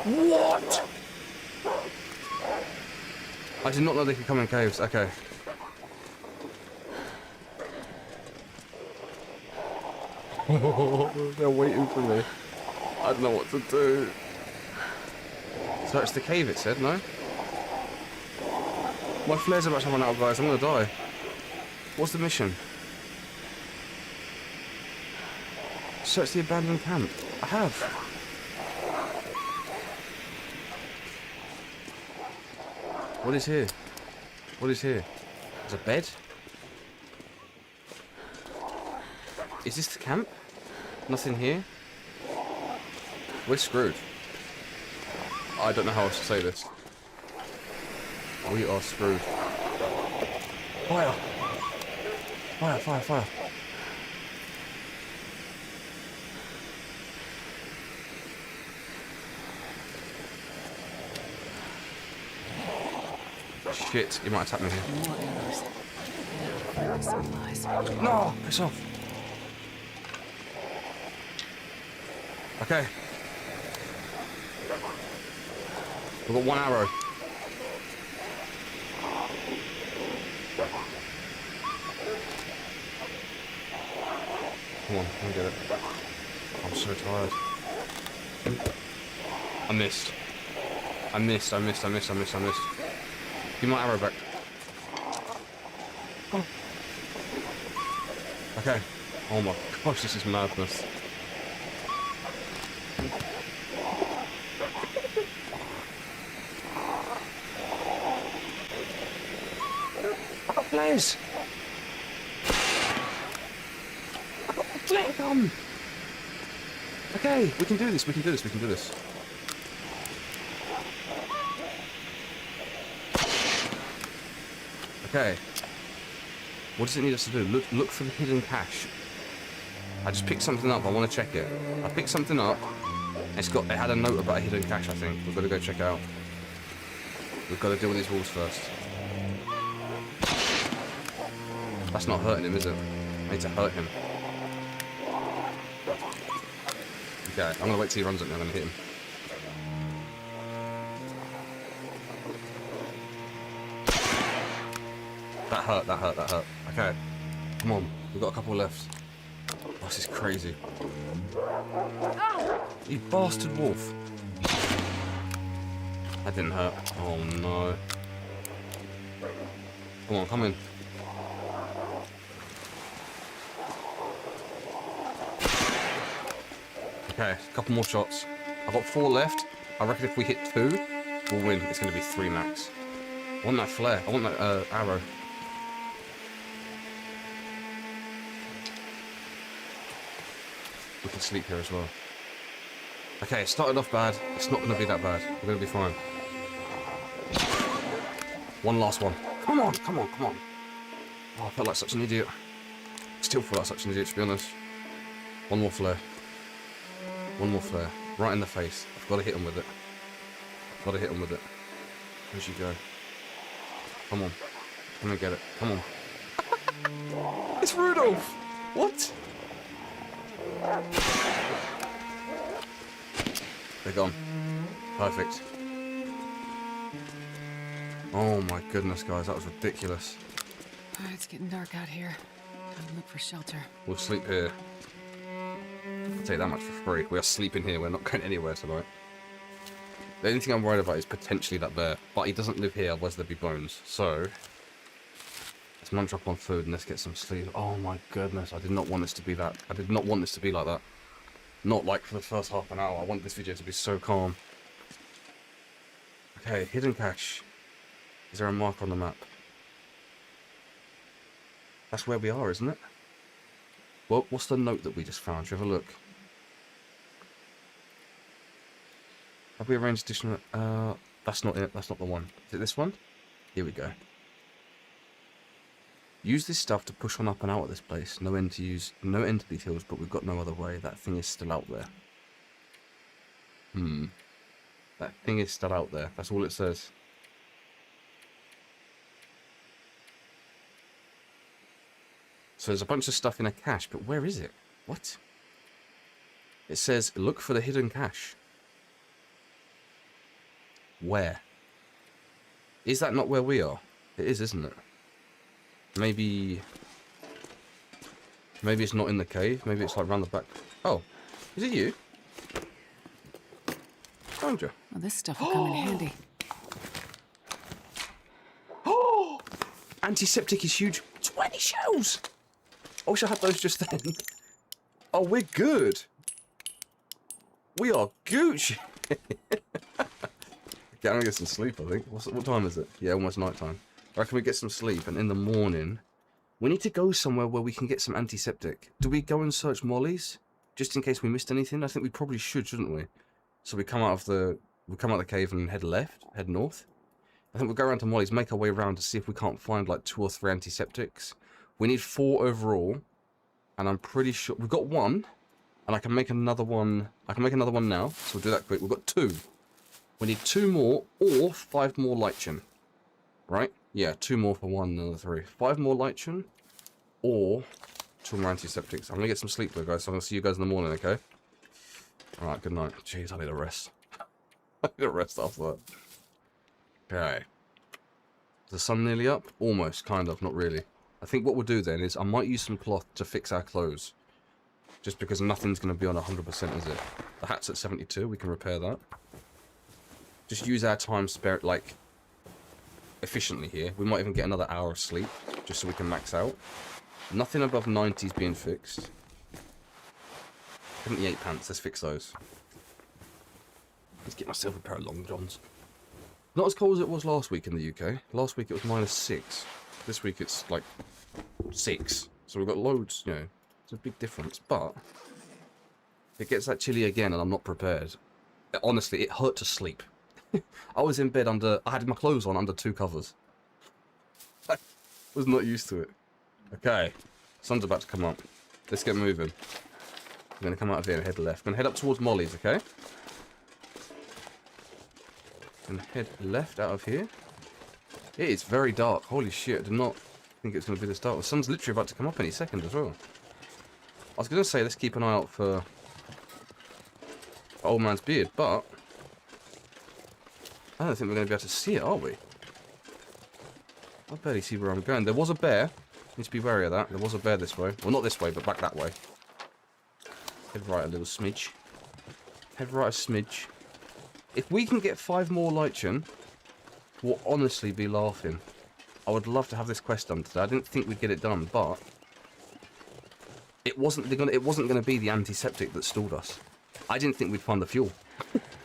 What? I did not know they could come in caves, okay. They're waiting for me. I don't know what to do. So it's the cave, it said, no? My flare's about to run out, guys. I'm gonna die. What's the mission? Search the abandoned camp. I have. What is here? There's a bed? Is this the camp? Nothing here? We're screwed. I don't know how else to say this. We are screwed. Fire! Fire! Shit, he might attack me here. More arrows. Yeah, supplies. No! Piss off. Okay. We've got one arrow. Come on, let me get it. I'm so tired. I missed. Give my arrow back. Oh. Okay. Oh my gosh, this is madness. Please. Come. Okay, we can do this. Okay. What does it need us to do? Look for the hidden cache. I just picked something up. I want to check it. I picked something up. It had a note about a hidden cache, I think. We've got to go check it out. We've got to deal with these wolves first. That's not hurting him, is it? I need to hurt him. Okay, I'm gonna wait till he runs at me. I'm gonna hit him. That hurt, that hurt, that hurt. Okay. Come on. We've got a couple left. Oh, this is crazy. You bastard wolf. That didn't hurt. Oh no. Come on, come in. Okay, a couple more shots. I've got 4 left. I reckon if we hit 2, we'll win. It's going to be 3 max. I want that flare. I want that arrow. We can sleep here as well. Okay, it started off bad. It's not going to be that bad. We're going to be fine. One last one. Come on, come on, come on. Oh, I felt like such an idiot. Still feel like such an idiot, to be honest. One more flare. One more flare. Right in the face. I've got to hit him with it. I've got to hit him with it. Where'd you go? Come on. Come and get it. Come on. It's Rudolph! What? They're gone. Perfect. Oh my goodness, guys. That was ridiculous. It's getting dark out here. Time to look for shelter. We'll sleep here. I'll tell you that much for free. We are sleeping here. We're not going anywhere tonight. The only thing I'm worried about is potentially that bear. But he doesn't live here, otherwise there'd be bones. So, let's munch up on food and let's get some sleep. Oh my goodness. I did not want this to be that. I did not want this to be like that. Not like for the first half an hour. I want this video to be so calm. Okay, hidden cache. Is there a mark on the map? That's where we are, isn't it? Well, what's the note that we just found? Should we have a look? Have we arranged additional... that's not it. That's not the one. Is it this one? Here we go. Use this stuff to push on up and out of this place. No end to use. No end to these hills, but we've got no other way. That thing is still out there. That thing is still out there. That's all it says. So there's a bunch of stuff in a cache, but where is it? What? It says, look for the hidden cache. Where? Is that not where we are? It is, isn't it? Maybe it's not in the cave. Maybe it's like round the back. Oh, is it you? Found you. Well, this stuff will come in handy. Oh! Antiseptic is huge. 20 shells! I wish I had those just then. Oh, we're good. We are Gucci. Okay, I'm gonna get some sleep, I think. What time is it? Yeah, almost night time. I reckon we get some sleep, and in the morning, we need to go somewhere where we can get some antiseptic. Do we go and search Molly's? Just in case we missed anything? I think we probably should, shouldn't we? So we come out of the cave and head north. I think we'll go around to Molly's, make our way around to see if we can't find like 2 or 3 antiseptics. We need 4 overall, and I'm pretty sure we've got 1, and I can make another one. I can make another one now, so we'll do that quick. We've got 2. We need 2 more or 5 more lichen, right? Yeah, 2 more for 1, another 3. 5 more lichen or 2 more antiseptics. I'm gonna get some sleep though, guys. So I'm gonna see you guys in the morning, okay? All right, good night. Jeez, I need a rest. I need a rest after that. Okay. Is the sun nearly up? Almost, kind of, not really. I think what we'll do then is I might use some cloth to fix our clothes. Just because nothing's going to be on 100%, is it? The hat's at 72, we can repair that. Just use our time spare, like, efficiently here. We might even get another hour of sleep, just so we can max out. Nothing above 90 is being fixed. 78 pants, let's fix those. Let's get myself a pair of long johns. Not as cold as it was last week in the UK. Last week it was -6. This week it's like 6. So we've got loads, you know. It's a big difference. But if it gets that chilly again and I'm not prepared, honestly, it hurt to sleep. I was in bed I had my clothes on under 2 covers. I was not used to it. Okay, sun's about to come up. Let's get moving. I'm going to come out of here and head left. I'm going to head up towards Molly's, okay? And head left out of here. It is very dark. Holy shit, I did not think it was going to be this dark. The sun's literally about to come up any second as well. I was going to say, let's keep an eye out for Old Man's Beard, but I don't think we're going to be able to see it, are we? I barely see where I'm going. There was a bear. Need to be wary of that. There was a bear this way. Well, not this way, but back that way. Head right a little smidge. Head right a smidge. If we can get 5 more Lichen, we'll honestly be laughing. I would love to have this quest done today. I didn't think we'd get it done, but it wasn't going to be the antiseptic that stalled us. I didn't think we'd find the fuel.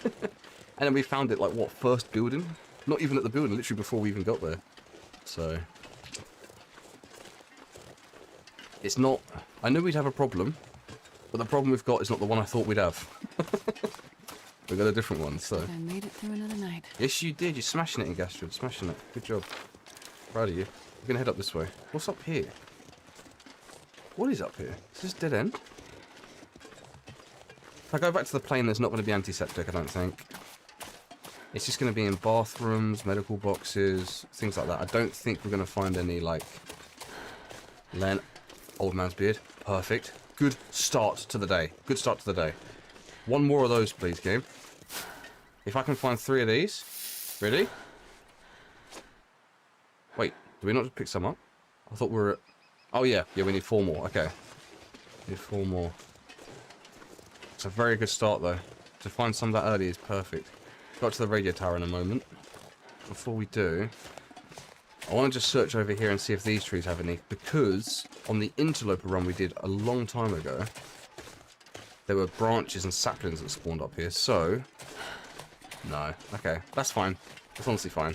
And then we found it, like, what, first building? Not even at the building, literally before we even got there. So it's not... I knew we'd have a problem, but the problem we've got is not the one I thought we'd have. We got a different one, so... I made it through another night. Yes, you did. You're smashing it in Gastrid. Smashing it. Good job. Proud of you. We're going to head up this way. What's up here? What is up here? Is this dead end? If I go back to the plane, there's not going to be antiseptic, I don't think. It's just going to be in bathrooms, medical boxes, things like that. I don't think we're going to find any, like... Old Man's Beard. Perfect. Good start to the day. Good start to the day. 1 more of those, please, game. If I can find 3 of these. Ready? Wait, do we not just pick some up? I thought we were at... Oh, yeah. Yeah, we need 4 more. Okay. Need 4 more. It's a very good start, though. To find some that early is perfect. Got to the radio tower in a moment. Before we do, I want to just search over here and see if these trees have any. Because on the interloper run we did a long time ago, there were branches and saplings that spawned up here. So, no. Okay, that's fine. That's honestly fine.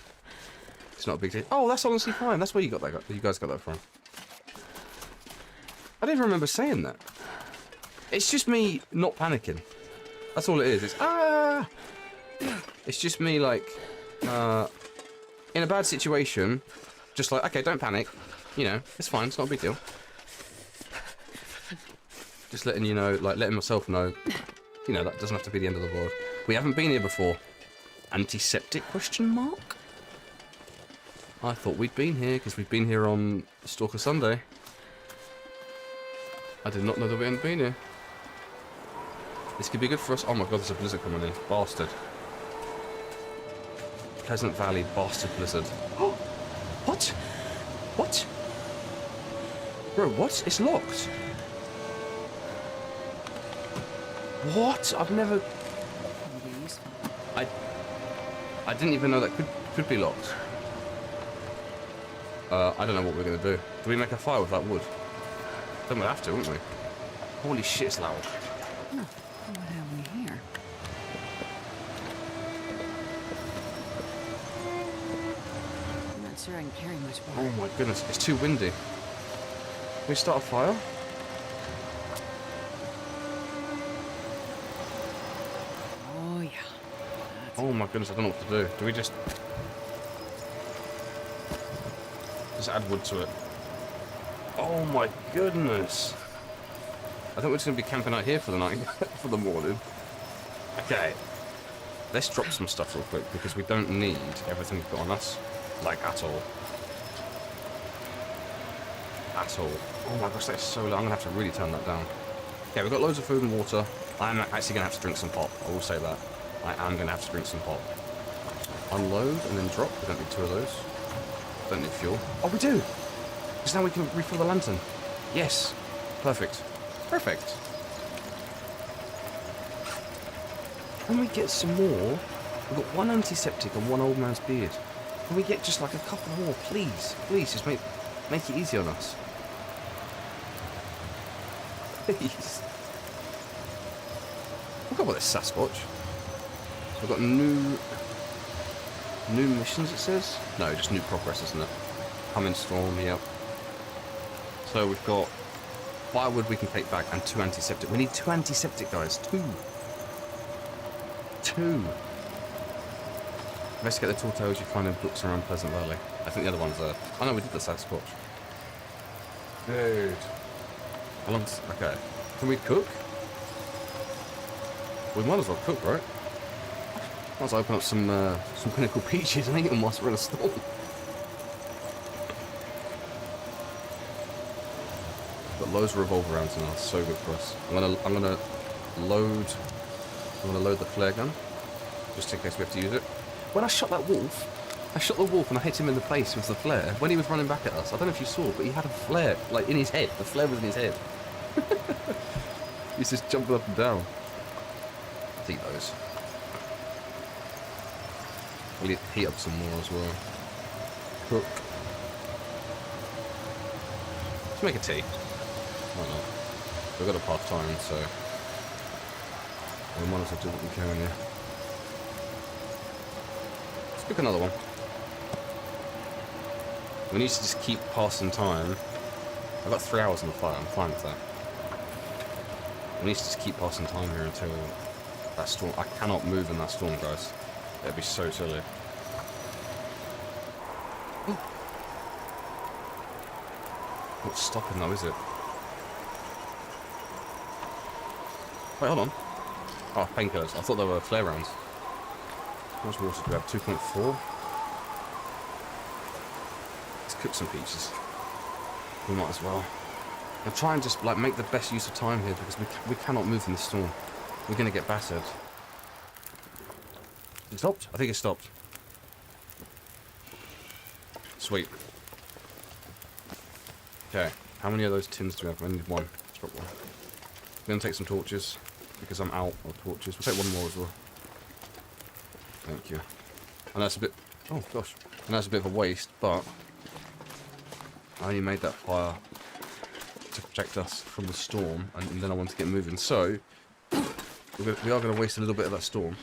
It's not a big deal. Oh, that's honestly fine. That's where you got that. You guys got that from. I don't even remember saying that. It's just me not panicking. That's all it is. It's ah. It's just me, like, in a bad situation, just like, okay, don't panic. You know, it's fine. It's not a big deal. Just letting you know, like, letting myself know, you know, that doesn't have to be the end of the world. We haven't been here before. Antiseptic question mark? I thought we'd been here because we've been here on Stalker Sunday. I did not know that we hadn't been here. This could be good for us. Oh my god, there's a blizzard coming in. Bastard. Pleasant Valley bastard blizzard. What? What? Bro, what? It's locked. What? I've never... I didn't even know that could be locked. I don't know what we're going to do. Do we make a fire with that wood? Then we'll have to, won't we? Holy shit, it's loud. Huh. What have we here? I'm not sure I can carry much more. Oh my goodness, it's too windy. Can we start a fire? Oh yeah. Oh my goodness, I don't know what to do. Do we just add wood to it? Oh my goodness. I think we're just going to be camping out here for the night, for the morning. Okay. Let's drop some stuff real quick, because we don't need everything we've got on us. Like, at all. At all. Oh my gosh, that's so low. I'm going to have to really turn that down. Okay, we've got loads of food and water. I'm actually going to have to drink some pop. I will say that. I am going to have to drink some pop. Unload and then drop. We don't need 2 of those. Don't need fuel. Oh, we do! Because now we can refill the lantern. Yes. Perfect. Perfect. Can we get some more? We've got 1 antiseptic and 1 Old Man's Beard. Can we get just like a couple more, please? Please, just make it easy on us. Please. Look at what this Sasquatch. We've got new missions, it says? No, just new progress, isn't it? Coming storm, yep. So we've got firewood we can take back and 2 antiseptic. We need 2 antiseptic, guys. 2. 2. Investigate the tall tales you find in books around Pleasant Valley. I think the other one's there. Oh no, we did the Sasquatch. Dude. How long's... Okay. Can we cook? We might as well cook, right? Might as well open up some Pinnacle Peaches and eat them whilst we're in a storm. Got loads of revolver rounds now. So good for us. I'm gonna load I'm gonna load the flare gun, just in case we have to use it. When I shot that wolf, I shot the wolf and I hit him in the face with the flare when he was running back at us. I don't know if you saw, but he had a flare, like, in his head. The flare was in his head. He's just jumping up and down. Let's eat those. We'll heat up some more as well. Cook. Let's make a tea. Why not? We've got a half time, so we might as well do what we can here. Let's cook another one. We need to just keep passing time. I've got 3 hours on the fire, I'm fine with that. We need to just keep passing time here until that storm... I cannot move in that storm, guys. That'd be so silly. Not stopping though, is it? Wait, hold on. Oh, painkillers. I thought they were flare rounds. How much water do we have? 2.4? Let's cook some peaches. We might as well. And try and just like make the best use of time here because we cannot move in the storm. We're going to get battered. It stopped? I think it stopped. Sweet. Okay, how many of those tins do we have? I need one. Let's drop one. I'm going to take some torches because I'm out of torches. We'll take one more as well. Thank you. And that's a bit... Oh, gosh. And that's a bit of a waste, but I only made that fire to protect us from the storm, and then I want to get moving. So, we are going to waste a little bit of that storm,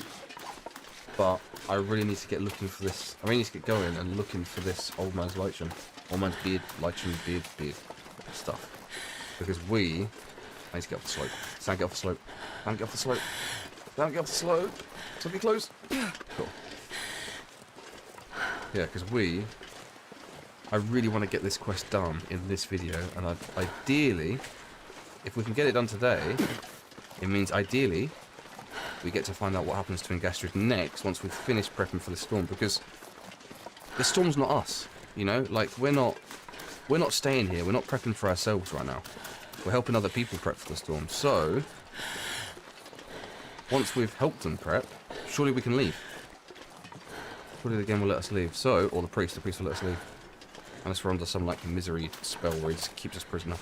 but I really need to get looking for this. I really need to get going and looking for this old man's lichen. Old man's beard, lichen, beard stuff. Because I need to get off the slope. Sam, get off the slope. Sam, get off the slope. Sam, get off the slope. So be close. Cool. Yeah, because I really want to get this quest done in this video, and ideally, if we can get it done today, it means ideally we get to find out what happens to Angastrid next once we've finished prepping for the storm, because the storm's not us, you know? Like, we're not staying here, we're not prepping for ourselves right now. We're helping other people prep for the storm, so once we've helped them prep, surely we can leave. Surely the game will let us leave. So, or the priest will let us leave. Unless we're under some, like, misery spell where he just keeps us prisoner.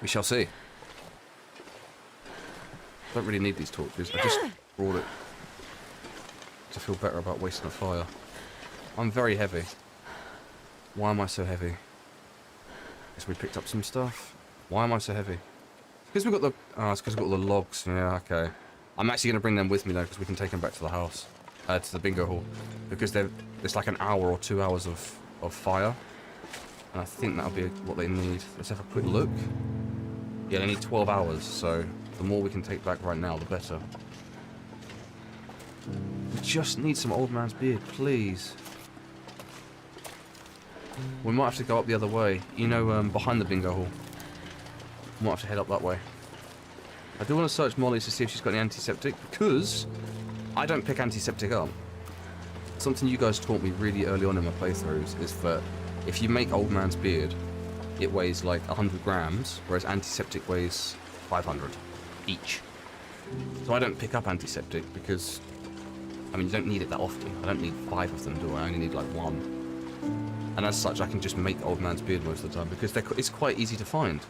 We shall see. Don't really need these torches. I just brought it to feel better about wasting a fire. I'm very heavy. Why am I so heavy? Guess we picked up some stuff. Why am I so heavy? Because we got the... Oh, it's because we've got all the logs. Yeah, okay. I'm actually going to bring them with me, though, because we can take them back to the house. To the bingo hall. Because it's like an hour or 2 hours of fire. And I think that'll be what they need. Let's have a quick look. Yeah, they need 12 hours, so the more we can take back right now, the better. We just need some old man's beard, please. We might have to go up the other way. You know, behind the bingo hall. We might have to head up that way. I do want to search Molly's to see if she's got any antiseptic, because I don't pick antiseptic up. Something you guys taught me really early on in my playthroughs is that if you make old man's beard, it weighs like 100 grams, whereas antiseptic weighs 500 each. So I don't pick up antiseptic because, I mean, you don't need it that often. I don't need 5 of them, do I? I only need like 1. And as such, I can just make old man's beard most of the time because it's quite easy to find.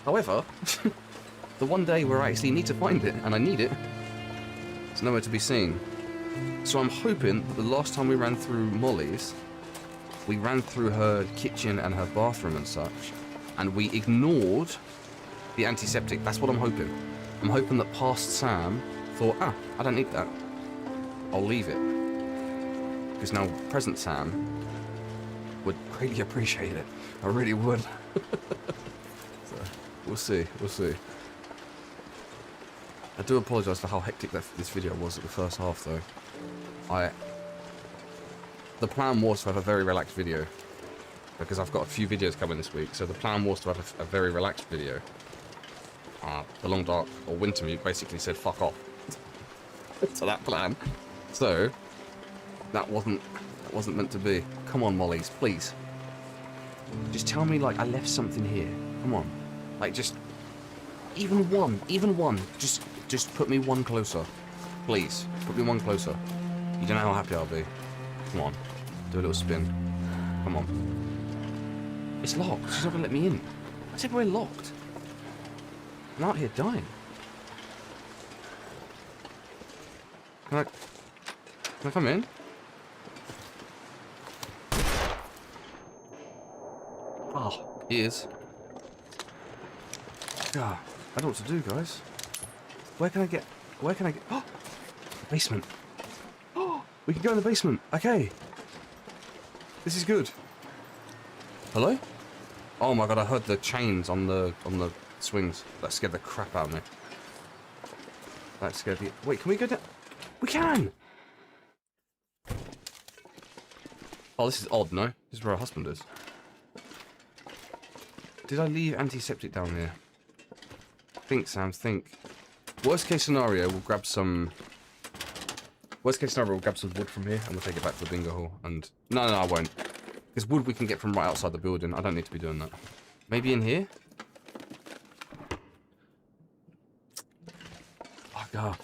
However, the one day where I actually need to find it, and I need it, it's nowhere to be seen. So I'm hoping that the last time we ran through Molly's, we ran through her kitchen and her bathroom and such, and we ignored the antiseptic. That's what I'm hoping. I'm hoping that past Sam thought, I don't need that. I'll leave it. Because now present Sam would greatly appreciate it. I really would. So, we'll see. I do apologise for how hectic this video was at the first half, though. The plan was to have a very relaxed video, because I've got a few videos coming this week, so the plan was to have a very relaxed video. The Long Dark, or Wintermute, basically said fuck off to that plan. So, that wasn't meant to be. Come on, Molly's, please. Just tell me, like, I left something here. Come on. Like, just... Even one. Just Just put me one closer. Please. Put me one closer. You don't know how happy I'll be. Come on. Do a little spin. Come on. It's locked. She's not going to let me in. I said we're locked. I'm out here dying. Can I come in? Oh, he is. God, I don't know what to do, guys. Where can I get... Oh! Basement. Oh! We can go in the basement. Okay. This is good. Hello? Oh my god, I heard the chains on the swings. That scared the crap out of me. That scared me. Wait, can we go down? We can! Oh, this is odd, no? This is where her husband is. Did I leave antiseptic down here? Think, Sam, think. Worst case scenario, we'll grab some... Worst case scenario, we'll grab some wood from here and we'll take it back to the bingo hall. And... No, I won't. Because wood we can get from right outside the building. I don't need to be doing that. Maybe in here? Oh, God.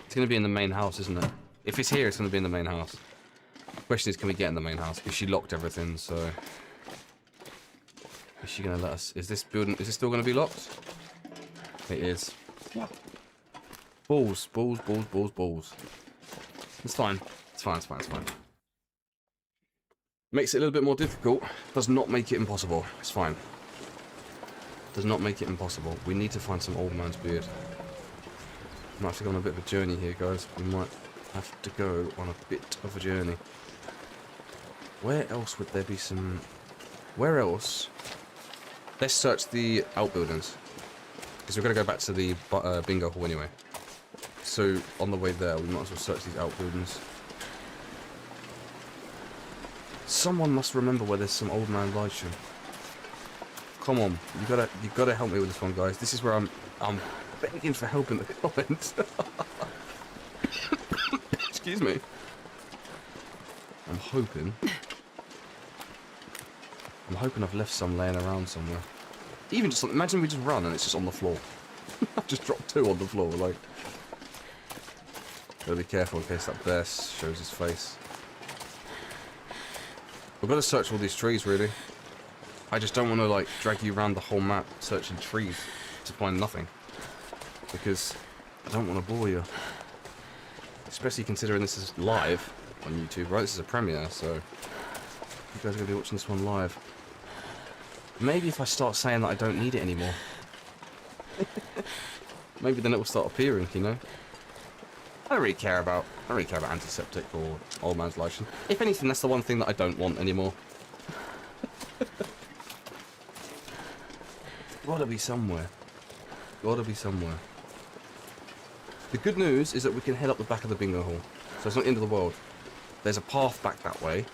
It's going to be in the main house, isn't it? If it's here, it's going to be in the main house. The question is, can we get in the main house? Because she locked everything, so... Is she going to let us... Is this building... Is it still going to be locked? It is. Balls. It's fine. It's fine. Makes it a little bit more difficult. Does not make it impossible. It's fine. Does not make it impossible. We need to find some old man's beard. We might have to go on a bit of a journey here, guys. We might have to go on a bit of a journey. Where else would there be some... Where else? Let's search the outbuildings. Because we're going to go back to the bingo hall anyway. So, on the way there, we might as well search these outbuildings. Someone must remember where there's some old man Lichen. Come on, you gotta help me with this one, guys. This is where I'm begging for help in the comments. Excuse me. I'm hoping I've left some laying around somewhere. Even just imagine we just run and it's just on the floor. I've just dropped 2 on the floor, like. Gotta be careful in case that bear shows his face. We've got to search all these trees, really. I just don't want to, like, drag you around the whole map searching trees to find nothing. Because I don't want to bore you. Especially considering this is live on YouTube, right? This is a premiere, so you guys are going to be watching this one live. Maybe if I start saying that I don't need it anymore. Maybe then it will start appearing, you know? I don't really care about antiseptic or old man's Lichen. If anything, that's the one thing that I don't want anymore. Gotta be somewhere. Gotta be somewhere. The good news is that we can head up the back of the bingo hall. So it's not the end of the world. There's a path back that way.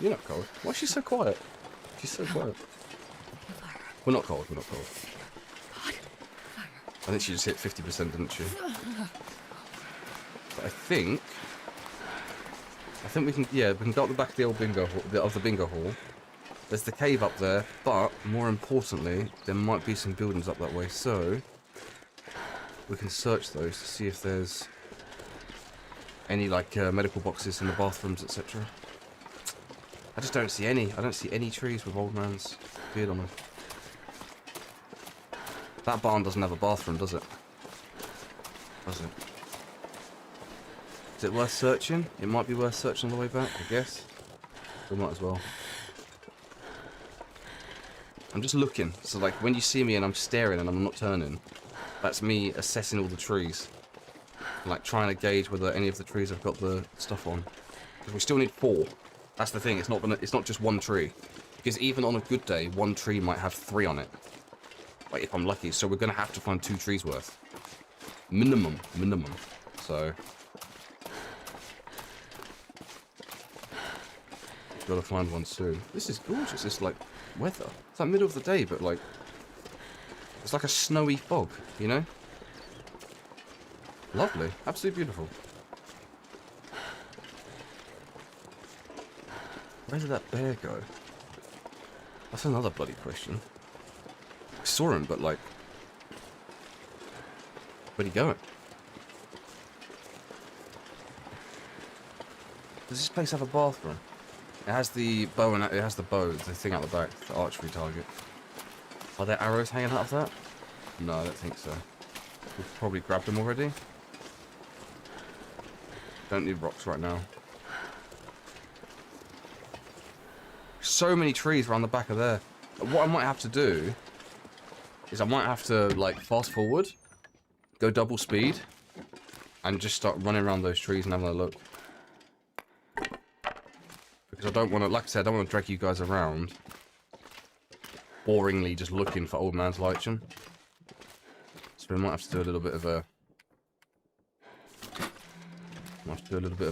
You're not cold. Why is she so quiet? She's so quiet. We're not cold, we're not cold. I think she just hit 50%, didn't she? But I think we can, yeah, we can go up the back of the old bingo hall, the bingo hall. There's the cave up there, but more importantly, there might be some buildings up that way, so we can search those to see if there's any like medical boxes in the bathrooms, etc. I just don't see any. I don't see any trees with old man's beard on them. That barn doesn't have a bathroom, does it? Does it? Is it worth searching? It might be worth searching on the way back, I guess. We might as well. I'm just looking. So like when you see me and I'm staring and I'm not turning, that's me assessing all the trees. Like trying to gauge whether any of the trees have got the stuff on. Because we still need 4. That's the thing, it's not just one tree. Because even on a good day, one tree might have 3 on it. Like if I'm lucky, so we're gonna have to find 2 trees worth. Minimum. So gotta find one soon. This is gorgeous, it's like weather. It's like middle of the day, but like it's like a snowy fog, you know? Lovely, absolutely beautiful. Where did that bear go? That's another bloody question. I saw him, but like Where'd he go? Does this place have a bathroom? It has the bow and it has the bow, the thing out the back, the archery target. Are there arrows hanging out of that? No, I don't think so. We've probably grabbed them already. Don't need rocks right now. So many trees around the back of there. What I might have to do is I might have to like fast forward, go double speed, and just start running around those trees and having a look. Because I don't want to, like I said, I don't want to drag you guys around boringly just looking for Old Man's Lichen. So we might have to do a little bit of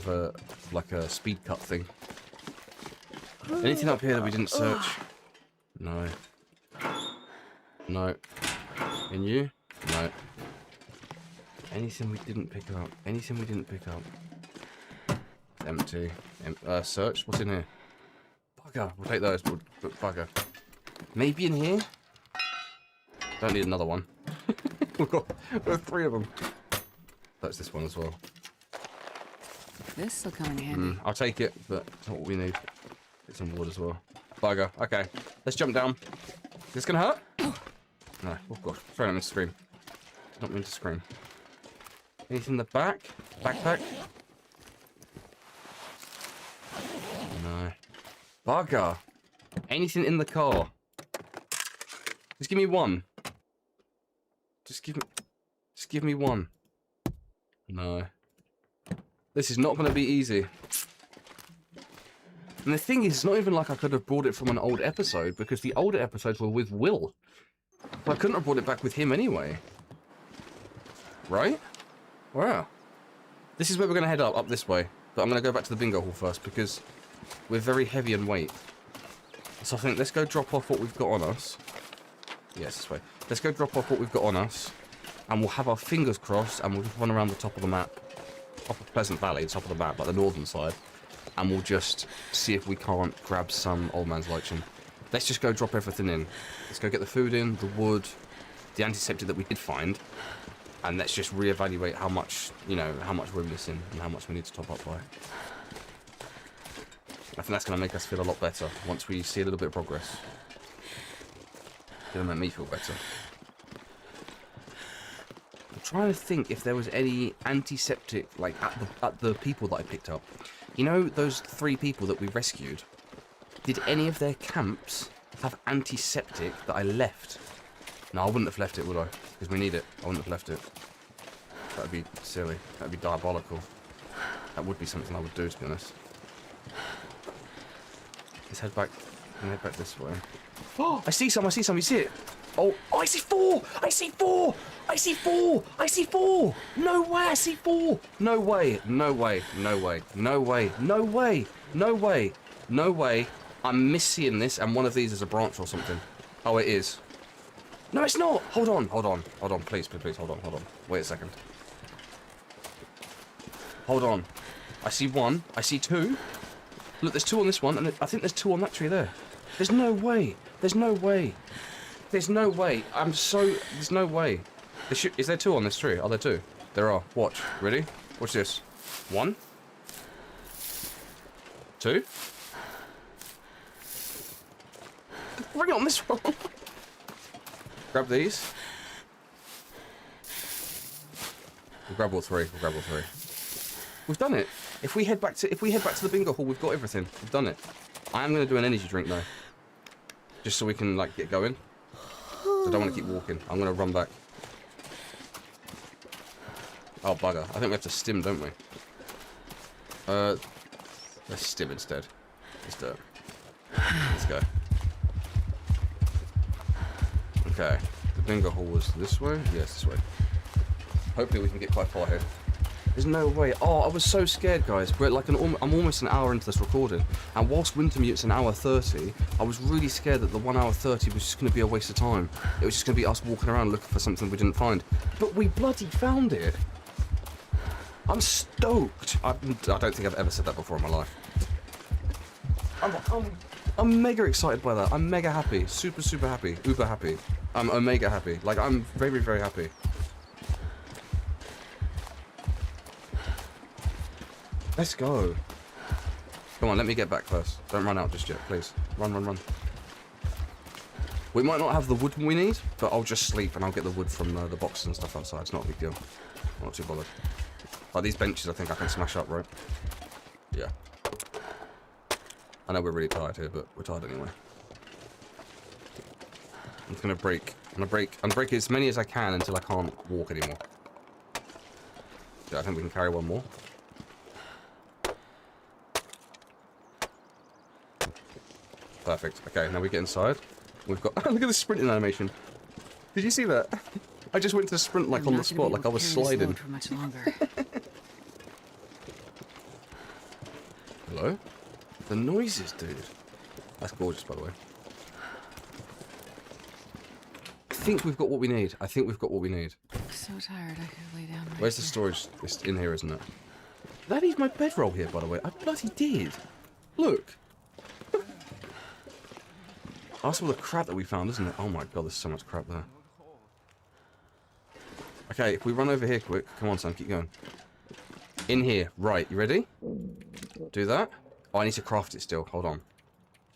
a like a speed cut thing. Anything up here that we didn't search? No. No. And you? No. Anything we didn't pick up? Anything we didn't pick up? Empty. Search? What's in here? Bugger. We'll take those. Bugger. Maybe in here? Don't need another one. We've got 3 of them. That's this one as well. This'll come in handy. I'll take it, but it's not what we need. Get some wood as well. Bugger. Okay. Let's jump down. Is this gonna hurt? No. Oh god. Sorry, I meant to scream. Not meant to scream. Anything in the back? Backpack? No. Bugger. Anything in the car? Just give me one. Just give me one. No. This is not going to be easy. And the thing is, it's not even like I could have brought it from an old episode, because the older episodes were with Will. So I couldn't have brought it back with him anyway. Right? Wow. This is where we're going to head up this way. But I'm going to go back to the bingo hall first, because we're very heavy in weight. So I think let's go drop off what we've got on us. Yes, this way. Let's go drop off what we've got on us. And we'll have our fingers crossed, and we'll just run around the top of the map. Top of Pleasant Valley, the top of the map, like the northern side. And we'll just see if we can't grab some Old Man's Lichen. Let's just go drop everything in. Let's go get the food in, the wood, the antiseptic that we did find. And let's just reevaluate how much, you know, how much we're missing and how much we need to top up by. I think that's going to make us feel a lot better once we see a little bit of progress. It's going to make me feel better. I'm trying to think if there was any antiseptic, like, at the people that I picked up. You know those 3 people that we rescued? Did any of their camps have antiseptic that I left? No, I wouldn't have left it, would I? Because we need it. I wouldn't have left it. That would be silly. That would be diabolical. That would be something I would do, to be honest. Let's head back. Head back this way. Oh, I see some. You see it? Oh, I see 4! I see 4! I see 4! I see 4! No way, I see 4! No way, no way, no way, no way, no way, no way, no way. I'm misseeing this, and one of these is a branch or something. Oh, it is. No, it's not! Hold on, please, hold on. Wait a second. Hold on. I see 1, I see 2. Look, there's 2 on this one, and I think there's 2 on that tree there. There's no way. There's no way. There's no way. There's no way. Is there 2 on this tree? Are there 2? There are. Watch. Ready? Watch this. 1. 2. Bring it on this one. Grab these. We'll grab all 3. We've done it. If we head back to the bingo hall, we've got everything. We've done it. I am going to do an energy drink though, just so we can like get going. So I don't want to keep walking. I'm going to run back. Oh bugger! I think we have to stim, don't we? Let's stim instead. Let's do it. Let's go. Okay. The bingo hall was this way. Yes, this way. Hopefully we can get quite far here. There's no way. Oh, I was so scared, guys. We're like I'm almost an hour into this recording, and whilst Wintermute's an hour 30, I was really scared that the 1 hour 30 was just going to be a waste of time. It was just going to be us walking around looking for something we didn't find. But we bloody found it. I'm stoked. I don't think I've ever said that before in my life. I'm mega excited by that. I'm mega happy. Super, super happy. Uber happy. I'm omega happy. Like, I'm very, very happy. Let's go. Come on, let me get back first. Don't run out just yet, please. Run, run, run. We might not have the wood we need, but I'll just sleep and I'll get the wood from the boxes and stuff outside. It's not a big deal. I'm not too bothered. Like these benches, I think I can smash up, right? Yeah. I know we're really tired here, but we're tired anyway. I'm just gonna break. I'm gonna break as many as I can until I can't walk anymore. Yeah, I think we can carry one more. Perfect. Okay, now we get inside. We've got. Look at the sprinting animation. Did you see that? I just went to sprint like on the spot, like I was sliding. For much longer. Hello? The noises, dude. That's gorgeous, by the way. I think we've got what we need. I think we've got what we need. So tired, I could lay down. Where's the storage? It's in here, isn't it? Did I leave my bedroll here, by the way? I bloody did. Look. That's all the crap that we found, isn't it? Oh my god, there's so much crap there. Okay, if we run over here quick. Come on, Sam, keep going. In here. Right, you ready? Do that. Oh, I need to craft it still. Hold on.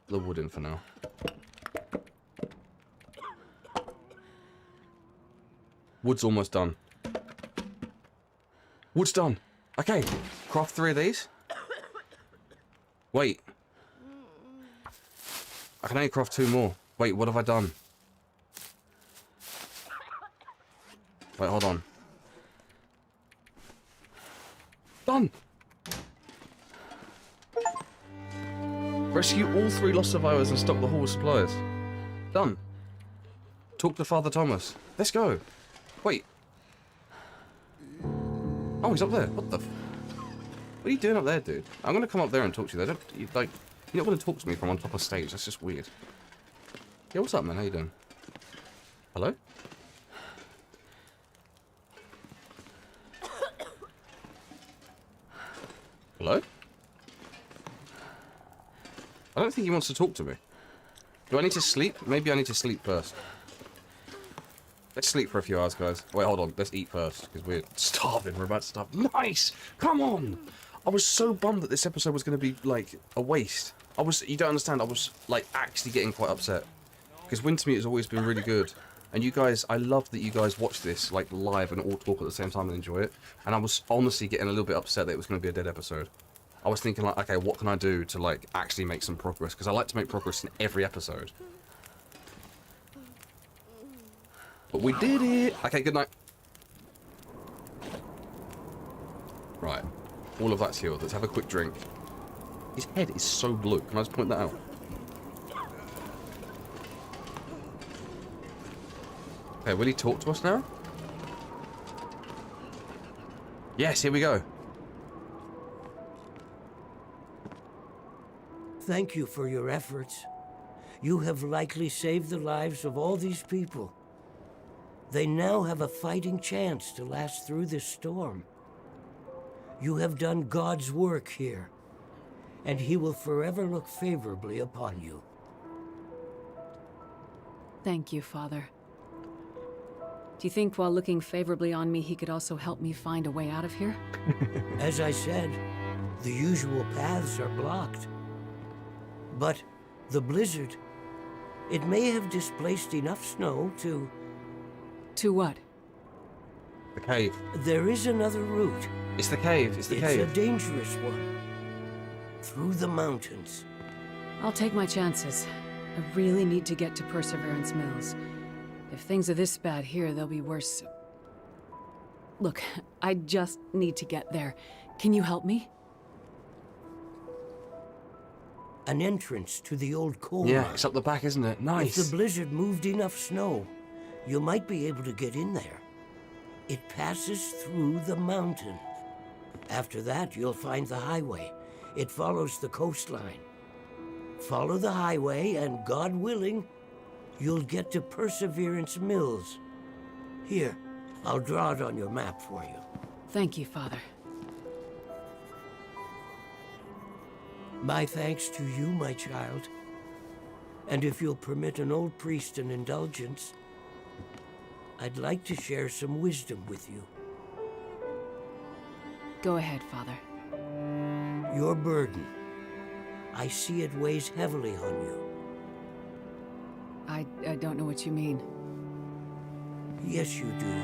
The wood in for now. Wood's almost done. Wood's done. Okay, craft 3 of these. Wait. I can only craft 2 more. Wait, what have I done? Wait, hold on. Done! Rescue all 3 lost survivors and stock the hall with supplies. Done. Talk to Father Thomas. Let's go. Wait. Oh, he's up there. What the... What are you doing up there, dude? I'm gonna come up there and talk to you. You're not gonna talk to me from on top of stage. That's just weird. Yeah, what's up, man? How you doing? Hello? Hello? I don't think he wants to talk to me. Do I need to sleep? Maybe I need to sleep first. Let's sleep for a few hours, guys. Wait, hold on. Let's eat first, because we're starving. We're about to starve. Nice! Come on! I was so bummed that this episode was going to be, like, a waste. You don't understand, I was, like, actually getting quite upset. Because Wintermeat has always been really good. And you guys, I love that you guys watch this, like, live and all talk at the same time and enjoy it. And I was honestly getting a little bit upset that it was going to be a dead episode. I was thinking, like, okay, what can I do to, like, actually make some progress? Because I like to make progress in every episode. But we did it! Okay, good night. Right. All of that's healed. Let's have a quick drink. His head is so blue. Can I just point that out? Okay, will he talk to us now? Yes, here we go. Thank you for your efforts. You have likely saved the lives of all these people. They now have a fighting chance to last through this storm. You have done God's work here, and He will forever look favorably upon you. Thank you, Father. Do you think while looking favorably on me, He could also help me find a way out of here? As I said, the usual paths are blocked. But the blizzard, it may have displaced enough snow to... To what? The cave. There is another route. It's the cave. It's the cave. It's a dangerous one. Through the mountains. I'll take my chances. I really need to get to Perseverance Mills. If things are this bad here, they'll be worse. Look, I just need to get there. Can you help me? An entrance to the old coal Yeah, mine. it's up the back, isn't it? Nice. If the blizzard moved enough snow, you might be able to get in there. It passes through the mountain. After that, you'll find the highway. It follows the coastline. Follow the highway, and God willing, you'll get to Perseverance Mills. Here, I'll draw it on your map for you. Thank you, Father. My thanks to you, my child. And if you'll permit an old priest an indulgence, I'd like to share some wisdom with you. Go ahead, Father. Your burden. I see it weighs heavily on you. I don't know what you mean. Yes, you do.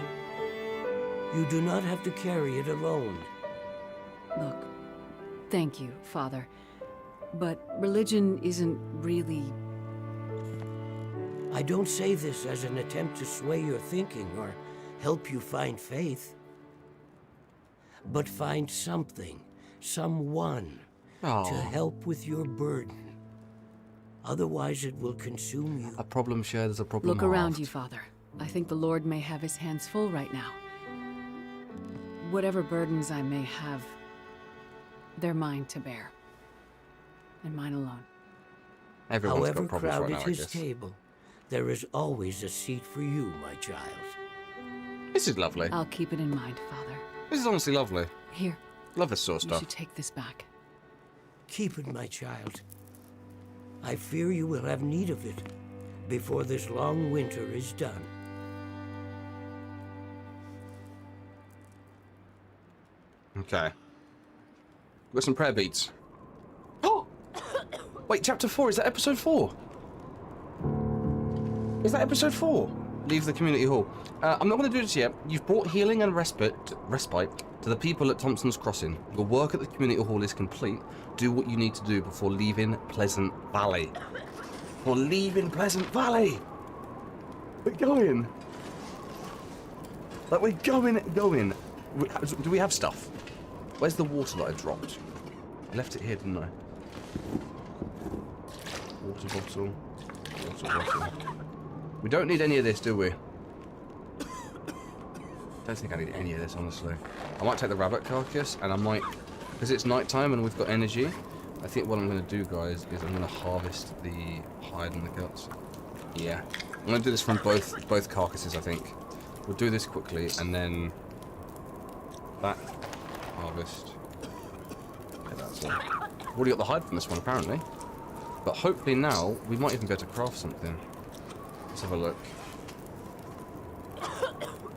You do not have to carry it alone. Look, thank you, Father. But religion isn't really... I don't say this as an attempt to sway your thinking or help you find faith. But find something, someone, to help with your burden. Otherwise it will consume you. A problem shared is a problem Look around halved. you, Father. I think the Lord may have his hands full right now. Whatever burdens I may have, they're mine to bear. And mine alone. Everyone's However got problems crowded right now, I his guess. table, there is always a seat for you, my child. This is lovely. I'll keep it in mind, Father. This is honestly lovely. Here. Love this sort of You stuff. should take this back. Keep it, my child. I fear you will have need of it before this long winter is done. Okay. We've got some prayer beads. Oh! Wait, chapter 4, is that episode 4? Is that episode 4? Leave the community hall. I'm not going to do this yet. You've brought healing and respite to the people at Thompson's Crossing. Your work at the community hall is complete. Do what you need to do before leaving Pleasant Valley. Before leaving Pleasant Valley! We're going! Like, we're going. Do we have stuff? Where's the water that I dropped? I left it here, didn't I? Water bottle. Water bottle. We don't need any of this, do we? Don't think I need any of this, honestly. I might take the rabbit carcass, and I might... Because it's nighttime and we've got energy, I think what I'm going to do, guys, is I'm going to harvest the hide and the guts. Yeah. I'm going to do this from both carcasses, I think. We'll do this quickly, and then... That. Harvest. Okay, that's all. We've already got the hide from this one, apparently. But hopefully now, we might even be able to craft something. Let's have a look.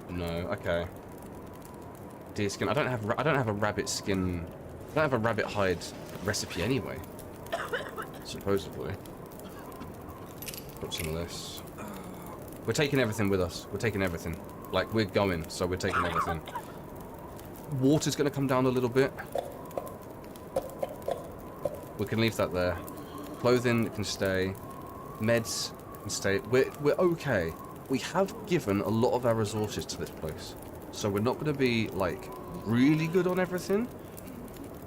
No, okay. Deer skin. I don't have a rabbit skin. I don't have a rabbit hide recipe anyway. Supposedly. Put some of this. We're taking everything with us. We're taking everything. Like, we're going, so we're taking everything. Water's going to come down a little bit. We can leave that there. Clothing can stay. Meds can stay. We're okay. We have given a lot of our resources to this place. So we're not going to be, like, really good on everything.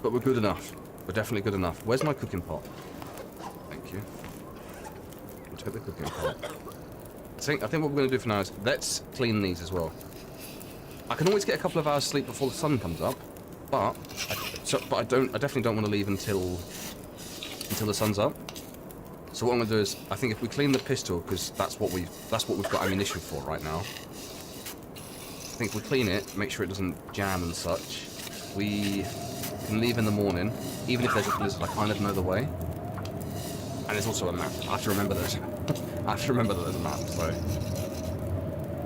But we're good enough. We're definitely good enough. Where's my cooking pot? Thank you. We'll take the cooking pot. I think what we're going to do for now is let's clean these as well. I can always get a couple of hours sleep before the sun comes up, but I definitely don't want to leave until the sun's up. So what I'm going to do is, I think if we clean the pistol, because that's what we've got ammunition for right now. I think if we clean it, make sure it doesn't jam and such, we can leave in the morning, even if there's a blizzard. I kind of know the way. And there's also a map. I have to remember that. I have to remember that there's a map. So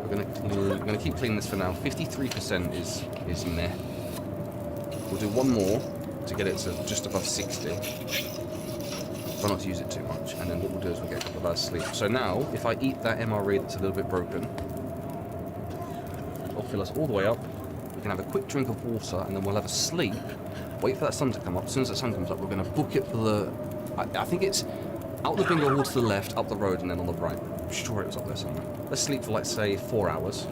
we're gonna keep cleaning this for now. 53% is meh. We'll do one more to get it to just above 60. Try not to use it too much, and then what we'll do is we'll get a couple of hours sleep. So now, if I eat that MRE that's a little bit broken, it'll fill us all the way up. We can have a quick drink of water, and then we'll have a sleep. Wait for that sun to come up. As soon as that sun comes up, we're going to book it for the... I think it's out the bingo hall to the left, up the road, and then on the right. I'm sure it was up there somewhere. Let's sleep for, like, say, 4 hours.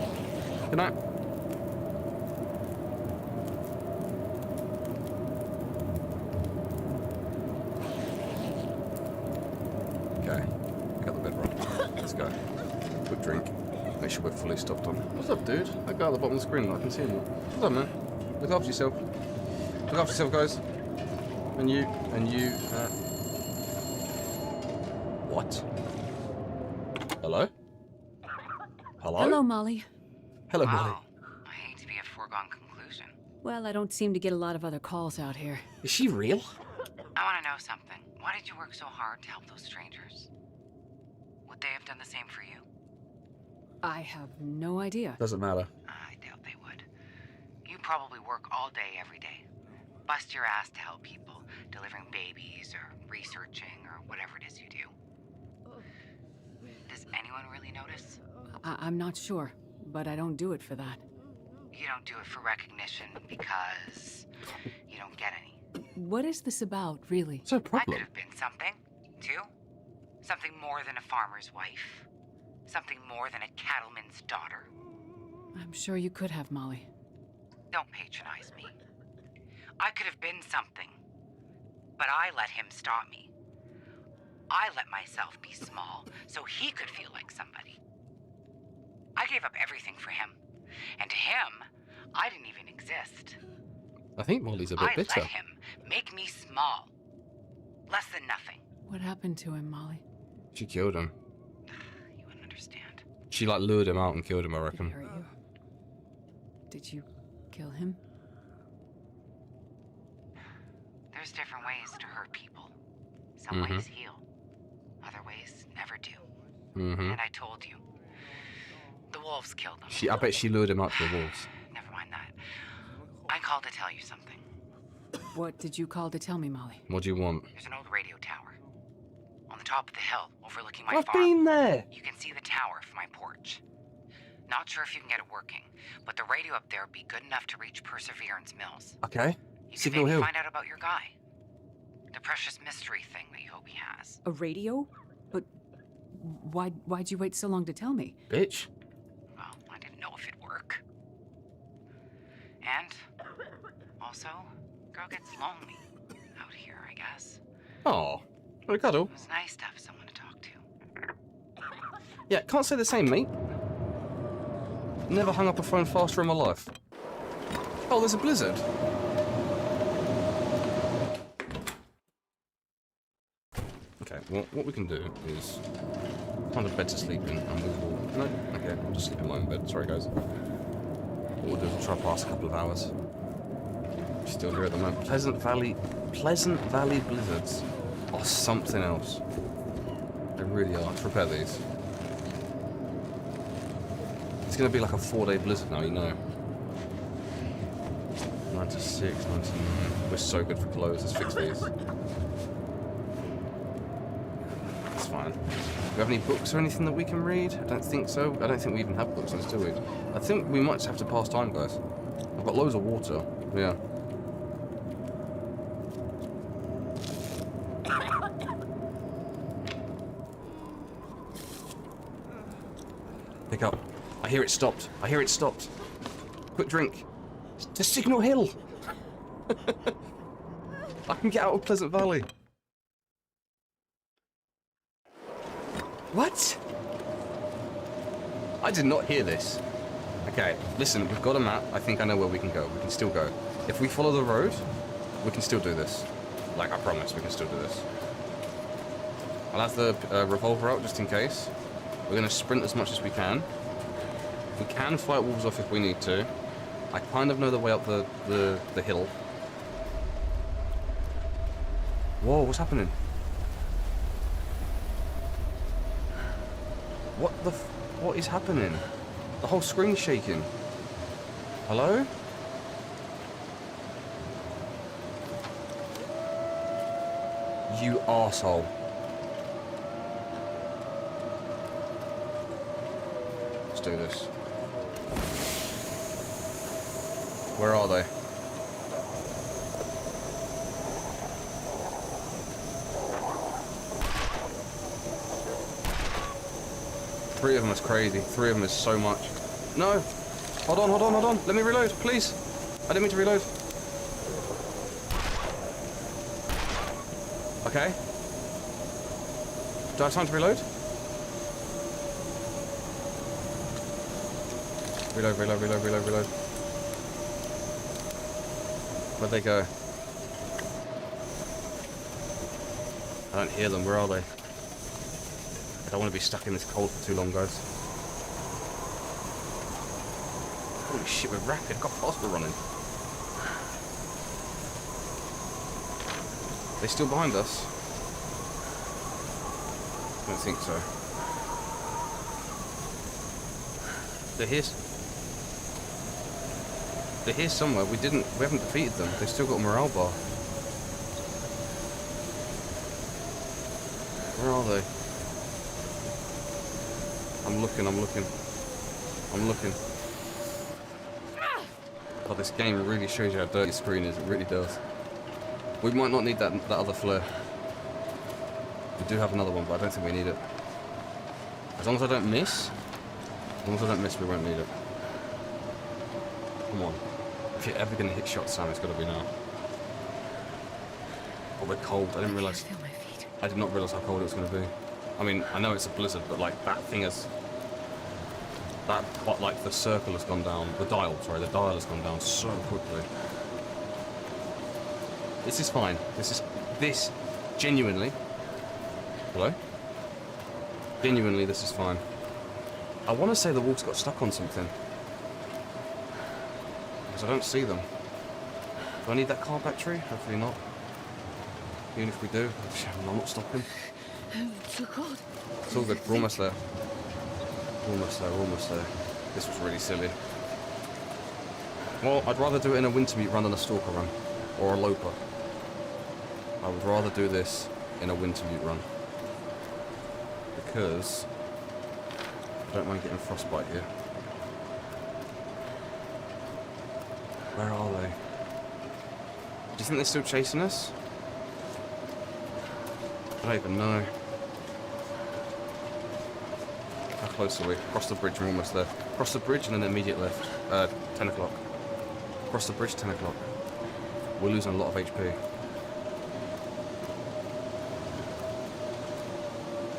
Good night. Okay. I got the bed right. Let's go. Quick drink. Make sure we're fully stocked on. What's up, dude? That guy at the bottom of the screen, I can see him. What's up, man? Look after yourself. Look after yourself, guys. And you. What? Hello? Hello? Hello, Molly. Hello, Molly. I hate to be a foregone conclusion. Well, I don't seem to get a lot of other calls out here. Is she real? I want to know something. Why did you work so hard to help those strangers? Would they have done the same for you? I have no idea. Doesn't matter. I doubt they would. You probably work all day, every day. Bust your ass to help people, delivering babies or researching or whatever it is you do. Does anyone really notice? I'm not sure, but I don't do it for that. You don't do it for recognition because you don't get any. What is this about, really? What's her I problem? could have been something, too. Something more than a farmer's wife. Something more than a cattleman's daughter. I'm sure you could have, Molly. Don't patronize me. I could have been something, but I let him stop me. I let myself be small so he could feel like somebody. I gave up everything for him, and to him, I didn't even exist. I think Molly's a bit I bitter. let him make me small. Less than nothing. What happened to him, Molly? She killed him. You wouldn't understand. She like lured him out and killed him, I Did he reckon. hurt you? Did you kill him? There's different ways to hurt people. Some ways heal. Other ways never do. And I told you. The wolves killed them. I bet she lured him out to the wolves. Never mind that. I called to tell you something. What did you call to tell me, Molly? What do you want? There's an old radio tower. On the top of the hill, overlooking my I've farm. been there. You can see the tower from my porch. Not sure if you can get it working, but the radio up there would be good enough to reach Perseverance Mills. Okay. You can Signal maybe Hill. find out about your guy. The precious mystery thing that you hope he has. A radio? But why'd you wait so long to tell me? Bitch. Well, I didn't know if it'd work. And also, girl gets lonely out here, I guess. Oh, what a cuddle. It's nice to have someone to talk to. Yeah, can't say the same, mate. Never hung up a phone faster in my life. Oh, there's a blizzard. Okay, well, what we can do is find a bed to sleep in, and we will... No, okay, I'll just sleep in my own bed. Sorry, guys. What we'll do is we'll try to pass a couple of hours. Still here at the moment. Pleasant Valley blizzards are something else. They really are. Let's repair these. It's going to be like a 4-day blizzard now, you know. 96, 99. We're so good for clothes. Let's fix these. That's fine. Do we have any books or anything that we can read? I don't think so. I don't think we even have books on this, do we? I think we might just have to pass time, guys. I've got loads of water. Yeah. Pick up. I hear it stopped. I hear it stopped. Quick drink. To Signal Hill. I can get out of Pleasant Valley. What? I did not hear this. Okay, listen, we've got a map. I think I know where we can go. We can still go. If we follow the road, we can still do this. Like, I promise, we can still do this. I'll have the revolver out just in case. We're going to sprint as much as we can. We can fight wolves off if we need to. I kind of know the way up the hill. Whoa, what's happening? What is happening? The whole screen's shaking. Hello? You arsehole. Let's do this. Where are they? Three of them is crazy. Three of them is so much. No! Hold on, hold on, hold on. Let me reload, please. I didn't mean to reload. Okay. Do I have time to reload? Reload, reload, reload, reload, reload. Where'd they go? I don't hear them. Where are they? I don't want to be stuck in this cold for too long, guys. Holy shit, we're rapid. Got faster running. They still behind us? I don't think so. They're here. They're here somewhere. We haven't defeated them. They've still got a morale bar. Where are they? I'm looking. Oh, this game really shows you how dirty the screen is. It really does. We might not need that other flare. We do have another one, but I don't think we need it. As long as I don't miss. As long as I don't miss, we won't need it. Come on. If you're ever going to hit shots, Sam, it's got to be now. Oh, we're cold. I didn't realise. I did not realise how cold it was going to be. I mean, I know it's a blizzard, but like that thing has... That, like, the circle has gone down. The dial has gone down so quickly. This is fine. This, genuinely... Hello? Genuinely, this is fine. I want to say the wolves got stuck on something. Because I don't see them. Do I need that car battery? Hopefully not. Even if we do, I'm not stopping. It's so cold. It's all good. We're almost there. We're almost there. This was really silly. Well, I'd rather do it in a Wintermute run than a Stalker run. Or a Loper. I would rather do this in a Wintermute run. Because I don't mind getting frostbite here. Where are they? Do you think they're still chasing us? I don't even know. How close are we? Cross the bridge, we're almost there. Cross the bridge and then immediate left. 10 o'clock. Cross the bridge, 10 o'clock. We're losing a lot of HP.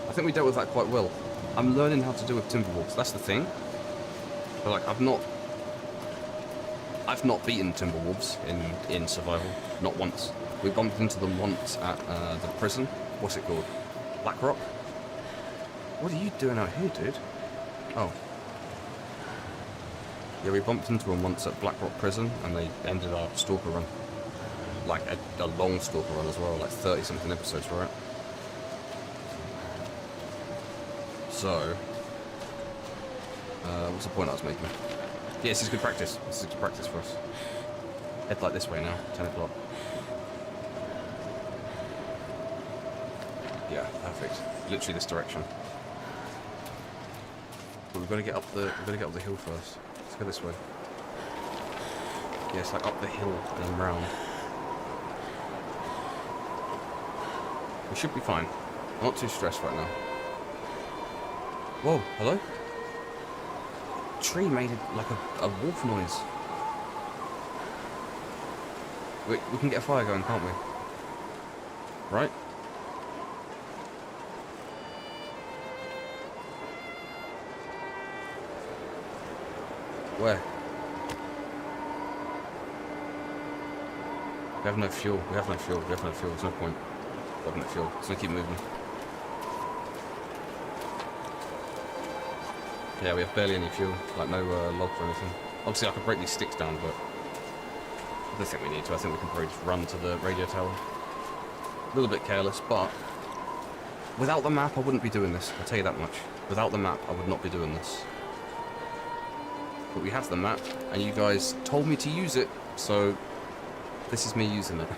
I think we dealt with that quite well. I'm learning how to deal with Timberwolves, that's the thing. But like, I've not beaten Timberwolves in survival. Not once. We bumped into them once at the prison. What's it called? Blackrock? What are you doing out here, dude? Oh. Yeah, we bumped into them once at Blackrock Prison, and they ended our Stalker run. Like, a long Stalker run as well, like 30-something episodes for it. So... what's the point I was making? Yeah, this is good practice. This is good practice for us. Head like this way now, 10 o'clock. Yeah, perfect. Literally this direction. But we've got to get up the hill first. Let's go this way. Yeah, it's like up the hill and then round. We should be fine. I'm not too stressed right now. Whoa, hello? Tree made like a wolf noise. We can get a fire going, can't we? Right? Where? We have no fuel. There's no point. We have no fuel. So we keep moving. Yeah, we have barely any fuel. Like no log or anything. Obviously I could break these sticks down, but I don't think we need to. I think we can probably just run to the radio tower. A little bit careless, but without the map I wouldn't be doing this. I'll tell you that much. Without the map I would not be doing this. But we have the map, and you guys told me to use it, so this is me using it.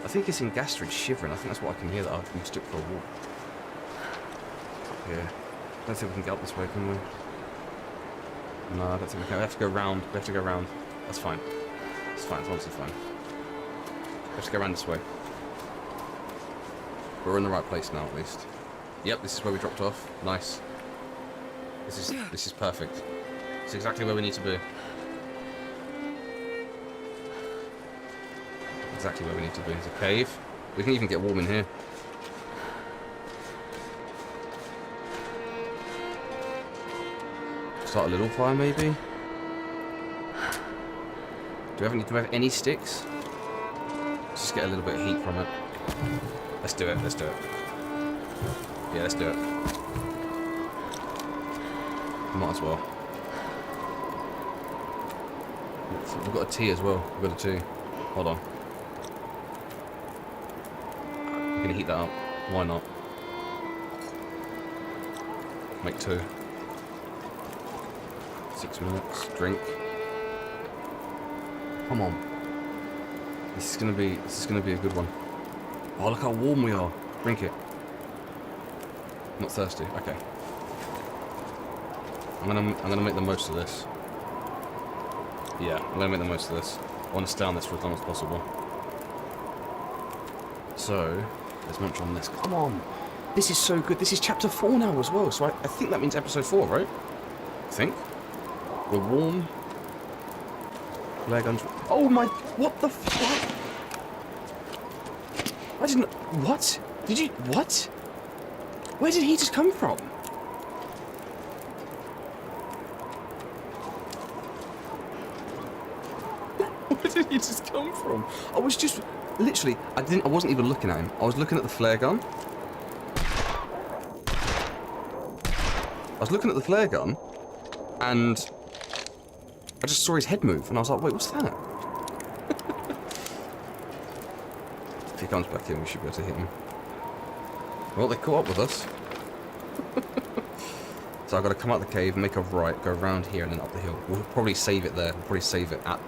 I think it's in Gastrid shivering. I think that's what I can hear, that I mistook for a walk. Up here. I don't think we can get up this way, can we? No, I don't think we can. We have to go round. We have to go round. That's fine. It's fine. It's honestly fine. We have to go around this way. We're in the right place now, at least. Yep, this is where we dropped off. Nice. This is perfect. It's exactly where we need to be. Exactly where we need to be. It's a cave. We can even get warm in here. Start a little fire, maybe. Do we have any sticks? Let's just get a little bit of heat from it. Let's do it. Let's do it. Yeah, let's do it. Might as well. We've got a tea as well. We've got a tea. Hold on. I'm gonna heat that up. Why not? Make 2. 6 minutes. Drink. Come on. This is gonna be a good one. Oh, look how warm we are. Drink it. Not thirsty. Okay. I'm gonna make the most of this. Yeah, I'm gonna make the most of this. I want to stay on this for as long as possible. So, let's munch on this. Come on! This is so good. This is chapter 4 now as well, so I think that means episode 4, right? I think. We're warm. Flare guns. Oh my... What the fuck? I didn't... What? Did you... What? Where did he just come from? Where did he just come from? I was just... Literally, I wasn't even looking at him. I was looking at the flare gun. I was looking at the flare gun, and I just saw his head move, and I was like, wait, what's that? If he comes back in, we should be able to hit him. Well, they caught up with us. So I've got to come out the cave, make a right, go around here, and then up the hill. We'll probably save it there. We'll probably save it at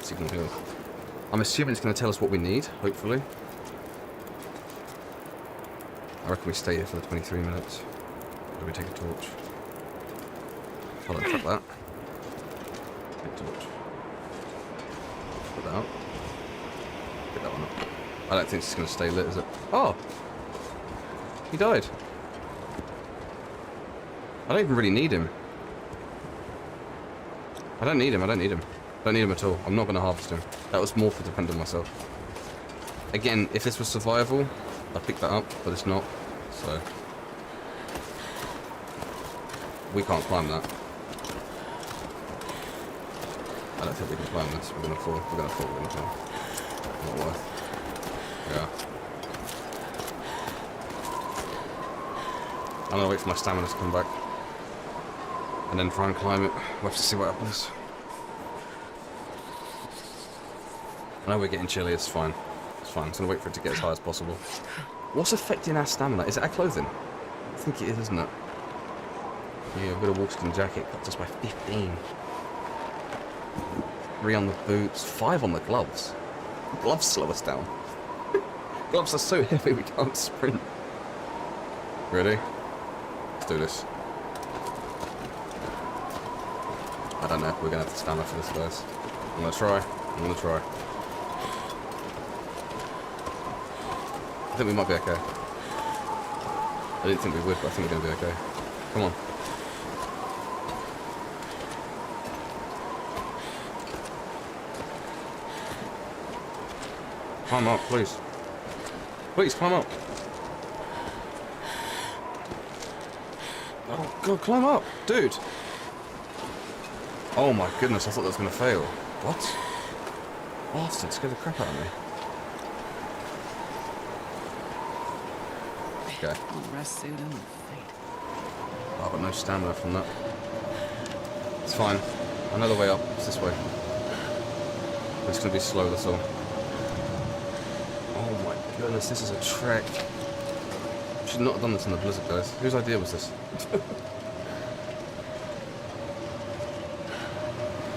Signal Hill. I'm assuming it's going to tell us what we need, hopefully. I reckon we stay here for the 23 minutes. Or do we take a torch? Hold on, tap that. Take a torch. Put that out. Get that one up. I don't think it's going to stay lit, is it? Oh! He died. I don't even really need him. I don't need him, I don't need him. I don't need him at all. I'm not going to harvest him. That was more for defending myself. Again, if this was survival, I'd pick that up, but it's not. So... we can't climb that. I don't think we can climb this. We're going to fall. We're going to fall. We're going to fall. Not worth. Yeah. I'm going to wait for my stamina to come back. And then try and climb it. We'll have to see what happens. I know we're getting chilly, it's fine. It's fine. I'm just going to wait for it to get as high as possible. What's affecting our stamina? Is it our clothing? I think it is, isn't it? Yeah, I've got a wolfskin jacket. Got just by 15. 3 on the boots. 5 on the gloves. Gloves slow us down. Gloves are so heavy we can't sprint. Ready? Let's do this. I don't know if we're going to have to stand up for this first. I'm going to try. I'm going to try. I think we might be okay. I didn't think we would, but I think we're going to be okay. Come on. Climb up, please. Please, climb up. Oh, God, climb up. Dude. Oh my goodness, I thought that was going to fail. What? Bastard, scared the crap out of me. Okay. Rest suit and fight. Oh, I've got no stamina from that. It's fine. I know the way up. It's this way. It's going to be slow, that's all. Oh my goodness, this is a trek. Should not have done this in the blizzard, guys. Whose idea was this?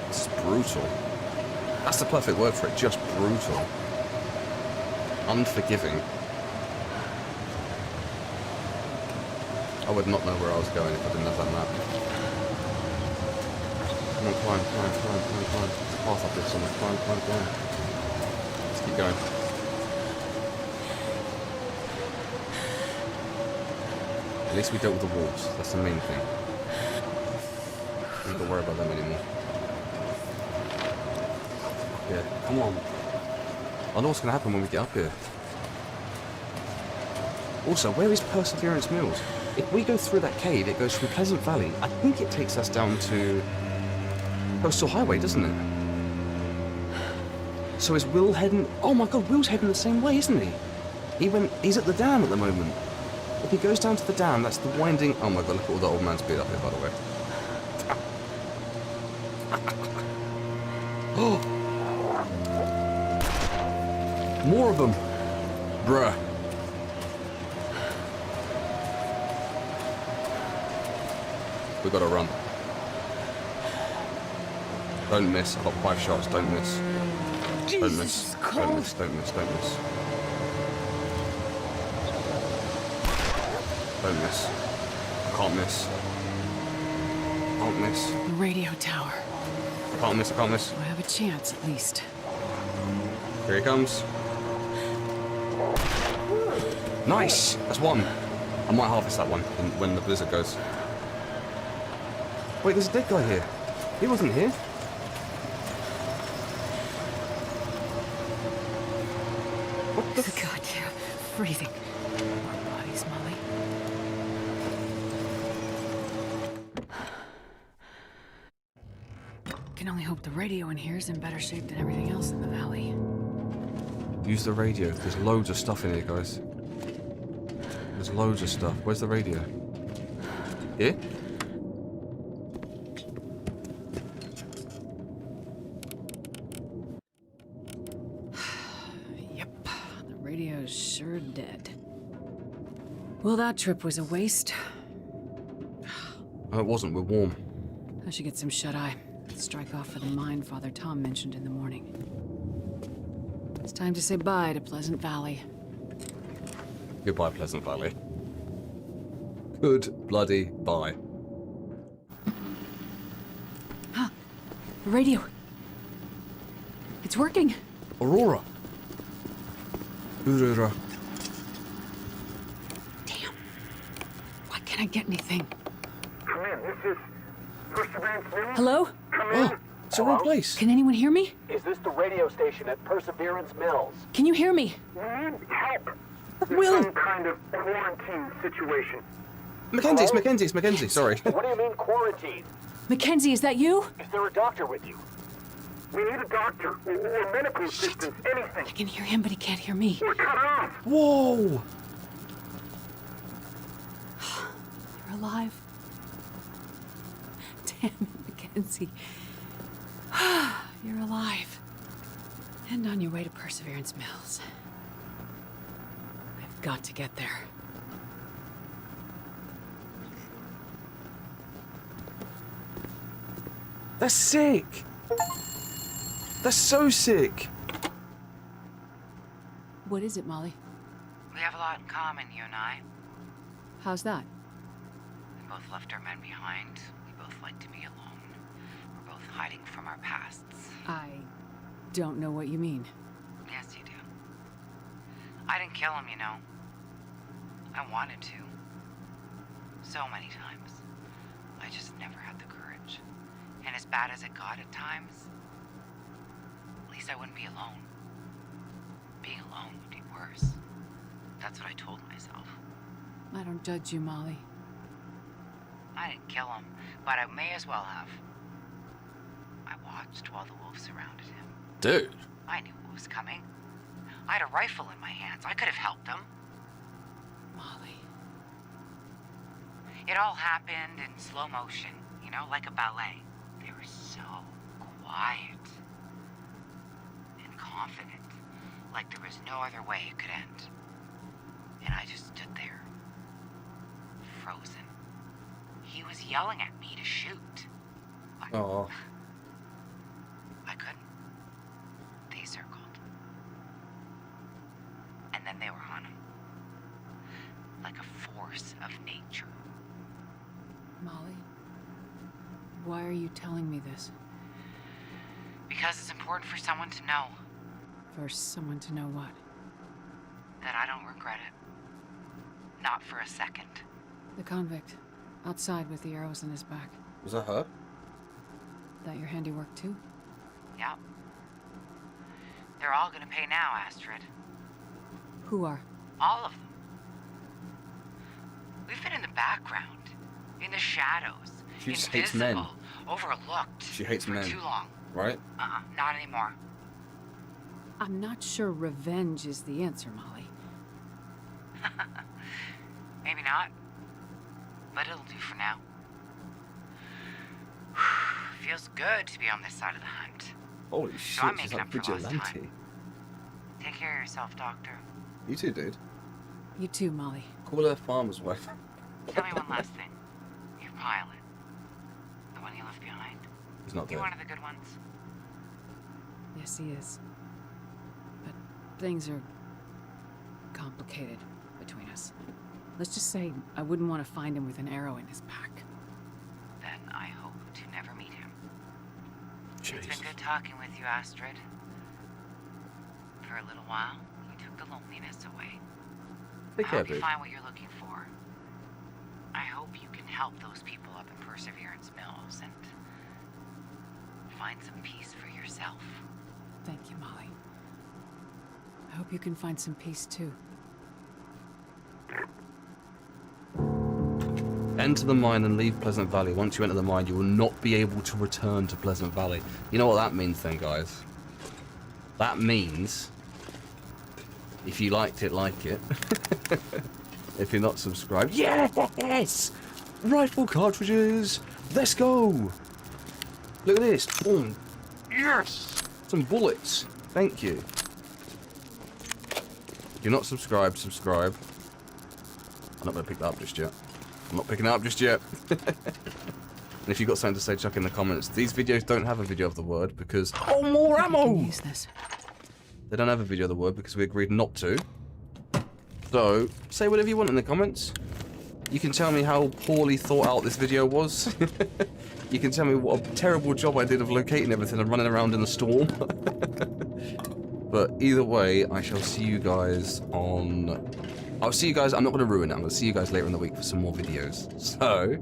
This is brutal. That's the perfect word for it, just brutal. Unforgiving. I would not know where I was going if I didn't have that map. Come on, climb. There's a path up there somewhere. Climb. Let's keep going. At least we dealt with the wolves. That's the main thing. Don't have to worry about them anymore. Yeah, come on. I know what's going to happen when we get up here. Also, where is Perseverance Mills? If we go through that cave, it goes from Pleasant Valley. I think it takes us down to Coastal Highway, doesn't it? So is Will heading... Oh my god, Will's heading the same way, isn't he? He's at the dam at the moment. If he goes down to the dam, that's the winding... Oh my god, look at all the old man speed up here, by the way. Oh! More of them! Bruh. We gotta run. Don't miss. I've got 5 shots, don't miss. Don't miss. Don't miss. Don't miss. Don't miss. Don't miss. I can't miss. Can't miss. The radio tower. I can't miss. I can't miss. I have a chance, at least. Here he comes. Nice! That's one. I might harvest that one when the blizzard goes. Wait, there's a dead guy here. He wasn't here. What the God, yeah. Freezing. Our bodies, Molly. Can only hope the radio in here is in better shape than everything else in the valley. Use the radio. There's loads of stuff in here, guys. There's loads of stuff. Where's the radio? Here? Yep, the radio's sure dead. Well, that trip was a waste. Oh, it wasn't. We're warm. I should get some shut-eye. Strike off for the mine Father Tom mentioned in the morning. It's time to say bye to Pleasant Valley. Goodbye, Pleasant Valley. Good bloody bye. Huh. The radio. It's working. Aurora. Aurora. Damn. Why can't I get anything? Come in. This is Perseverance Mills. Hello? Come in. It's a wrong place. Can anyone hear me? Is this the radio station at Perseverance Mills? Can you hear me? We need help. Will. There's some kind of quarantine situation. Mackenzie, it's Mackenzie, it's Mackenzie, sorry. What do you mean quarantine? Mackenzie, is that you? Is there a doctor with you? We need a doctor or medical assistance, anything. I can hear him, but he can't hear me. We're cut off. Whoa! You're alive? Damn it, Mackenzie. You're alive. And on your way to Perseverance Mills. I've got to get there. That's sick! That's so sick! What is it, Molly? We have a lot in common, you and I. How's that? We both left our men behind. We both like to be alone. We're both hiding from our pasts. I don't know what you mean. Yes, you do. I didn't kill him, you know. I wanted to. So many times. I just never had the courage. And as bad as it got at times, at least I wouldn't be alone. Being alone would be worse. That's what I told myself. I don't judge you, Molly. I didn't kill him, but I may as well have. I watched while the wolves surrounded him. Dude. I knew what was coming. I had a rifle in my hands. I could have helped him. Molly. It all happened in slow motion, you know, like a ballet. They were so quiet and confident, like there was no other way it could end. And I just stood there, frozen. He was yelling at me to shoot. But oh. I couldn't. They circled. And then they were on him. Like a force of nature. Molly, why are you telling me this? Because it's important for someone to know. For someone to know what? That I don't regret it. Not for a second. The convict. Outside with the arrows in his back. Was that her? That your handiwork too? Yep. They're all gonna pay now, Astrid. Who are? All of them. We've been in the background. In the shadows. She just invisible, hates men. Overlooked. She hates for men. too long. Right? Not anymore. I'm not sure revenge is the answer, Molly. Maybe not. But it'll do for now. Feels good to be on this side of the hunt. Holy So shit, I'm she's making like up for lost vigilante. time. Take care of yourself, Doctor. You too, dude. You too, Molly. Call her farmer's wife. Tell me one last thing. Your pilot. The one you left behind. He's not You're dead. one of the good ones. Yes, he is. things are complicated between us. Let's just say I wouldn't want to find him with an arrow in his back. Then I hope to never meet him. Jeez. It's been good talking with you, Astrid. For a little while, you took the loneliness away. Take care, I hope you dude. find what you're looking for. I hope you can help those people up in Perseverance Mills and find some peace for yourself. Thank you, Molly. I hope you can find some peace too. Enter the mine and leave Pleasant Valley. Once you enter the mine, you will not be able to return to Pleasant Valley. You know what that means then, guys? That means, if you liked it, like it. If you're not subscribed, yes! Rifle cartridges! Let's go! Look at this. Boom. Yes! Some bullets. Thank you. If you're not subscribed, subscribe. I'm not going to pick that up just yet. I'm not picking it up just yet. And if you've got something to say, chuck in the comments. These videos don't have a video of the word because... Oh, more ammo! Use this. They don't have a video of the word because we agreed not to. So, say whatever you want in the comments. You can tell me how poorly thought out this video was. You can tell me what a terrible job I did of locating everything and running around in the storm. But either way, I shall see you guys on... I'll see you guys... I'm not going to ruin it. I'm going to see you guys later in the week for some more videos. So,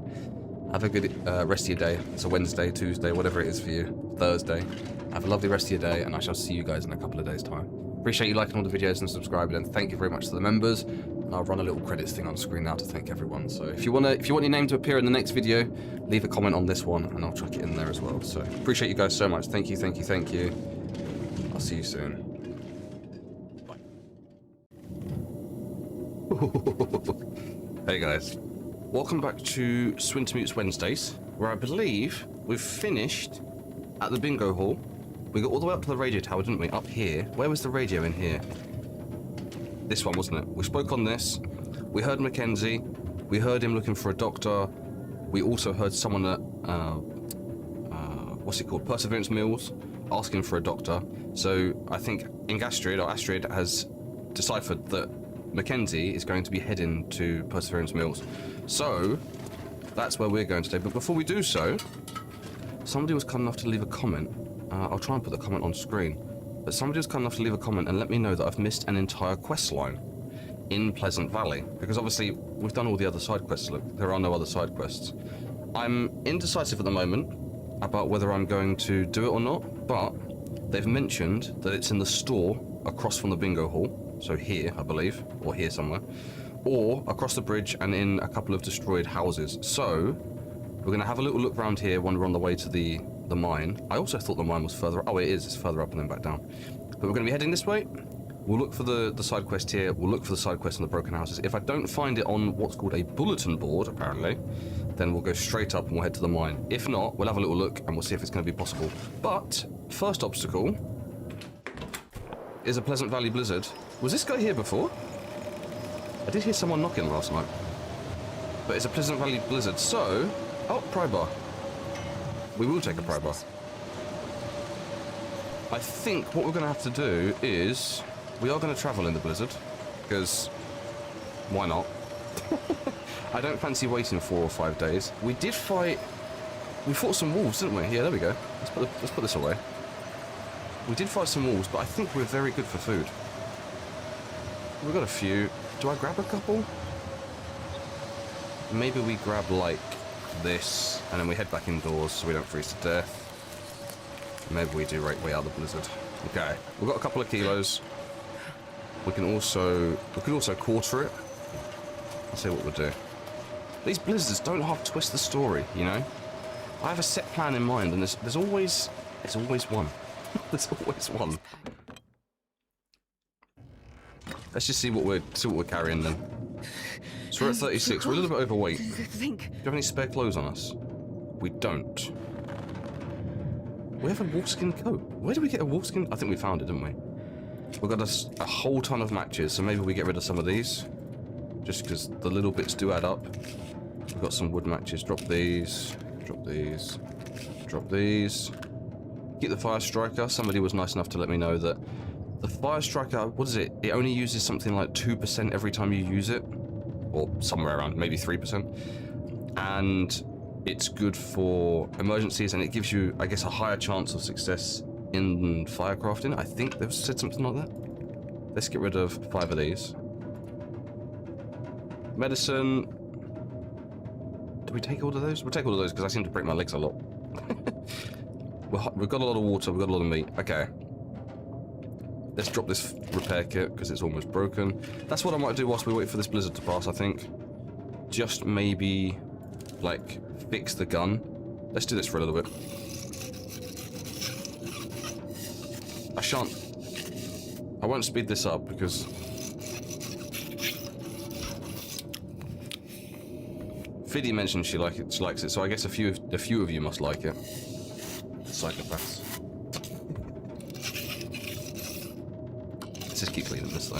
have a good rest of your day. It's a Wednesday, Tuesday, whatever it is for you. Thursday. Have a lovely rest of your day, and I shall see you guys in a couple of days' time. Appreciate you liking all the videos and subscribing, and thank you very much to the members. And I'll run a little credits thing on screen now to thank everyone. So if you want your name to appear in the next video, leave a comment on this one, and I'll chuck it in there as well. So appreciate you guys so much. Thank you, thank you, thank you. I'll see you soon. Bye. Hey guys, welcome back to Swintermutes Wednesdays, where I believe we've finished at the bingo hall. We got all the way up to the radio tower, didn't we? Up here. Where was the radio in here? This one, wasn't it? We spoke on this. We heard Mackenzie. We heard him looking for a doctor. We also heard someone at, what's it called? Perseverance Mills, asking for a doctor. So I think Astrid has deciphered that Mackenzie is going to be heading to Perseverance Mills. So that's where we're going today. But before we do so, somebody was kind enough to leave a comment. I'll try and put the comment on screen. But somebody was kind enough to leave a comment and let me know that I've missed an entire quest line in Pleasant Valley. Because obviously, we've done all the other side quests. Look, there are no other side quests. I'm indecisive at the moment about whether I'm going to do it or not, but they've mentioned that it's in the store across from the bingo hall. So here, I believe, or here somewhere. Or across the bridge and in a couple of destroyed houses. So, we're going to have a little look around here when we're on the way to the mine. I also thought the mine was further... Oh, it is. It's further up and then back down. But we're going to be heading this way. We'll look for the side quest here. We'll look for the side quest on the broken houses. If I don't find it on what's called a bulletin board, apparently, then we'll go straight up and we'll head to the mine. If not, we'll have a little look and we'll see if it's going to be possible. But, first obstacle is a Pleasant Valley blizzard. Was this guy here before? I did hear someone knocking last night. But it's a Pleasant Valley blizzard, so... Oh, pry bar. We will take a pry bar. I think what we're going to have to do is... We are going to travel in the blizzard. Because... Why not? I don't fancy waiting 4 or 5 days. We did fight... We fought some wolves, didn't we? Yeah, there we go. Let's put this away. We did fight some wolves, but I think we're very good for food. We've got a few. Do I grab a couple? Maybe we grab, like, this, and then we head back indoors so we don't freeze to death. Maybe we do right way out of the blizzard. Okay, we've got a couple of kilos. We can also quarter it. Let's see what we'll do. These blizzards don't half twist the story, you know? I have a set plan in mind, and there's always one. There's always one. Let's just see what we're carrying then. So we're at 36. We're a little bit overweight. Do you have any spare clothes on us? We don't. We have a wolfskin coat. Where did we get a wolfskin? I think we found it, didn't we? We've got a whole ton of matches, so maybe we get rid of some of these. Just because the little bits do add up. We've got some wood matches. Drop these. Drop these. Drop these. Get the fire striker. Somebody was nice enough to let me know that The Fire Striker, what is it? It only uses something like 2% every time you use it. Or somewhere around, maybe 3%. And it's good for emergencies, and it gives you, I guess, a higher chance of success in firecrafting. I think they've said something like that. Let's get rid of 5 of these. Medicine. Do we take all of those? We'll take all of those because I seem to break my legs a lot. We've got a lot of water, we've got a lot of meat. Okay. Let's drop this repair kit because it's almost broken. That's what I might do whilst we wait for this blizzard to pass, I think. Just maybe, like, fix the gun. Let's do this for a little bit. I won't speed this up because Fiddy mentioned she likes it, so I guess a few of you must like it. Psychopaths. Let's just keep cleaning this though.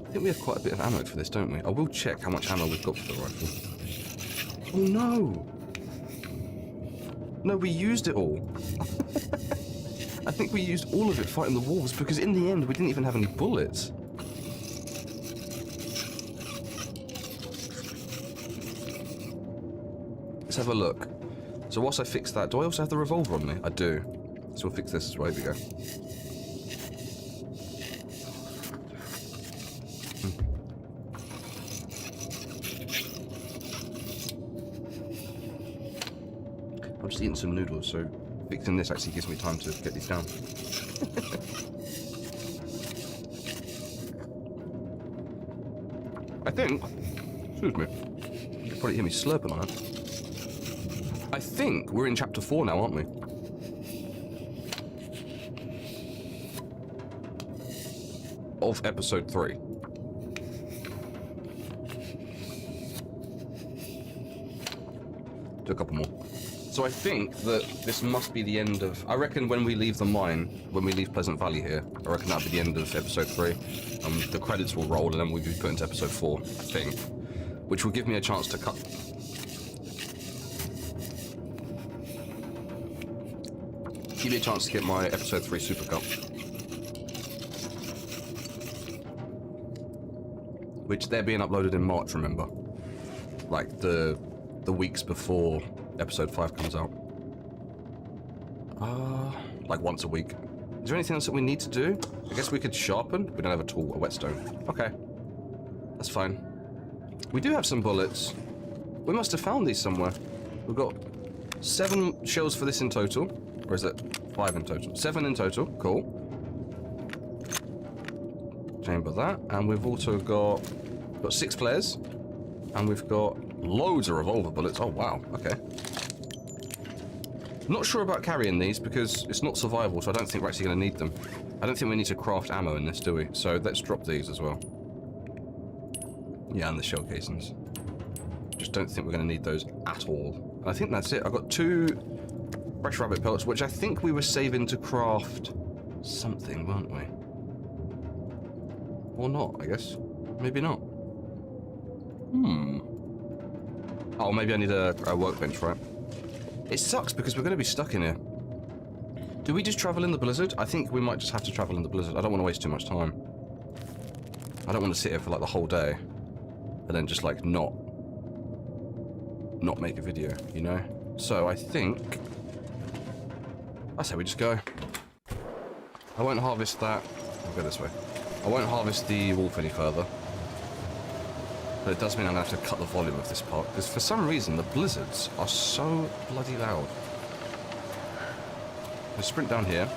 I think we have quite a bit of ammo for this, don't we? I will check how much ammo we've got for the rifle. Oh no! No, we used it all. I think we used all of it fighting the wolves because in the end we didn't even have any bullets. Let's have a look. So whilst I fix that, do I also have the revolver on me? I do. So we'll fix this as well. Here we go. I'm just eating some noodles, so fixing this actually gives me time to get these down. I think, excuse me, you can probably hear me slurping on it. I think we're in chapter 4 now, aren't we? Of episode 3. Do a couple more. So I think that this must be the end of... I reckon when we leave the mine, when we leave Pleasant Valley here, I reckon that'll be the end of episode 3. The credits will roll and then we'll be put into episode 4, I think. Which will give me a chance to cut... Give me a chance to get my episode 3 Super Cup. Which they're being uploaded in March, remember? Like the weeks before episode 5 comes out. Like once a week. Is there anything else that we need to do? I guess we could sharpen. We don't have a tool, a whetstone. Okay. That's fine. We do have some bullets. We must have found these somewhere. We've got 7 shells for this in total. Or is it 5 in total? 7 in total. Cool. Chamber that. And we've also got 6 flares. And we've got loads of revolver bullets. Oh, wow. Okay. Not sure about carrying these because it's not survival, so I don't think we're actually going to need them. I don't think we need to craft ammo in this, do we? So let's drop these as well. Yeah, and the shell casings. Just don't think we're going to need those at all. And I think that's it. I've got 2 fresh rabbit pellets, which I think we were saving to craft something, weren't we? Or not, I guess. Maybe not. Oh, maybe I need a workbench, right? It sucks because we're going to be stuck in here. Do we just travel in the blizzard? I think we might just have to travel in the blizzard. I don't want to waste too much time. I don't want to sit here for like the whole day and then just like not make a video, you know? So I think I say we just go. I won't harvest that. I'll go this way. I won't harvest the wolf any further. But it does mean I'm going to have to cut the volume of this part, because for some reason the blizzards are so bloody loud. Let's sprint down here.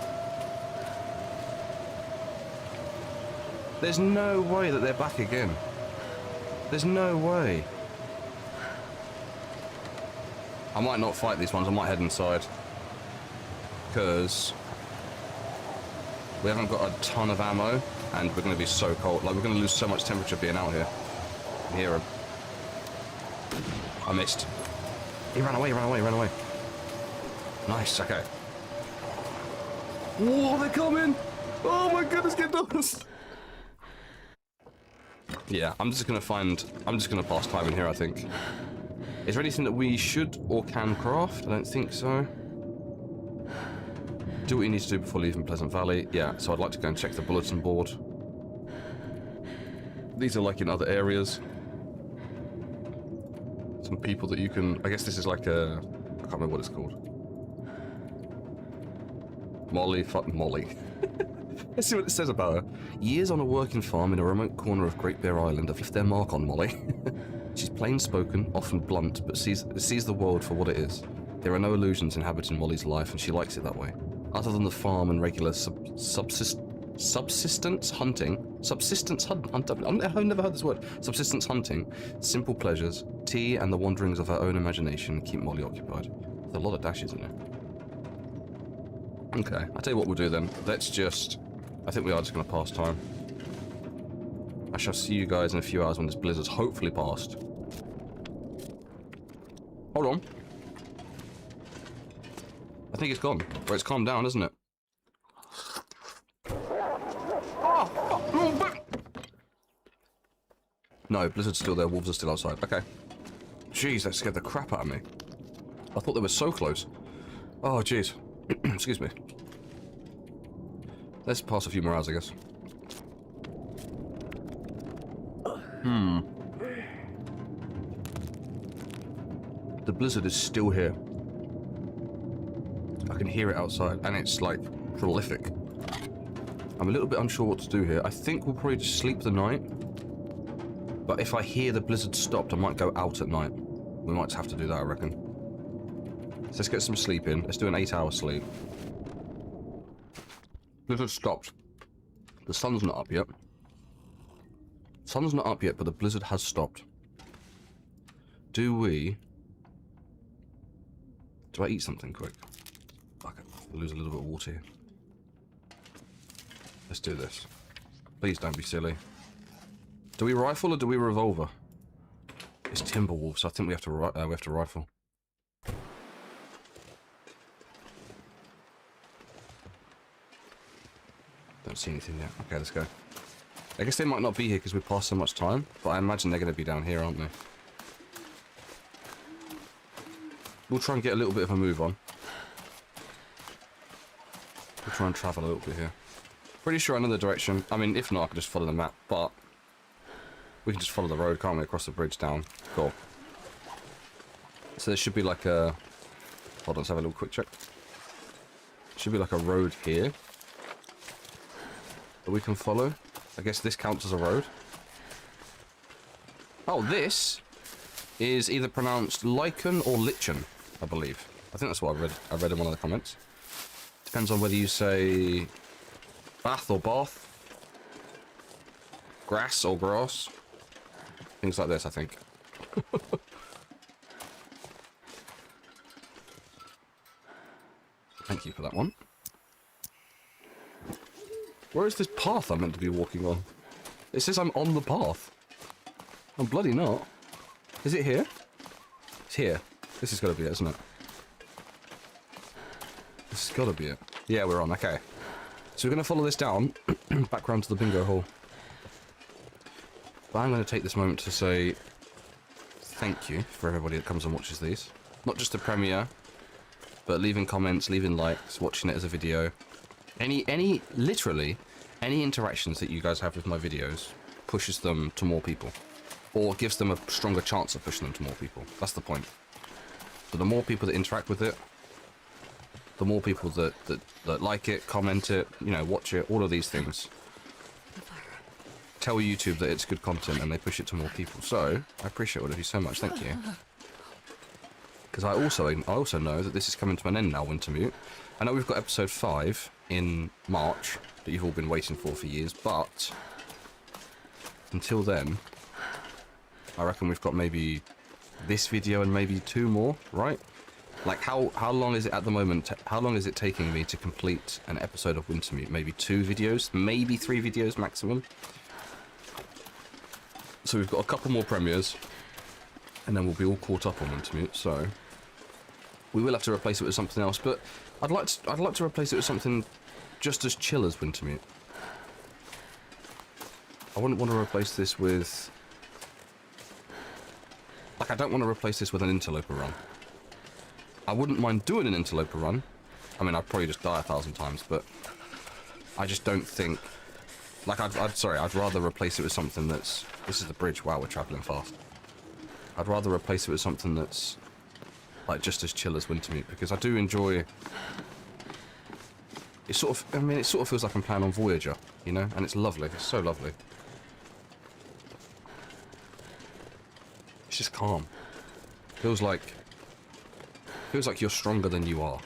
There's no way that they're back again. There's no way. I might not fight these ones, I might head inside. Because we haven't got a ton of ammo, and we're going to be so cold. Like, we're going to lose so much temperature being out here. I hear him. I missed. He ran away, he ran away, he ran away. Nice, okay. Whoa, they're coming! Oh my goodness, get lost! Yeah, I'm just gonna pass time in here, I think. Is there anything that we should or can craft? I don't think so. Do what you need to do before leaving Pleasant Valley. Yeah, so I'd like to go and check the bulletin board. These are like in other areas. Some people that you can... I guess this is like a... I can't remember what it's called. Molly. Fuck Molly. Let's see what it says about her. Years on a working farm in a remote corner of Great Bear Island have left their mark on Molly. She's plain-spoken, often blunt, but sees the world for what it is. There are no illusions inhabiting Molly's life, and she likes it that way. Other than the farm and regular subsistence hunting. I've never heard this word. Subsistence hunting. Simple pleasures, tea, and the wanderings of her own imagination keep Molly occupied. There's a lot of dashes in there. Okay, I'll tell you what we'll do then. Let's just... I think we are just going to pass time. I shall see you guys in a few hours when this blizzard's hopefully passed. Hold on. I think it's gone. Or it's calmed down, isn't it? No, blizzard's still there. Wolves are still outside. Okay. Jeez, that scared the crap out of me. I thought they were so close. Oh, jeez. Excuse me. Let's pass a few more hours, I guess. The blizzard is still here. I can hear it outside, and it's, like, prolific. I'm a little bit unsure what to do here. I think we'll probably just sleep the night. But if I hear the blizzard stopped, I might go out at night. We might have to do that, I reckon. So let's get some sleep in. Let's do an 8-hour sleep. Blizzard stopped. The sun's not up yet. Sun's not up yet, but the blizzard has stopped. Do I eat something quick? Fuck it. I'll lose a little bit of water here. Let's do this. Please don't be silly. Do we rifle or do we revolver? It's Timberwolves, so I think we have to rifle. Don't see anything yet. Okay, let's go. I guess they might not be here because we passed so much time, but I imagine they're going to be down here, aren't they? We'll try and get a little bit of a move on. We'll try and travel a little bit here. Pretty sure I know the direction. I mean, if not, I could just follow the map, but we can just follow the road, can't we? Across the bridge down. Cool. So there should be like a... Hold on, let's have a little quick check. Should be like a road here that we can follow. I guess this counts as a road. Oh, this is either pronounced Lichen or Lichen, I believe. I think that's what I read in one of the comments. Depends on whether you say bath or bath, grass or grass, things like this, I think. Thank you for that one. Where is this path I'm meant to be walking on? It says I'm on the path. I'm bloody not. Is it here? It's here. This has got to be it, isn't it? This has got to be it. Yeah, we're on. Okay. So we're going to follow this down, back round to the bingo hall. But I'm going to take this moment to say thank you for everybody that comes and watches these. Not just the premiere, but leaving comments, leaving likes, watching it as a video. Literally, any interactions that you guys have with my videos pushes them to more people. Or gives them a stronger chance of pushing them to more people. That's the point. So the more people that interact with it, the more people that like it, comment it, you know, watch it, all of these things tell YouTube that it's good content and they push it to more people. So, I appreciate all of you so much, thank you. Because I also know that this is coming to an end now, Wintermute. I know we've got episode 5 in March that you've all been waiting for years, but until then, I reckon we've got maybe this video and maybe 2 more, right? Like, how long is it at the moment? How long is it taking me to complete an episode of Wintermute? Maybe 2 videos? Maybe 3 videos maximum? So we've got a couple more premieres, and then we'll be all caught up on Wintermute, so we will have to replace it with something else, but I'd like to replace it with something just as chill as Wintermute. I wouldn't want to replace this with... Like, I don't want to replace this with an Interloper run. I wouldn't mind doing an Interloper run, I mean, I'd probably just die 1,000 times, but I just don't think... Like, I'd rather replace it with something that's... This is the bridge. Wow, we're travelling fast. I'd rather replace it with something that's, like, just as chill as Wintermute, because I do enjoy... It sort of... I mean, it sort of feels like I'm playing on Voyager, you know? And it's lovely. It's so lovely. It's just calm. Feels like you're stronger than you are.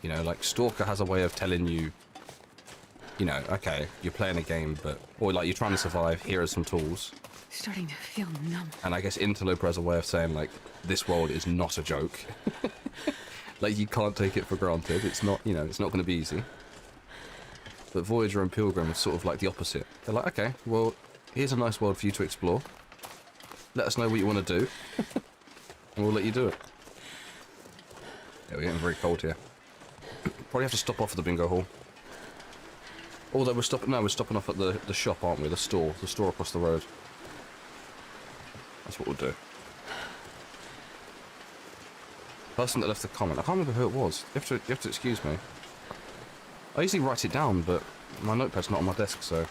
You know, like Stalker has a way of telling you, you know, okay, you're playing a game, but... Or, like, you're trying to survive, here are some tools. Starting to feel numb. And I guess Interloper has a way of saying, like, this world is not a joke. Like, you can't take it for granted. It's not, you know, it's not going to be easy. But Voyager and Pilgrim are sort of like the opposite. They're like, okay, well, here's a nice world for you to explore. Let us know what you want to do. And we'll let you do it. Yeah, we're getting very cold here. Probably have to stop off at the bingo hall. Although we're stopping off at the shop, aren't we? The store across the road. That's what we'll do. Person that left the comment, I can't remember who it was. You have to excuse me. I usually write it down, but my notepad's not on my desk, so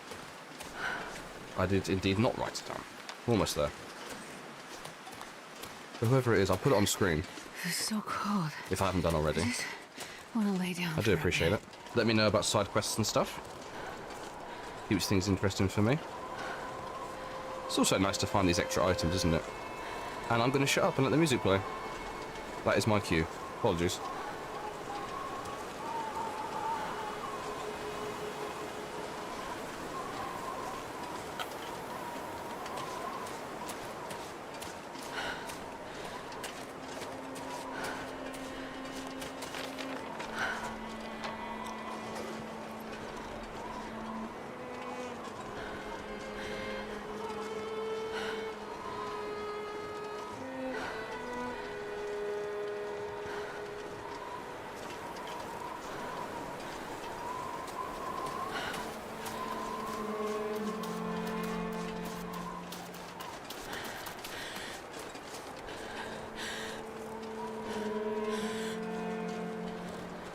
I did indeed not write it down. We're almost there. But whoever it is, I'll put it on screen. It's so cold. If I haven't done already. I just want to lay down. I do appreciate it. Let me know about side quests and stuff. Keeps things interesting for me. It's also nice to find these extra items, isn't it? And I'm going to shut up and let the music play. That is my cue. Apologies.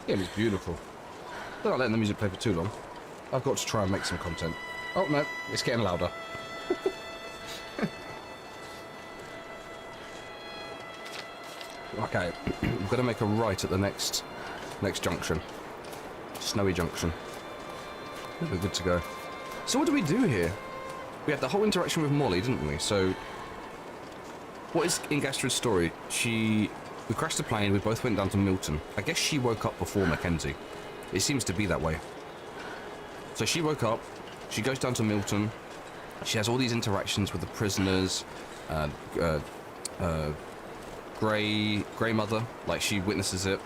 Game is beautiful. They're not letting the music play for too long. I've got to try and make some content. Oh no, it's getting louder. Okay, we've got to make a right at the next junction. Snowy Junction. We're good to go. So what do we do here? We had the whole interaction with Molly, didn't we? So, what is Ingastrid's story? We crashed the plane, we both went down to Milton. I guess she woke up before Mackenzie. It seems to be that way. So she woke up, she goes down to Milton, she has all these interactions with the prisoners, Grey Mother, like she witnesses it.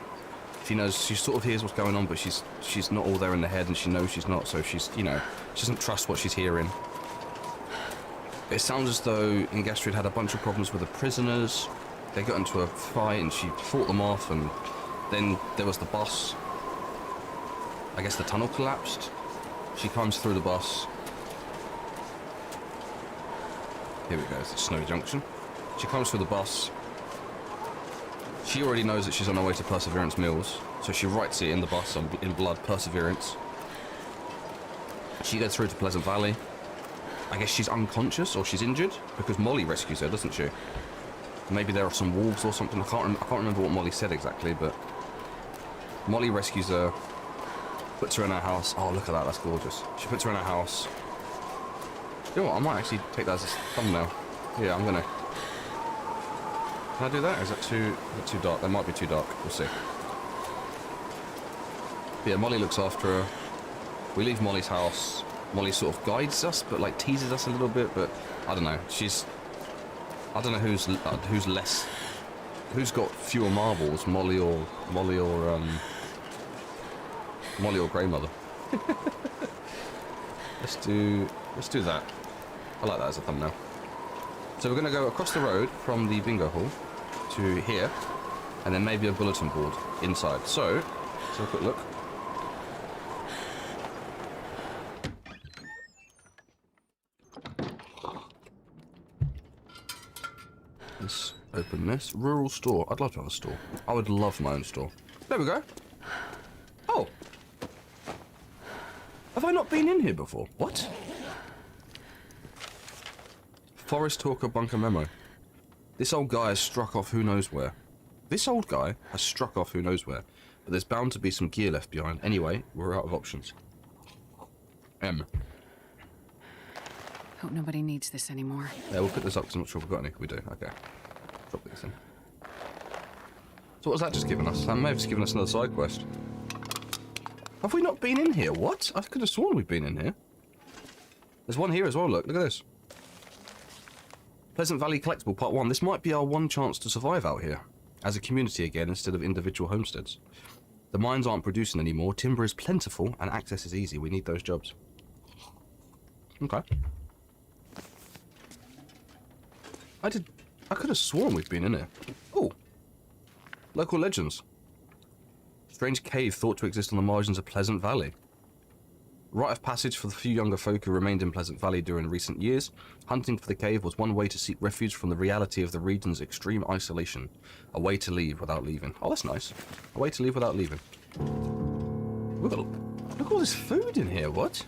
She knows, she sort of hears what's going on, but she's not all there in the head, and she knows she's not, so she's, you know, she doesn't trust what she's hearing. It sounds as though Ingastrid had a bunch of problems with the prisoners. They got into a fight and she fought them off, and then there was the bus. I guess the tunnel collapsed. She climbs through the bus. Here we go, it's Snowy Junction. She climbs through the bus. She already knows that she's on her way to Perseverance Mills, so she writes it in the bus in blood, Perseverance. She gets through to Pleasant Valley. I guess she's unconscious or she's injured because Molly rescues her, doesn't she? Maybe there are some wolves or something. I can't remember what Molly said exactly, but Molly rescues her, puts her in her house. Oh, look at that, that's gorgeous. She puts her in her house. You know what, I might actually take that as a thumbnail. Yeah, I'm gonna. Can I do that? Or is that too dark? That might be too dark. We'll see. But yeah, Molly looks after her. We leave Molly's house. Molly sort of guides us, but like teases us a little bit. But I don't know. I don't know who's got fewer marbles, Molly or Grey Mother. Let's do that. I like that as a thumbnail. So we're going to go across the road from the bingo hall to here, and then maybe a bulletin board inside. So let's have a quick look. Let's open this. Rural store. I'd love to have a store. I would love my own store. There we go. Have I not been in here before? What? Forest Talker bunker memo. This old guy has struck off who knows where. This old guy has struck off who knows where. But there's bound to be some gear left behind. Anyway, we're out of options. M. Hope nobody needs this anymore. Yeah, we'll pick this up because I'm not sure if we've got any. We do. Okay. Drop this in. So what has that just given us? That may have just given us another side quest. Have we not been in here? What? I could have sworn we've been in here. There's one here as well, look. Look at this. Pleasant Valley Collectible Part 1. This might be our one chance to survive out here. As a community again, instead of individual homesteads. The mines aren't producing anymore, timber is plentiful, and access is easy. We need those jobs. Okay. I could have sworn we'd been in here. Oh. Local legends. Strange cave thought to exist on the margins of Pleasant Valley. Rite of passage for the few younger folk who remained in Pleasant Valley during recent years. Hunting for the cave was one way to seek refuge from the reality of the region's extreme isolation. A way to leave without leaving. Oh, that's nice. A way to leave without leaving. Look at all this food in here, what?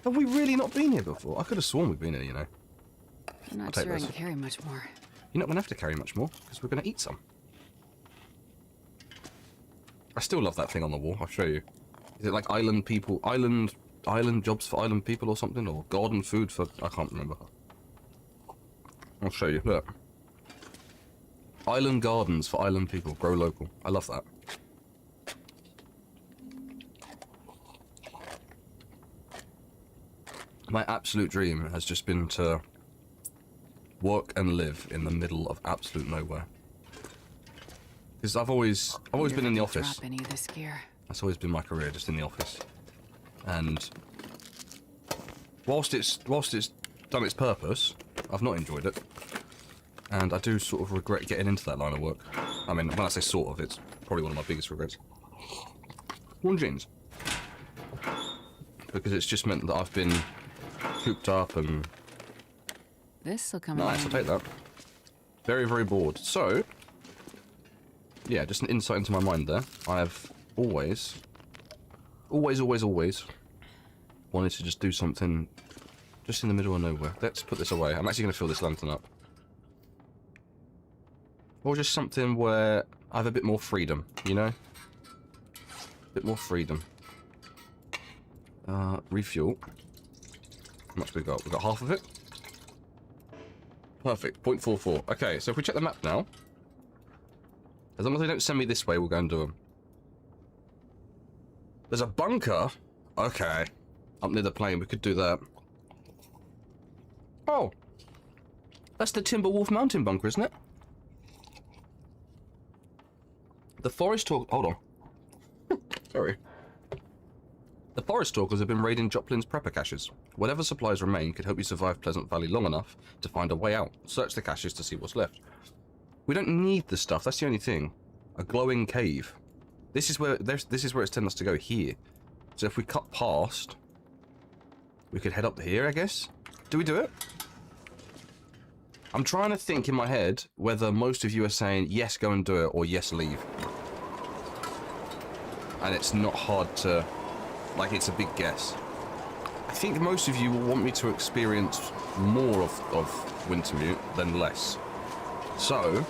Have we really not been here before? I could have sworn we'd been here, you know. I'm not sure I can carry much more. You're not going to have to carry much more, because we're going to eat some. I still love that thing on the wall, I'll show you. Is it like island people, island jobs for island people or something? Or garden food for, I can't remember. I'll show you, look. Island gardens for island people, grow local. I love that. My absolute dream has just been to work and live in the middle of absolute nowhere. Because I've always been in the office. Drop any of this gear. That's always been my career, just in the office. And whilst it's done its purpose, I've not enjoyed it. And I do sort of regret getting into that line of work. I mean, when I say sort of, it's probably one of my biggest regrets. Worn jeans. Because it's just meant that I've been cooped up and... This'll come Nice, I'll take that. Very, very bored. So, yeah, just an insight into my mind there. I have always wanted to just do something just in the middle of nowhere. Let's put this away. I'm actually going to fill this lantern up. Or just something where I have a bit more freedom, you know? A bit more freedom. Refuel. How much we got? We got half of it? Perfect. 0.44. Okay, so if we check the map now, as long as they don't send me this way, we'll go and do them. There's a bunker? Okay. Up near the plane, we could do that. Oh! That's the Timberwolf Mountain bunker, isn't it? The Forest Talk... Hold on. Sorry. The Forest Talkers have been raiding Joplin's prepper caches. Whatever supplies remain could help you survive Pleasant Valley long enough to find a way out. Search the caches to see what's left. We don't need the stuff, that's the only thing. A glowing cave. This is where it's telling us to go here. So if we cut past, we could head up to here, I guess. Do we do it? I'm trying to think in my head whether most of you are saying yes, go and do it, or yes, leave. And it's not hard to, like, it's a big guess. I think most of you will want me to experience more of Wintermute than less. So,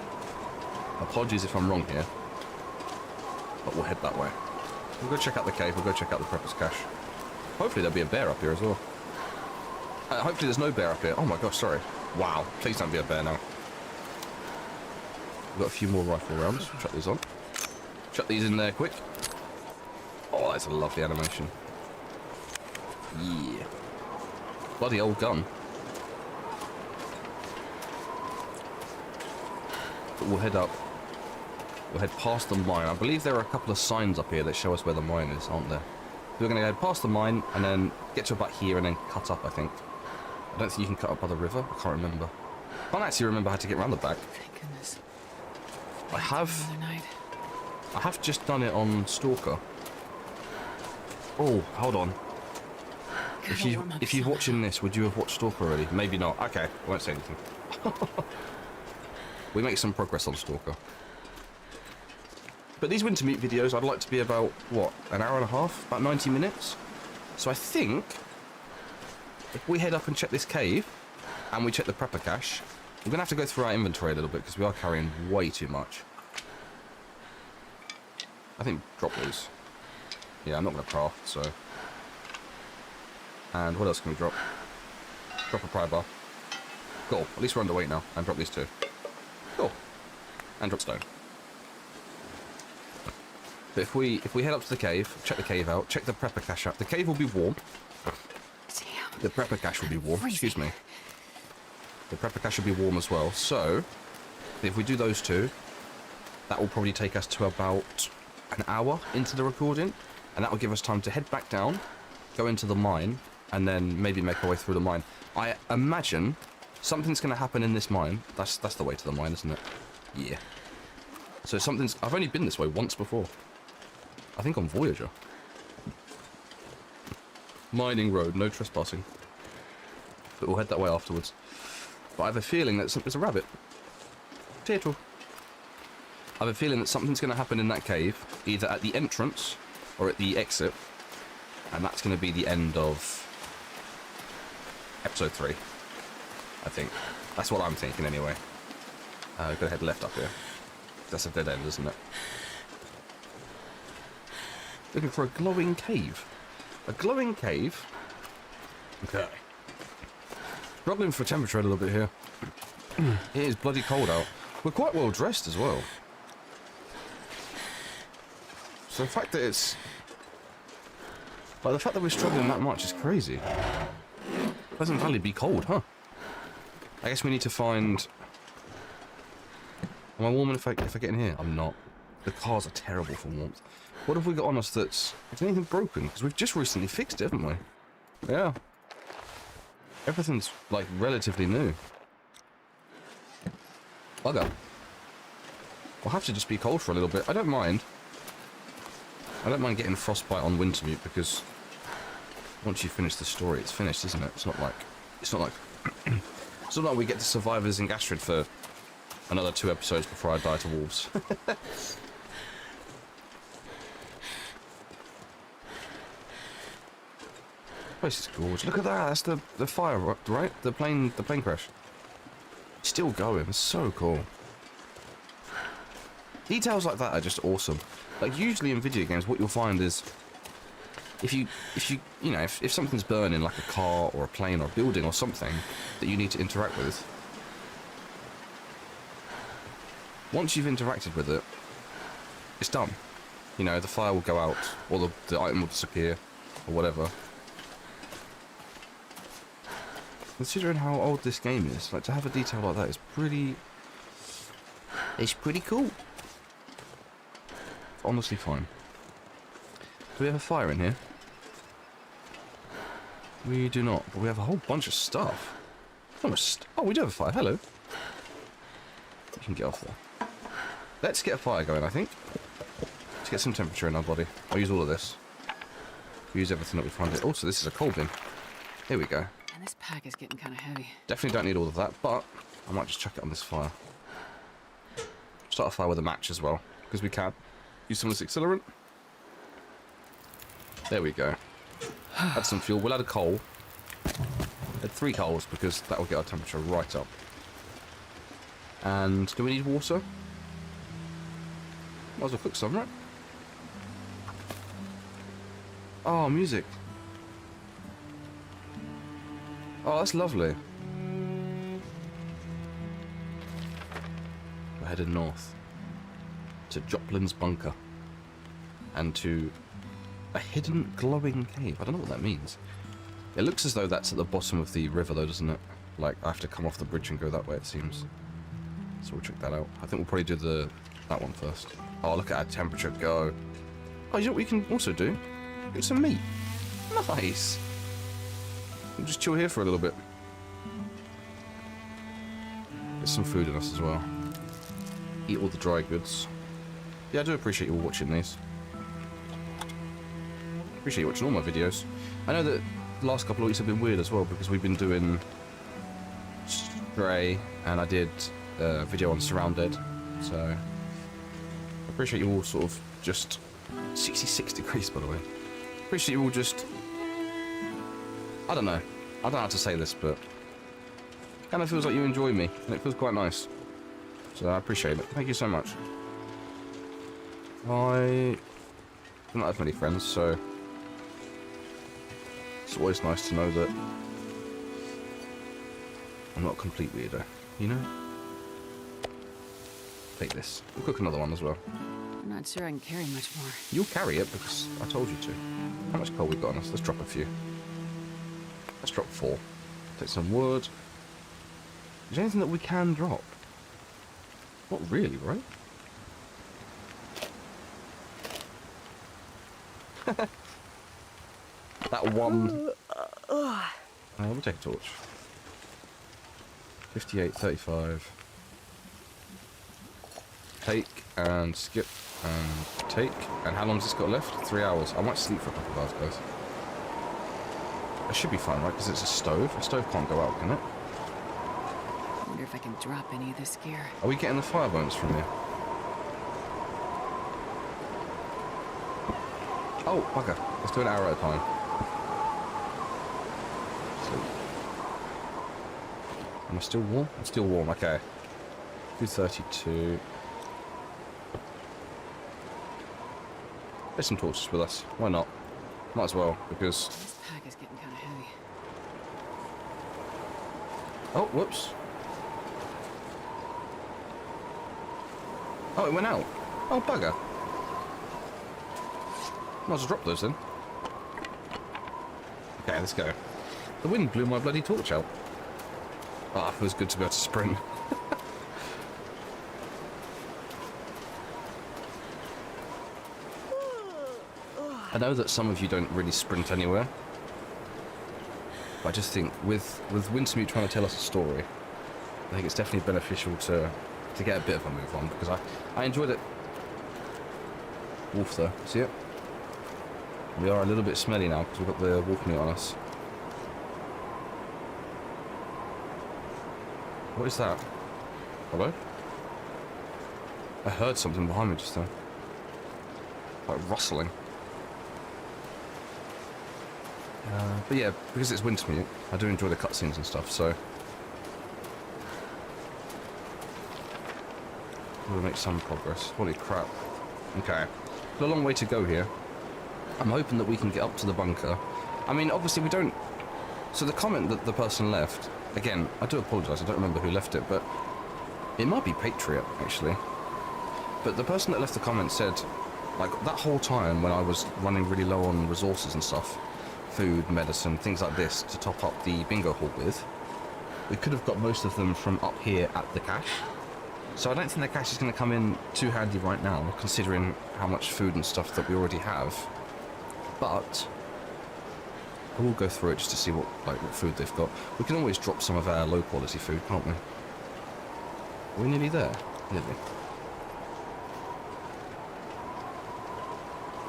apologies if I'm wrong here, but we'll head that way. We'll go check out the cave, we'll go check out the Prepper's Cache. Hopefully there'll be a bear up here as well. Hopefully there's no bear up here. Oh my gosh, sorry. Wow, please don't be a bear now. We've got a few more rifle rounds. Chuck these on. Chuck these in there quick. Oh, that's a lovely animation. Yeah. Bloody old gun. But we'll head up. We'll head past the mine. I believe there are a couple of signs up here that show us where the mine is, aren't there? We're going to head past the mine and then get to about here and then cut up, I think. I don't think you can cut up by the river. I can't remember. I can't actually remember how to get around the back. Thank goodness. I have just done it on Stalker. Oh, hold on. If you're watching this, would you have watched Stalker already? Maybe not. Okay, I won't say anything. We make some progress on Stalker. But these Wintermute videos, I'd like to be about, what, an hour and a half? About 90 minutes? So I think if we head up and check this cave, and we check the prepper cache, we're going to have to go through our inventory a little bit, because we are carrying way too much. I think drop these. Yeah, I'm not going to craft, so... And what else can we drop? Drop a pry bar. Cool. At least we're underweight now. And drop these two. Cool. And drop stone. But if we head up to the cave, check the cave out, check the prepper cache out. The cave will be warm. The prepper cache will be warm. Excuse me. The prepper cache will be warm as well. So, if we do those two, that will probably take us to about an hour into the recording. And that will give us time to head back down, go into the mine, and then maybe make our way through the mine. I imagine something's going to happen in this mine. That's the way to the mine, isn't it? Yeah. So something's... I've only been this way once before. I think on Voyager. Mining road, no trespassing. But we'll head that way afterwards. But I have a feeling that there's a rabbit. Turtle. I have a feeling that something's going to happen in that cave, either at the entrance or at the exit. And that's going to be the end of episode 3. I think. That's what I'm thinking anyway. Go head left up here. That's a dead end, isn't it? Looking for a glowing cave. A glowing cave? Okay. Struggling for temperature a little bit here. It is bloody cold out. We're quite well dressed as well. So the fact that it's... Like, the fact that we're struggling that much is crazy. Pleasant Valley be cold, huh? I guess we need to find... Am I warm if I get in here? I'm not. The cars are terrible for warmth. What have we got on us that's... Is anything broken? Because we've just recently fixed it, haven't we? Yeah. Everything's, like, relatively new. Bugger. We'll have to just be cold for a little bit. I don't mind. I don't mind getting frostbite on Wintermute, because once you finish the story, it's finished, isn't it? It's not like... It's not like we get to survive as Ingastrid for another 2 episodes before I die to wolves. Place is gorgeous. Look at that. That's the fire, right? The plane crash. Still going. It's so cool. Details like that are just awesome. Like, usually in video games, what you'll find is if something's burning, like a car or a plane or a building or something that you need to interact with, once you've interacted with it, it's done. You know, the fire will go out, or the item will disappear, or whatever. Considering how old this game is, like, to have a detail like that is pretty... It's pretty cool. It's honestly fine. Do we have a fire in here? We do not, but we have a whole bunch of stuff. Oh, we do have a fire. Hello. You can get off there. Let's get a fire going, I think. Let's get some temperature in our body. I'll use all of this. Use everything that we find here. Also, this is a coal bin. Here we go. And this pack is getting kind of heavy. Definitely don't need all of that, but I might just chuck it on this fire. Start a fire with a match as well, because we can. Use some of this accelerant. There we go. Add some fuel. We'll add a coal. Add 3 coals, because that will get our temperature right up. And do we need water? Might as well cook some, right? Oh, music. Oh, that's lovely. We're heading north to Joplin's bunker and to a hidden glowing cave. I don't know what that means. It looks as though that's at the bottom of the river, though, doesn't it? Like, I have to come off the bridge and go that way, it seems. So we'll check that out. I think we'll probably do that one first. Oh, look at our temperature go. Oh, you know what we can also do? Get some meat. Nice. We'll just chill here for a little bit. Get some food in us as well. Eat all the dry goods. Yeah, I do appreciate you all watching these. Appreciate you watching all my videos. I know that the last couple of weeks have been weird as well, because we've been doing Stray, and I did a video on Surrounded. So I appreciate you all sort of just 66 degrees, by the way. Appreciate you all just I don't know. I don't know how to say this, but kind of feels like you enjoy me, and it feels quite nice. So I appreciate it. Thank you so much. I don't have many friends, so it's always nice to know that I'm not a complete weirdo, you know? Take this. We'll cook another one as well. I'm not sure I can carry much more. You'll carry it because I told you to. How much coal we got on us? Let's drop a few. Let's drop 4. Take some wood. Is there anything that we can drop? Not really, right? That one. We'll take a torch. 58, 35. Take and skip and take. And how long has this got left? 3 hours. I might sleep for a couple of hours, guys. It should be fine, right? Because it's a stove. A stove can't go out, can it? I wonder if I can drop any of this gear. Are we getting the fire bonus from here? Oh, bugger. Let's do an hour at a time. So, am I still warm? I'm still warm, okay. 232. There's some torches with us. Why not? Might as well, because... This pack is getting kind of heavy. Oh, whoops. Oh, it went out. Oh, bugger. Might as well drop those then. Okay, let's go. The wind blew my bloody torch out. Ah, it feels good to be able to sprint. I know that some of you don't really sprint anywhere. But I just think with Wintermute trying to tell us a story, I think it's definitely beneficial to get a bit of a move on, because I enjoyed it. Wolf though, see it? We are a little bit smelly now because we've got the wolf meat on us. What is that? Hello? I heard something behind me just then. Like rustling. But yeah, because it's Wintermute, I do enjoy the cutscenes and stuff, so... We'll make some progress. Holy crap. Okay. Got a long way to go here. I'm hoping that we can get up to the bunker. I mean, obviously we don't... So the comment that the person left... Again, I do apologise, I don't remember who left it, but... It might be Patriot, actually. But the person that left the comment said... Like, that whole time when I was running really low on resources and stuff... Food, medicine, things like this to top up the bingo hall with... We could have got most of them from up here at the cache. So I don't think the cache is going to come in too handy right now, considering how much food and stuff that we already have. But I will go through it just to see what food they've got. We can always drop some of our low quality food, can't we? Are we nearly there? Nearly.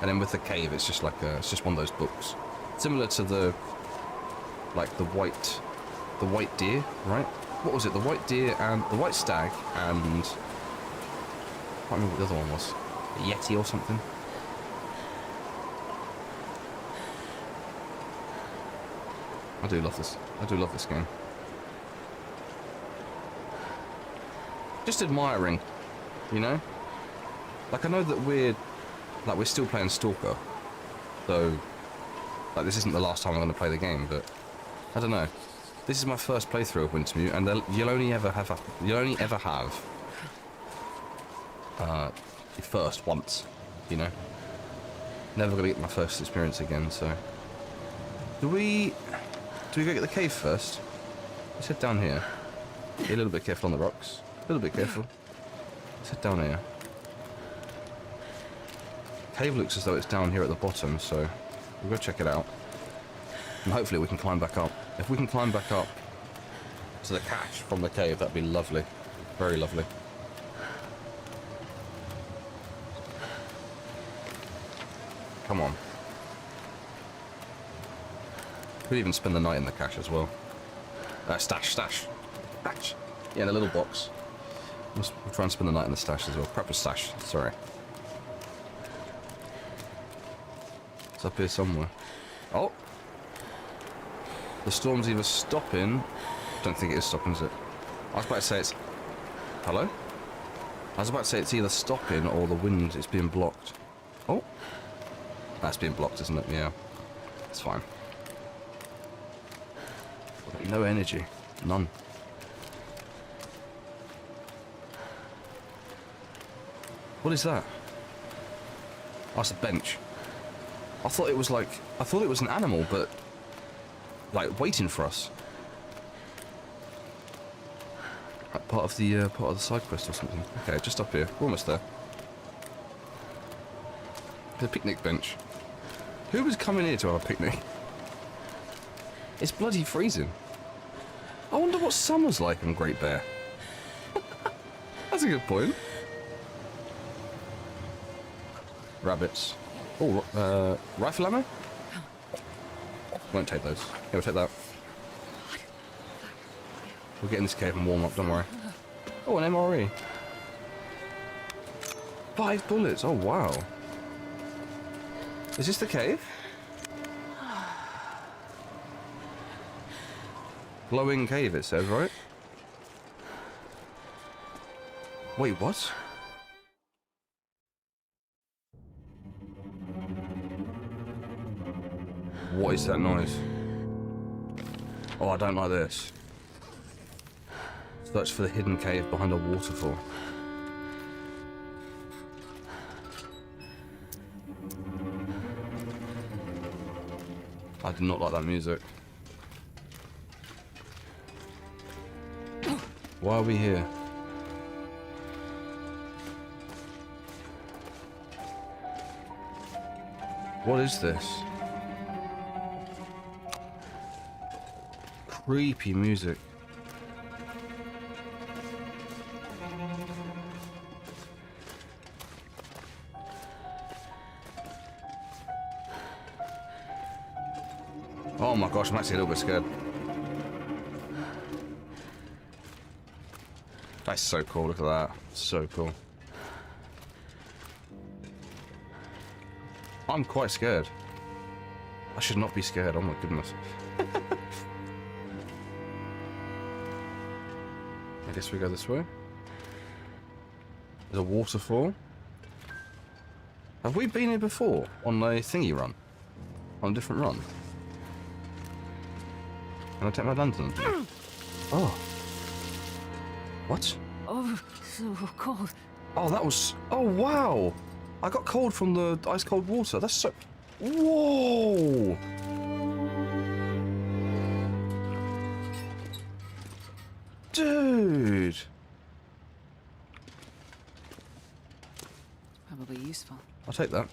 And then with the cave, it's just like it's just one of those books, similar to the white deer, right? What was it? The white deer and the white stag and I can't remember what the other one was. A yeti or something. I do love this. I do love this game. Just admiring, you know? Like, I know that we're still playing Stalker, so like this isn't the last time I'm going to play the game, but I don't know. This is my first playthrough of Wintermute, and you'll only ever have the first once, you know. Never gonna get my first experience again. So, do we go get the cave first? Let's head down here. Be a little bit careful on the rocks. A little bit careful. Let's head down here. Cave looks as though it's down here at the bottom, so we'll go check it out. And hopefully we can climb back up. If we can climb back up to the cache from the cave, that'd be lovely. Very lovely. Come on. Could even spend the night in the cache as well. Stash. Yeah, in a little box. We'll try and spend the night in the stash as well. Prep a stash, sorry. It's up here somewhere. Oh! The storm's either stopping... Don't think it is stopping, is it? I was about to say it's... Hello? I was about to say it's either stopping or the wind is being blocked. Oh. That's being blocked, isn't it? Yeah. It's fine. No energy. None. What is that? Oh, it's a bench. I thought it was like... I thought it was an animal, but... Like, waiting for us. Like part of the side quest or something. Okay, just up here. We're almost there. The picnic bench. Who was coming here to have a picnic? It's bloody freezing. I wonder what summer's like on Great Bear. That's a good point. Rabbits. Oh, rifle ammo? Won't take those. Yeah, we'll take that. We'll get in this cave and warm up, don't worry. Oh, an MRE. 5 bullets, oh wow. Is this the cave? Glowing cave, it says, right? Wait, what? What is that noise? Oh, I don't like this. Search for the hidden cave behind a waterfall. I did not like that music. Why are we here? What is this? Creepy music. Oh my gosh, I'm actually a little bit scared. That's so cool, look at that. So cool. I'm quite scared. I should not be scared, oh my goodness. I guess we go this way. There's a waterfall. Have we been here before? On a thingy run? On a different run? Can I take my lantern? Oh. What? Oh, so cold. Oh, that was... Oh, wow! I got cold from the ice-cold water. That's so... Whoa! Dude! Probably useful. I'll take that.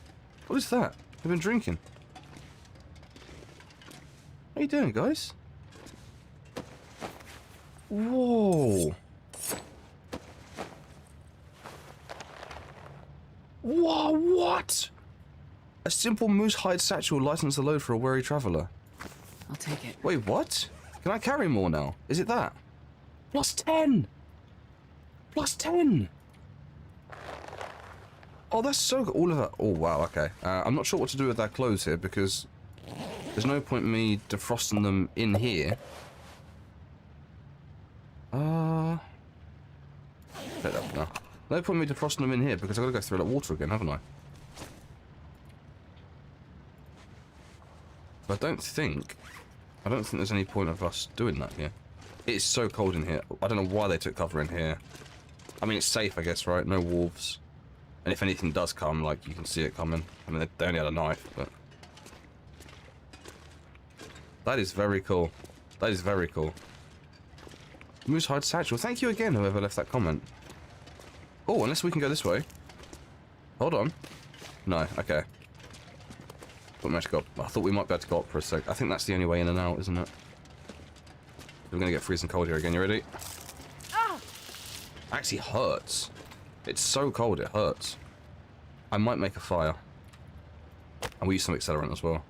What is that? We've been drinking. How you doing, guys? Whoa! Whoa, what? A simple moose hide satchel licensed the load for a wary traveller. I'll take it. Wait, what? Can I carry more now? Is it that? Plus 10! Plus 10! Oh, that's so good. All of that. Oh, wow, okay. I'm not sure what to do with our clothes here because there's no point in me defrosting them in here. Set up now. No point in me defrosting them in here because I've got to go through that water again, haven't I? But I don't think there's any point of us doing that here. It's so cold in here. I don't know why they took cover in here. I mean, it's safe, I guess, right? No wolves. And if anything does come, like, you can see it coming. I mean, they only had a knife, but... That is very cool. That is very cool. Moose hide satchel. Thank you again, whoever left that comment. Oh, unless we can go this way. Hold on. No, okay. I thought we might be able to go up for a sec. I think that's the only way in and out, isn't it? We're gonna get freezing cold here again. You ready? Ah! Actually hurts. It's so cold, it hurts. I might make a fire. And we use some accelerant as well.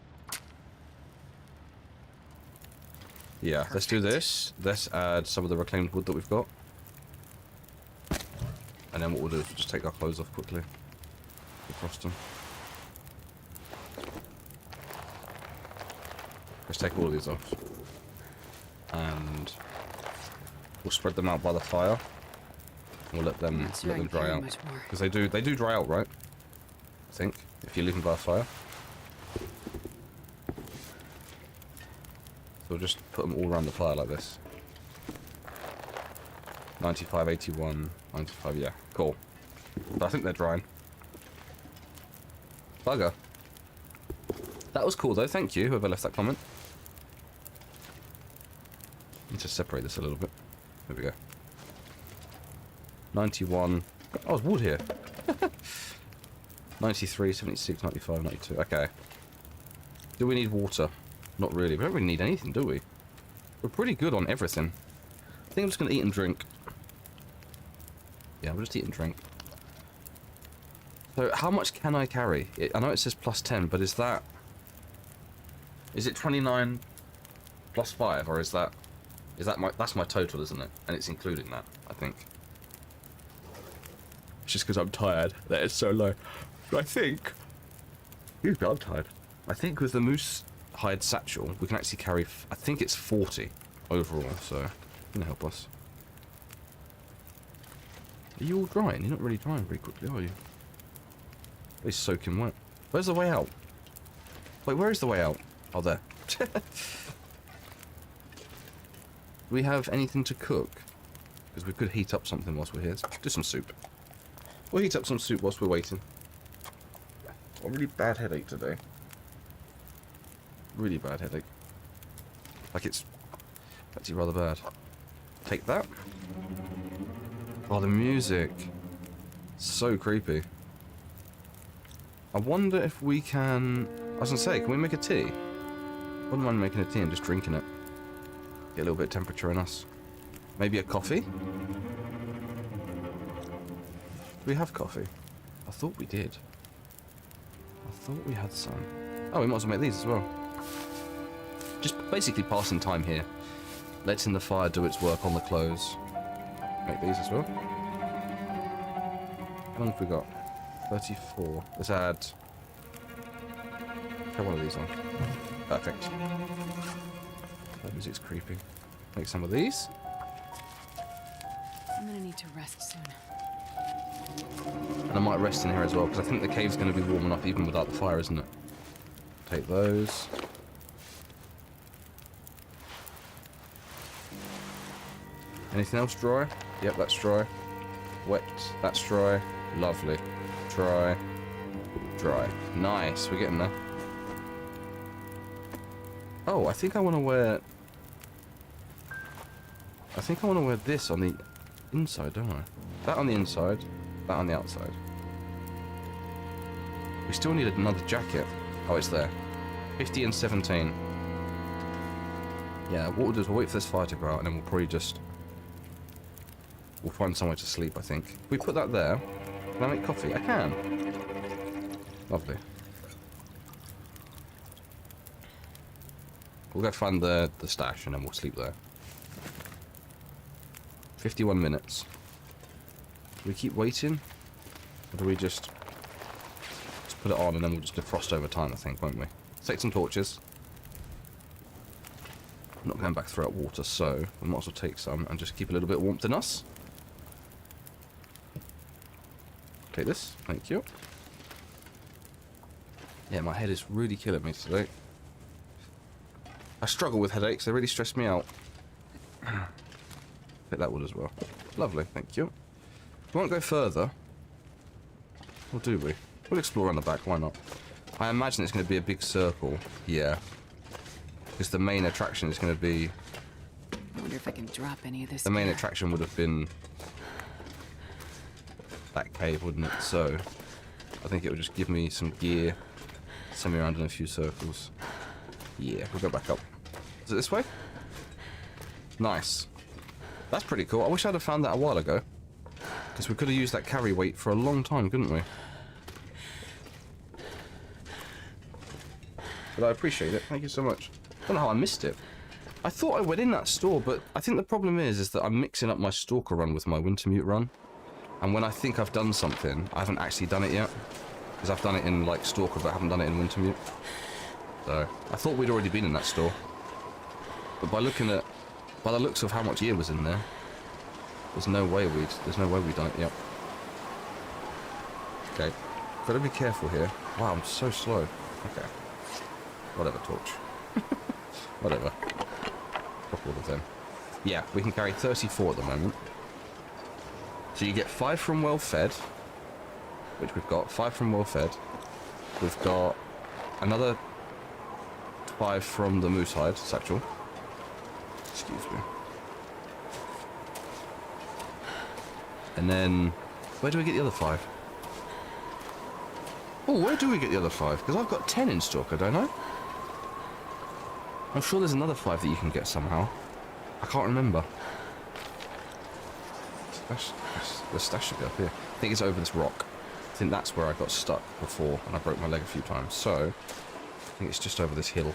Yeah, perfect. Let's do this. Let's add some of the reclaimed wood that we've got. And then what we'll do is we'll just take our clothes off quickly. Defrost them. Let's take all of these off. and we'll spread them out by the fire. We'll let them dry out because they do dry out, right? I think if you leave them by a fire. So we'll just put them all around the fire like this. 95, 81, 95, yeah, cool. But I think they're drying. Bugger. That was cool though, thank you, whoever left that comment. Need to separate this a little bit. There we go. 91. Oh, there's wood here. 93, 76, 95, 92. Okay. Do we need water? Not really. We don't really need anything, do we? We're pretty good on everything. I think I'm just going to eat and drink. Yeah, we'll just eat and drink. So, how much can I carry? I know it says plus 10, but is that... Is it 29 plus 5, or is that my... That's my total, isn't it? And it's including that, I think. It's just because I'm tired that it's so low. But I think... Excuse me, I'm tired. I think with the moose hide satchel, we can actually carry... I think it's 40 overall, so... It's going to help us. Are you all drying? You're not really drying very quickly, are you? They're soaking wet. Where's the way out? Wait, where is the way out? Oh, there. Do we have anything to cook? Because we could heat up something whilst we're here. Let's do some soup. We'll heat up some soup whilst we're waiting. Got a really bad headache today. Really bad headache. Like it's actually rather bad. Take that. Oh, the music. So creepy. I wonder if we can... I was going to say, can we make a tea? I wouldn't mind making a tea and just drinking it. Get a little bit of temperature in us. Maybe a coffee? Do we have coffee? I thought we did. I thought we had some. Oh, we might as well make these as well. Just basically passing time here. Letting the fire do its work on the clothes. Make these as well. How long have we got? 34. Let's add... Put one of these on. Perfect. That music's creepy. Make some of these. I'm gonna need to rest soon. And I might rest in here as well, because I think the cave's going to be warm enough even without the fire, isn't it? Take those. Anything else dry? Yep, that's dry. Wet, that's dry. Lovely. Dry. Dry. Nice, we're getting there. Oh, I think I want to wear... I think I want to wear this on the inside, don't I? That on the inside, that on the outside. We still need another jacket. Oh, it's there. 50 and 17. Yeah, what we'll do is we'll wait for this fire to go out and then we'll probably just... We'll find somewhere to sleep, I think. If we put that there, can I make coffee? I can. Lovely. We'll go find the stash and then we'll sleep there. 51 minutes. Do we keep waiting? Or do we just put it on and then we'll just defrost over time, I think, won't we? Take some torches. I'm not going back throughout water, so we might as well take some and just keep a little bit of warmth in us. Take this, thank you. Yeah, my head is really killing me today. I struggle with headaches, they really stress me out. Take that wood as well. Lovely, thank you. We won't go further. Or do we? We'll explore around the back, why not? I imagine it's going to be a big circle. Yeah. Because the main attraction is going to be... I wonder if I can drop any of this. The main attraction would have been... that cave, wouldn't it? So, I think it would just give me some gear. Send me around in a few circles. Yeah, we'll go back up. Is it this way? Nice. That's pretty cool. I wish I'd have found that a while ago. Because we could have used that carry weight for a long time, couldn't we? But I appreciate it. Thank you so much. I don't know how I missed it. I thought I went in that store, but I think the problem is that I'm mixing up my Stalker run with my Wintermute run. And when I think I've done something, I haven't actually done it yet. Because I've done it in, like, Stalker, but I haven't done it in Wintermute. So, I thought we'd already been in that store. But by looking at By the looks of how much gear was in there, there's no way we don't. Yep. Okay. Gotta be careful here. Wow, I'm so slow. Okay. Whatever, Torch. Whatever. Drop all of them. Yeah, we can carry 34 at the moment. So you get 5 from well fed, which we've got. 5 from well fed. We've got another 5 from the moose hide satchel. Excuse me. And then, where do we get the other 5? Oh, where do we get the other 5? Because I've got 10 in Stalker, don't I? I'm sure there's another 5 that you can get somehow. I can't remember. The stash should be up here. I think it's over this rock. I think that's where I got stuck before and I broke my leg a few times. So, I think it's just over this hill.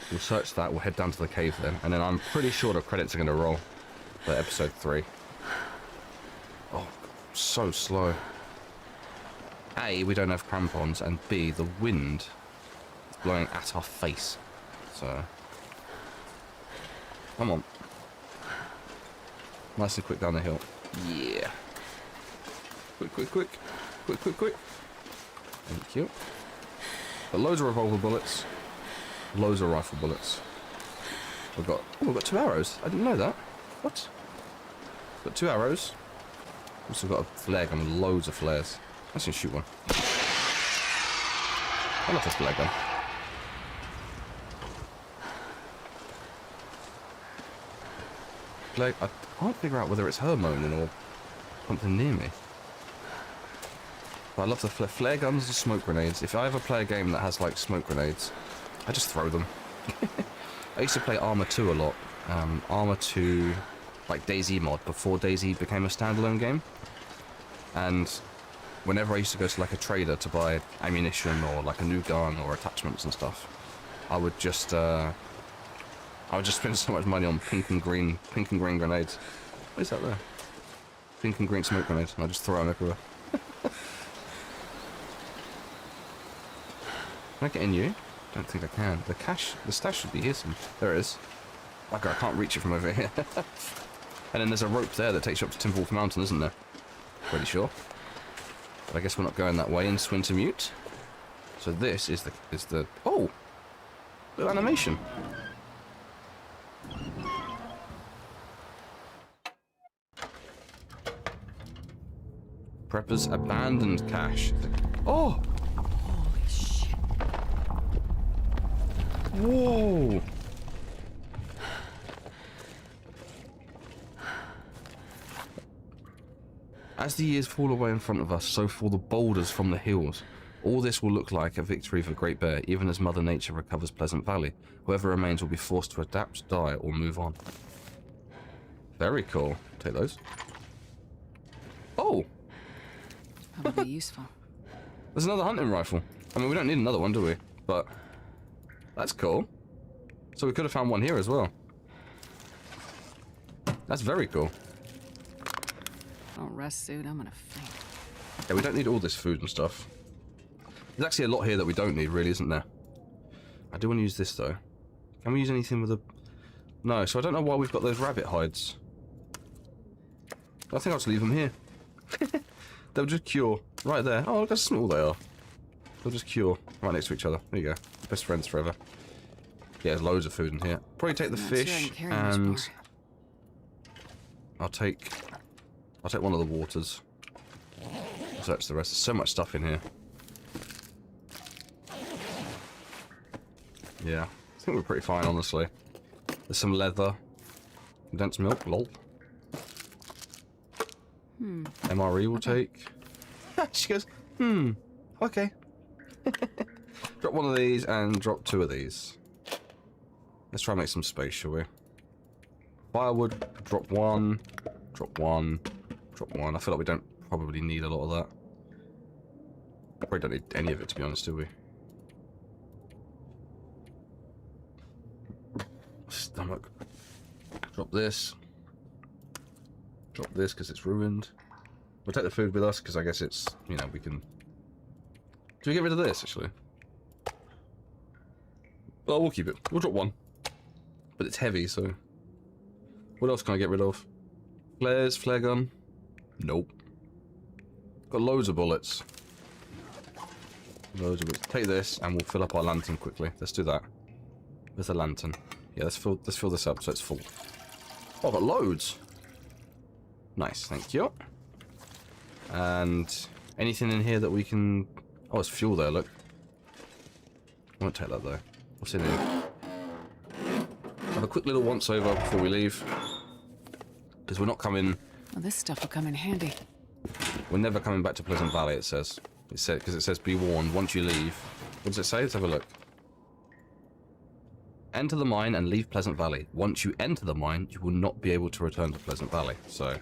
We'll search that, we'll head down to the cave then. And then I'm pretty sure the credits are going to roll for episode 3. Oh, so slow. A, we don't have crampons, and B, the wind is blowing at our face. So, come on. Nice and quick down the hill. Yeah. Quick, quick, quick. Quick, quick, quick. Thank you. Got loads of revolver bullets. Loads of rifle bullets. We've got 2 arrows. I didn't know that. What? Got 2 arrows. Also got a flare gun and loads of flares. Let's just shoot one. I love this flare gun. Flare, I can't figure out whether it's her moaning or something near me. But I love the flare guns and smoke grenades. If I ever play a game that has like smoke grenades, I just throw them. I used to play Arma 2 a lot. Arma 2, like DayZ mod, before DayZ became a standalone game. And whenever I used to go to like a trader to buy ammunition or like a new gun or attachments and stuff, I would just spend so much money on pink and green grenades. What is that there? Pink and green smoke grenades, and I just throw them everywhere. Can I get in you? Don't think I can. The stash should be here. There it is. Okay, I can't reach it from over here. And then there's a rope there that takes you up to Timberwolf Mountain, isn't there? Pretty sure. But I guess we're not going that way in Swintermute. So this is the oh, little animation. Prepper's abandoned cache. Oh! Holy shit. Whoa! As the years fall away in front of us, so fall the boulders from the hills. All this will look like a victory for Great Bear, even as Mother Nature recovers Pleasant Valley. Whoever remains will be forced to adapt, die, or move on. Very cool. Take those. Oh! That'll be useful. There's another hunting rifle. I mean, we don't need another one, do we? But that's cool. So we could have found one here as well. That's very cool. Don't rest suit, I'm gonna faint. Yeah, we don't need all this food and stuff. There's actually a lot here that we don't need, really, isn't there? I do want to use this, though. Can we use anything with a... No, so I don't know why we've got those rabbit hides. I think I'll just leave them here. They'll just cure. Right there. Oh, look how small they are. They'll just cure. Right next to each other. There you go. Best friends forever. Yeah, there's loads of food in here. Probably take the fish, and... I'll take one of the waters. Search the rest. There's so much stuff in here. Yeah, I think we're pretty fine, honestly. There's some leather. Condensed milk, lol. MRE will take. She goes, okay. Drop one of these and drop 2 of these. Let's try and make some space, shall we? Firewood, drop 1, drop 1, drop 1. I feel like we don't probably need a lot of that. Probably don't need any of it, to be honest, do we? Stomach. Drop this. Drop this because it's ruined. We'll take the food with us because I guess it's, you know, we can... Do we get rid of this, actually? Oh, we'll keep it. We'll drop 1. but it's heavy, so... What else can I get rid of? Flares, flare gun? Nope. Got loads of bullets. Loads of bullets. Take this, and we'll fill up our lantern quickly. Let's do that. Where's the lantern? Yeah, let's fill this up so it's full. Oh, I've got loads! Nice, thank you. And anything in here that we can... Oh, it's fuel there, look. I won't take that, though. What's in here? Have a quick little once-over before we leave. Because we're not coming... Well, this stuff will come in handy. We're never coming back to Pleasant Valley, it says. Because it says, be warned, once you leave... What does it say? Let's have a look. Enter the mine and leave Pleasant Valley. Once you enter the mine, you will not be able to return to Pleasant Valley. So...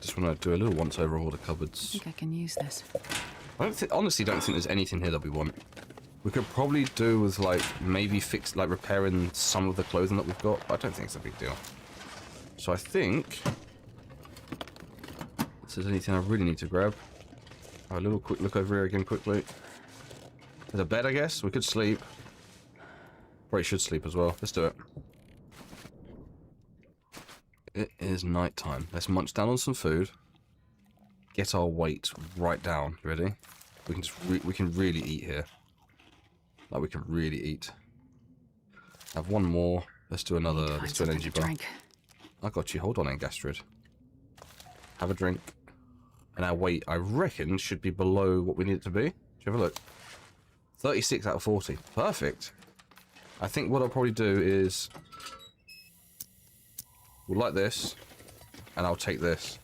Just want to do a little once-over all the cupboards. I think I can use this. I honestly don't think there's anything here that we want. We could probably do with, like, maybe repairing some of the clothing that we've got, but I don't think it's a big deal. So I think... If there's anything I really need to grab. Have a little quick look over here again quickly. There's a bed, I guess. We could sleep. Probably should sleep as well. Let's do it. It is night time. Let's munch down on some food. Get our weight right down. Ready? We can just we can really eat here. Like, we can really eat. Have one more. Let's do another. Let's do an energy bar. I got you. Hold on, Angastrid. Have a drink. And our weight, I reckon, should be below what we need it to be. Do you have a look? 36 out of 40. Perfect. I think what I'll probably do is... We'll light this. And I'll take this.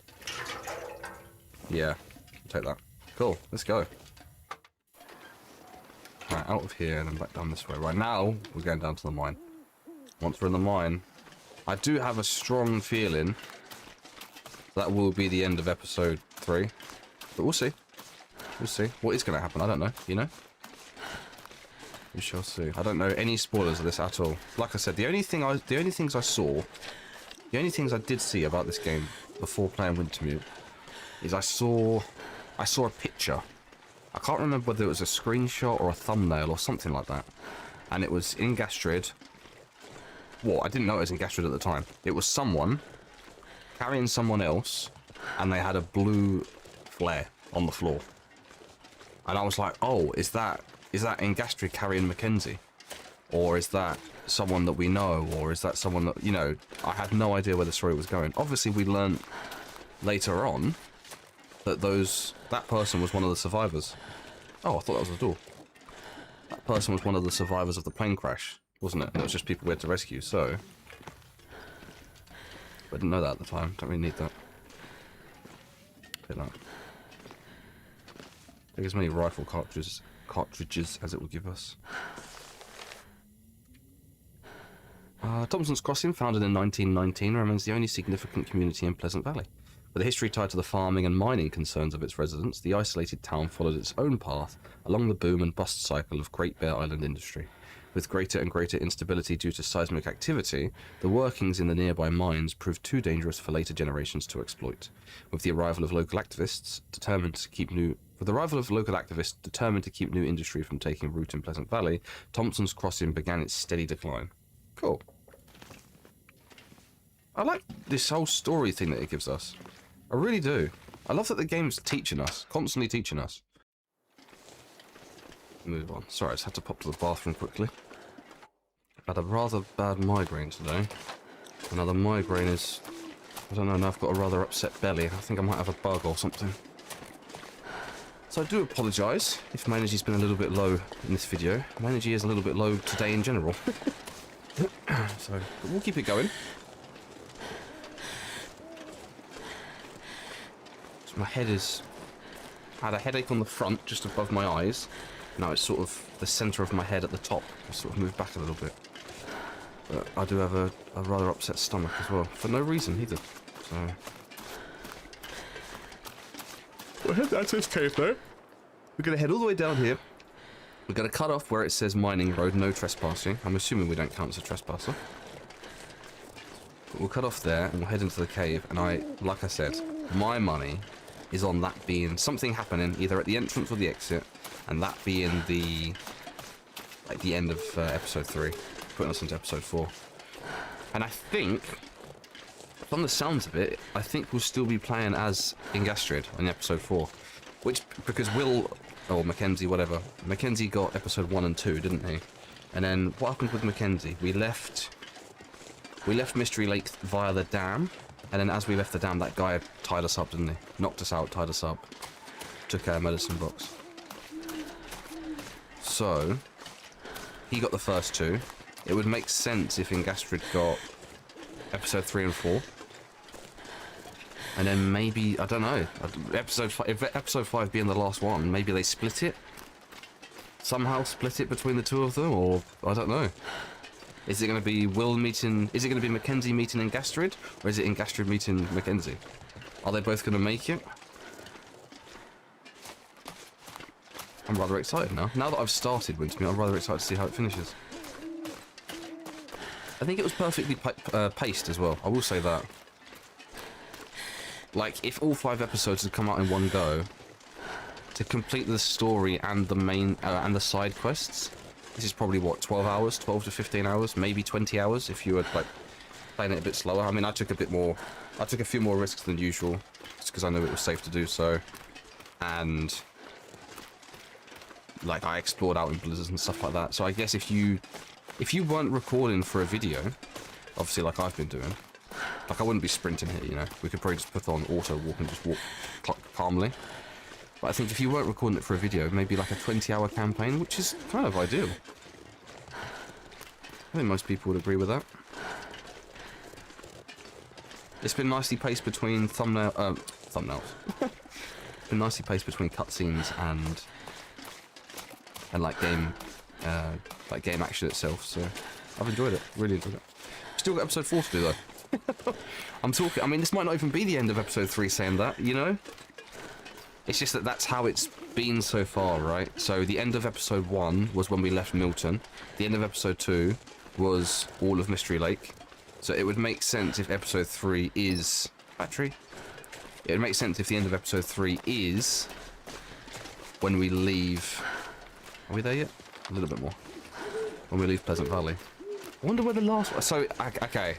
Yeah. I'll take that. Cool. Let's go. Right, out of here and then back down this way. Right, now we're going down to the mine. Once we're in the mine, I do have a strong feeling that will be the end of episode 3. But we'll see. We'll see. What is going to happen? I don't know. You know? We shall see. I don't know any spoilers of this at all. Like I said, the only things I did see about this game before playing Wintermute is I saw a picture. I can't remember whether it was a screenshot or a thumbnail or something like that. And it was in Gastrid. Well, I didn't know it was in Gastrid at the time. It was someone carrying someone else, and they had a blue flare on the floor. And I was like, oh, is that in Gastrid carrying Mackenzie? Or is that someone that we know? Or is that someone that, you know, I had no idea where the story was going. Obviously, we learned later on that that person was one of the survivors. Oh, I thought that was the door. That person was one of the survivors of the plane crash, wasn't it? And it was just people we had to rescue, so... I didn't know that at the time. Don't really need that. Take that. Take as many rifle cartridges as it will give us. Thompson's Crossing, founded in 1919, remains the only significant community in Pleasant Valley. With a history tied to the farming and mining concerns of its residents, the isolated town followed its own path along the boom and bust cycle of Great Bear Island industry. With greater and greater instability due to seismic activity, the workings in the nearby mines proved too dangerous for later generations to exploit. With the arrival of local activists determined to keep new industry from taking root in Pleasant Valley, Thompson's Crossing began its steady decline. Cool. I like this whole story thing that it gives us. I really do. I love that the game's teaching us, constantly teaching us. Move on. Sorry, I just had to pop to the bathroom quickly. I've had a rather bad migraine today. Another migraine is... I don't know, now I've got a rather upset belly. I think I might have a bug or something. So I do apologise if my energy's been a little bit low in this video. My energy is a little bit low today in general. So, but we'll keep it going. So my head is... I had a headache on the front, just above my eyes. Now it's sort of the centre of my head at the top. I sort of moved back a little bit. But I do have a rather upset stomach as well, for no reason either. So... We'll head down to this cave though. We're going to head all the way down here. We're going to cut off where it says mining road, no trespassing. I'm assuming we don't count as a trespasser. But we'll cut off there and we'll head into the cave. And like I said, my money is on that being something happening either at the entrance or the exit. and that being the end of episode 3, putting us into episode 4. And I think, from the sounds of it, I think we'll still be playing as Ingastrid in episode 4, which because Will or Mackenzie, whatever, Mackenzie got episode 1 and 2, didn't he? And then what happened with Mackenzie? We left Mystery Lake via the dam, and then as we left the dam, that guy tied us up, didn't he? Knocked us out, tied us up, took our medicine box. So he got the first 2. It would make sense if Ingastrid got episode 3 and 4. And then maybe, I don't know, if episode 5 being the last one, maybe they split it? Somehow split it between the 2 of them, or I don't know. Is it going to be is it going to be Mackenzie meeting Ingastrid, or is it Ingastrid meeting Mackenzie? Are they both going to make it? I'm rather excited now. Now that I've started Wintermute, I'm rather excited to see how it finishes. I think it was perfectly paced as well, I will say that. Like, if all 5 episodes had come out in one go, to complete the story and the main and the side quests, this is probably what, 12 hours, 12 to 15 hours, maybe 20 hours if you were like playing it a bit slower. I mean, I took a few more risks than usual, just because I knew it was safe to do so, and like I explored out in blizzards and stuff like that. So I guess if you weren't recording for a video, obviously like I've been doing, like I wouldn't be sprinting here, you know. We could probably just put on auto walk and just walk calmly. But I think if you weren't recording it for a video, maybe like a 20-hour campaign, which is kind of ideal. I think most people would agree with that. It's been nicely paced between thumbnails. Been nicely paced between cutscenes and like game action itself. So I've enjoyed it. Really enjoyed it. Still got episode 4 to do though. I mean, this might not even be the end of episode 3 saying that, you know? It's just that that's how it's been so far, right? So the end of episode 1 was when we left Milton. The end of episode 2 was all of Mystery Lake. So it would make sense if episode 3 is... Battery? It would make sense if the end of episode 3 is when we leave... Are we there yet? A little bit more. When we leave Pleasant Valley. I wonder where the last one... So, okay.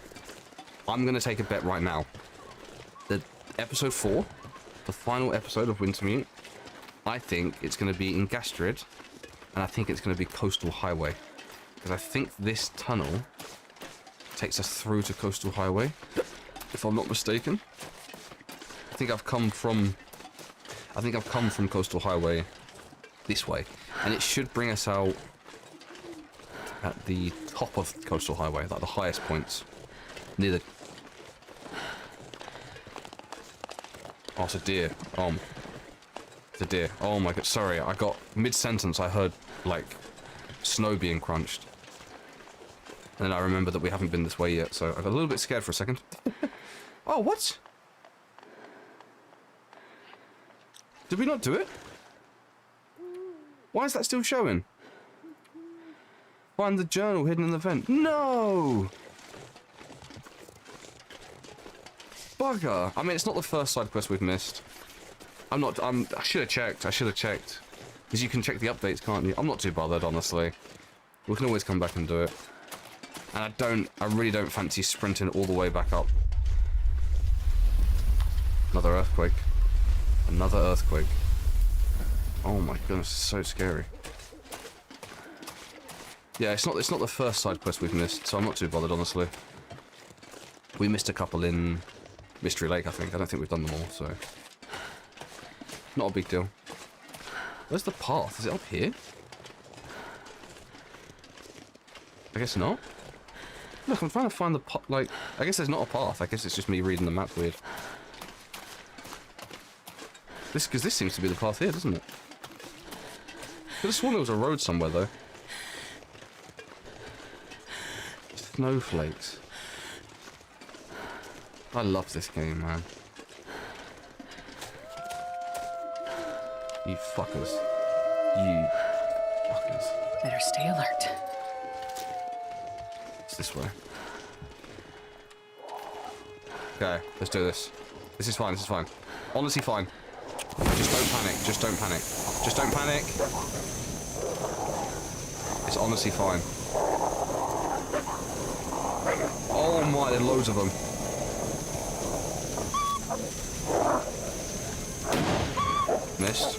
I'm going to take a bet right now. The episode 4... the final episode of Wintermute, I think it's going to be Ingastrid, and I think it's going to be Coastal Highway, because I think this tunnel takes us through to Coastal Highway, if I'm not mistaken. I think I've come from Coastal Highway this way, and it should bring us out at the top of Coastal Highway, like the highest points, near the... Oh, it's a deer. It's a deer. Oh my god, sorry, I got... Mid-sentence, I heard, like, snow being crunched. And then I remember that we haven't been this way yet, so I got a little bit scared for a second. Oh, what? Did we not do it? Why is that still showing? Find the journal hidden in the vent. No! Bugger. I mean, it's not the first side quest we've missed. I should have checked. Because you can check the updates, can't you? I'm not too bothered, honestly. We can always come back and do it. And I really don't fancy sprinting all the way back up. Another earthquake. Another earthquake. Oh my goodness, it's so scary. Yeah, it's not the first side quest we've missed, so I'm not too bothered, honestly. We missed a couple in Mystery Lake, I think. I don't think we've done them all, so... Not a big deal. Where's the path? Is it up here? I guess not. Look, I'm trying to find the path, like... I guess there's not a path. I guess it's just me reading the map weird. Because this seems to be the path here, doesn't it? Could have sworn there was a road somewhere, though. Snowflakes. I love this game, man. You fuckers. You fuckers. Better stay alert. It's this way. Okay, let's do this. This is fine, this is fine. Honestly fine. Just don't panic. Just don't panic. Just don't panic. It's honestly fine. Oh my, there are loads of them. Missed.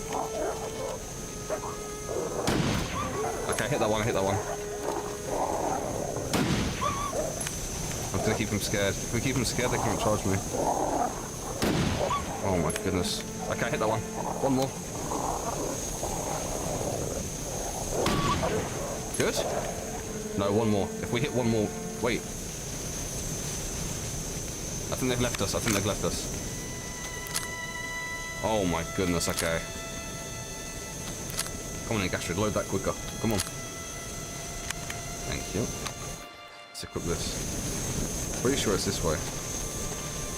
Okay, hit that one, hit that one. I'm gonna keep them scared. If we keep them scared, they can't charge me. Oh my goodness. Okay, hit that one. One more. Good? No, one more. If we hit one more... Wait. I think they've left us. I think they've left us. Oh my goodness, okay. Come on in, Gastrid, load that quicker. Come on. Thank you. Let's equip this. Pretty sure it's this way.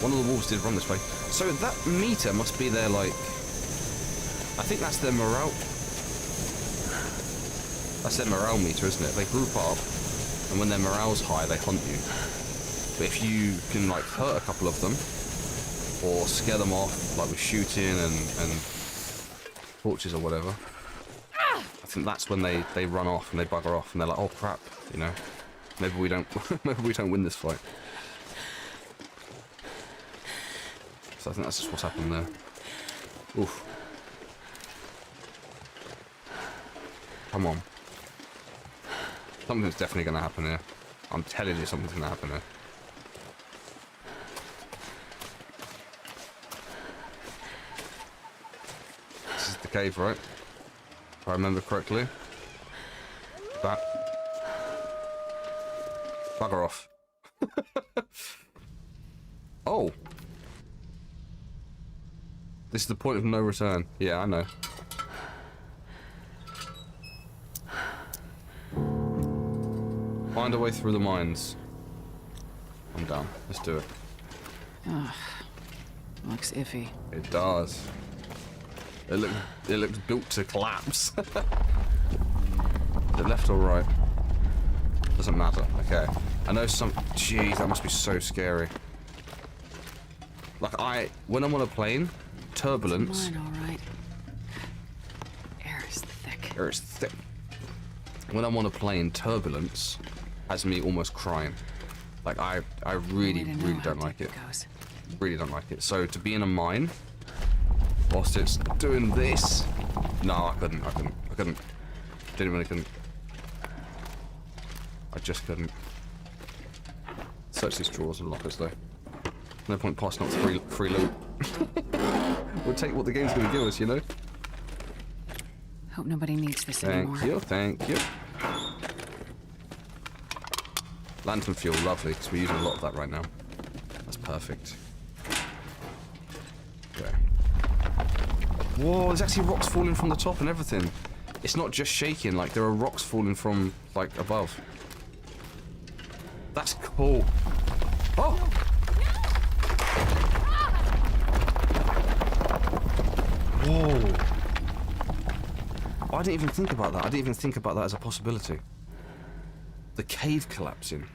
One of the wolves did run this way. So that meter must be their, like... I think that's their morale... That's their morale meter, isn't it? They group up, and when their morale's high, they hunt you. But if you can, like, hurt a couple of them, or scare them off, like with shooting and torches or whatever, I think that's when they run off and they bugger off and they're like, oh crap, you know, maybe we don't win this fight. So I think that's just what's happened there. Oof. Come on. Something's definitely going to happen here. I'm telling you, something's going to happen here. This is the cave, right? If I remember correctly. That. Bugger off. Oh. This is the point of no return. Yeah, I know. Find a way through the mines. I'm down. Let's do it. Ugh. Looks iffy. It does. It looks built to collapse. Is it left or right? Doesn't matter. Okay. I know some... Jeez, that must be so scary. Like, when I'm on a plane, turbulence... Mine, all right. Air is thick. Air is thick. When I'm on a plane, turbulence has me almost crying. Like, I really don't like it. Really don't like it. So, to be in a mine, whilst it's doing this... No, I couldn't. Genuinely couldn't. I just couldn't. Search these drawers and lockers, though. No point passing up free loot. We'll take what the game's going to give us, you know? Hope nobody needs this anymore. Thank you. Lantern fuel, lovely, because we're using a lot of that right now. That's perfect. Okay. Whoa, there's actually rocks falling from the top and everything. It's not just shaking, like there are rocks falling from, like, above. That's cool. Oh! Whoa. I didn't even think about that. I didn't even think about that as a possibility. The cave collapsing.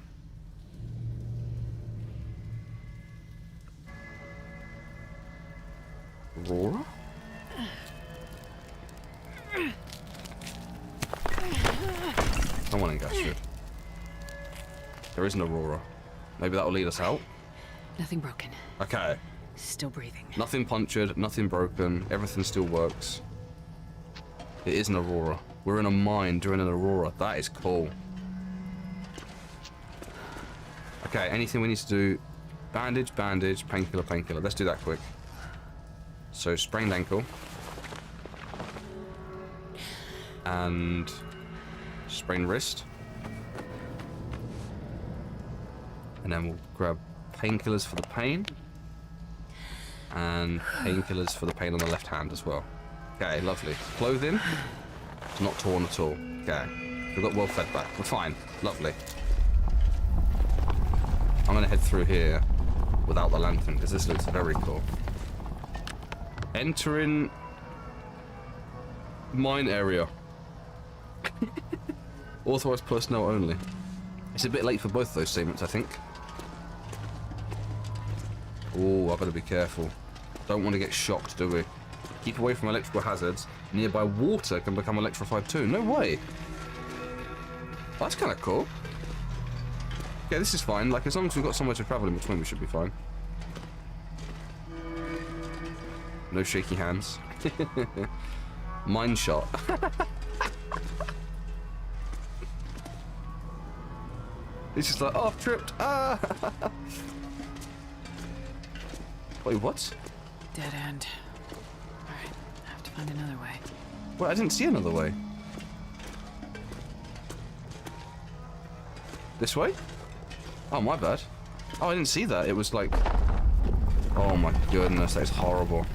Aurora? Come on in, Gastrid. There is an Aurora. Maybe that will lead us out? Nothing broken. Okay. Still breathing. Nothing punctured, nothing broken, everything still works. It is an Aurora. We're in a mine during an Aurora. That is cool. Okay, anything we need to do? Bandage, painkiller, painkiller. Let's do that quick. So, sprained ankle. And sprained wrist. And then we'll grab painkillers for the pain. And painkillers for the pain on the left hand as well. Okay, lovely. Clothing. It's not torn at all. Okay. We've got well fed back. We're fine. Lovely. I'm going to head through here without the lantern because this looks very cool. Entering mine area. Authorized personnel only. It's a bit late for both those statements, I think. Oh, I've got to be careful. Don't want to get shocked, do we? Keep away from electrical hazards. Nearby water can become electrified too. No way. That's kind of cool. Okay, this is fine. Like, as long as we've got somewhere to travel in between, we should be fine. No shaky hands. Mine shot. It's just like, oh, I've tripped. Ah! Wait, what? Dead end. Alright, I have to find another way. Well, I didn't see another way. This way? Oh, my bad. Oh, I didn't see that. It was like... Oh my goodness, that is horrible.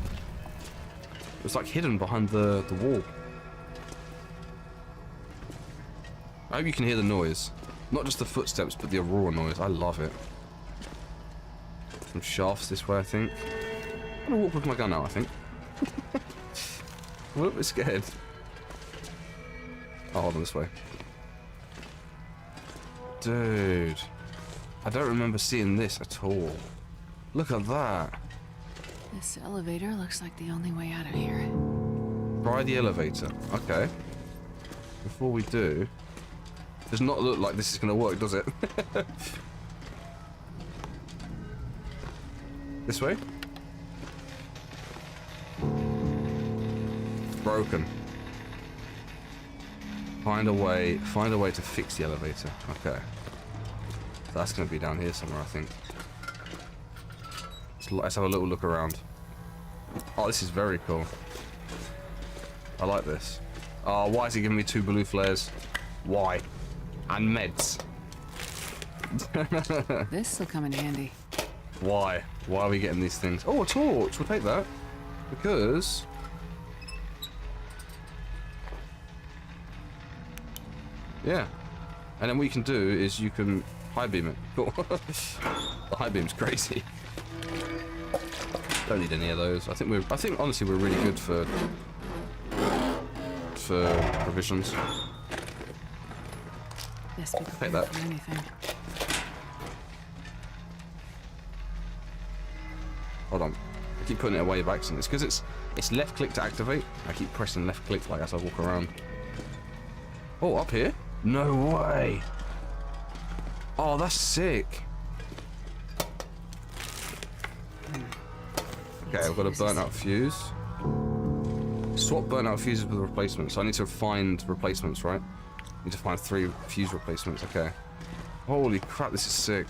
It was like hidden behind the wall. I hope you can hear the noise. Not just the footsteps, but the Aurora noise. I love it. Some shafts this way, I think. I'm gonna walk with my gun out, I think. I'm a little bit scared. Oh, hold on, this way. Dude. I don't remember seeing this at all. Look at that. This elevator looks like the only way out of here. Try the elevator. Okay. Before we do... Does not look like this is going to work, does it? This way? Broken. Find a way to fix the elevator. Okay. That's going to be down here somewhere, I think. Let's have a little look around. Oh, this is very cool. I like this. Oh, why is he giving me 2 blue flares? Why? And meds. This'll come in handy. Why? Why are we getting these things? Oh, a torch. We'll take that. Because... Yeah. And then what you can do is you can high beam it. Cool. The high beam's crazy. Don't need any of those. I think honestly we're really good for provisions. Yes, be Take prepared that. for anything. Hold on. I keep putting it away by accident. It's because it's left click to activate. I keep pressing left click like as I walk around. Oh, up here? No way. Oh, that's sick. Okay, I've got a burnt out fuse. Swap burnt out fuses with replacements. So I need to find replacements, right? Need to find 3 fuse replacements. Okay. Holy crap, this is sick.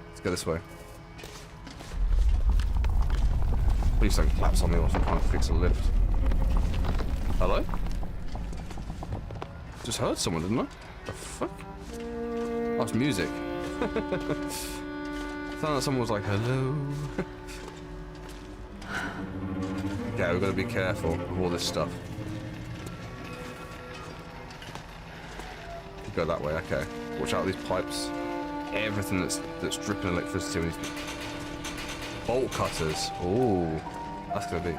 Let's go this way. Please don't collapse on me whilst I'm trying to fix a lift. Hello? Just heard someone, didn't I? The fuck? Oh, it's music. Sounded like someone was like, hello. Okay, we've got to be careful of all this stuff. Go that way, okay. Watch out these pipes. Everything that's dripping electricity with these bolt cutters. Ooh, that's gonna be.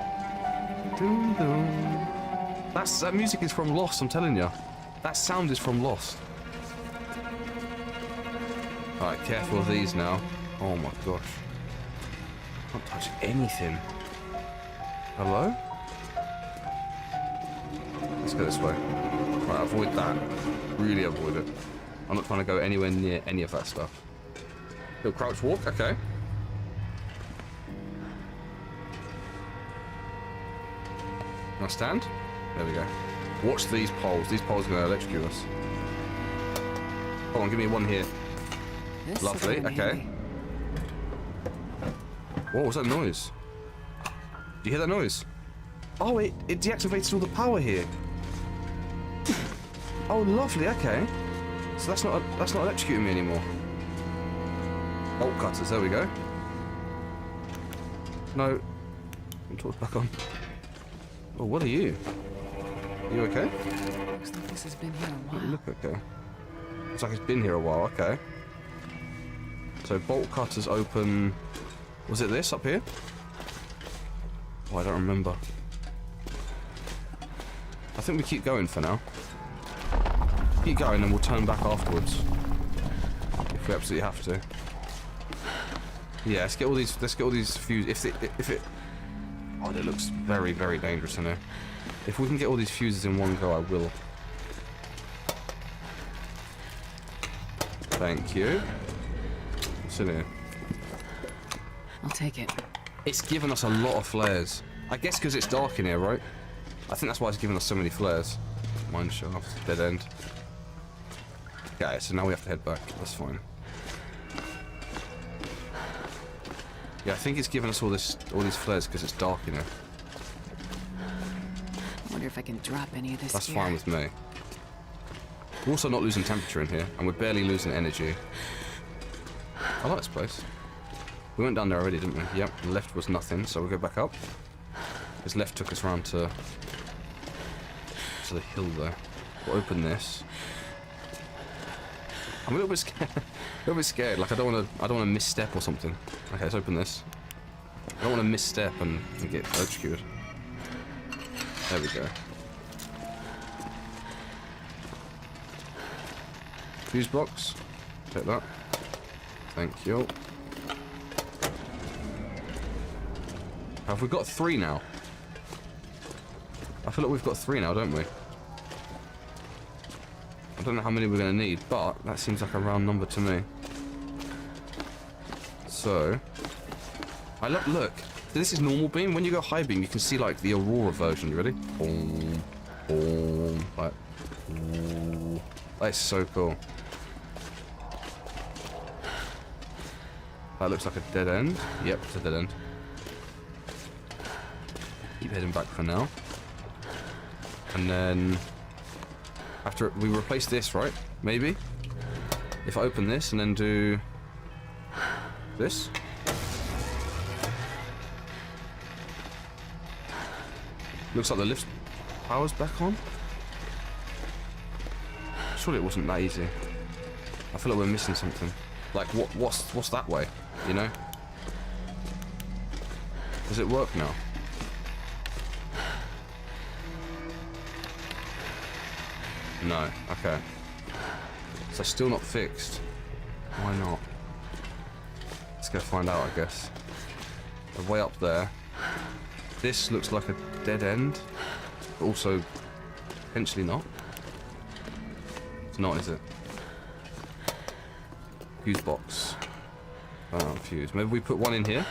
Dun, dun. That music is from Lost, I'm telling you. That sound is from Lost. Alright, careful of these now. Oh my gosh. Can't touch anything. Hello? Let's go this way. Right, avoid that. Really avoid it. I'm not trying to go anywhere near any of that stuff. Little crouch walk, okay. Now stand. There we go. Watch these poles. These poles are going to electrocute us. Hold on, give me one here. This Lovely, okay. What was that noise? Do you hear that noise? Oh, it deactivated all the power here. Oh, lovely. Okay. So that's not electrocuting me anymore. Bolt cutters. There we go. No. I'm torch back on. Oh, what are you? Are you okay? Looks like this has been here a while. You look okay. Looks like it's been here a while. Okay. So bolt cutters open. Was it this up here? Oh, I don't remember. I think we keep going for now. Keep going and we'll turn back afterwards. If we absolutely have to. Yeah, let's get all these fuses. If it God, it looks very, very dangerous in here. If we can get all these fuses in one go, I will. Thank you. What's in here? I'll take it. It's given us a lot of flares. I guess because it's dark in here, right? I think that's why it's given us so many flares. Mine shaft, dead end. Okay, so now we have to head back. That's fine. Yeah, I think it's given us all these flares because it's dark in here. I wonder if I can drop any of this That's here. fine with me. We're also not losing temperature in here, and we're barely losing energy. I like this place. We went down there already, didn't we? Yep, left was nothing, so we'll go back up. This left took us around to the hill there. We'll open this. I'm a little bit scared. A little bit scared. Like I don't want to misstep or something. Okay, let's open this. I don't want to misstep and get electrocuted. There we go. Fuse box. Take that. Thank you. Have we got 3 now? I feel like we've got 3 now, don't we? I don't know how many we're going to need, but that seems like a round number to me. So, look. This is normal beam. When you go high beam, you can see like the Aurora version. You ready? Boom, boom, like, ooh. That's so cool. That looks like a dead end. Yep, it's a dead end. Keep heading back for now. And then after we replace this, right? Maybe if I open this and then do this. Looks like the lift power's back on. Surely it wasn't that easy. I feel like we're missing something. Like what's that way? You know? Does it work now? No. Okay. So still not fixed. Why not? Let's go find out, I guess. We're way up there. This looks like a dead end, but also potentially not. It's not, is it? Fuse box. Fuse. Maybe we put one in here.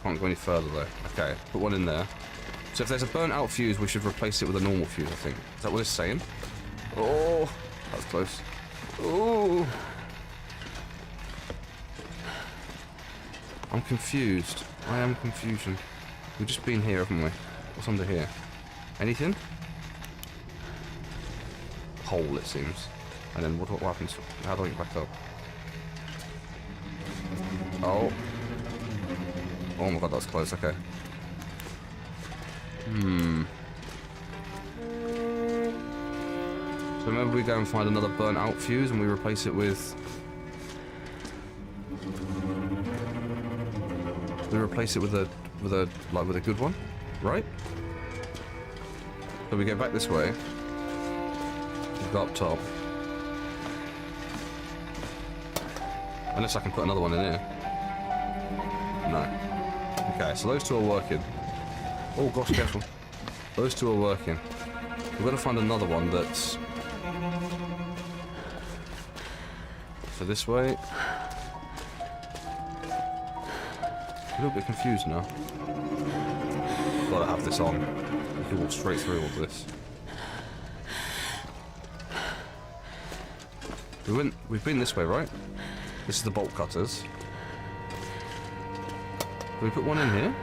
Can't go any further though. Okay, put one in there. So if there's a burnt out fuse, we should replace it with a normal fuse, I think. Is that what it's saying? Oh, that was close. Oh. I'm confused. I am confusion. We've just been here, haven't we? What's under here? Anything? Hole, it seems. And then what happens? How do I get back up? Oh. Oh my god, that was close. Okay. So maybe we go and find another burnt out fuse and we replace it with... We replace it with a good one, right? So we go back this way. We go up top. Unless I can put another one in here. No. Okay, so those two are working. Oh gosh, careful. Those two are working. We've got to find another one that's... So this way. A little bit confused now. Gotta have this on. You can walk straight through all this. We've been this way, right? This is the bolt cutters. Can we put one in here?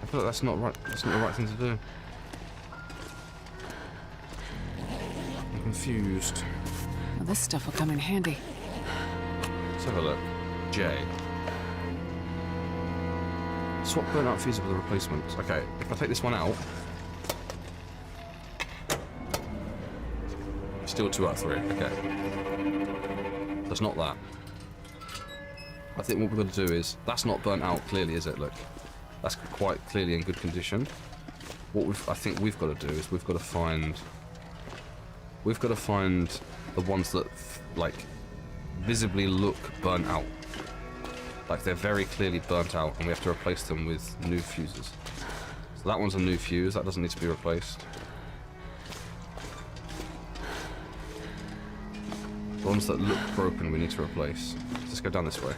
I feel like that's not right. That's not the right thing to do. I'm confused. Well, this stuff will come in handy. Let's have a look. J. Swap burnt out fuse with the replacements. Okay, if I take this one out, still 2 out of 3. Okay, that's not that. I think what we're going to do is that's not burnt out clearly, is it? Look, that's quite clearly in good condition. what I think we've got to do is we've got to find the ones that like visibly look burnt out. Like they're very clearly burnt out, and we have to replace them with new fuses. So that one's a new fuse, that doesn't need to be replaced. The ones that look broken we need to replace. Let's go down this way.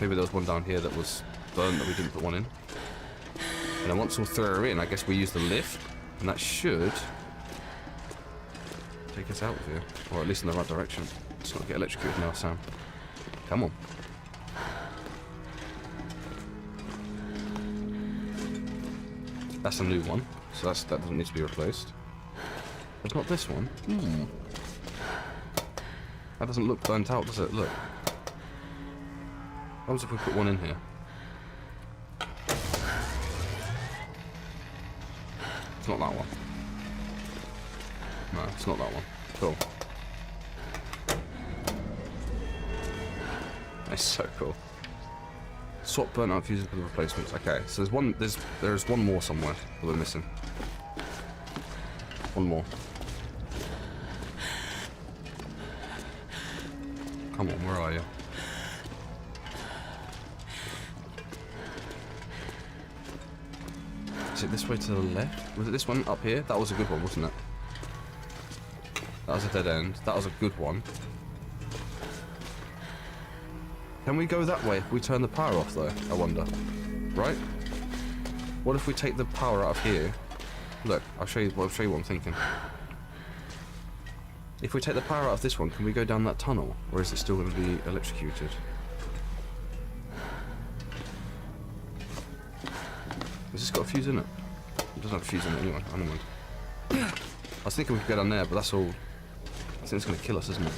Maybe there was one down here that was burned that we didn't put one in. And then once we'll throw her in, I guess we use the lift, and that should take us out of here. Or at least in the right direction. Let's not get electrocuted now, Sam. Come on. That's a new one, so that doesn't need to be replaced. There's not this one. That doesn't look burnt out, does it? Look. What happens if we put one in here? It's not that one. No, it's not that one. Cool. That's so cool. Swap burnt out fuses with replacements. Okay, so there's one more somewhere that we're missing. One more. Come on, where are you? Is it this way to the left? Was it this one up here? That was a good one, wasn't it? That was a dead end. That was a good one. Can we go that way if we turn the power off though? I wonder. Right? What if we take the power out of here? Look, I'll show you what I'm thinking. If we take the power out of this one, can we go down that tunnel? Or is it still going to be electrocuted? Has this got a fuse in it? It doesn't have a fuse in it anyway. I don't mind. I was thinking we could go down there, but that's all. I think it's going to kill us, isn't it?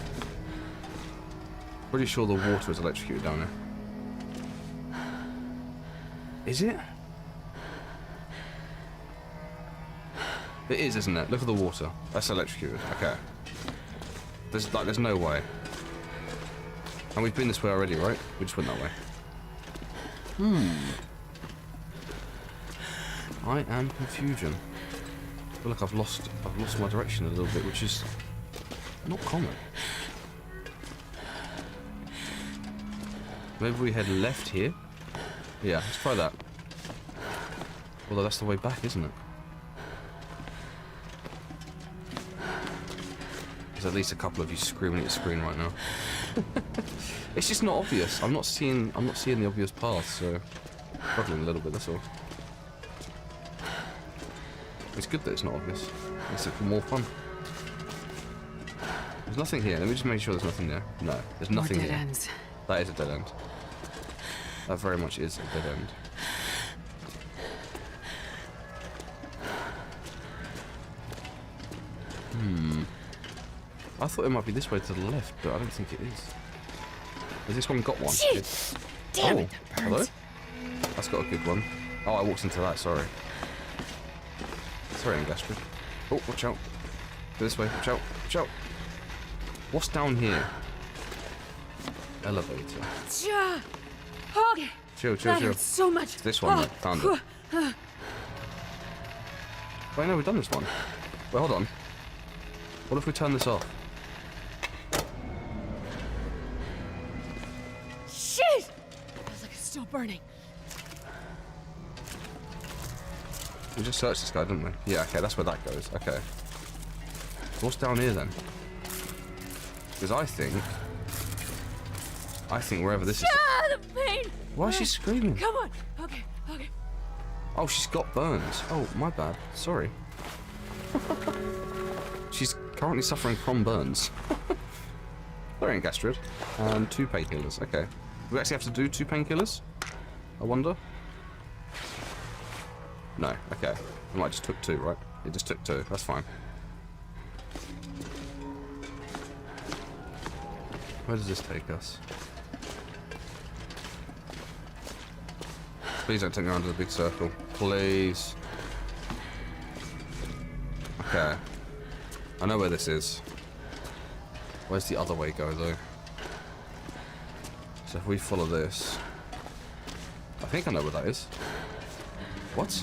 Pretty sure the water is electrocuted down there. Is it? It is, isn't it? Look at the water. That's electrocuted. Okay. There's no way. And we've been this way already, right? We just went that way. I am confusion. I feel like I've lost my direction a little bit, which is not common. Maybe we head left here? Yeah, let's try that. Although that's the way back, isn't it? There's at least a couple of you screaming at your screen right now. It's just not obvious. I'm not seeing the obvious path, so struggling a little bit, that's all. It's good that it's not obvious. Makes it more fun. There's nothing here. Let me just make sure there's nothing there. No, there's nothing here. Ends. That is a dead end. That very much is a dead end. I thought it might be this way to the left, but I don't think it is. Has this one got one? Damn it, that hello? burns. That's got a good one. Oh, I walked into that, sorry. Sorry, Angastrid. Oh, watch out. Go this way, watch out, watch out. What's down here? Elevator. Okay. Chill, chill, That chill. hurts so much. It's this one, mate. Found it. Wait, no, we've done this one. Wait, hold on. What if we turn this off? Shit! Feels like it's still burning. We just searched this guy, didn't we? Yeah, okay, that's where that goes. Okay. What's down here then? Because I think wherever this is. Ah, the pain! Why is she screaming? Come on. Okay, okay. Oh, she's got burns. Oh, my bad. Sorry. She's currently suffering from burns. Sorry, Angastrid. And 2 painkillers. Okay. Do we actually have to do 2 painkillers? I wonder. No. Okay. I might just took 2, right? It just took 2. That's fine. Where does this take us? Please don't take me around to the big circle. Please. Okay. I know where this is. Where's the other way go, though? So if we follow this... I think I know where that is. What?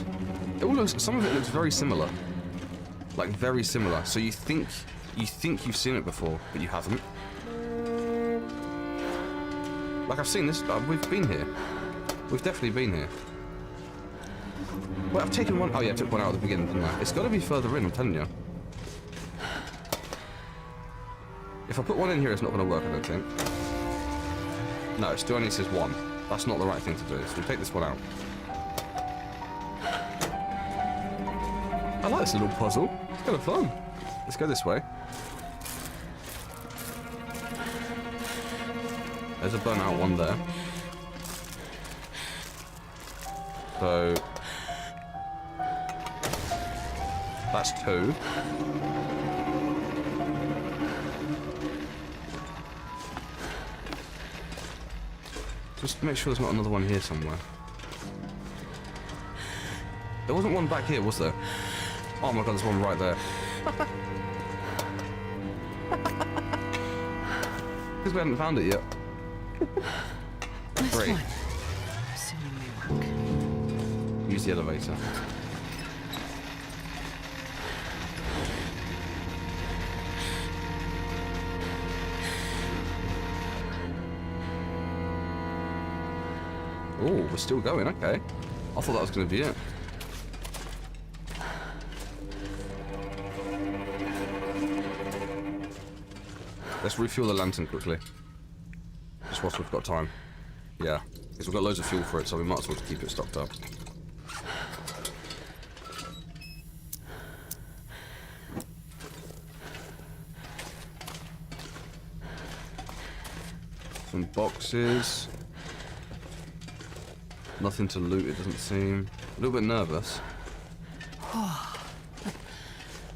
It all looks. Some of it looks very similar. Like very similar. So you think you've seen it before, but you haven't. Like I've seen this. We've been here. We've definitely been here. Well, I've taken one. Oh yeah, I took one out at the beginning, didn't I? It's got to be further in. I'm telling you. If I put one in here, it's not going to work. I don't think. No, it still only says one. That's not the right thing to do. So we take this one out. I like this little puzzle. It's kind of fun. Let's go this way. There's a burnout one there. So that's 2. Just make sure there's not another one here somewhere. There wasn't one back here, was there? Oh my god, there's one right there. Because we hadn't found it yet. This Great. one. Assuming they work. Use the elevator. Oh, we're still going, okay. I thought that was going to be it. Let's refuel the lantern quickly. Just whilst we've got time. Yeah, because we've got loads of fuel for it, so we might as well keep it stocked up. Some boxes. Nothing to loot, it doesn't seem. A little bit nervous.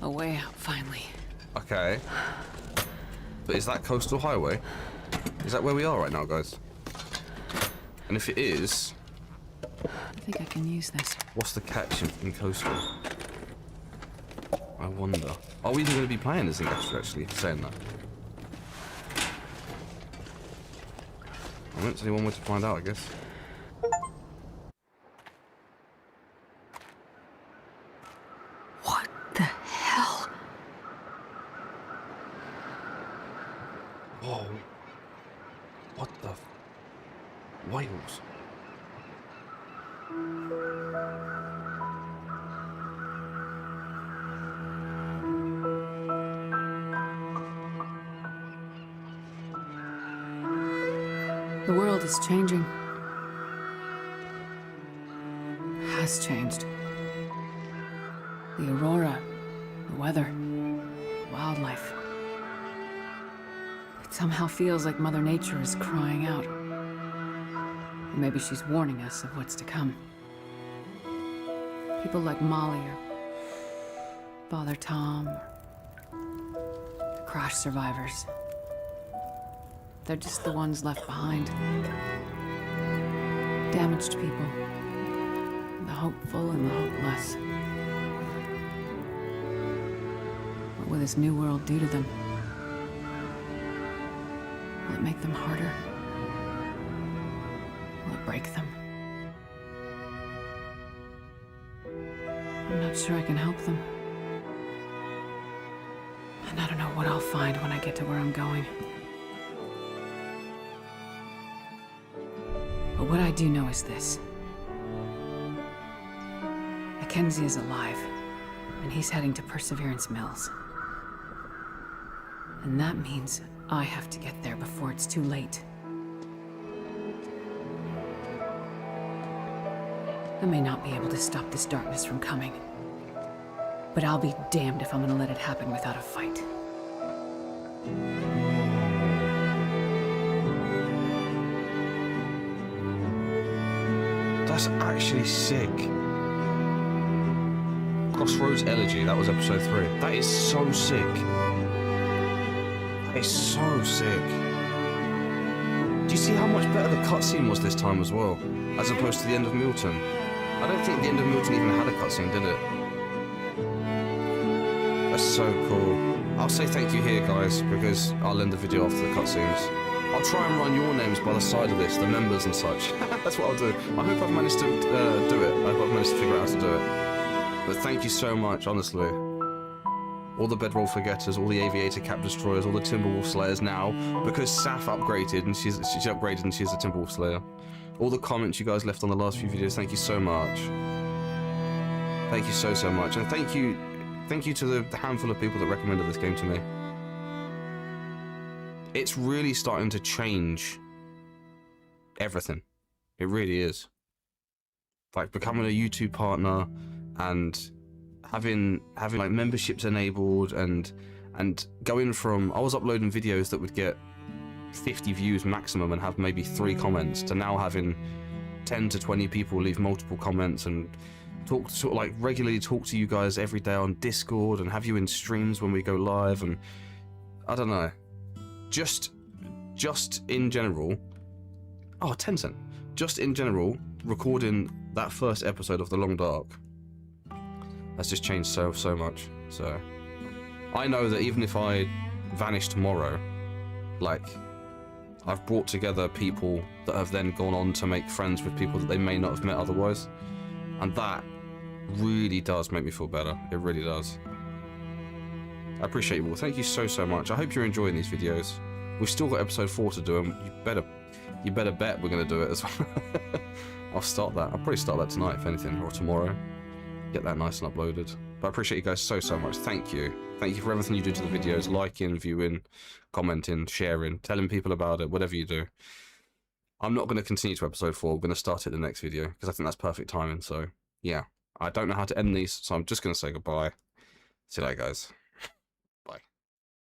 A way out, finally. Okay. But is that Coastal Highway? Is that where we are right now, guys? And if it is... I think I can use this. What's the catch in Coastal? I wonder. Are we even going to be playing this in Extra, actually, saying that? I don't see one way to find out, I guess. What the hell? Whoa. What the... Wales. The world is changing. Has changed. The aurora, the weather, wildlife. It somehow feels like Mother Nature is crying out. Maybe she's warning us of what's to come. People like Molly or Father Tom, or the crash survivors. They're just the ones left behind. Damaged people. The hopeful and the hopeless. What will this new world do to them? Will it make them harder? Will it break them? I'm not sure I can help them. And I don't know what I'll find when I get to where I'm going. But what I do know is this. Mackenzie is alive, and he's heading to Perseverance Mills. And that means I have to get there before it's too late. I may not be able to stop this darkness from coming, but I'll be damned if I'm gonna let it happen without a fight. That's actually sick. Crossroads Elegy, that was episode 3. That is so sick. That is so sick. Do you see how much better the cutscene was this time as well? As opposed to the end of Milton. I don't think the end of Milton even had a cutscene, did it? That's so cool. I'll say thank you here, guys, because I'll end the video after the cutscenes. I'll try and run your names by the side of this, the members and such. That's what I'll do. I hope I've managed to do it. I hope I've managed to figure out how to do it. But thank you so much, honestly. All the Bedroll Forgetters, all the Aviator Cap Destroyers, all the Timberwolf Slayers now, because Saf upgraded and she's upgraded and she's a Timberwolf Slayer. All the comments you guys left on the last few videos, thank you so much. Thank you so much, and thank you to the handful of people that recommended this game to me. It's really starting to change everything. It really is. Like becoming a YouTube partner and having like memberships enabled and going from, I was uploading videos that would get 50 views maximum and have maybe 3 comments to now having 10 to 20 people leave multiple comments and regularly talk to you guys every day on Discord and have you in streams when we go live. And I don't know, just in general, oh, Tencent, just in general, recording that first episode of The Long Dark has just changed so much. So I know that even if I vanish tomorrow, like, I've brought together people that have then gone on to make friends with people that they may not have met otherwise, and that really does make me feel better. It really does. I appreciate you all. Thank you so much. I hope you're enjoying these videos. We've still got episode 4 to do, and you better bet we're going to do it as well. I'll start that. I'll probably start that tonight, if anything, or tomorrow. Get that nice and uploaded. But I appreciate you guys so much. Thank you. Thank you for everything you do to the videos, liking, viewing, commenting, sharing, telling people about it, whatever you do. I'm not going to continue to episode 4. I'm going to start it the next video, because I think that's perfect timing. So, yeah. I don't know how to end these, so I'm just going to say goodbye. See you later, guys.